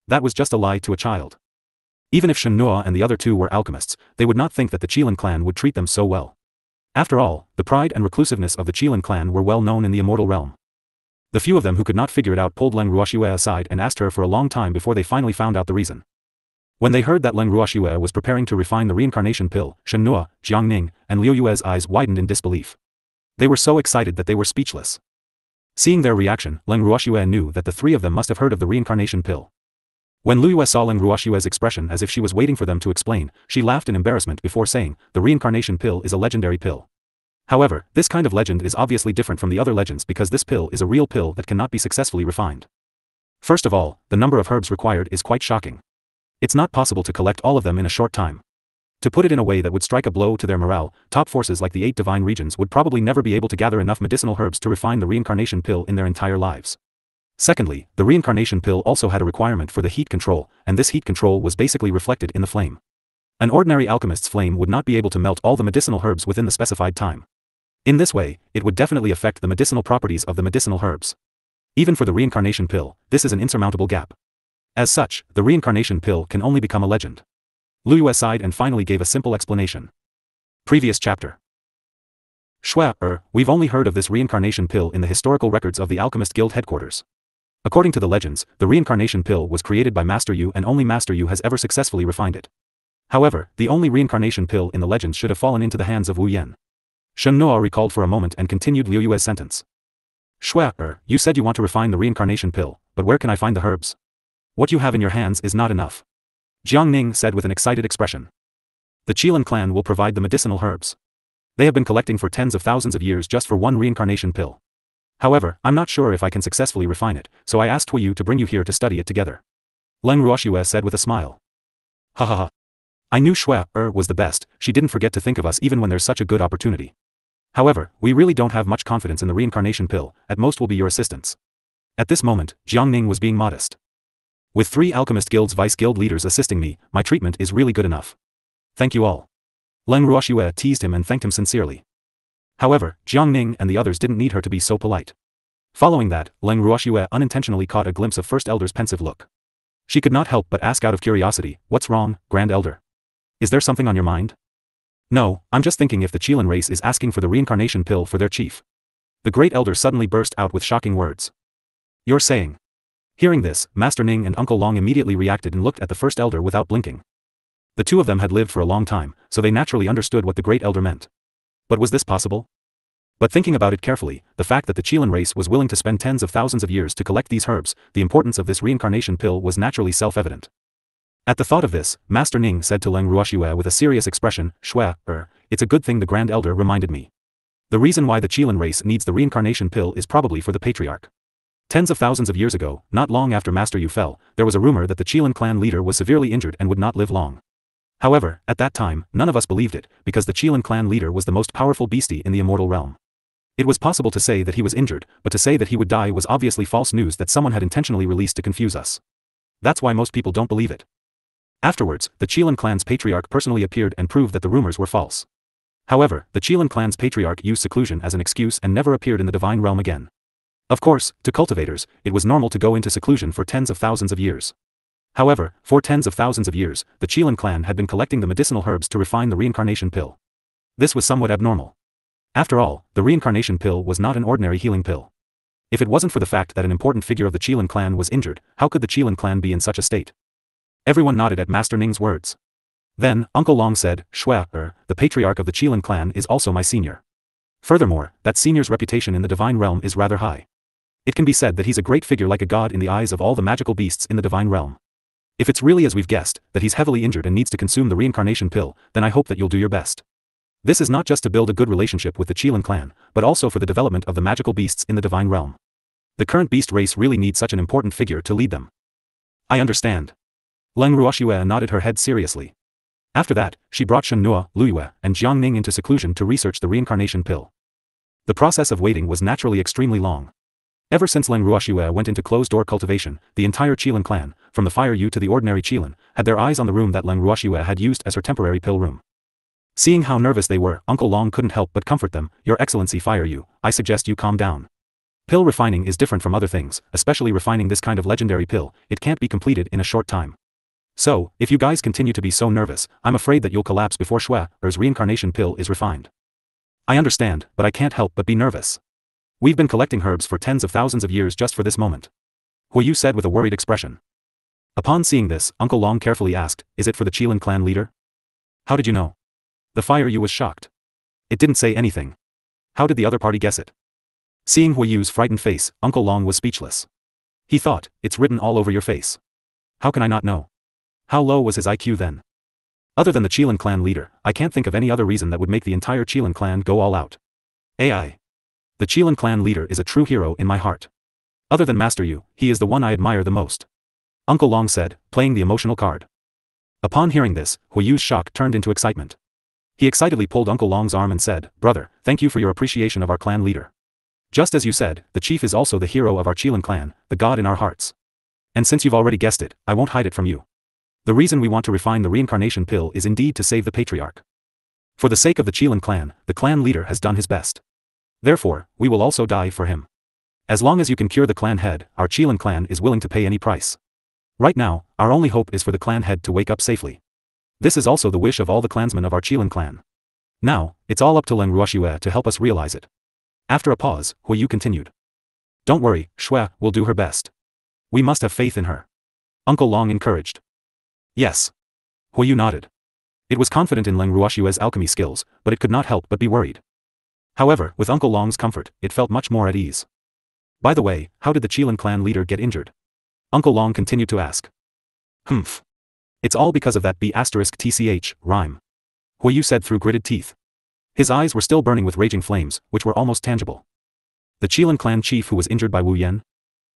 That was just a lie to a child. Even if Shen Nuo and the other 2 were alchemists, they would not think that the Qilin clan would treat them so well. After all, the pride and reclusiveness of the Qilin clan were well known in the immortal realm. The few of them who could not figure it out pulled Leng Ruoxue aside and asked her for a long time before they finally found out the reason. When they heard that Leng Ruoxue was preparing to refine the reincarnation pill, Shen Nuo, Jiang Ning, and Liu Yue's eyes widened in disbelief. They were so excited that they were speechless. Seeing their reaction, Leng Ruoxue knew that the 3 of them must have heard of the reincarnation pill. When Liu Yue saw Leng Ruoxue's expression as if she was waiting for them to explain, she laughed in embarrassment before saying, the reincarnation pill is a legendary pill. However, this kind of legend is obviously different from the other legends because this pill is a real pill that cannot be successfully refined. First of all, the number of herbs required is quite shocking. It's not possible to collect all of them in a short time. To put it in a way that would strike a blow to their morale, top forces like the 8 divine regions would probably never be able to gather enough medicinal herbs to refine the reincarnation pill in their entire lives. Secondly, the reincarnation pill also had a requirement for the heat control, and this heat control was basically reflected in the flame. An ordinary alchemist's flame would not be able to melt all the medicinal herbs within the specified time. In this way, it would definitely affect the medicinal properties of the medicinal herbs. Even for the reincarnation pill, this is an insurmountable gap. As such, the reincarnation pill can only become a legend. Liu Yue sighed and finally gave a simple explanation. Previous chapter. Shue, we've only heard of this reincarnation pill in the historical records of the Alchemist Guild headquarters. According to the legends, the reincarnation pill was created by Master Yu and only Master Yu has ever successfully refined it. However, the only reincarnation pill in the legends should have fallen into the hands of Wu Yan. Shen Nuo recalled for a moment and continued Liu Yue's sentence. Shue, you said you want to refine the reincarnation pill, but where can I find the herbs? What you have in your hands is not enough. Jiang Ning said with an excited expression. The Qilin clan will provide the medicinal herbs. They have been collecting for tens of thousands of years just for one reincarnation pill. However, I'm not sure if I can successfully refine it, so I asked Hu Yu to bring you here to study it together. Leng Ruoxue said with a smile. Ha ha ha. I knew Shue was the best, she didn't forget to think of us even when there's such a good opportunity. However, we really don't have much confidence in the reincarnation pill, at most we'll be your assistants. At this moment, Jiang Ning was being modest. With 3 Alchemist Guild's vice guild leaders assisting me, my treatment is really good enough. Thank you all. Leng Ruoxue teased him and thanked him sincerely. However, Jiang Ning and the others didn't need her to be so polite. Following that, Leng Ruoxue unintentionally caught a glimpse of First Elder's pensive look. She could not help but ask out of curiosity, "What's wrong, Grand Elder? Is there something on your mind?" "No, I'm just thinking if the Qilin race is asking for the reincarnation pill for their chief." The Great Elder suddenly burst out with shocking words. "You're saying?" Hearing this, Master Ning and Uncle Long immediately reacted and looked at the First Elder without blinking. The two of them had lived for a long time, so they naturally understood what the Great Elder meant. But was this possible? But thinking about it carefully, the fact that the Qilin race was willing to spend tens of thousands of years to collect these herbs, the importance of this reincarnation pill was naturally self-evident. At the thought of this, Master Ning said to Leng Ruoxue with a serious expression, "Shue, it's a good thing the Grand Elder reminded me. The reason why the Qilin race needs the reincarnation pill is probably for the patriarch. Tens of thousands of years ago, not long after Master Yu fell, there was a rumor that the Qilin clan leader was severely injured and would not live long. However, at that time, none of us believed it, because the Qilin clan leader was the most powerful beastie in the immortal realm. It was possible to say that he was injured, but to say that he would die was obviously false news that someone had intentionally released to confuse us. That's why most people don't believe it." Afterwards, the Qilin clan's patriarch personally appeared and proved that the rumors were false. However, the Qilin clan's patriarch used seclusion as an excuse and never appeared in the divine realm again. Of course, to cultivators, it was normal to go into seclusion for tens of thousands of years. However, for tens of thousands of years, the Qilin clan had been collecting the medicinal herbs to refine the reincarnation pill. This was somewhat abnormal. After all, the reincarnation pill was not an ordinary healing pill. If it wasn't for the fact that an important figure of the Qilin clan was injured, how could the Qilin clan be in such a state? Everyone nodded at Master Ning's words. Then, Uncle Long said, "Shue, the patriarch of the Qilin clan is also my senior. Furthermore, that senior's reputation in the divine realm is rather high. It can be said that he's a great figure like a god in the eyes of all the magical beasts in the divine realm. If it's really as we've guessed, that he's heavily injured and needs to consume the reincarnation pill, then I hope that you'll do your best. This is not just to build a good relationship with the Qilin clan, but also for the development of the magical beasts in the divine realm. The current beast race really needs such an important figure to lead them." "I understand." Leng Ruoxue nodded her head seriously. After that, she brought Shen Nuo, Liu Yue, and Jiang Ning into seclusion to research the reincarnation pill. The process of waiting was naturally extremely long. Ever since Leng Ruoxue went into closed-door cultivation, the entire Qilin clan, from the Fire Yu to the ordinary Qilin, had their eyes on the room that Leng Ruoxue had used as her temporary pill room. Seeing how nervous they were, Uncle Long couldn't help but comfort them. "Your Excellency Fire Yu, I suggest you calm down. Pill refining is different from other things, especially refining this kind of legendary pill. It can't be completed in a short time. So, if you guys continue to be so nervous, I'm afraid that you'll collapse before Shue's reincarnation pill is refined." "I understand, but I can't help but be nervous. We've been collecting herbs for tens of thousands of years just for this moment," Hu Yu said with a worried expression. Upon seeing this, Uncle Long carefully asked, "Is it for the Qilin clan leader?" "How did you know?" The Fire Yu was shocked. "It didn't say anything. How did the other party guess it?" Seeing Hu Yu's frightened face, Uncle Long was speechless. He thought, "It's written all over your face. How can I not know?" How low was his IQ then? Other than the Qilin clan leader, I can't think of any other reason that would make the entire Qilin clan go all out. AI. The Qilin clan leader is a true hero in my heart. Other than Master Yu, he is the one I admire the most," Uncle Long said, playing the emotional card. Upon hearing this, Hu Yu's shock turned into excitement. He excitedly pulled Uncle Long's arm and said, "Brother, thank you for your appreciation of our clan leader. Just as you said, the chief is also the hero of our Qilin clan, the god in our hearts. And since you've already guessed it, I won't hide it from you. The reason we want to refine the reincarnation pill is indeed to save the patriarch. For the sake of the Qilin clan, the clan leader has done his best. Therefore, we will also die for him. As long as you can cure the clan head, our Qilin clan is willing to pay any price. Right now, our only hope is for the clan head to wake up safely. This is also the wish of all the clansmen of our Qilin clan." Now, it's all up to Leng Ruoxue to help us realize it. After a pause, Huiyu continued. Don't worry, Xue will do her best. We must have faith in her. Uncle Long encouraged. Yes. Huiyu nodded. It was confident in Leng Ruoxue's alchemy skills, but it could not help but be worried. However, with Uncle Long's comfort, it felt much more at ease. By the way, how did the Qilin clan leader get injured? Uncle Long continued to ask. Humph. It's all because of that B*TCH rhyme. Huiyu said through gritted teeth. His eyes were still burning with raging flames, which were almost tangible. The Qilin clan chief who was injured by Wu Yan?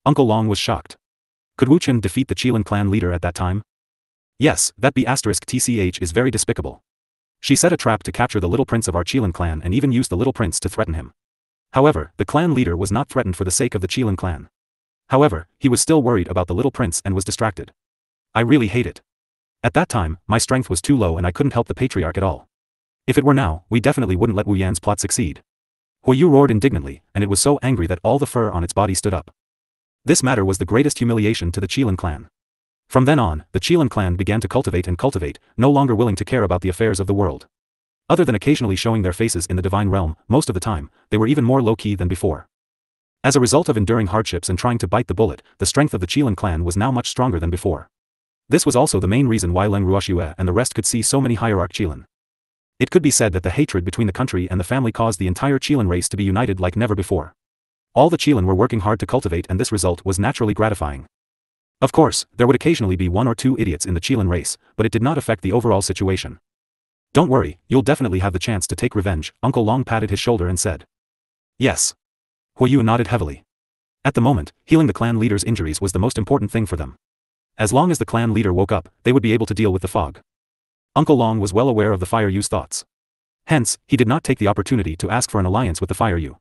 Uncle Long was shocked. Could Wu Chen defeat the Qilin clan leader at that time? Yes, that B*TCH is very despicable. She set a trap to capture the little prince of our Qilin clan and even used the little prince to threaten him. However, the clan leader was not threatened for the sake of the Qilin clan. However, he was still worried about the little prince and was distracted. I really hate it. At that time, my strength was too low and I couldn't help the patriarch at all. If it were now, we definitely wouldn't let Wu Yan's plot succeed. Huiyu roared indignantly, and it was so angry that all the fur on its body stood up. This matter was the greatest humiliation to the Qilin clan. From then on, the Qilin clan began to cultivate, no longer willing to care about the affairs of the world. Other than occasionally showing their faces in the divine realm, most of the time, they were even more low-key than before. As a result of enduring hardships and trying to bite the bullet, the strength of the Qilin clan was now much stronger than before. This was also the main reason why Leng Ruoxue and the rest could see so many hierarch Qilin. It could be said that the hatred between the country and the family caused the entire Qilin race to be united like never before. All the Qilin were working hard to cultivate, and this result was naturally gratifying. Of course, there would occasionally be one or two idiots in the Qilin race, but it did not affect the overall situation. Don't worry, you'll definitely have the chance to take revenge, Uncle Long patted his shoulder and said. Yes. Huiyu nodded heavily. At the moment, healing the clan leader's injuries was the most important thing for them. As long as the clan leader woke up, they would be able to deal with the fog. Uncle Long was well aware of the Fire Yu's thoughts. Hence, he did not take the opportunity to ask for an alliance with the Fire Yu.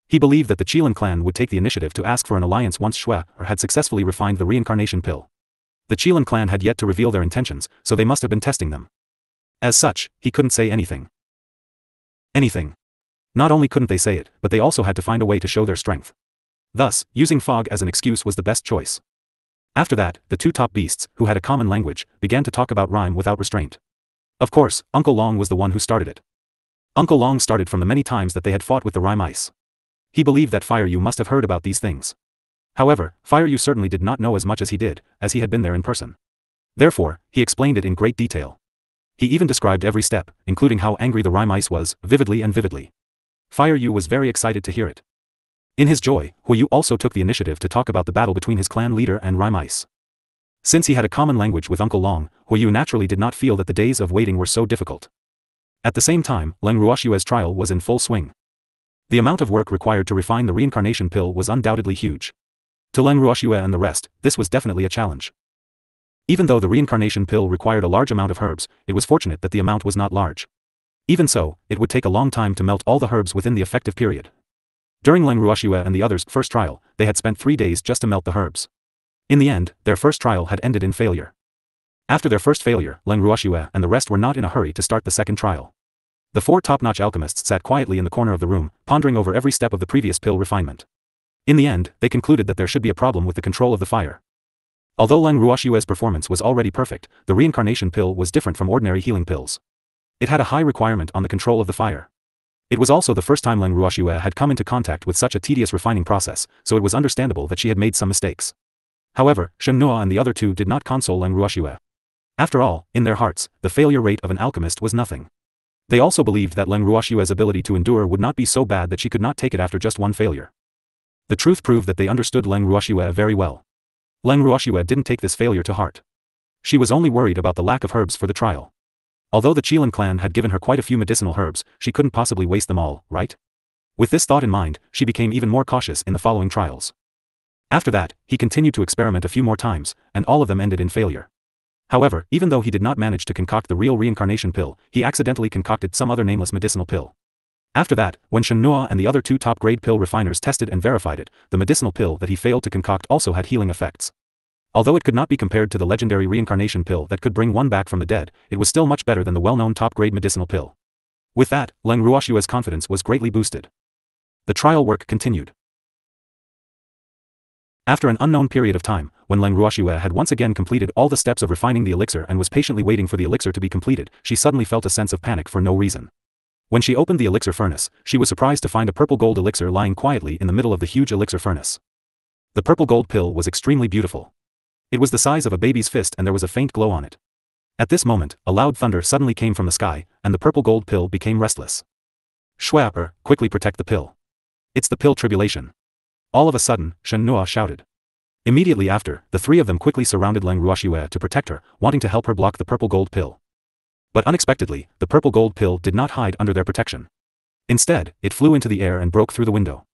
He believed that the Qilin clan would take the initiative to ask for an alliance once Xue had successfully refined the reincarnation pill. The Qilin clan had yet to reveal their intentions, so they must have been testing them. As such, he couldn't say anything. Anything. Not only couldn't they say it, but they also had to find a way to show their strength. Thus, using fog as an excuse was the best choice. After that, the two top beasts, who had a common language, began to talk about rhyme without restraint. Of course, Uncle Long was the one who started it. Uncle Long started from the many times that they had fought with the rhyme ice. He believed that Fire Yu must have heard about these things. However, Fire Yu certainly did not know as much as he did, as he had been there in person. Therefore, he explained it in great detail. He even described every step, including how angry the rhyme ice was, vividly. Fire Yu was very excited to hear it. In his joy, Huiyu also took the initiative to talk about the battle between his clan leader and rhyme ice. Since he had a common language with Uncle Long, Huiyu naturally did not feel that the days of waiting were so difficult. At the same time, Leng Ruoxue's trial was in full swing. The amount of work required to refine the reincarnation pill was undoubtedly huge. To Leng Ruoxue and the rest, this was definitely a challenge. Even though the reincarnation pill required a large amount of herbs, it was fortunate that the amount was not large. Even so, it would take a long time to melt all the herbs within the effective period. During Leng Ruoxue and the others' first trial, they had spent 3 days just to melt the herbs. In the end, their first trial had ended in failure. After their first failure, Leng Ruoxue and the rest were not in a hurry to start the second trial. The 4 top-notch alchemists sat quietly in the corner of the room, pondering over every step of the previous pill refinement. In the end, they concluded that there should be a problem with the control of the fire. Although Leng Ruoxue's performance was already perfect, the reincarnation pill was different from ordinary healing pills. It had a high requirement on the control of the fire. It was also the first time Leng Ruoxue had come into contact with such a tedious refining process, so it was understandable that she had made some mistakes. However, Shen Nua and the other 2 did not console Leng Ruoxue. After all, in their hearts, the failure rate of an alchemist was nothing. They also believed that Leng Ruoxue's ability to endure would not be so bad that she could not take it after just one failure. The truth proved that they understood Leng Ruoxue very well. Leng Ruoxue didn't take this failure to heart. She was only worried about the lack of herbs for the trial. Although the Qilin clan had given her quite a few medicinal herbs, she couldn't possibly waste them all, right? With this thought in mind, she became even more cautious in the following trials. After that, he continued to experiment a few more times, and all of them ended in failure. However, even though he did not manage to concoct the real reincarnation pill, he accidentally concocted some other nameless medicinal pill. After that, when Shen Nua and the other 2 top-grade pill refiners tested and verified it, the medicinal pill that he failed to concoct also had healing effects. Although it could not be compared to the legendary reincarnation pill that could bring one back from the dead, it was still much better than the well-known top-grade medicinal pill. With that, Leng Ruoxue's confidence was greatly boosted. The trial work continued. After an unknown period of time, when Leng Ruoxue had once again completed all the steps of refining the elixir and was patiently waiting for the elixir to be completed, she suddenly felt a sense of panic for no reason. When she opened the elixir furnace, she was surprised to find a purple gold elixir lying quietly in the middle of the huge elixir furnace. The purple gold pill was extremely beautiful. It was the size of a baby's fist and there was a faint glow on it. At this moment, a loud thunder suddenly came from the sky, and the purple gold pill became restless. Shuaper, quickly protect the pill. It's the pill tribulation. All of a sudden, Shen Nuo shouted. Immediately after, the three of them quickly surrounded Leng Ruoxue to protect her, wanting to help her block the purple gold pill. But unexpectedly, the purple gold pill did not hide under their protection. Instead, it flew into the air and broke through the window.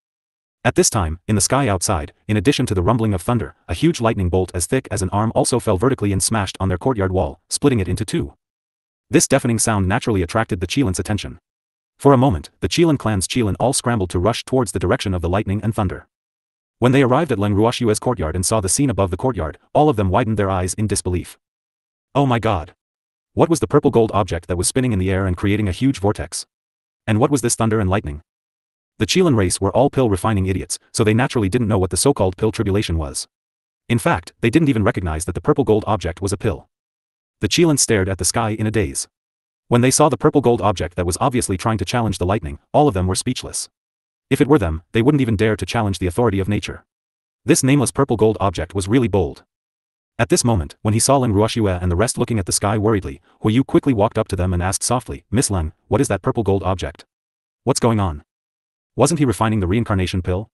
At this time, in the sky outside, in addition to the rumbling of thunder, a huge lightning bolt as thick as an arm also fell vertically and smashed on their courtyard wall, splitting it into two. This deafening sound naturally attracted the Qilins' attention. For a moment, the Qilin clan's Qilin all scrambled to rush towards the direction of the lightning and thunder. When they arrived at Leng Ruoxue's courtyard and saw the scene above the courtyard, all of them widened their eyes in disbelief. Oh my god! What was the purple gold object that was spinning in the air and creating a huge vortex? And what was this thunder and lightning? The Qilin race were all pill refining idiots, so they naturally didn't know what the so-called pill tribulation was. In fact, they didn't even recognize that the purple gold object was a pill. The Qilin stared at the sky in a daze. When they saw the purple gold object that was obviously trying to challenge the lightning, all of them were speechless. If it were them, they wouldn't even dare to challenge the authority of nature. This nameless purple gold object was really bold. At this moment, when he saw Leng Ruoxue and the rest looking at the sky worriedly, Hu Yu quickly walked up to them and asked softly, Miss Leng, what is that purple gold object? What's going on? Wasn't he refining the reincarnation pill?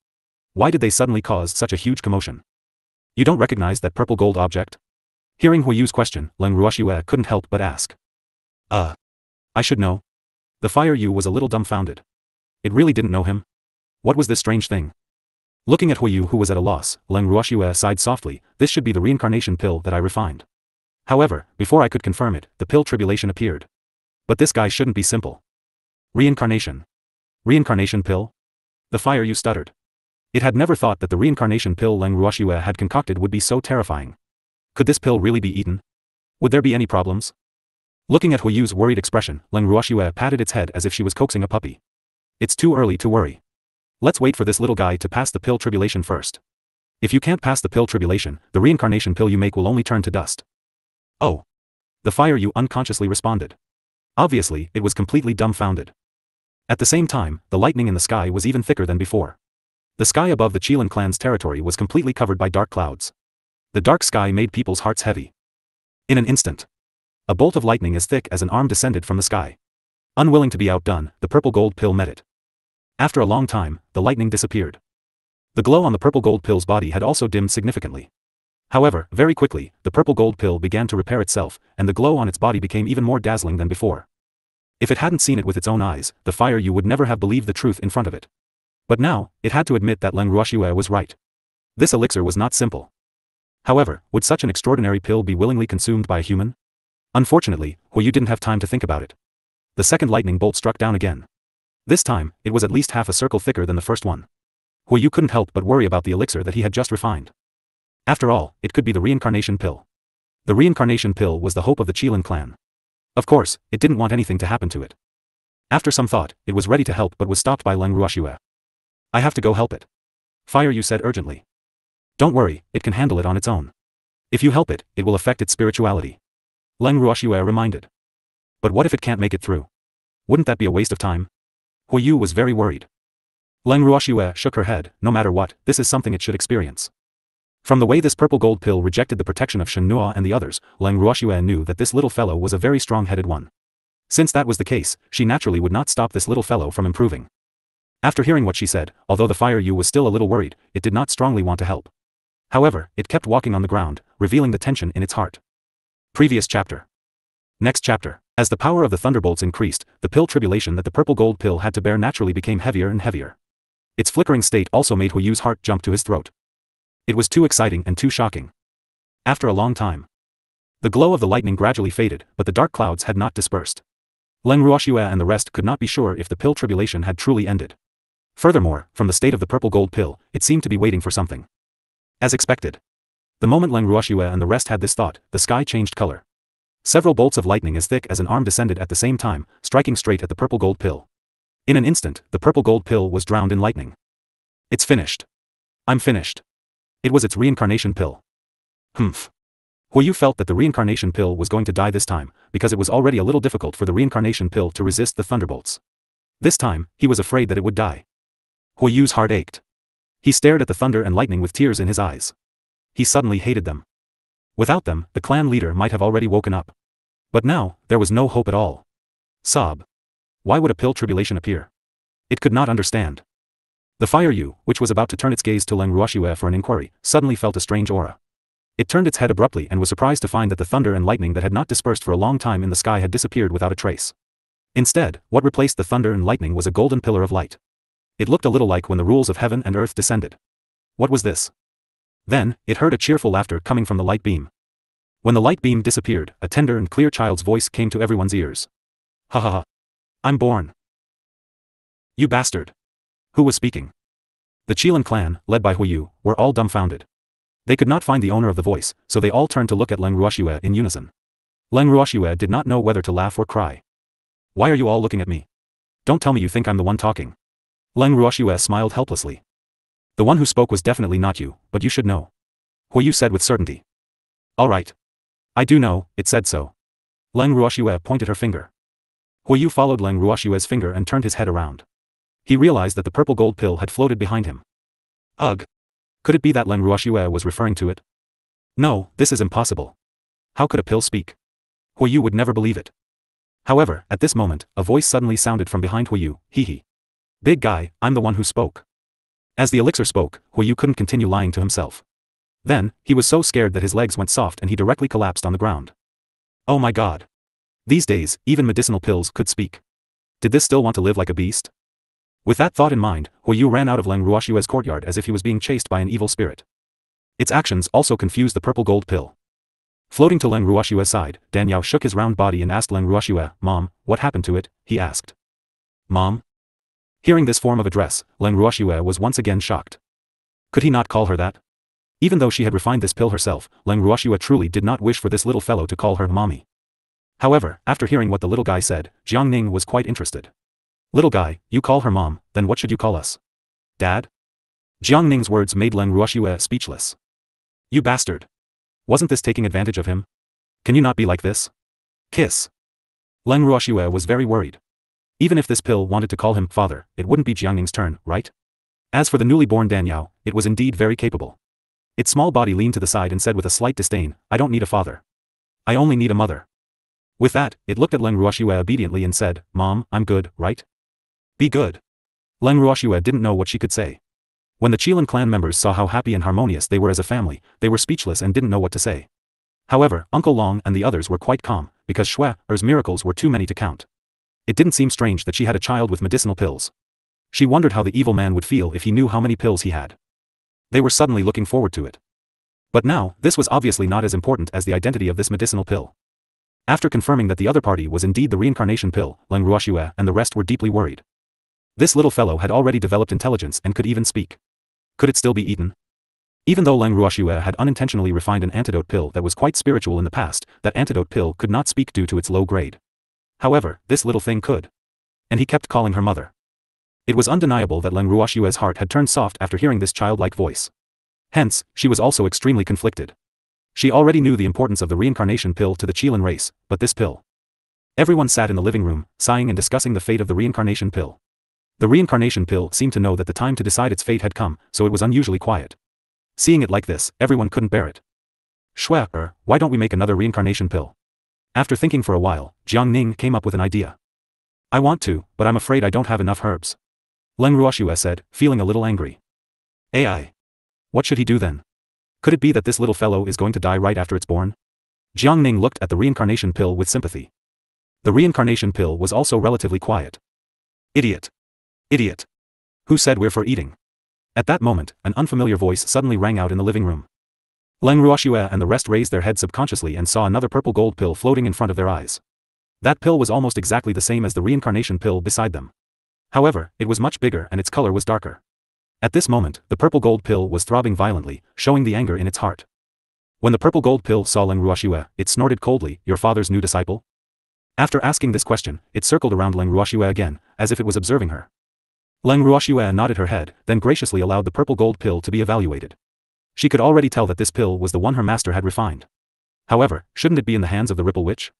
Why did they suddenly cause such a huge commotion? You don't recognize that purple gold object? Hearing Hu Yu's question, Leng Ruoxue couldn't help but ask. I should know. The Fire Yu was a little dumbfounded. It really didn't know him? What was this strange thing? Looking at Hu Yu who was at a loss, Leng Ruoxue sighed softly, this should be the reincarnation pill that I refined. However, before I could confirm it, the pill tribulation appeared. But this guy shouldn't be simple. Reincarnation. Reincarnation pill? The Fire Yu stuttered. It had never thought that the reincarnation pill Leng Ruoxue had concocted would be so terrifying. Could this pill really be eaten? Would there be any problems? Looking at Hu Yu's worried expression, Leng Ruoxue patted its head as if she was coaxing a puppy. It's too early to worry. Let's wait for this little guy to pass the pill tribulation first. If you can't pass the pill tribulation, the reincarnation pill you make will only turn to dust. Oh. The Fire Yu unconsciously responded. Obviously, it was completely dumbfounded. At the same time, the lightning in the sky was even thicker than before. The sky above the Qilin clan's territory was completely covered by dark clouds. The dark sky made people's hearts heavy. In an instant, a bolt of lightning as thick as an arm descended from the sky. Unwilling to be outdone, the purple gold pill met it. After a long time, the lightning disappeared. The glow on the purple gold pill's body had also dimmed significantly. However, very quickly, the purple gold pill began to repair itself, and the glow on its body became even more dazzling than before. If it hadn't seen it with its own eyes, the Fire Yu would never have believed the truth in front of it. But now, it had to admit that Leng Ruoxue was right. This elixir was not simple. However, would such an extraordinary pill be willingly consumed by a human? Unfortunately, Hu Yu didn't have time to think about it. The second lightning bolt struck down again. This time, it was at least half a circle thicker than the first one. Hu Yu couldn't help but worry about the elixir that he had just refined. After all, it could be the reincarnation pill. The reincarnation pill was the hope of the Qilin clan. Of course, it didn't want anything to happen to it. After some thought, it was ready to help but was stopped by Leng Ruoxue. I have to go help it. Fire Yu said urgently. Don't worry, it can handle it on its own. If you help it, it will affect its spirituality. Leng Ruoxue reminded. But what if it can't make it through? Wouldn't that be a waste of time? Hu Yu was very worried. Leng Ruoxue shook her head, no matter what, this is something it should experience. From the way this purple gold pill rejected the protection of Shen Nuo and the others, Leng Ruoxue knew that this little fellow was a very strong-headed one. Since that was the case, she naturally would not stop this little fellow from improving. After hearing what she said, although the Fire Yu was still a little worried, it did not strongly want to help. However, it kept walking on the ground, revealing the tension in its heart. Previous chapter. Next chapter. As the power of the thunderbolts increased, the pill tribulation that the purple gold pill had to bear naturally became heavier and heavier. Its flickering state also made Hu Yu's heart jump to his throat. It was too exciting and too shocking. After a long time, the glow of the lightning gradually faded, but the dark clouds had not dispersed. Leng Ruoxue and the rest could not be sure if the pill tribulation had truly ended. Furthermore, from the state of the purple gold pill, it seemed to be waiting for something. As expected. The moment Leng Ruoxue and the rest had this thought, the sky changed color. Several bolts of lightning as thick as an arm descended at the same time, striking straight at the purple gold pill. In an instant, the purple gold pill was drowned in lightning. It's finished. I'm finished. It was its reincarnation pill. Humph. Hu Yu felt that the reincarnation pill was going to die this time, because it was already a little difficult for the reincarnation pill to resist the thunderbolts. This time, he was afraid that it would die. Huiyu's heart ached. He stared at the thunder and lightning with tears in his eyes. He suddenly hated them. Without them, the clan leader might have already woken up. But now, there was no hope at all. Sob. Why would a pill tribulation appear? It could not understand. The fire Yu, which was about to turn its gaze to Leng Ruoxue for an inquiry, suddenly felt a strange aura. It turned its head abruptly and was surprised to find that the thunder and lightning that had not dispersed for a long time in the sky had disappeared without a trace. Instead, what replaced the thunder and lightning was a golden pillar of light. It looked a little like when the rules of heaven and earth descended. What was this? Then, it heard a cheerful laughter coming from the light beam. When the light beam disappeared, a tender and clear child's voice came to everyone's ears. Ha ha ha. I'm born. You bastard. Who was speaking? The Qilin clan, led by Huiyu, were all dumbfounded. They could not find the owner of the voice, so they all turned to look at Leng Ruoxue in unison. Leng Ruoxue did not know whether to laugh or cry. Why are you all looking at me? Don't tell me you think I'm the one talking. Leng Ruoxue smiled helplessly. The one who spoke was definitely not you, but you should know. Huiyu said with certainty. All right. I do know, it said so. Leng Ruoxue pointed her finger. Huiyu followed Leng Ruoxue's finger and turned his head around. He realized that the purple gold pill had floated behind him. Ugh. Could it be that Leng Ruoxue was referring to it? No, this is impossible. How could a pill speak? Huiyu would never believe it. However, at this moment, a voice suddenly sounded from behind Huiyu, hee. Big guy, I'm the one who spoke. As the elixir spoke, Huiyu couldn't continue lying to himself. Then, he was so scared that his legs went soft and he directly collapsed on the ground. Oh my god. These days, even medicinal pills could speak. Did this still want to live like a beast? With that thought in mind, Huiyu ran out of Leng Ruoxue's courtyard as if he was being chased by an evil spirit. Its actions also confused the purple gold pill. Floating to Leng Ruoxue's side, Dan Yao shook his round body and asked Leng Ruoxue, Mom, what happened to it? He asked. Mom? Hearing this form of address, Leng Ruoxue was once again shocked. Could he not call her that? Even though she had refined this pill herself, Leng Ruoxue truly did not wish for this little fellow to call her mommy. However, after hearing what the little guy said, Jiang Ning was quite interested. Little guy, you call her mom, then what should you call us? Dad? Jiang Ning's words made Leng Ruoxue speechless. You bastard. Wasn't this taking advantage of him? Can you not be like this? Kiss. Leng Ruoxue was very worried. Even if this pill wanted to call him father, it wouldn't be Jiang Ning's turn, right? As for the newly born Dan Yao, it was indeed very capable. Its small body leaned to the side and said with a slight disdain, I don't need a father. I only need a mother. With that, it looked at Leng Ruoxue obediently and said, Mom, I'm good, right? Be good. Leng Ruoxue didn't know what she could say. When the Qilin clan members saw how happy and harmonious they were as a family, they were speechless and didn't know what to say. However, Uncle Long and the others were quite calm, because Shue's miracles were too many to count. It didn't seem strange that she had a child with medicinal pills. She wondered how the evil man would feel if he knew how many pills he had. They were suddenly looking forward to it. But now, this was obviously not as important as the identity of this medicinal pill. After confirming that the other party was indeed the reincarnation pill, Leng Ruoxue and the rest were deeply worried. This little fellow had already developed intelligence and could even speak. Could it still be eaten? Even though Leng Ruoxue had unintentionally refined an antidote pill that was quite spiritual in the past, that antidote pill could not speak due to its low grade. However, this little thing could. And he kept calling her mother. It was undeniable that Leng Ruoxue's heart had turned soft after hearing this childlike voice. Hence, she was also extremely conflicted. She already knew the importance of the reincarnation pill to the Qilin race, but this pill. Everyone sat in the living room, sighing and discussing the fate of the reincarnation pill. The reincarnation pill seemed to know that the time to decide its fate had come, so it was unusually quiet. Seeing it like this, everyone couldn't bear it. Why don't we make another reincarnation pill? After thinking for a while, Jiang Ning came up with an idea. I want to, but I'm afraid I don't have enough herbs. Leng Ruoxue said, feeling a little angry. AI. What should he do then? Could it be that this little fellow is going to die right after it's born? Jiang Ning looked at the reincarnation pill with sympathy. The reincarnation pill was also relatively quiet. Idiot. Idiot. Who said we're for eating? At that moment, an unfamiliar voice suddenly rang out in the living room. Leng Ruoxue and the rest raised their heads subconsciously and saw another purple gold pill floating in front of their eyes. That pill was almost exactly the same as the reincarnation pill beside them. However, it was much bigger and its color was darker. At this moment, the purple gold pill was throbbing violently, showing the anger in its heart. When the purple gold pill saw Leng Ruoxue, it snorted coldly, your father's new disciple? After asking this question, it circled around Leng Ruoxue again, as if it was observing her. Leng Ruoxue nodded her head, then graciously allowed the purple gold pill to be evaluated. She could already tell that this pill was the one her master had refined. However, shouldn't it be in the hands of the Ripple Witch?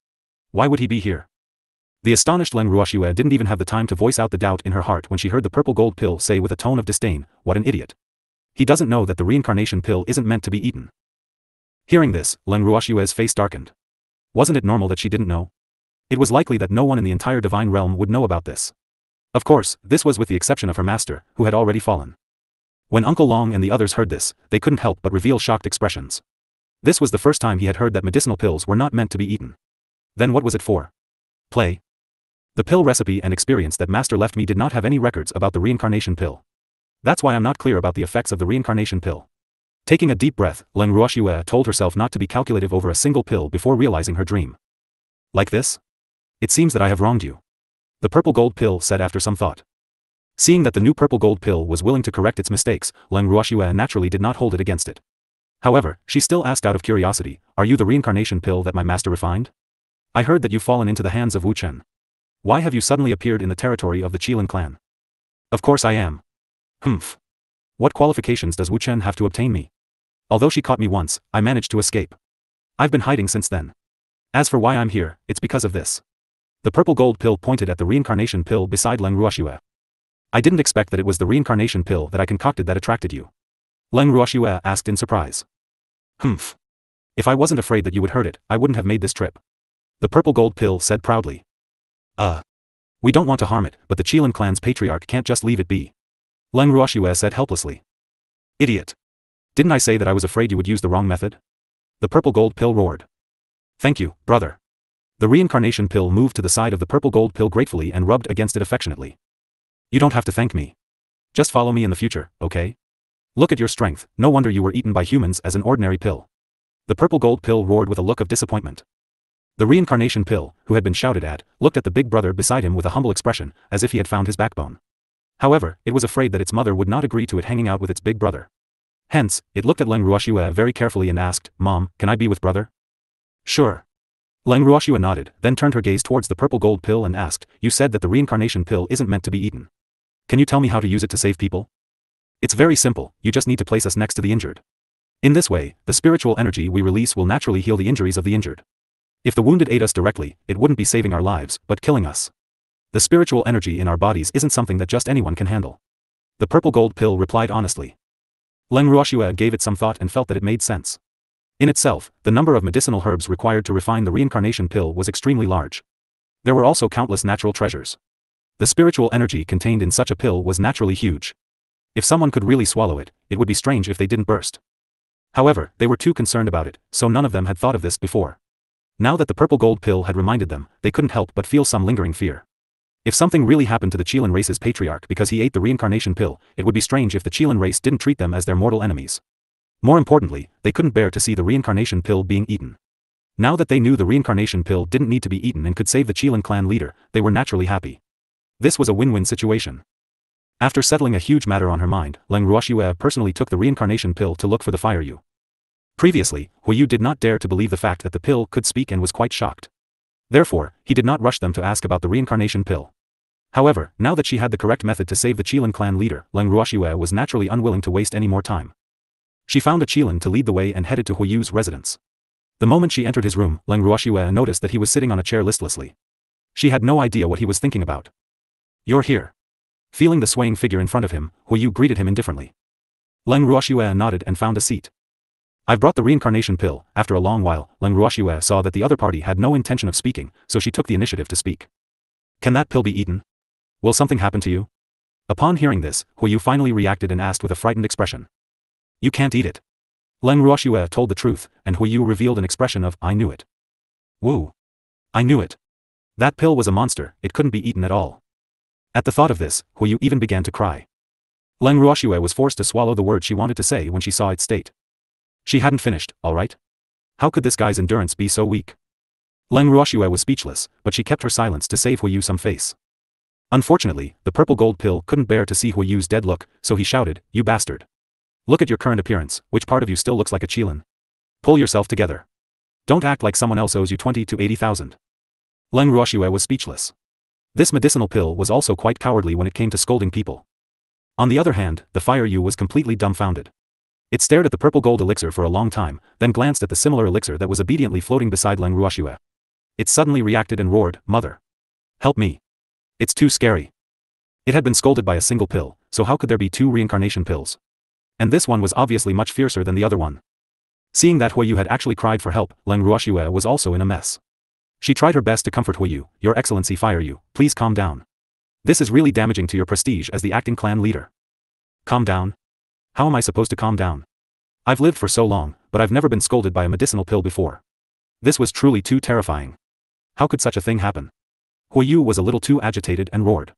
Why would he be here? The astonished Leng Ruoxue didn't even have the time to voice out the doubt in her heart when she heard the purple gold pill say with a tone of disdain, "What an idiot. He doesn't know that the reincarnation pill isn't meant to be eaten." Hearing this, Leng Ruoxue's face darkened. Wasn't it normal that she didn't know? It was likely that no one in the entire divine realm would know about this. Of course, this was with the exception of her master, who had already fallen. When Uncle Long and the others heard this, they couldn't help but reveal shocked expressions. This was the first time he had heard that medicinal pills were not meant to be eaten. Then what was it for? Play. The pill recipe and experience that Master left me did not have any records about the reincarnation pill. That's why I'm not clear about the effects of the reincarnation pill. Taking a deep breath, Leng Ruoxue told herself not to be calculative over a single pill before realizing her dream. Like this? It seems that I have wronged you. The purple gold pill said after some thought. Seeing that the new purple gold pill was willing to correct its mistakes, Leng Ruoxue naturally did not hold it against it. However, she still asked out of curiosity, "Are you the reincarnation pill that my master refined? I heard that you've fallen into the hands of Wu Chen. Why have you suddenly appeared in the territory of the Qilin clan?" "Of course I am." "Humph. What qualifications does Wu Chen have to obtain me? Although she caught me once, I managed to escape. I've been hiding since then. As for why I'm here, it's because of this." The purple gold pill pointed at the reincarnation pill beside Leng Ruoxue. "I didn't expect that it was the reincarnation pill that I concocted that attracted you." Leng Ruoxue asked in surprise. "Humph. If I wasn't afraid that you would hurt it, I wouldn't have made this trip." The purple gold pill said proudly. We don't want to harm it, but the Qilin clan's patriarch can't just leave it be." Leng Ruoxue said helplessly. "Idiot. Didn't I say that I was afraid you would use the wrong method?" The purple gold pill roared. "Thank you, brother." The reincarnation pill moved to the side of the purple gold pill gratefully and rubbed against it affectionately. "You don't have to thank me. Just follow me in the future, okay? Look at your strength, no wonder you were eaten by humans as an ordinary pill." The purple gold pill roared with a look of disappointment. The reincarnation pill, who had been shouted at, looked at the big brother beside him with a humble expression, as if he had found his backbone. However, it was afraid that its mother would not agree to it hanging out with its big brother. Hence, it looked at Leng Ruoxue very carefully and asked, "Mom, can I be with brother?" "Sure." Leng Ruoxue nodded, then turned her gaze towards the purple gold pill and asked, "You said that the reincarnation pill isn't meant to be eaten. Can you tell me how to use it to save people?" "It's very simple, you just need to place us next to the injured. In this way, the spiritual energy we release will naturally heal the injuries of the injured. If the wounded ate us directly, it wouldn't be saving our lives, but killing us. The spiritual energy in our bodies isn't something that just anyone can handle." The purple gold pill replied honestly. Leng Ruoxue gave it some thought and felt that it made sense. In itself, the number of medicinal herbs required to refine the reincarnation pill was extremely large. There were also countless natural treasures. The spiritual energy contained in such a pill was naturally huge. If someone could really swallow it, it would be strange if they didn't burst. However, they were too concerned about it, so none of them had thought of this before. Now that the purple gold pill had reminded them, they couldn't help but feel some lingering fear. If something really happened to the Qilin race's patriarch because he ate the reincarnation pill, it would be strange if the Qilin race didn't treat them as their mortal enemies. More importantly, they couldn't bear to see the reincarnation pill being eaten. Now that they knew the reincarnation pill didn't need to be eaten and could save the Qilin clan leader, they were naturally happy. This was a win-win situation. After settling a huge matter on her mind, Leng Ruoxue personally took the reincarnation pill to look for the Fire Yu. Previously, Hu Yu did not dare to believe the fact that the pill could speak and was quite shocked. Therefore, he did not rush them to ask about the reincarnation pill. However, now that she had the correct method to save the Qilin clan leader, Leng Ruoxue was naturally unwilling to waste any more time. She found a Qilin to lead the way and headed to Hu Yu's residence. The moment she entered his room, Leng Ruoxue noticed that he was sitting on a chair listlessly. She had no idea what he was thinking about. "You're here." Feeling the swaying figure in front of him, Hu Yu greeted him indifferently. Leng Ruoxue nodded and found a seat. "I've brought the reincarnation pill." After a long while, Leng Ruoxue saw that the other party had no intention of speaking, so she took the initiative to speak. "Can that pill be eaten? Will something happen to you?" Upon hearing this, Hu Yu finally reacted and asked with a frightened expression. "You can't eat it." Leng Ruoxue told the truth, and Hu Yu revealed an expression of, "I knew it." "Woo. I knew it. That pill was a monster, it couldn't be eaten at all." At the thought of this, Hu Yu even began to cry. Leng Ruoxue was forced to swallow the word she wanted to say when she saw its state. She hadn't finished, all right? How could this guy's endurance be so weak? Leng Ruoxue was speechless, but she kept her silence to save Hu Yu some face. Unfortunately, the purple gold pill couldn't bear to see Hu Yu's dead look, so he shouted, "You bastard. Look at your current appearance, which part of you still looks like a Qilin? Pull yourself together. Don't act like someone else owes you 20 to 80,000. Leng Ruoxue was speechless. This medicinal pill was also quite cowardly when it came to scolding people. On the other hand, the Fire Yu was completely dumbfounded. It stared at the purple gold elixir for a long time, then glanced at the similar elixir that was obediently floating beside Leng Ruoxue. It suddenly reacted and roared, "Mother! Help me. It's too scary. It had been scolded by a single pill, so how could there be 2 reincarnation pills? And this one was obviously much fiercer than the other one. Seeing that Huiyu had actually cried for help, Leng Ruoxue was also in a mess. She tried her best to comfort Huiyu. Your Excellency, fire you, please calm down. This is really damaging to your prestige as the acting clan leader. Calm down? How am I supposed to calm down? I've lived for so long, but I've never been scolded by a medicinal pill before. This was truly too terrifying. How could such a thing happen? Huiyu was a little too agitated and roared.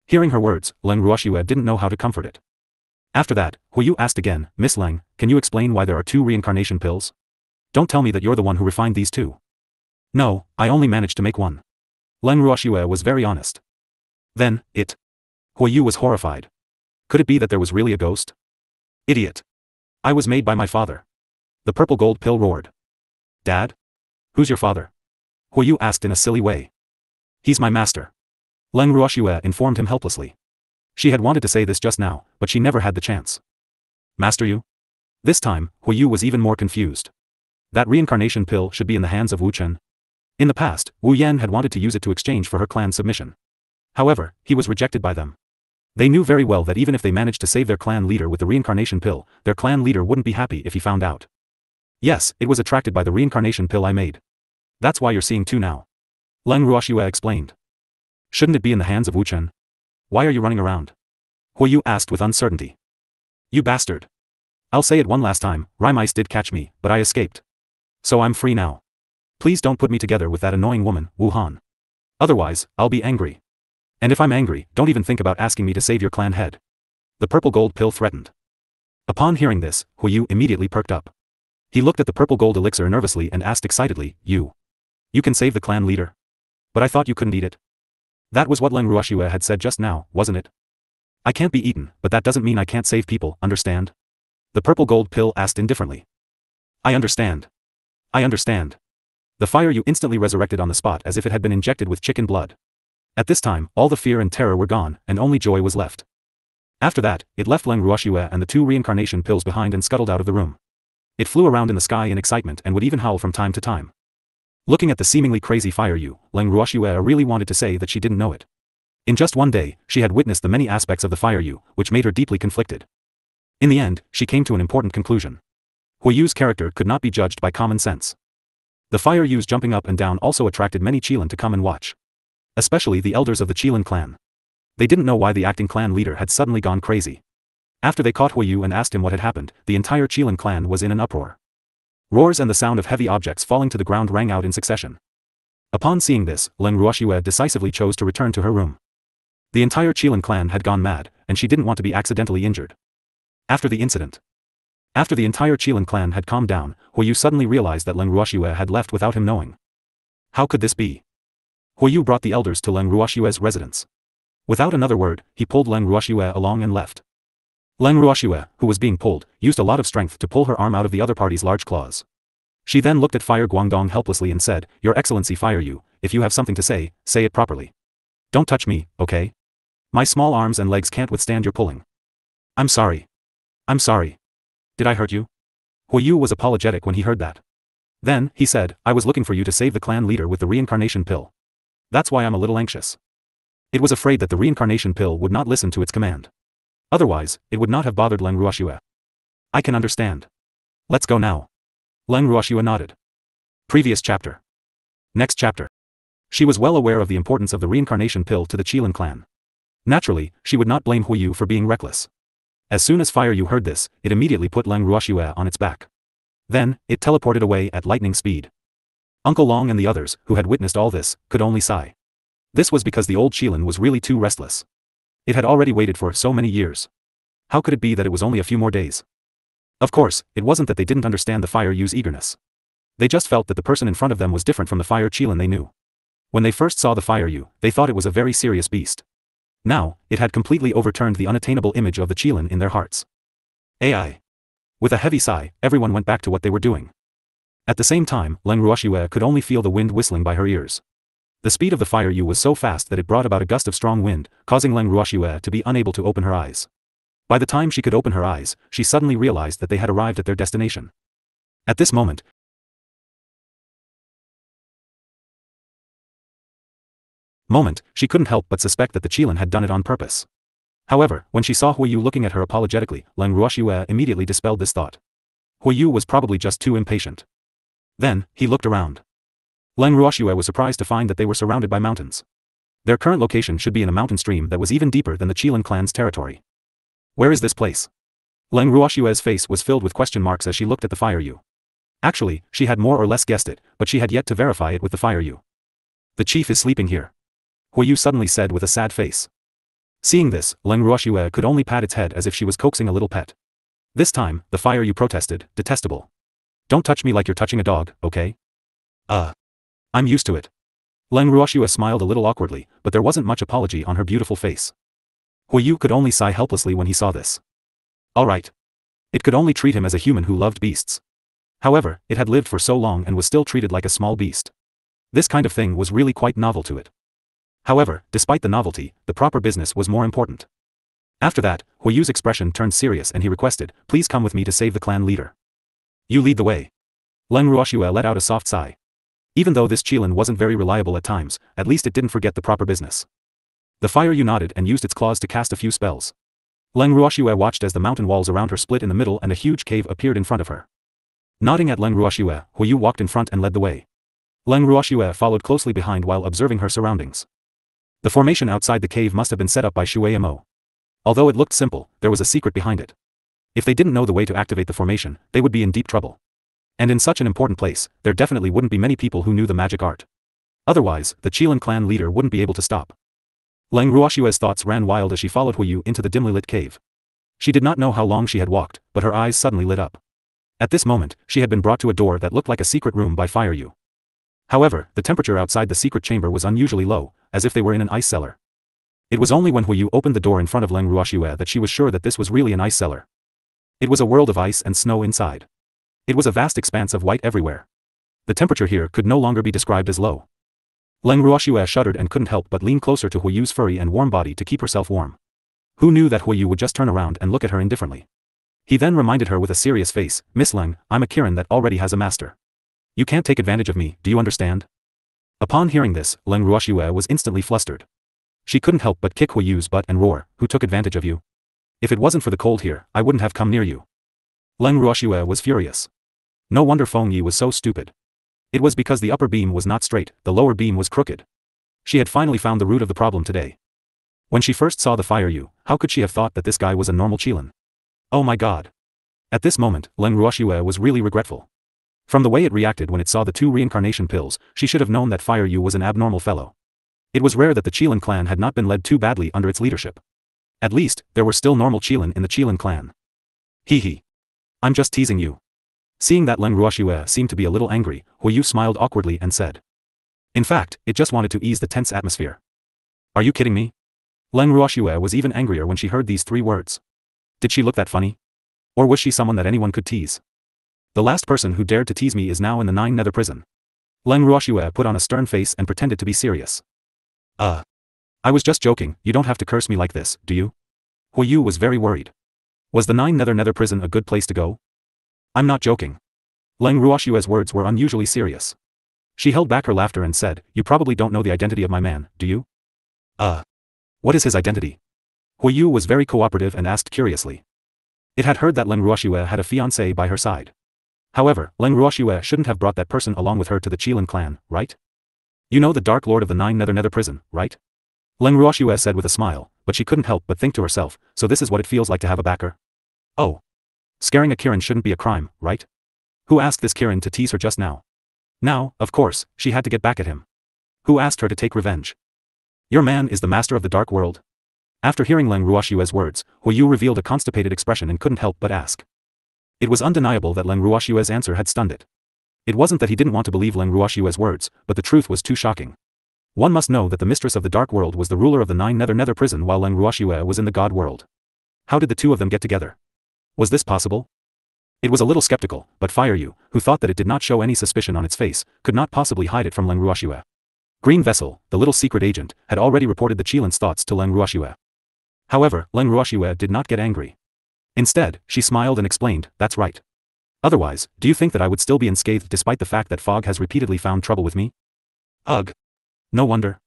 Hearing her words, Leng Ruoxue didn't know how to comfort it. After that, Huiyu asked again, Miss Leng, can you explain why there are 2 reincarnation pills? Don't tell me that you're the one who refined these 2. No, I only managed to make 1. Leng Ruoxue was very honest. Then, Huiyu was horrified. Could it be that there was really a ghost? Idiot. I was made by my father. The purple gold pill roared. Dad? Who's your father? Huiyu asked in a silly way. He's my master. Leng Ruoxue informed him helplessly. She had wanted to say this just now, but she never had the chance. Master you? This time, Huiyu was even more confused. That reincarnation pill should be in the hands of Wu Chen. In the past, Wu Yan had wanted to use it to exchange for her clan's submission. However, he was rejected by them. They knew very well that even if they managed to save their clan leader with the reincarnation pill, their clan leader wouldn't be happy if he found out. Yes, it was attracted by the reincarnation pill I made. That's why you're seeing 2 now. Leng Ruoxue explained. Shouldn't it be in the hands of Wu Chen? Why are you running around? Huiyu asked with uncertainty. You bastard. I'll say it one last time, Rime Ice did catch me, but I escaped. So I'm free now. Please don't put me together with that annoying woman, Wu Han. Otherwise, I'll be angry. And if I'm angry, don't even think about asking me to save your clan head. The purple gold pill threatened. Upon hearing this, Huiyu immediately perked up. He looked at the purple gold elixir nervously and asked excitedly, You can save the clan leader? But I thought you couldn't eat it. That was what Leng Ruoxue had said just now, wasn't it? I can't be eaten, but that doesn't mean I can't save people, understand? The purple gold pill asked indifferently. I understand. I understand. The fire you instantly resurrected on the spot as if it had been injected with chicken blood. At this time, all the fear and terror were gone, and only joy was left. After that, it left Leng Ruoxue and the 2 reincarnation pills behind and scuttled out of the room. It flew around in the sky in excitement and would even howl from time to time. Looking at the seemingly crazy fire you, Leng Ruoxue really wanted to say that she didn't know it. In just one day, she had witnessed the many aspects of the fire you, which made her deeply conflicted. In the end, she came to an important conclusion. Huiyu's character could not be judged by common sense. The fire yu's jumping up and down also attracted many Qilin to come and watch. Especially the elders of the Qilin clan. They didn't know why the acting clan leader had suddenly gone crazy. After they caught Huiyu and asked him what had happened, the entire Qilin clan was in an uproar. Roars and the sound of heavy objects falling to the ground rang out in succession. Upon seeing this, Leng Ruoxue decisively chose to return to her room. The entire Qilin clan had gone mad, and she didn't want to be accidentally injured. After the incident. After the entire Qilin clan had calmed down, Huiyu suddenly realized that Leng Ruoxue had left without him knowing. How could this be? Huiyu brought the elders to Leng Ruoxue's residence. Without another word, he pulled Leng Ruoxue along and left. Leng Ruoxue, who was being pulled, used a lot of strength to pull her arm out of the other party's large claws. She then looked at Fire Guangdong helplessly and said, Your Excellency Fire Yu, if you have something to say it properly. Don't touch me, okay? My small arms and legs can't withstand your pulling. I'm sorry. I'm sorry. Did I hurt you? Huiyu was apologetic when he heard that. Then, he said, I was looking for you to save the clan leader with the reincarnation pill. That's why I'm a little anxious. It was afraid that the reincarnation pill would not listen to its command. Otherwise, it would not have bothered Leng Ruoxue. I can understand. Let's go now. Leng Ruoxue nodded. Previous chapter. Next chapter. She was well aware of the importance of the reincarnation pill to the Qilin clan. Naturally, she would not blame Huiyu for being reckless. As soon as Fire Yu heard this, it immediately put Leng Ruoxue on its back. Then, it teleported away at lightning speed. Uncle Long and the others, who had witnessed all this, could only sigh. This was because the old Qilin was really too restless. It had already waited for so many years. How could it be that it was only a few more days? Of course, it wasn't that they didn't understand the Fire Yu's eagerness. They just felt that the person in front of them was different from the Fire Qilin they knew. When they first saw the Fire Yu, they thought it was a very serious beast. Now, it had completely overturned the unattainable image of the Qilin in their hearts. AI. With a heavy sigh, everyone went back to what they were doing. At the same time, Leng Ruoxue could only feel the wind whistling by her ears. The speed of the Fire Yu was so fast that it brought about a gust of strong wind, causing Leng Ruoxue to be unable to open her eyes. By the time she could open her eyes, she suddenly realized that they had arrived at their destination. At this moment, moment, she couldn't help but suspect that the Qilin had done it on purpose. However, when she saw Huiyu looking at her apologetically, Leng Ruoxue immediately dispelled this thought. Huiyu was probably just too impatient. Then, he looked around. Leng Ruoxue was surprised to find that they were surrounded by mountains. Their current location should be in a mountain stream that was even deeper than the Qilin clan's territory. Where is this place? Leng Ruoxue's face was filled with question marks as she looked at the fiancé. Actually, she had more or less guessed it, but she had yet to verify it with the fiancé. The chief is sleeping here. Huiyu suddenly said with a sad face. Seeing this, Leng Ruoxue could only pat its head as if she was coaxing a little pet. This time, the fiancé protested, detestable. Don't touch me like you're touching a dog, okay? I'm used to it. Leng Ruoxue smiled a little awkwardly, but there wasn't much apology on her beautiful face. Huiyu could only sigh helplessly when he saw this. Alright. It could only treat him as a human who loved beasts. However, it had lived for so long and was still treated like a small beast. This kind of thing was really quite novel to it. However, despite the novelty, the proper business was more important. After that, Huiyu's expression turned serious and he requested, please come with me to save the clan leader. You lead the way. Leng Ruoxue let out a soft sigh. Even though this Qilin wasn't very reliable at times, at least it didn't forget the proper business. The fiancé nodded and used its claws to cast a few spells. Leng Ruoxue watched as the mountain walls around her split in the middle and a huge cave appeared in front of her. Nodding at Leng Ruoxue, Huiyu walked in front and led the way. Leng Ruoxue followed closely behind while observing her surroundings. The formation outside the cave must have been set up by Shui Mo. Although it looked simple, there was a secret behind it. If they didn't know the way to activate the formation, they would be in deep trouble. And in such an important place, there definitely wouldn't be many people who knew the magic art. Otherwise, the Qilin clan leader wouldn't be able to stop. Leng Ruoxue's thoughts ran wild as she followed Huiyu into the dimly lit cave. She did not know how long she had walked, but her eyes suddenly lit up. At this moment, she had been brought to a door that looked like a secret room by Fiancé. However, the temperature outside the secret chamber was unusually low, as if they were in an ice cellar. It was only when Huiyu opened the door in front of Leng Ruoxue that she was sure that this was really an ice cellar. It was a world of ice and snow inside. It was a vast expanse of white everywhere. The temperature here could no longer be described as low. Leng Ruoxue shuddered and couldn't help but lean closer to Huiyu's furry and warm body to keep herself warm. Who knew that Huiyu would just turn around and look at her indifferently? He then reminded her with a serious face, Miss Leng, I'm a Kirin that already has a master. You can't take advantage of me, do you understand? Upon hearing this, Leng Ruoxue was instantly flustered. She couldn't help but kick Huiyu's butt and roar, who took advantage of you? If it wasn't for the cold here, I wouldn't have come near you. Leng Ruoxue was furious. No wonder Feng Yi was so stupid. It was because the upper beam was not straight, the lower beam was crooked. She had finally found the root of the problem today. When she first saw the Fiancé, how could she have thought that this guy was a normal Qilin? Oh my god. At this moment, Leng Ruoxue was really regretful. From the way it reacted when it saw the 2 reincarnation pills, she should have known that Fiancé was an abnormal fellow. It was rare that the Qilin clan had not been led too badly under its leadership. At least, there were still normal Qilin in the Qilin clan. Hee hee. I'm just teasing you. Seeing that Leng Ruoxue seemed to be a little angry, Huiyu smiled awkwardly and said. In fact, it just wanted to ease the tense atmosphere. Are you kidding me? Leng Ruoxue was even angrier when she heard these 3 words. Did she look that funny? Or was she someone that anyone could tease? The last person who dared to tease me is now in the 9 nether prison. Leng Ruoxue put on a stern face and pretended to be serious. I was just joking, you don't have to curse me like this, do you? Huiyu was very worried. Was the 9 nether prison a good place to go? I'm not joking. Leng Ruoxue's words were unusually serious. She held back her laughter and said, you probably don't know the identity of my man, do you? What is his identity? Huiyu was very cooperative and asked curiously. It had heard that Leng Ruoxue had a fiancé by her side. However, Leng Ruoxue shouldn't have brought that person along with her to the Qilin clan, right? You know the Dark Lord of the 9 nether prison, right? Leng Ruoxue said with a smile, but she couldn't help but think to herself, so this is what it feels like to have a backer? Oh. Scaring a Kirin shouldn't be a crime, right? Who asked this Kirin to tease her just now? Now, of course, she had to get back at him. Who asked her to take revenge? Your man is the master of the dark world? After hearing Leng Ruoxue's words, Huiyu revealed a constipated expression and couldn't help but ask. It was undeniable that Leng Ruoxue's answer had stunned it. It wasn't that he didn't want to believe Leng Ruoxue's words, but the truth was too shocking. One must know that the mistress of the dark world was the ruler of the 9 nether prison while Leng Ruoxue was in the god world. How did the 2 of them get together? Was this possible? It was a little skeptical, but Fiancé, who thought that it did not show any suspicion on its face, could not possibly hide it from Leng Ruoxue. Green Vessel, the little secret agent, had already reported the Qilin's thoughts to Leng Ruoxue. However, Leng Ruoxue did not get angry. Instead, she smiled and explained, that's right. Otherwise, do you think that I would still be unscathed despite the fact that Fog has repeatedly found trouble with me? Ugh. No wonder.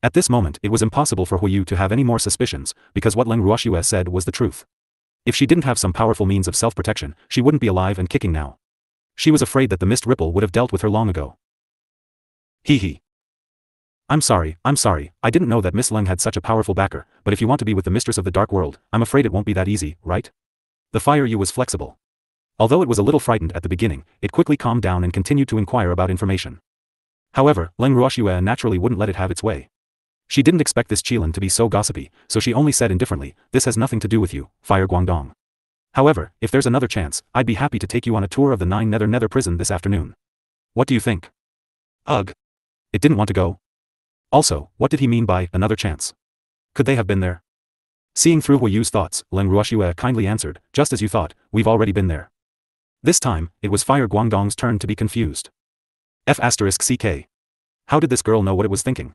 At this moment it was impossible for Huiyu to have any more suspicions, because what Leng Ruoxue said was the truth. If she didn't have some powerful means of self-protection, she wouldn't be alive and kicking now. She was afraid that the mist ripple would have dealt with her long ago. Hee hee. I'm sorry, I didn't know that Miss Leng had such a powerful backer, but if you want to be with the mistress of the dark world, I'm afraid it won't be that easy, right? The Fireyu was flexible. Although it was a little frightened at the beginning, it quickly calmed down and continued to inquire about information. However, Leng Ruoxue naturally wouldn't let it have its way. She didn't expect this Qilin to be so gossipy, so she only said indifferently, "This has nothing to do with you, Fire Guangdong. However, if there's another chance, I'd be happy to take you on a tour of the 9 Nether prison this afternoon. What do you think?" Ugh. It didn't want to go. Also, what did he mean by another chance? Could they have been there? Seeing through Huiyu's thoughts, Leng Ruoxue kindly answered, "Just as you thought, we've already been there." This time, it was Fire Guangdong's turn to be confused. F***ck. How did this girl know what it was thinking?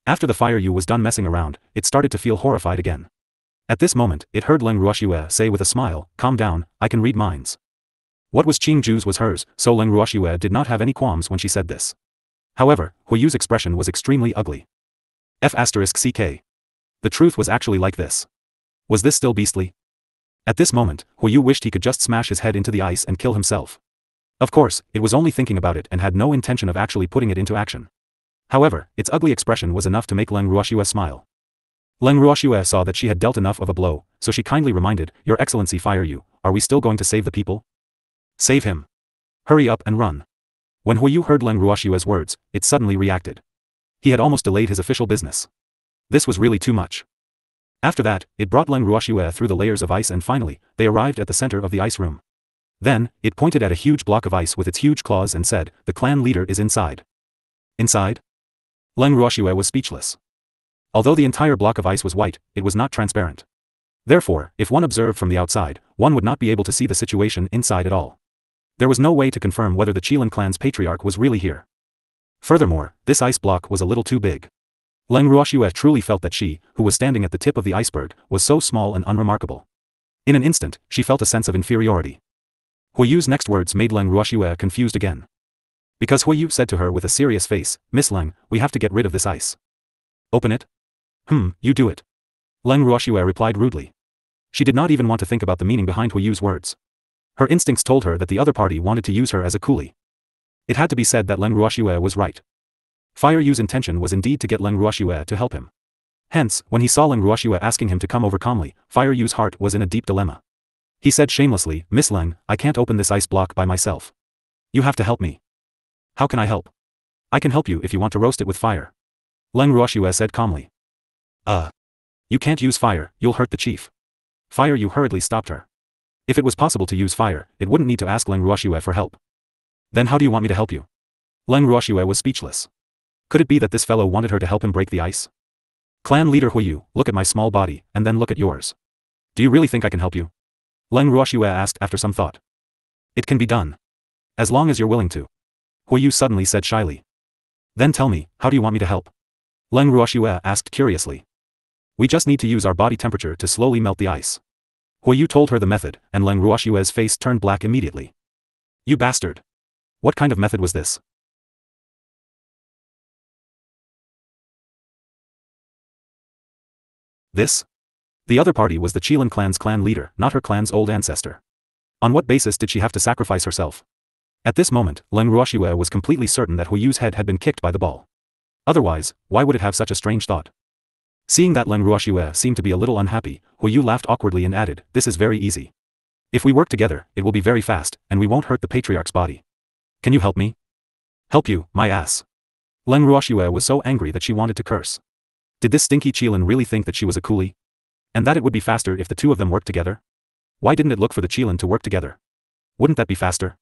After the Fireyu was done messing around, it started to feel horrified again. At this moment, it heard Leng Ruoxue say with a smile, "Calm down, I can read minds." What was Qingju's was hers, so Leng Ruoxue did not have any qualms when she said this. However, Huiyu's expression was extremely ugly. F***ck. The truth was actually like this. Was this still beastly? At this moment, Huiyu wished he could just smash his head into the ice and kill himself. Of course, it was only thinking about it and had no intention of actually putting it into action. However, its ugly expression was enough to make Leng Ruoxue smile. Leng Ruoxue saw that she had dealt enough of a blow, so she kindly reminded, "Your Excellency Fireyu, are we still going to save the people?" "Save him. Hurry up and run." When Huiyu heard Leng Ruoxue's words, it suddenly reacted. He had almost delayed his official business. This was really too much. After that, it brought Leng Ruoxue through the layers of ice and finally, they arrived at the center of the ice room. Then, it pointed at a huge block of ice with its huge claws and said, "The clan leader is inside." Inside? Leng Ruoxue was speechless. Although the entire block of ice was white, it was not transparent. Therefore, if one observed from the outside, one would not be able to see the situation inside at all. There was no way to confirm whether the Qilin clan's patriarch was really here. Furthermore, this ice block was a little too big. Leng Ruoxue truly felt that she, who was standing at the tip of the iceberg, was so small and unremarkable. In an instant, she felt a sense of inferiority. Huiyu's next words made Leng Ruoxue confused again. Because Huiyu said to her with a serious face, "Miss Leng, we have to get rid of this ice." "Open it?" You do it." Leng Ruoxue replied rudely. She did not even want to think about the meaning behind Huiyu's words. Her instincts told her that the other party wanted to use her as a coolie. It had to be said that Leng Ruoxue was right. Fireyu's intention was indeed to get Leng Ruoxue to help him. Hence, when he saw Leng Ruoxue asking him to come over calmly, Fireyu's heart was in a deep dilemma. He said shamelessly, "Miss Leng, I can't open this ice block by myself. You have to help me." "How can I help?" "I can help you if you want to roast it with fire." Leng Ruoxue said calmly. You can't use fire, you'll hurt the chief." Fireyu hurriedly stopped her. If it was possible to use fire, it wouldn't need to ask Leng Ruoxue for help. "Then how do you want me to help you?" Leng Ruoxue was speechless. Could it be that this fellow wanted her to help him break the ice? "Clan leader Huiyu, look at my small body, and then look at yours. Do you really think I can help you?" Leng Ruoxue asked after some thought. "It can be done. As long as you're willing to." Huiyu suddenly said shyly. "Then tell me, how do you want me to help?" Leng Ruoxue asked curiously. "We just need to use our body temperature to slowly melt the ice." Huiyu told her the method, and Leng Ruoxue's face turned black immediately. "You bastard! What kind of method was this?" This? The other party was the Qilin clan's clan leader, not her clan's old ancestor. On what basis did she have to sacrifice herself? At this moment, Leng Ruoxue was completely certain that Huiyu's head had been kicked by the ball. Otherwise, why would it have such a strange thought? Seeing that Leng Ruoxue seemed to be a little unhappy, Huiyu laughed awkwardly and added, "This is very easy. If we work together, it will be very fast, and we won't hurt the patriarch's body. Can you help me?" "Help you, my ass." Leng Ruoxue was so angry that she wanted to curse. Did this stinky Qilin really think that she was a coolie? And that it would be faster if the two of them worked together? Why didn't it look for the Qilin to work together? Wouldn't that be faster?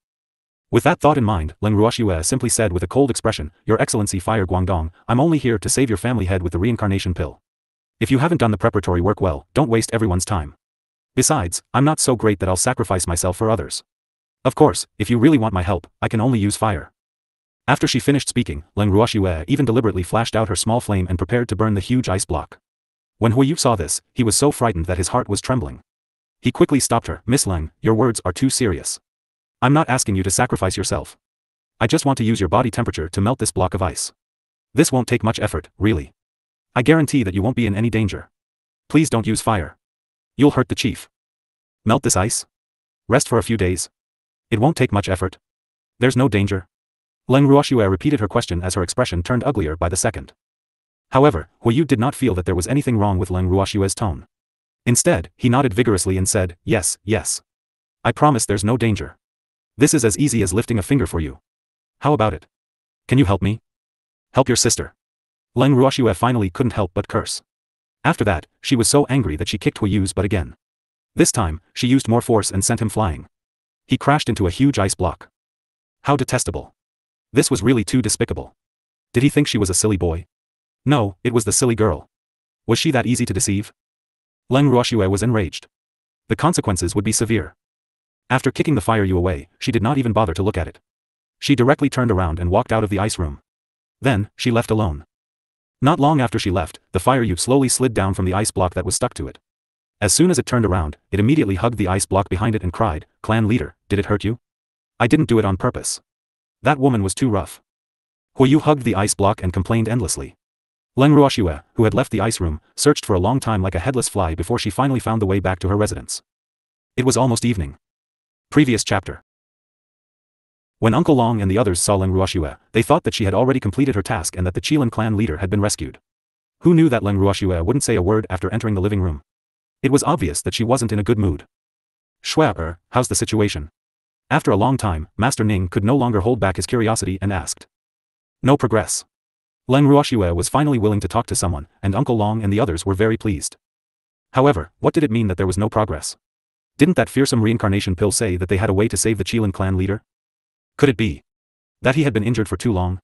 With that thought in mind, Leng Ruoxue simply said with a cold expression, "Your Excellency Fire Guangdong, I'm only here to save your family head with the reincarnation pill. If you haven't done the preparatory work well, don't waste everyone's time. Besides, I'm not so great that I'll sacrifice myself for others. Of course, if you really want my help, I can only use fire." After she finished speaking, Leng Ruoxue even deliberately flashed out her small flame and prepared to burn the huge ice block. When Huiyu saw this, he was so frightened that his heart was trembling. He quickly stopped her. "Miss Leng, your words are too serious. I'm not asking you to sacrifice yourself. I just want to use your body temperature to melt this block of ice. This won't take much effort, really. I guarantee that you won't be in any danger. Please don't use fire. You'll hurt the chief. Melt this ice? Rest for a few days. It won't take much effort. There's no danger. Leng Ruoxue repeated her question as her expression turned uglier by the second. However, Huiyu did not feel that there was anything wrong with Leng Ruoxue's tone. Instead, he nodded vigorously and said, yes, yes. I promise there's no danger. This is as easy as lifting a finger for you. How about it? Can you help me? Help your sister. Leng Ruoxue finally couldn't help but curse. After that, she was so angry that she kicked Huiyu's butt again. This time, she used more force and sent him flying. He crashed into a huge ice block. How detestable. This was really too despicable. Did he think she was a silly boy? No, it was the silly girl. Was she that easy to deceive? Leng Ruoxue was enraged. The consequences would be severe. After kicking the fire away, she did not even bother to look at it. She directly turned around and walked out of the ice room. Then, she left alone. Not long after she left, the fire slowly slid down from the ice block that was stuck to it. As soon as it turned around, it immediately hugged the ice block behind it and cried, "Clan leader, did it hurt you? I didn't do it on purpose. That woman was too rough." Huiyu hugged the ice block and complained endlessly. Leng Ruoxue, who had left the ice room, searched for a long time like a headless fly before she finally found the way back to her residence. It was almost evening. Previous chapter. When Uncle Long and the others saw Leng Ruoxue, they thought that she had already completed her task and that the Qilin clan leader had been rescued. Who knew that Leng Ruoxue wouldn't say a word after entering the living room? It was obvious that she wasn't in a good mood. "Shui, how's the situation?" After a long time, Master Ning could no longer hold back his curiosity and asked. "No progress." Leng Ruoxue was finally willing to talk to someone, and Uncle Long and the others were very pleased. However, what did it mean that there was no progress? Didn't that fearsome reincarnation pill say that they had a way to save the Qilin clan leader? Could it be that he had been injured for too long?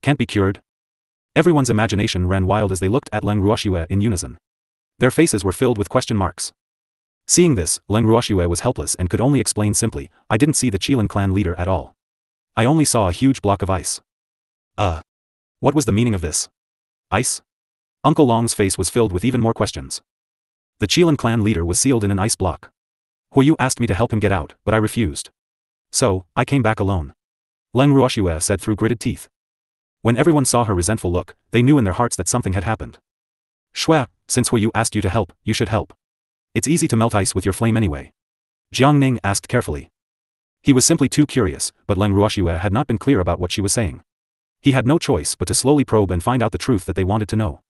Can't be cured? Everyone's imagination ran wild as they looked at Leng Ruoxue in unison. Their faces were filled with question marks. Seeing this, Leng Ruoxue was helpless and could only explain simply, "I didn't see the Qilin clan leader at all. I only saw a huge block of ice." What was the meaning of this? Ice? Uncle Long's face was filled with even more questions. The Qilin clan leader was sealed in an ice block. Huiyu asked me to help him get out, but I refused. So, I came back alone. Leng Ruoxue said through gritted teeth. When everyone saw her resentful look, they knew in their hearts that something had happened. "Shui, since Huiyu asked you to help, you should help. It's easy to melt ice with your flame anyway." Jiang Ning asked carefully. He was simply too curious, but Leng Ruoxue had not been clear about what she was saying. He had no choice but to slowly probe and find out the truth that they wanted to know.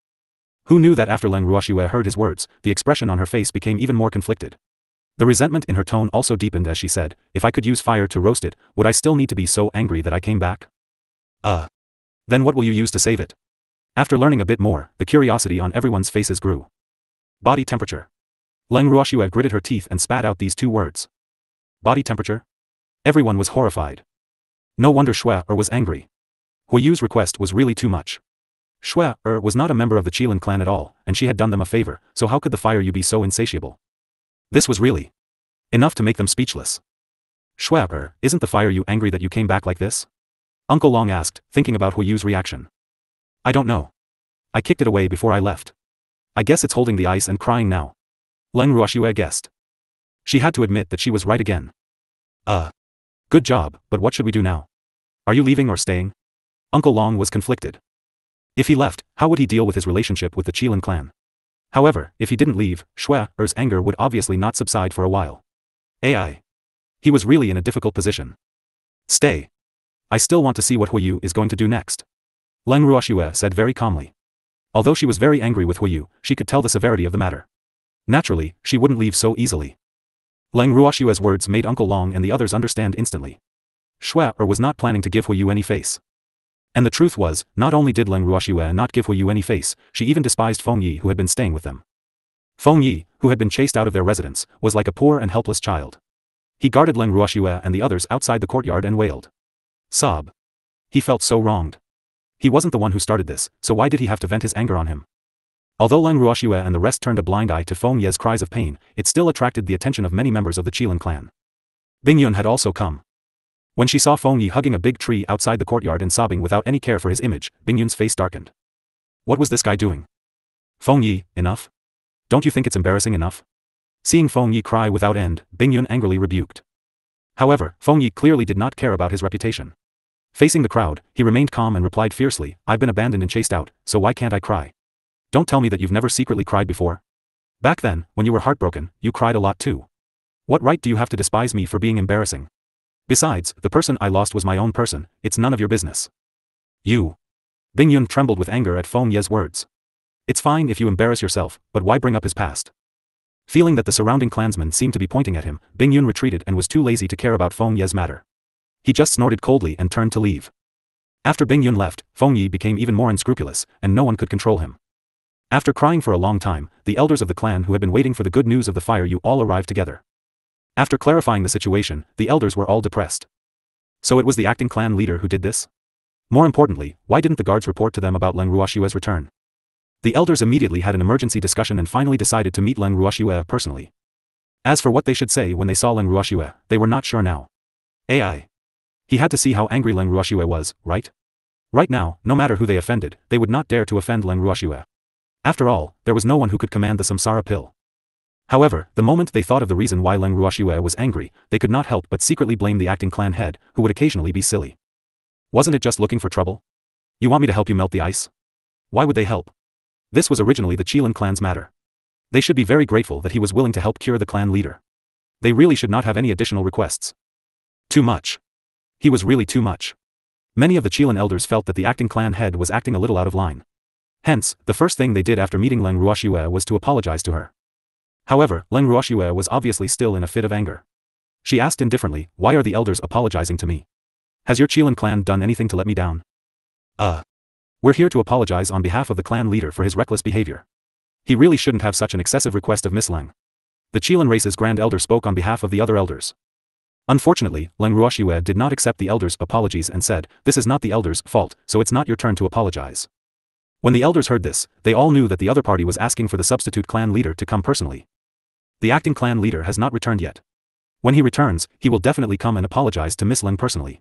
Who knew that after Leng Ruoxue heard his words, the expression on her face became even more conflicted. The resentment in her tone also deepened as she said, "If I could use fire to roast it, would I still need to be so angry that I came back?" Then what will you use to save it?" After learning a bit more, the curiosity on everyone's faces grew. "Body temperature." Leng Ruoxue gritted her teeth and spat out these two words. Body temperature? Everyone was horrified. No wonder Shui was angry. Huiyu's request was really too much. Shui was not a member of the Qilin clan at all, and she had done them a favor, so how could the fire be so insatiable? This was really enough to make them speechless. "Shui, isn't the fire angry that you came back like this?" Uncle Long asked, thinking about Huiyu's reaction. "I don't know. I kicked it away before I left. I guess it's holding the ice and crying now." Leng Ruoxue guessed. She had to admit that she was right again. Good job, but what should we do now? Are you leaving or staying?" Uncle Long was conflicted. If he left, how would he deal with his relationship with the Qilin clan? However, if he didn't leave, Shui's anger would obviously not subside for a while. He was really in a difficult position. "Stay. I still want to see what Huiyu is going to do next," Leng Ruoxue said very calmly. Although she was very angry with Huiyu, she could tell the severity of the matter. Naturally, she wouldn't leave so easily. Leng Ruoxue's words made Uncle Long and the others understand instantly. Shui was not planning to give Huiyu any face. And the truth was, not only did Leng Ruoxue not give Huiyu any face, she even despised Feng Yi who had been staying with them. Feng Yi, who had been chased out of their residence, was like a poor and helpless child. He guarded Leng Ruoxue and the others outside the courtyard and wailed. Sob. He felt so wronged. He wasn't the one who started this, so why did he have to vent his anger on him? Although Leng Ruoxue and the rest turned a blind eye to Feng Yi's cries of pain, it still attracted the attention of many members of the Qilin clan. Bingyun had also come. When she saw Feng Yi hugging a big tree outside the courtyard and sobbing without any care for his image, Bingyun's face darkened. What was this guy doing? Feng Yi, enough? Don't you think it's embarrassing enough? Seeing Feng Yi cry without end, Bingyun angrily rebuked. However, Feng Yi clearly did not care about his reputation. Facing the crowd, he remained calm and replied fiercely, "I've been abandoned and chased out, so why can't I cry? Don't tell me that you've never secretly cried before. Back then, when you were heartbroken, you cried a lot too. What right do you have to despise me for being embarrassing? Besides, the person I lost was my own person, it's none of your business. You. Bing Yun trembled with anger at Feng Ye's words. It's fine if you embarrass yourself, but why bring up his past? Feeling that the surrounding clansmen seemed to be pointing at him, Bing Yun retreated and was too lazy to care about Feng Ye's matter. He just snorted coldly and turned to leave. After Bing Yun left, Feng Yi became even more unscrupulous, and no one could control him. After crying for a long time, the elders of the clan who had been waiting for the good news of the fire you all arrived together. After clarifying the situation, the elders were all depressed. So it was the acting clan leader who did this? More importantly, why didn't the guards report to them about Leng Ruoxue's return? The elders immediately had an emergency discussion and finally decided to meet Leng Ruoxue personally. As for what they should say when they saw Leng Ruoxue, they were not sure now. AI. He had to see how angry Leng Ruoxue was, right? Right now, no matter who they offended, they would not dare to offend Leng Ruoxue. After all, there was no one who could command the samsara pill. However, the moment they thought of the reason why Leng Ruoxue was angry, they could not help but secretly blame the acting clan head, who would occasionally be silly. Wasn't it just looking for trouble? You want me to help you melt the ice? Why would they help? This was originally the Qilin clan's matter. They should be very grateful that he was willing to help cure the clan leader. They really should not have any additional requests. Too much. He was really too much. Many of the Qilin elders felt that the acting clan head was acting a little out of line. Hence, the first thing they did after meeting Leng Ruoxue was to apologize to her. However, Leng Ruoxue was obviously still in a fit of anger. She asked indifferently, why are the elders apologizing to me? Has your Qilin clan done anything to let me down? We're here to apologize on behalf of the clan leader for his reckless behavior. He really shouldn't have such an excessive request of Miss Leng. The Qilin race's grand elder spoke on behalf of the other elders. Unfortunately, Leng Ruoxue did not accept the elders' apologies and said, this is not the elders' fault, so it's not your turn to apologize. When the elders heard this, they all knew that the other party was asking for the substitute clan leader to come personally. The acting clan leader has not returned yet. When he returns, he will definitely come and apologize to Miss Leng personally.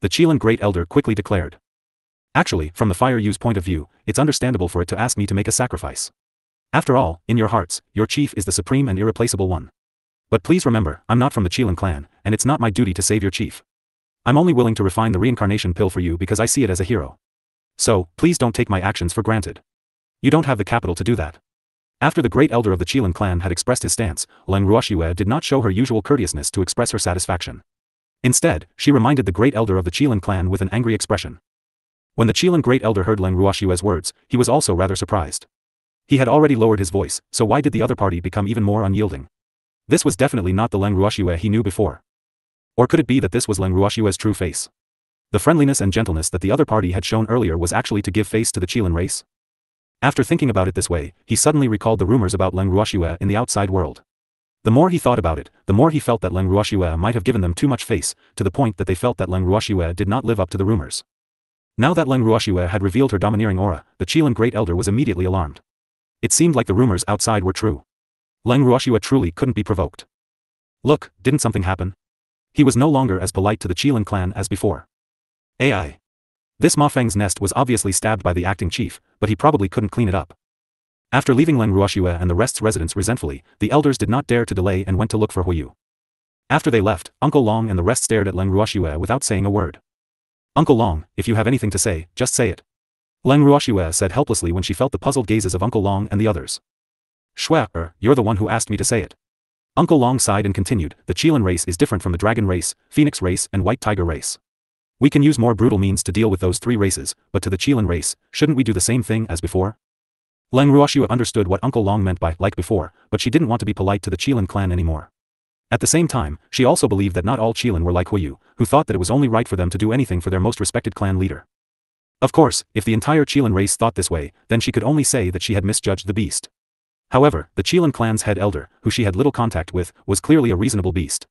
The Qilin great elder quickly declared. Actually, from the Fire Yu's point of view, it's understandable for it to ask me to make a sacrifice. After all, in your hearts, your chief is the supreme and irreplaceable one. But please remember, I'm not from the Qilin clan, and it's not my duty to save your chief. I'm only willing to refine the reincarnation pill for you because I see it as a hero. So, please don't take my actions for granted. You don't have the capital to do that. After the great elder of the Qilin clan had expressed his stance, Leng Ruoxue did not show her usual courteousness to express her satisfaction. Instead, she reminded the great elder of the Qilin clan with an angry expression. When the Qilin great elder heard Leng Ruoxue's words, he was also rather surprised. He had already lowered his voice, so why did the other party become even more unyielding? This was definitely not the Leng Ruoxue he knew before. Or could it be that this was Leng Ruoxue's true face? The friendliness and gentleness that the other party had shown earlier was actually to give face to the Qilin race? After thinking about it this way, he suddenly recalled the rumors about Leng Ruoxue in the outside world. The more he thought about it, the more he felt that Leng Ruoxue might have given them too much face, to the point that they felt that Leng Ruoxue did not live up to the rumors. Now that Leng Ruoxue had revealed her domineering aura, the Qilin great elder was immediately alarmed. It seemed like the rumors outside were true. Leng Ruoxue truly couldn't be provoked. Look, didn't something happen? He was no longer as polite to the Qilin clan as before. AI. This Ma Feng's nest was obviously stabbed by the acting chief, but he probably couldn't clean it up. After leaving Leng Ruoxue and the rest's residence resentfully, the elders did not dare to delay and went to look for Huoyu. After they left, Uncle Long and the rest stared at Leng Ruoxue without saying a word. Uncle Long, if you have anything to say, just say it. Leng Ruoxue said helplessly when she felt the puzzled gazes of Uncle Long and the others. Shue, you're the one who asked me to say it. Uncle Long sighed and continued, the Qilin race is different from the dragon race, phoenix race and white tiger race. We can use more brutal means to deal with those three races, but to the Qilin race, shouldn't we do the same thing as before? Leng Ruoxue understood what Uncle Long meant by like before, but she didn't want to be polite to the Qilin clan anymore. At the same time, she also believed that not all Qilin were like Huoyu, who thought that it was only right for them to do anything for their most respected clan leader. Of course, if the entire Qilin race thought this way, then she could only say that she had misjudged the beast. However, the Qilin clan's head elder, who she had little contact with, was clearly a reasonable beast.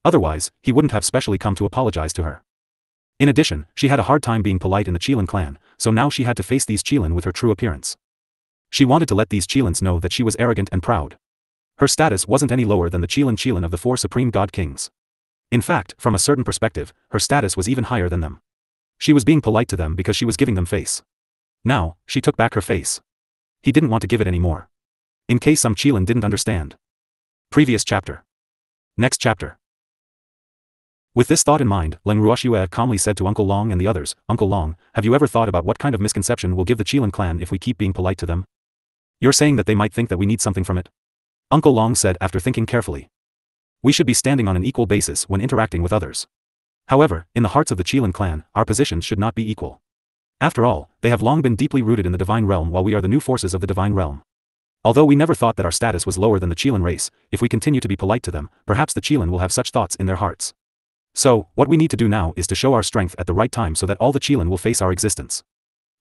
Otherwise, he wouldn't have specially come to apologize to her. In addition, she had a hard time being polite in the Qilin clan, so now she had to face these Qilin with her true appearance. She wanted to let these Qilins know that she was arrogant and proud. Her status wasn't any lower than the Qilin of the four supreme god kings. In fact, from a certain perspective, her status was even higher than them. She was being polite to them because she was giving them face. Now, she took back her face. He didn't want to give it anymore. In case some Qilin didn't understand. Previous chapter. Next chapter. With this thought in mind, Leng Ruoxue calmly said to Uncle Long and the others, Uncle Long, have you ever thought about what kind of misconception will give the Qilin clan if we keep being polite to them? You're saying that they might think that we need something from it? Uncle Long said after thinking carefully. We should be standing on an equal basis when interacting with others. However, in the hearts of the Qilin clan, our positions should not be equal. After all, they have long been deeply rooted in the divine realm while we are the new forces of the divine realm. Although we never thought that our status was lower than the Qilin race, if we continue to be polite to them, perhaps the Qilin will have such thoughts in their hearts. So, what we need to do now is to show our strength at the right time so that all the Qilin will face our existence.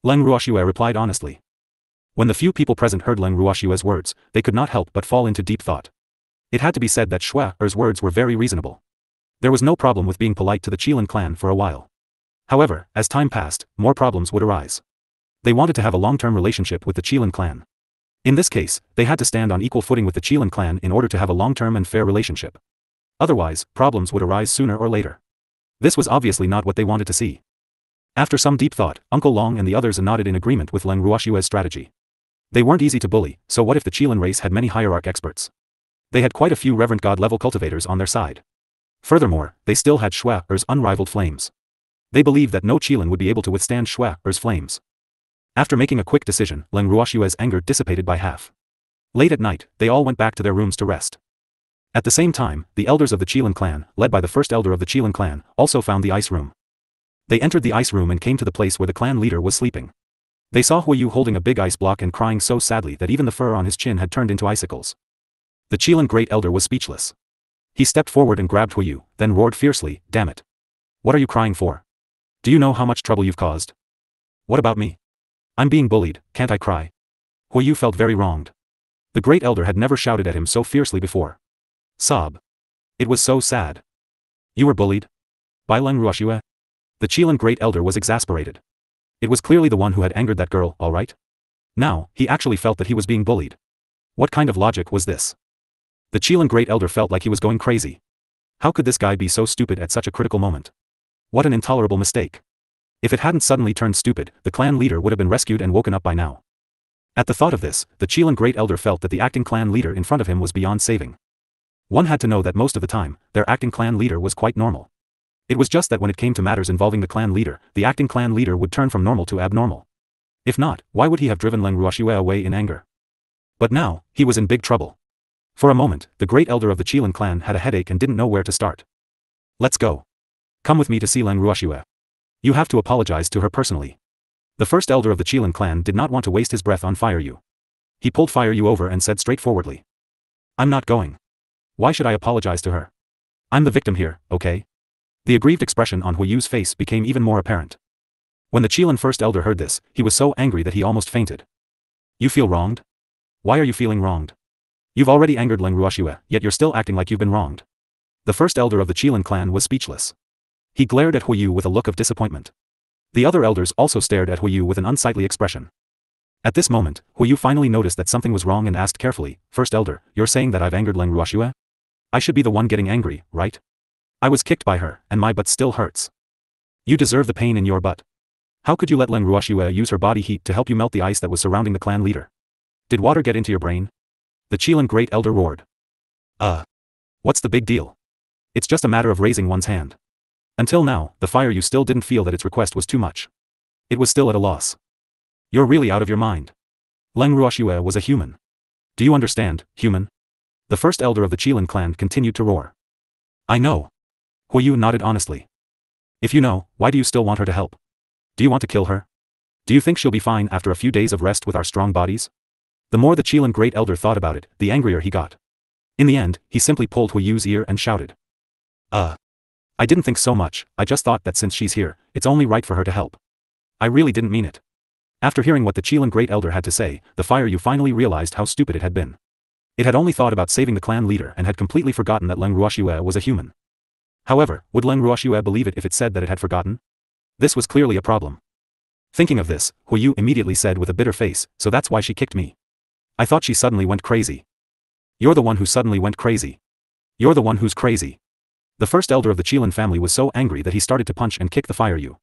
Leng Ruoxue replied honestly. When the few people present heard Leng Ruoxue's words, they could not help but fall into deep thought. It had to be said that Shue's words were very reasonable. There was no problem with being polite to the Qilin clan for a while. However, as time passed, more problems would arise. They wanted to have a long-term relationship with the Qilin clan. In this case, they had to stand on equal footing with the Qilin clan in order to have a long-term and fair relationship. Otherwise, problems would arise sooner or later. This was obviously not what they wanted to see. After some deep thought, Uncle Long and the others nodded in agreement with Leng Ruoxue's strategy. They weren't easy to bully, so what if the Qilin race had many hierarch experts? They had quite a few reverend god-level cultivators on their side. Furthermore, they still had Shue's unrivaled flames. They believed that no Qilin would be able to withstand Shue's flames. After making a quick decision, Leng Ruoxue's anger dissipated by half. Late at night, they all went back to their rooms to rest. At the same time, the elders of the Qilin clan, led by the first elder of the Qilin clan, also found the ice room. They entered the ice room and came to the place where the clan leader was sleeping. They saw Huiyu holding a big ice block and crying so sadly that even the fur on his chin had turned into icicles. The Qilin great elder was speechless. He stepped forward and grabbed Huiyu, then roared fiercely, "Damn it! What are you crying for? Do you know how much trouble you've caused? What about me? I'm being bullied, can't I cry?" Huiyu felt very wronged. The great elder had never shouted at him so fiercely before. Sob. It was so sad. You were bullied? By Leng Ruoxue? The Qilin great elder was exasperated. It was clearly the one who had angered that girl, all right? Now, he actually felt that he was being bullied. What kind of logic was this? The Qilin great elder felt like he was going crazy. How could this guy be so stupid at such a critical moment? What an intolerable mistake. If it hadn't suddenly turned stupid, the clan leader would have been rescued and woken up by now. At the thought of this, the Qilin great elder felt that the acting clan leader in front of him was beyond saving. One had to know that most of the time, their acting clan leader was quite normal. It was just that when it came to matters involving the clan leader, the acting clan leader would turn from normal to abnormal. If not, why would he have driven Leng Ruoxue away in anger? But now, he was in big trouble. For a moment, the great elder of the Qilin clan had a headache and didn't know where to start. Let's go. Come with me to see Leng Ruoxue. You have to apologize to her personally. The first elder of the Qilin clan did not want to waste his breath on Fireyu. He pulled Fireyu over and said straightforwardly. I'm not going. Why should I apologize to her? I'm the victim here, okay? The aggrieved expression on Huiyu's face became even more apparent. When the Qilin first elder heard this, he was so angry that he almost fainted. You feel wronged? Why are you feeling wronged? You've already angered Leng Ruoxue, yet you're still acting like you've been wronged. The first elder of the Qilin clan was speechless. He glared at Huiyu with a look of disappointment. The other elders also stared at Huiyu with an unsightly expression. At this moment, Huiyu finally noticed that something was wrong and asked carefully, First elder, you're saying that I've angered Leng Ruoxue? I should be the one getting angry, right? I was kicked by her, and my butt still hurts. You deserve the pain in your butt. How could you let Leng Ruoxue use her body heat to help you melt the ice that was surrounding the clan leader? Did water get into your brain? The Qilin great elder roared. What's the big deal? It's just a matter of raising one's hand. Until now, the Fireyu still didn't feel that its request was too much. It was still at a loss. You're really out of your mind. Leng Ruoxue was a human. Do you understand, human? The first elder of the Qilin clan continued to roar. I know. Huiyu nodded honestly. If you know, why do you still want her to help? Do you want to kill her? Do you think she'll be fine after a few days of rest with our strong bodies? The more the Qilin great elder thought about it, the angrier he got. In the end, he simply pulled Huiyu's ear and shouted. I didn't think so much, I just thought that since she's here, it's only right for her to help. I really didn't mean it. After hearing what the Qilin great elder had to say, the Fireyu finally realized how stupid it had been. It had only thought about saving the clan leader and had completely forgotten that Leng Ruoxue was a human. However, would Leng Ruoxue believe it if it said that it had forgotten? This was clearly a problem. Thinking of this, Huiyu immediately said with a bitter face, so that's why she kicked me. I thought she suddenly went crazy. You're the one who suddenly went crazy. You're the one who's crazy. The first elder of the Qilin family was so angry that he started to punch and kick the Fireyu.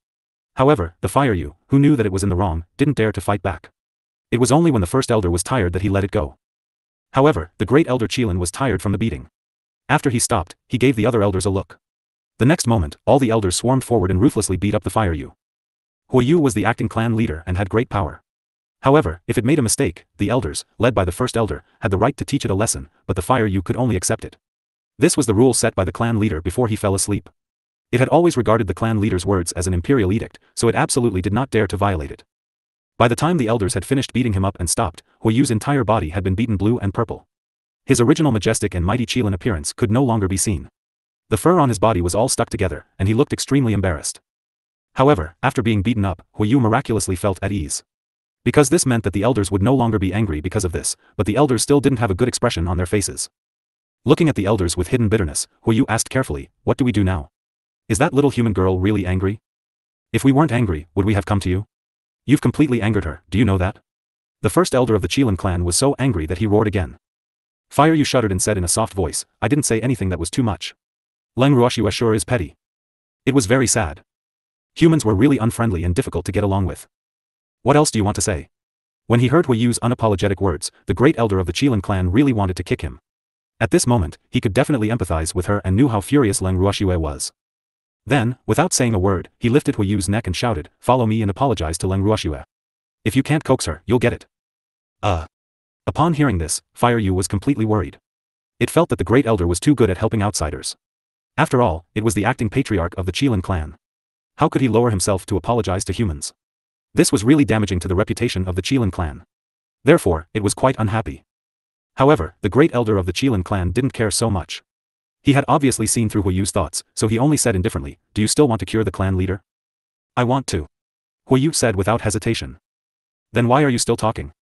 However, the Fireyu, who knew that it was in the wrong, didn't dare to fight back. It was only when the first elder was tired that he let it go. However, the great elder Qilin was tired from the beating. After he stopped, he gave the other elders a look. The next moment, all the elders swarmed forward and ruthlessly beat up the Fireyu. Huiyu was the acting clan leader and had great power. However, if it made a mistake, the elders, led by the first elder, had the right to teach it a lesson, but the fire you could only accept it. This was the rule set by the clan leader before he fell asleep. It had always regarded the clan leader's words as an imperial edict, so it absolutely did not dare to violate it. By the time the elders had finished beating him up and stopped, Huayu's entire body had been beaten blue and purple. His original majestic and mighty Qilin appearance could no longer be seen. The fur on his body was all stuck together, and he looked extremely embarrassed. However, after being beaten up, Huayu miraculously felt at ease. Because this meant that the elders would no longer be angry because of this, but the elders still didn't have a good expression on their faces. Looking at the elders with hidden bitterness, Huayu asked carefully, "What do we do now? Is that little human girl really angry? If we weren't angry, would we have come to you? You've completely angered her, do you know that?" The first elder of the Qilin clan was so angry that he roared again. Fire Yu shuddered and said in a soft voice, "I didn't say anything that was too much. Leng Ruoxue sure is petty." It was very sad. Humans were really unfriendly and difficult to get along with. What else do you want to say? When he heard Huayu's unapologetic words, the great elder of the Qilin clan really wanted to kick him. At this moment, he could definitely empathize with her and knew how furious Leng Ruoxue was. Then, without saying a word, he lifted Huayu's neck and shouted, "Follow me and apologize to Leng Ruoxue. If you can't coax her, you'll get it." Upon hearing this, Fire Yu was completely worried. It felt that the great elder was too good at helping outsiders. After all, it was the acting patriarch of the Qilin clan. How could he lower himself to apologize to humans? This was really damaging to the reputation of the Qilin clan. Therefore, it was quite unhappy. However, the great elder of the Qilin clan didn't care so much. He had obviously seen through Huayu's thoughts, so he only said indifferently, "Do you still want to cure the clan leader?" "I want to," Huayu said without hesitation. "Then why are you still talking?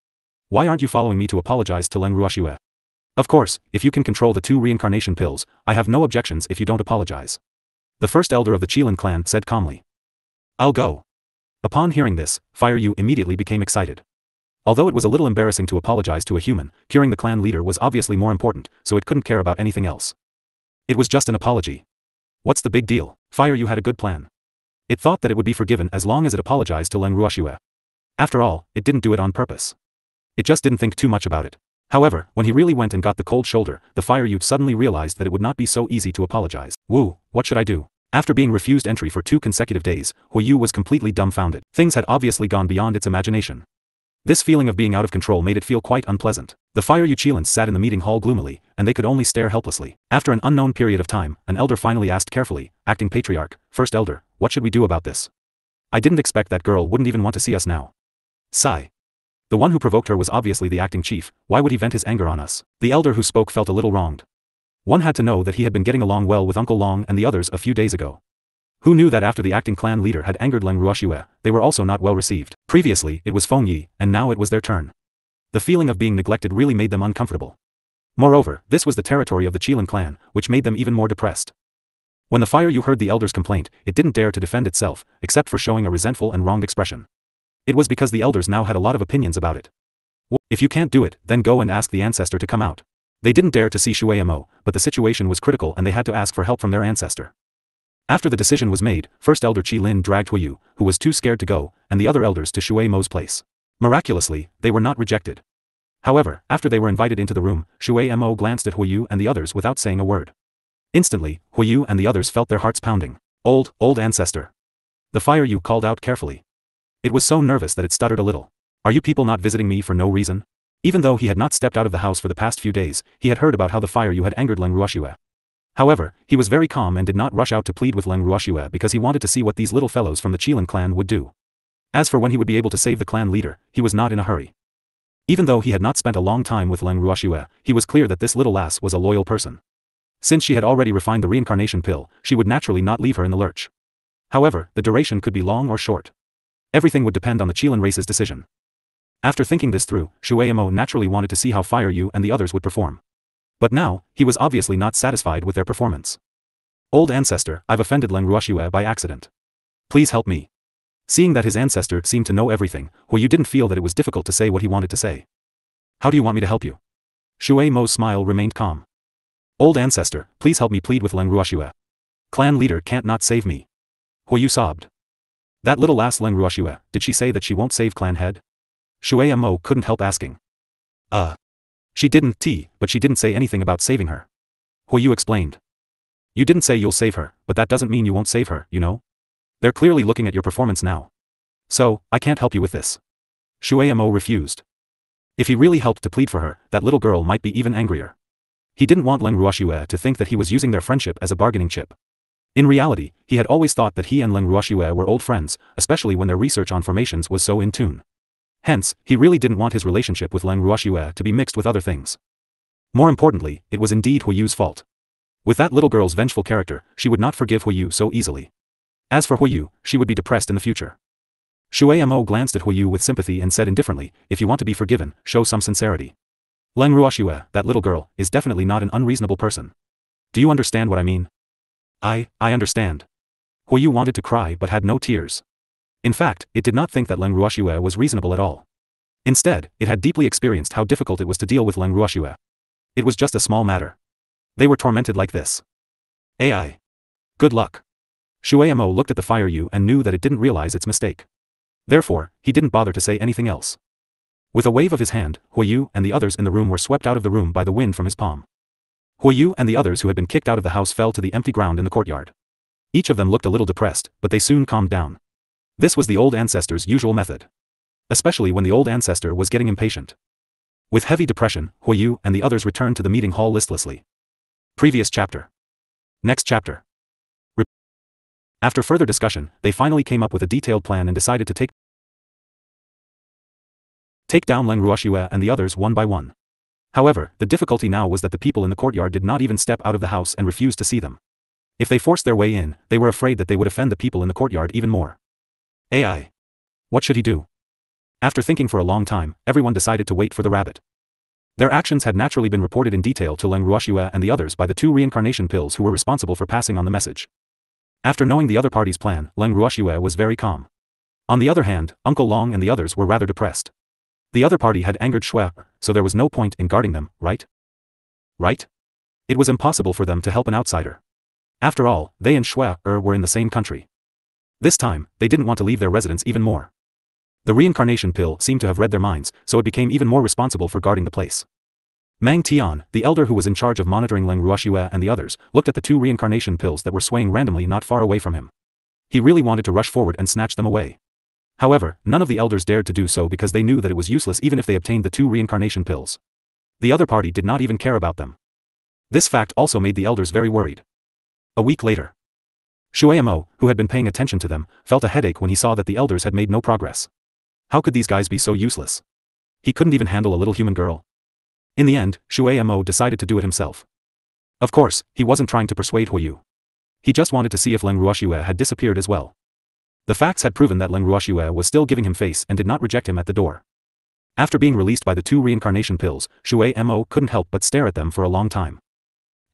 Why aren't you following me to apologize to Leng Ruoxue? Of course, if you can control the 2 reincarnation pills, I have no objections if you don't apologize," the first elder of the Qilin clan said calmly. "I'll go." Upon hearing this, Fire Yu immediately became excited. Although it was a little embarrassing to apologize to a human, curing the clan leader was obviously more important, so it couldn't care about anything else. It was just an apology. What's the big deal? Fire Yu had a good plan. It thought that it would be forgiven as long as it apologized to Leng Ruoxue. After all, it didn't do it on purpose. It just didn't think too much about it. However, when he really went and got the cold shoulder, the Fire Yu suddenly realized that it would not be so easy to apologize. "Woo, what should I do?" After being refused entry for 2 consecutive days, Huayu was completely dumbfounded. Things had obviously gone beyond its imagination. This feeling of being out of control made it feel quite unpleasant. The Fire Yu Qilins sat in the meeting hall gloomily, and they could only stare helplessly. After an unknown period of time, an elder finally asked carefully, "Acting patriarch, first elder, what should we do about this? I didn't expect that girl wouldn't even want to see us now." Sigh. The one who provoked her was obviously the acting chief. Why would he vent his anger on us? The elder who spoke felt a little wronged. One had to know that he had been getting along well with Uncle Long and the others a few days ago. Who knew that after the acting clan leader had angered Leng Ruoxue, they were also not well received. Previously, it was Feng Yi, and now it was their turn. The feeling of being neglected really made them uncomfortable. Moreover, this was the territory of the Qilin clan, which made them even more depressed. When the Fire Yu heard the elder's complaint, it didn't dare to defend itself, except for showing a resentful and wronged expression. It was because the elders now had a lot of opinions about it. "If you can't do it, then go and ask the ancestor to come out." They didn't dare to see Shui Mo, but the situation was critical and they had to ask for help from their ancestor. After the decision was made, First Elder Qi Lin dragged Huayu, who was too scared to go, and the other elders to Shui Mo's place. Miraculously, they were not rejected. However, after they were invited into the room, Shui Mo glanced at Huayu and the others without saying a word. Instantly, Huayu and the others felt their hearts pounding. Old ancestor." The Fire Yu called out carefully. It was so nervous that it stuttered a little. "Are you people not visiting me for no reason?" Even though he had not stepped out of the house for the past few days, he had heard about how the Fire Yu had angered Leng Ruoxue. However, he was very calm and did not rush out to plead with Leng Ruoxue because he wanted to see what these little fellows from the Qilin clan would do. As for when he would be able to save the clan leader, he was not in a hurry. Even though he had not spent a long time with Leng Ruoxue, he was clear that this little lass was a loyal person. Since she had already refined the reincarnation pill, she would naturally not leave her in the lurch. However, the duration could be long or short. Everything would depend on the Qilin race's decision. After thinking this through, Shui Mo naturally wanted to see how Fire Yu and the others would perform. But now, he was obviously not satisfied with their performance. "Old ancestor, I've offended Leng Ruoxue by accident. Please help me." Seeing that his ancestor seemed to know everything, Huayu didn't feel that it was difficult to say what he wanted to say. "How do you want me to help you?" Shui Mo's smile remained calm. "Old ancestor, please help me plead with Leng Ruoxue. Clan leader can't not save me." Huayu sobbed. "That little lass Leng Ruoxue, did she say that she won't save clan head?" Shui Mo couldn't help asking. She didn't, but she didn't say anything about saving her." Huayu explained. "You didn't say you'll save her, but that doesn't mean you won't save her, you know? They're clearly looking at your performance now. So, I can't help you with this." Shui Mo refused. If he really helped to plead for her, that little girl might be even angrier. He didn't want Leng Ruoxue to think that he was using their friendship as a bargaining chip. In reality, he had always thought that he and Leng Ruoxue were old friends, especially when their research on formations was so in tune. Hence, he really didn't want his relationship with Leng Ruoxue to be mixed with other things. More importantly, it was indeed Huiyu's fault. With that little girl's vengeful character, she would not forgive Huiyu so easily. As for Huiyu, she would be depressed in the future. Shui Mo glanced at Huiyu with sympathy and said indifferently, if you want to be forgiven, show some sincerity. Leng Ruoxue, that little girl, is definitely not an unreasonable person. Do you understand what I mean? I understand. Huiyu wanted to cry but had no tears. In fact, it did not think that Leng Ruoxue was reasonable at all. Instead, it had deeply experienced how difficult it was to deal with Leng Ruoxue. It was just a small matter. They were tormented like this. AI. Good luck. Shui Mo looked at the fire Yu and knew that it didn't realize its mistake. Therefore, he didn't bother to say anything else. With a wave of his hand, Huiyu and the others in the room were swept out of the room by the wind from his palm. Huiyu and the others who had been kicked out of the house fell to the empty ground in the courtyard. Each of them looked a little depressed, but they soon calmed down. This was the old ancestor's usual method. Especially when the old ancestor was getting impatient. With heavy depression, Huiyu and the others returned to the meeting hall listlessly. Previous chapter. Next chapter. After further discussion, they finally came up with a detailed plan and decided to take down Leng Ruoxue and the others one by one. However, the difficulty now was that the people in the courtyard did not even step out of the house and refused to see them. If they forced their way in, they were afraid that they would offend the people in the courtyard even more. AI. What should he do? After thinking for a long time, everyone decided to wait for the rabbit. Their actions had naturally been reported in detail to Leng Ruoxue and the others by the 2 reincarnation pills who were responsible for passing on the message. After knowing the other party's plan, Leng Ruoxue was very calm. On the other hand, Uncle Long and the others were rather depressed. The other party had angered Shui, so there was no point in guarding them, right? Right? It was impossible for them to help an outsider. After all, they and Shui were in the same country. This time, they didn't want to leave their residence even more. The reincarnation pill seemed to have read their minds, so it became even more responsible for guarding the place. Mang Tian, the elder who was in charge of monitoring Leng Ruoxue and the others, looked at the 2 reincarnation pills that were swaying randomly not far away from him. He really wanted to rush forward and snatch them away. However, none of the elders dared to do so because they knew that it was useless even if they obtained the 2 reincarnation pills. The other party did not even care about them. This fact also made the elders very worried. A week later. Shui Mo, who had been paying attention to them, felt a headache when he saw that the elders had made no progress. How could these guys be so useless? He couldn't even handle a little human girl. In the end, Shui Mo decided to do it himself. Of course, he wasn't trying to persuade Huiyu. He just wanted to see if Leng Ruoxue had disappeared as well. The facts had proven that Leng Ruoxue was still giving him face and did not reject him at the door. After being released by the 2 reincarnation pills, Shui Mo couldn't help but stare at them for a long time.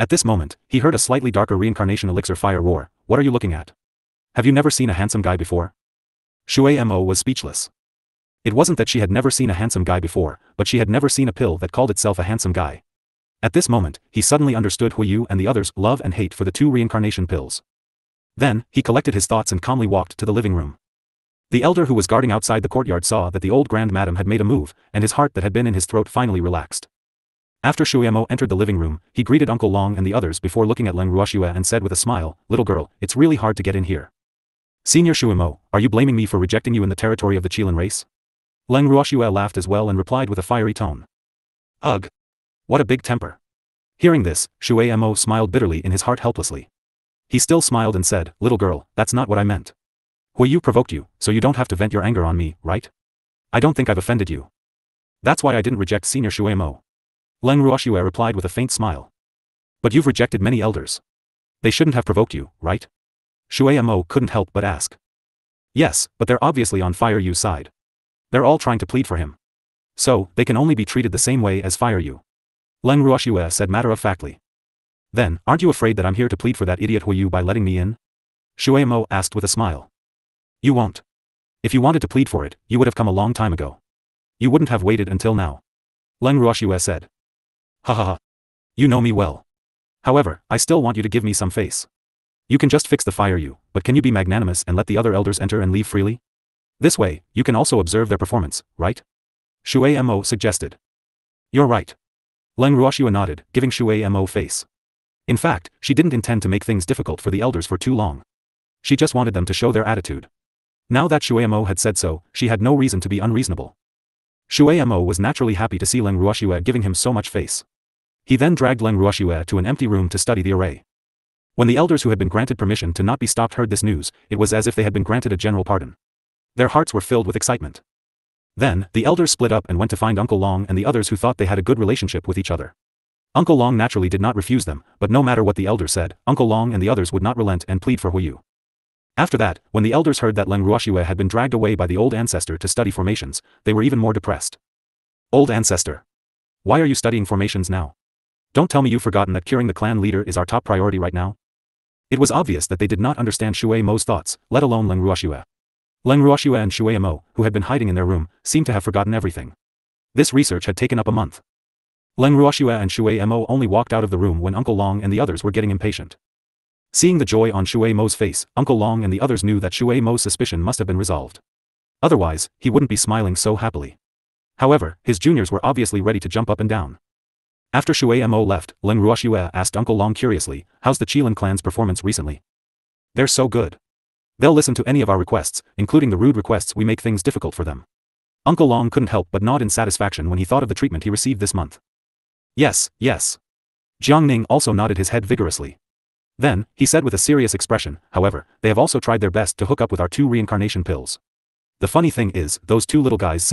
At this moment, he heard a slightly darker reincarnation elixir fire roar. What are you looking at? Have you never seen a handsome guy before? Shui Mo was speechless. It wasn't that she had never seen a handsome guy before, but she had never seen a pill that called itself a handsome guy. At this moment, he suddenly understood Huiyu and the others' love and hate for the 2 reincarnation pills. Then, he collected his thoughts and calmly walked to the living room. The elder who was guarding outside the courtyard saw that the old grand madam had made a move, and his heart that had been in his throat finally relaxed. After Shui Mo entered the living room, he greeted Uncle Long and the others before looking at Leng Ruoxue and said with a smile, "Little girl, it's really hard to get in here." "Senior Shui Mo, are you blaming me for rejecting you in the territory of the Qilin race?" Leng Ruoxue laughed as well and replied with a fiery tone. "Ugh. What a big temper." Hearing this, Shui Mo smiled bitterly in his heart helplessly. He still smiled and said, "Little girl, that's not what I meant. Huiyu provoked you, so you don't have to vent your anger on me, right? I don't think I've offended you. That's why I didn't reject Senior Shui Mo." Leng Ruoxue replied with a faint smile. "But you've rejected many elders. They shouldn't have provoked you, right?" Shui Mo couldn't help but ask. "Yes, but they're obviously on Fire Yu's side. They're all trying to plead for him. So, they can only be treated the same way as Fire Yu." Leng Ruoxue said matter-of-factly. "Then, aren't you afraid that I'm here to plead for that idiot Huiyu by letting me in?" Shui Mo asked with a smile. "You won't. If you wanted to plead for it, you would have come a long time ago. You wouldn't have waited until now." Leng Ruoxue said. "Ha ha ha. You know me well. However, I still want you to give me some face. You can just fix the Fire Yu, but can you be magnanimous and let the other elders enter and leave freely? This way, you can also observe their performance, right?" Shui Mo suggested. "You're right." Leng Ruoxue nodded, giving Shui Mo face. In fact, she didn't intend to make things difficult for the elders for too long. She just wanted them to show their attitude. Now that Shui Mo had said so, she had no reason to be unreasonable. Shui Mo was naturally happy to see Leng Ruoxue giving him so much face. He then dragged Leng Ruoxue to an empty room to study the array. When the elders who had been granted permission to not be stopped heard this news, it was as if they had been granted a general pardon. Their hearts were filled with excitement. Then, the elders split up and went to find Uncle Long and the others who thought they had a good relationship with each other. Uncle Long naturally did not refuse them, but no matter what the elders said, Uncle Long and the others would not relent and plead for Huiyu. After that, when the elders heard that Leng Ruoxue had been dragged away by the old ancestor to study formations, they were even more depressed. Old ancestor. Why are you studying formations now? Don't tell me you've forgotten that curing the clan leader is our top priority right now? It was obvious that they did not understand Shui Mo's thoughts, let alone Leng Ruoxue. Leng Ruoxue and Shui Mo, who had been hiding in their room, seemed to have forgotten everything. This research had taken up a month. Leng Ruoxue and Shui Mo only walked out of the room when Uncle Long and the others were getting impatient. Seeing the joy on Shui Mo's face, Uncle Long and the others knew that Shui Mo's suspicion must have been resolved. Otherwise, he wouldn't be smiling so happily. However, his juniors were obviously ready to jump up and down. After Shui Mo left, Leng Ruoxue asked Uncle Long curiously, "How's the Qilin clan's performance recently?" "They're so good. They'll listen to any of our requests, including the rude requests we make things difficult for them." Uncle Long couldn't help but nod in satisfaction when he thought of the treatment he received this month. "Yes, yes." Jiangning also nodded his head vigorously. Then, he said with a serious expression, "However, they have also tried their best to hook up with our 2 reincarnation pills. The funny thing is, those 2 little guys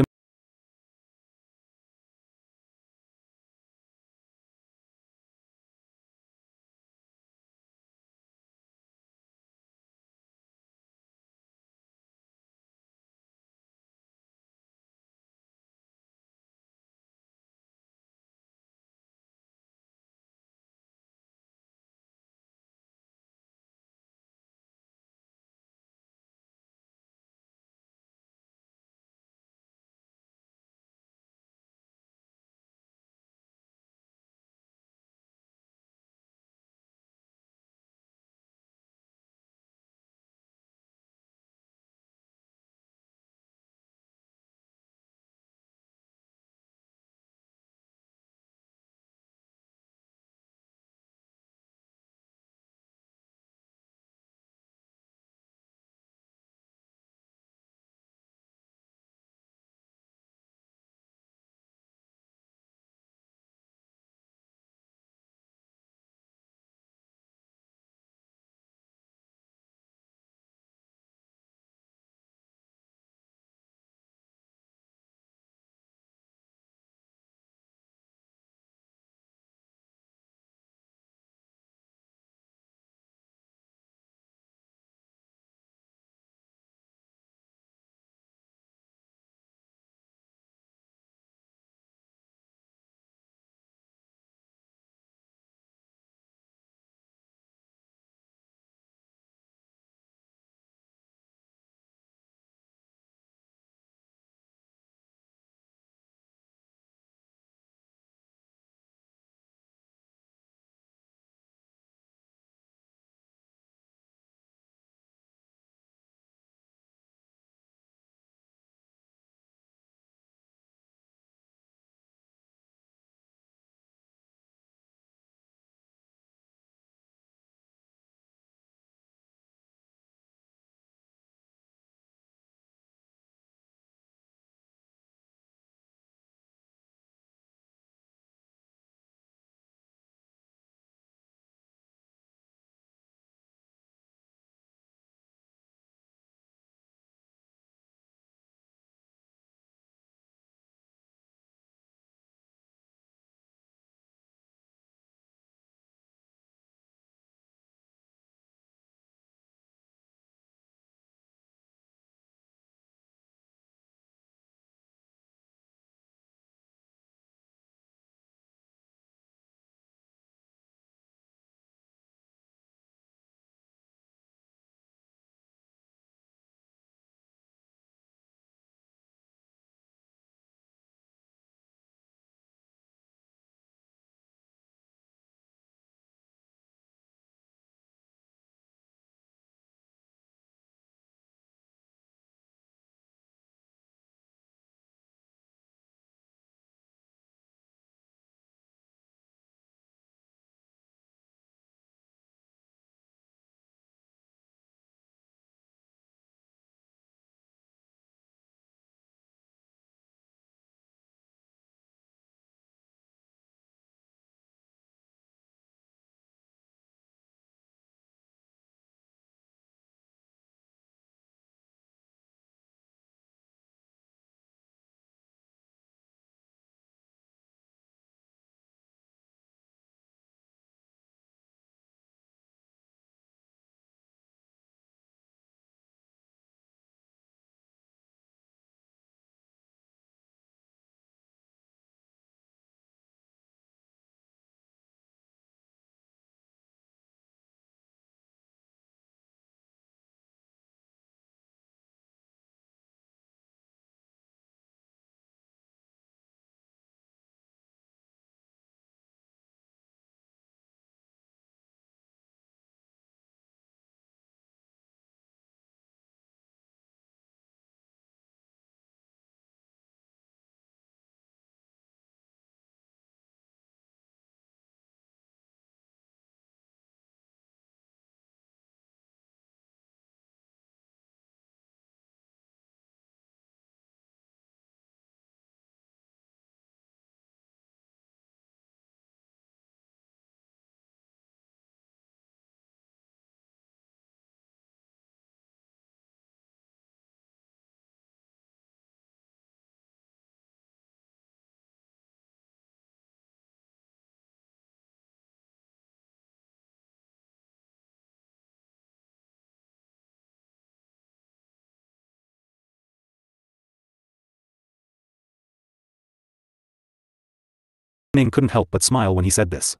Ning couldn't help but smile when he said this.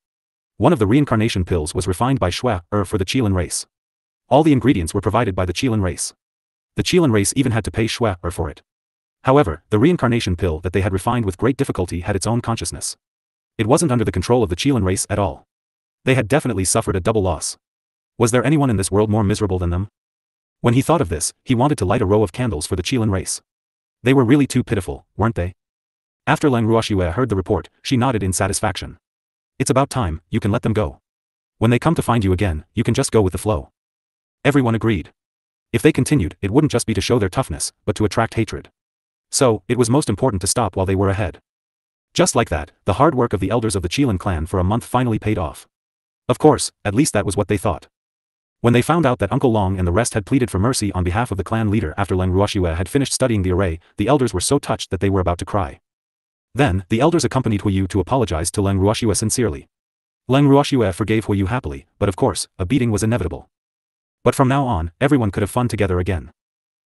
One of the reincarnation pills was refined by Xue for the Qilin race. All the ingredients were provided by the Qilin race. The Qilin race even had to pay Xue for it. However, the reincarnation pill that they had refined with great difficulty had its own consciousness. It wasn't under the control of the Qilin race at all. They had definitely suffered a double loss. Was there anyone in this world more miserable than them? When he thought of this, he wanted to light a row of candles for the Qilin race. They were really too pitiful, weren't they? After Leng Ruoxue heard the report, she nodded in satisfaction. It's about time, you can let them go. When they come to find you again, you can just go with the flow. Everyone agreed. If they continued, it wouldn't just be to show their toughness, but to attract hatred. So, it was most important to stop while they were ahead. Just like that, the hard work of the elders of the Qilin clan for a month finally paid off. Of course, at least that was what they thought. When they found out that Uncle Long and the rest had pleaded for mercy on behalf of the clan leader after Leng Ruoxue had finished studying the array, the elders were so touched that they were about to cry. Then, the elders accompanied Huiyu to apologize to Leng Ruoxue sincerely. Leng Ruoxue forgave Huiyu happily, but of course, a beating was inevitable. But from now on, everyone could have fun together again.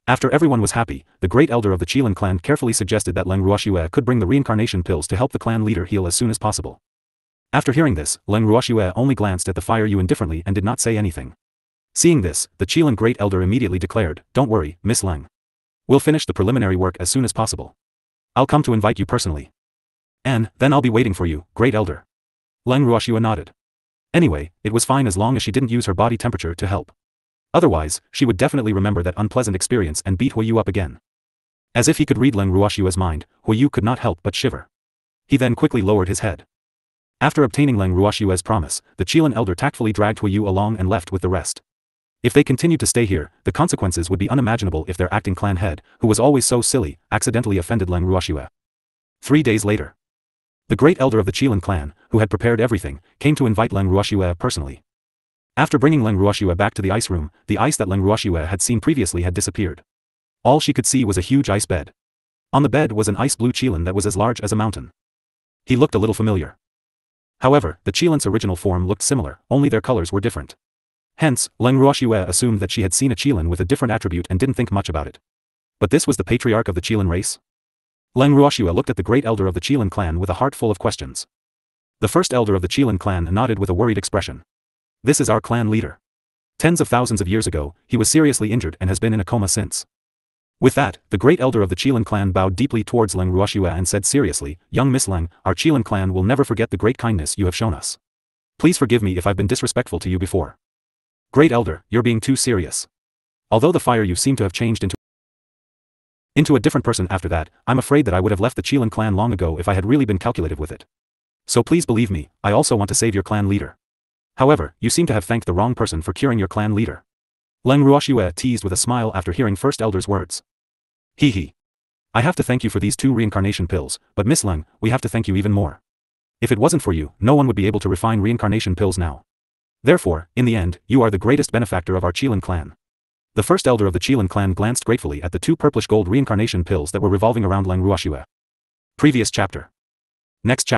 After everyone was happy, the great elder of the Qilin clan carefully suggested that Leng Ruoxue could bring the reincarnation pills to help the clan leader heal as soon as possible. After hearing this, Leng Ruoxue only glanced at the fire Yu indifferently and did not say anything. Seeing this, the Qilin great elder immediately declared, "Don't worry, Miss Leng. We'll finish the preliminary work as soon as possible. I'll come to invite you personally. And then I'll be waiting for you, great elder." Leng Ruoxue nodded. Anyway, it was fine as long as she didn't use her body temperature to help. Otherwise, she would definitely remember that unpleasant experience and beat Huiyu up again. As if he could read Leng Ruoxue's mind, Huiyu could not help but shiver. He then quickly lowered his head. After obtaining Leng Ruoxue's promise, the Qilin elder tactfully dragged Huiyu along and left with the rest. If they continued to stay here, the consequences would be unimaginable if their acting clan head, who was always so silly, accidentally offended Leng Ruoxue. 3 days later. The great elder of the Qilin clan, who had prepared everything, came to invite Leng Ruoxue personally. After bringing Leng Ruoxue back to the ice room, the ice that Leng Ruoxue had seen previously had disappeared. All she could see was a huge ice bed. On the bed was an ice blue Qilin that was as large as a mountain. He looked a little familiar. However, the Qilin's original form looked similar, only their colors were different. Hence, Leng Ruoxue assumed that she had seen a Qilin with a different attribute and didn't think much about it. But this was the patriarch of the Qilin race? Leng Ruoxue looked at the great elder of the Qilin clan with a heart full of questions. The first elder of the Qilin clan nodded with a worried expression. "This is our clan leader. Tens of thousands of years ago, he was seriously injured and has been in a coma since." With that, the great elder of the Qilin clan bowed deeply towards Leng Ruoxue and said seriously, "Young Miss Leng, our Qilin clan will never forget the great kindness you have shown us. Please forgive me if I've been disrespectful to you before. Great elder, you're being too serious. Although the fire you seem to have changed into a different person after that, I'm afraid that I would have left the Qilin clan long ago if I had really been calculative with it. So please believe me, I also want to save your clan leader. However, you seem to have thanked the wrong person for curing your clan leader." Leng Ruoxue teased with a smile after hearing first elder's words. "Hee. I have to thank you for these 2 reincarnation pills, but Miss Leng, we have to thank you even more. If it wasn't for you, no one would be able to refine reincarnation pills now. Therefore, in the end, you are the greatest benefactor of our Qilin clan." The first elder of the Qilin clan glanced gratefully at the 2 purplish gold reincarnation pills that were revolving around Leng Ruoxue. Previous chapter. Next chapter.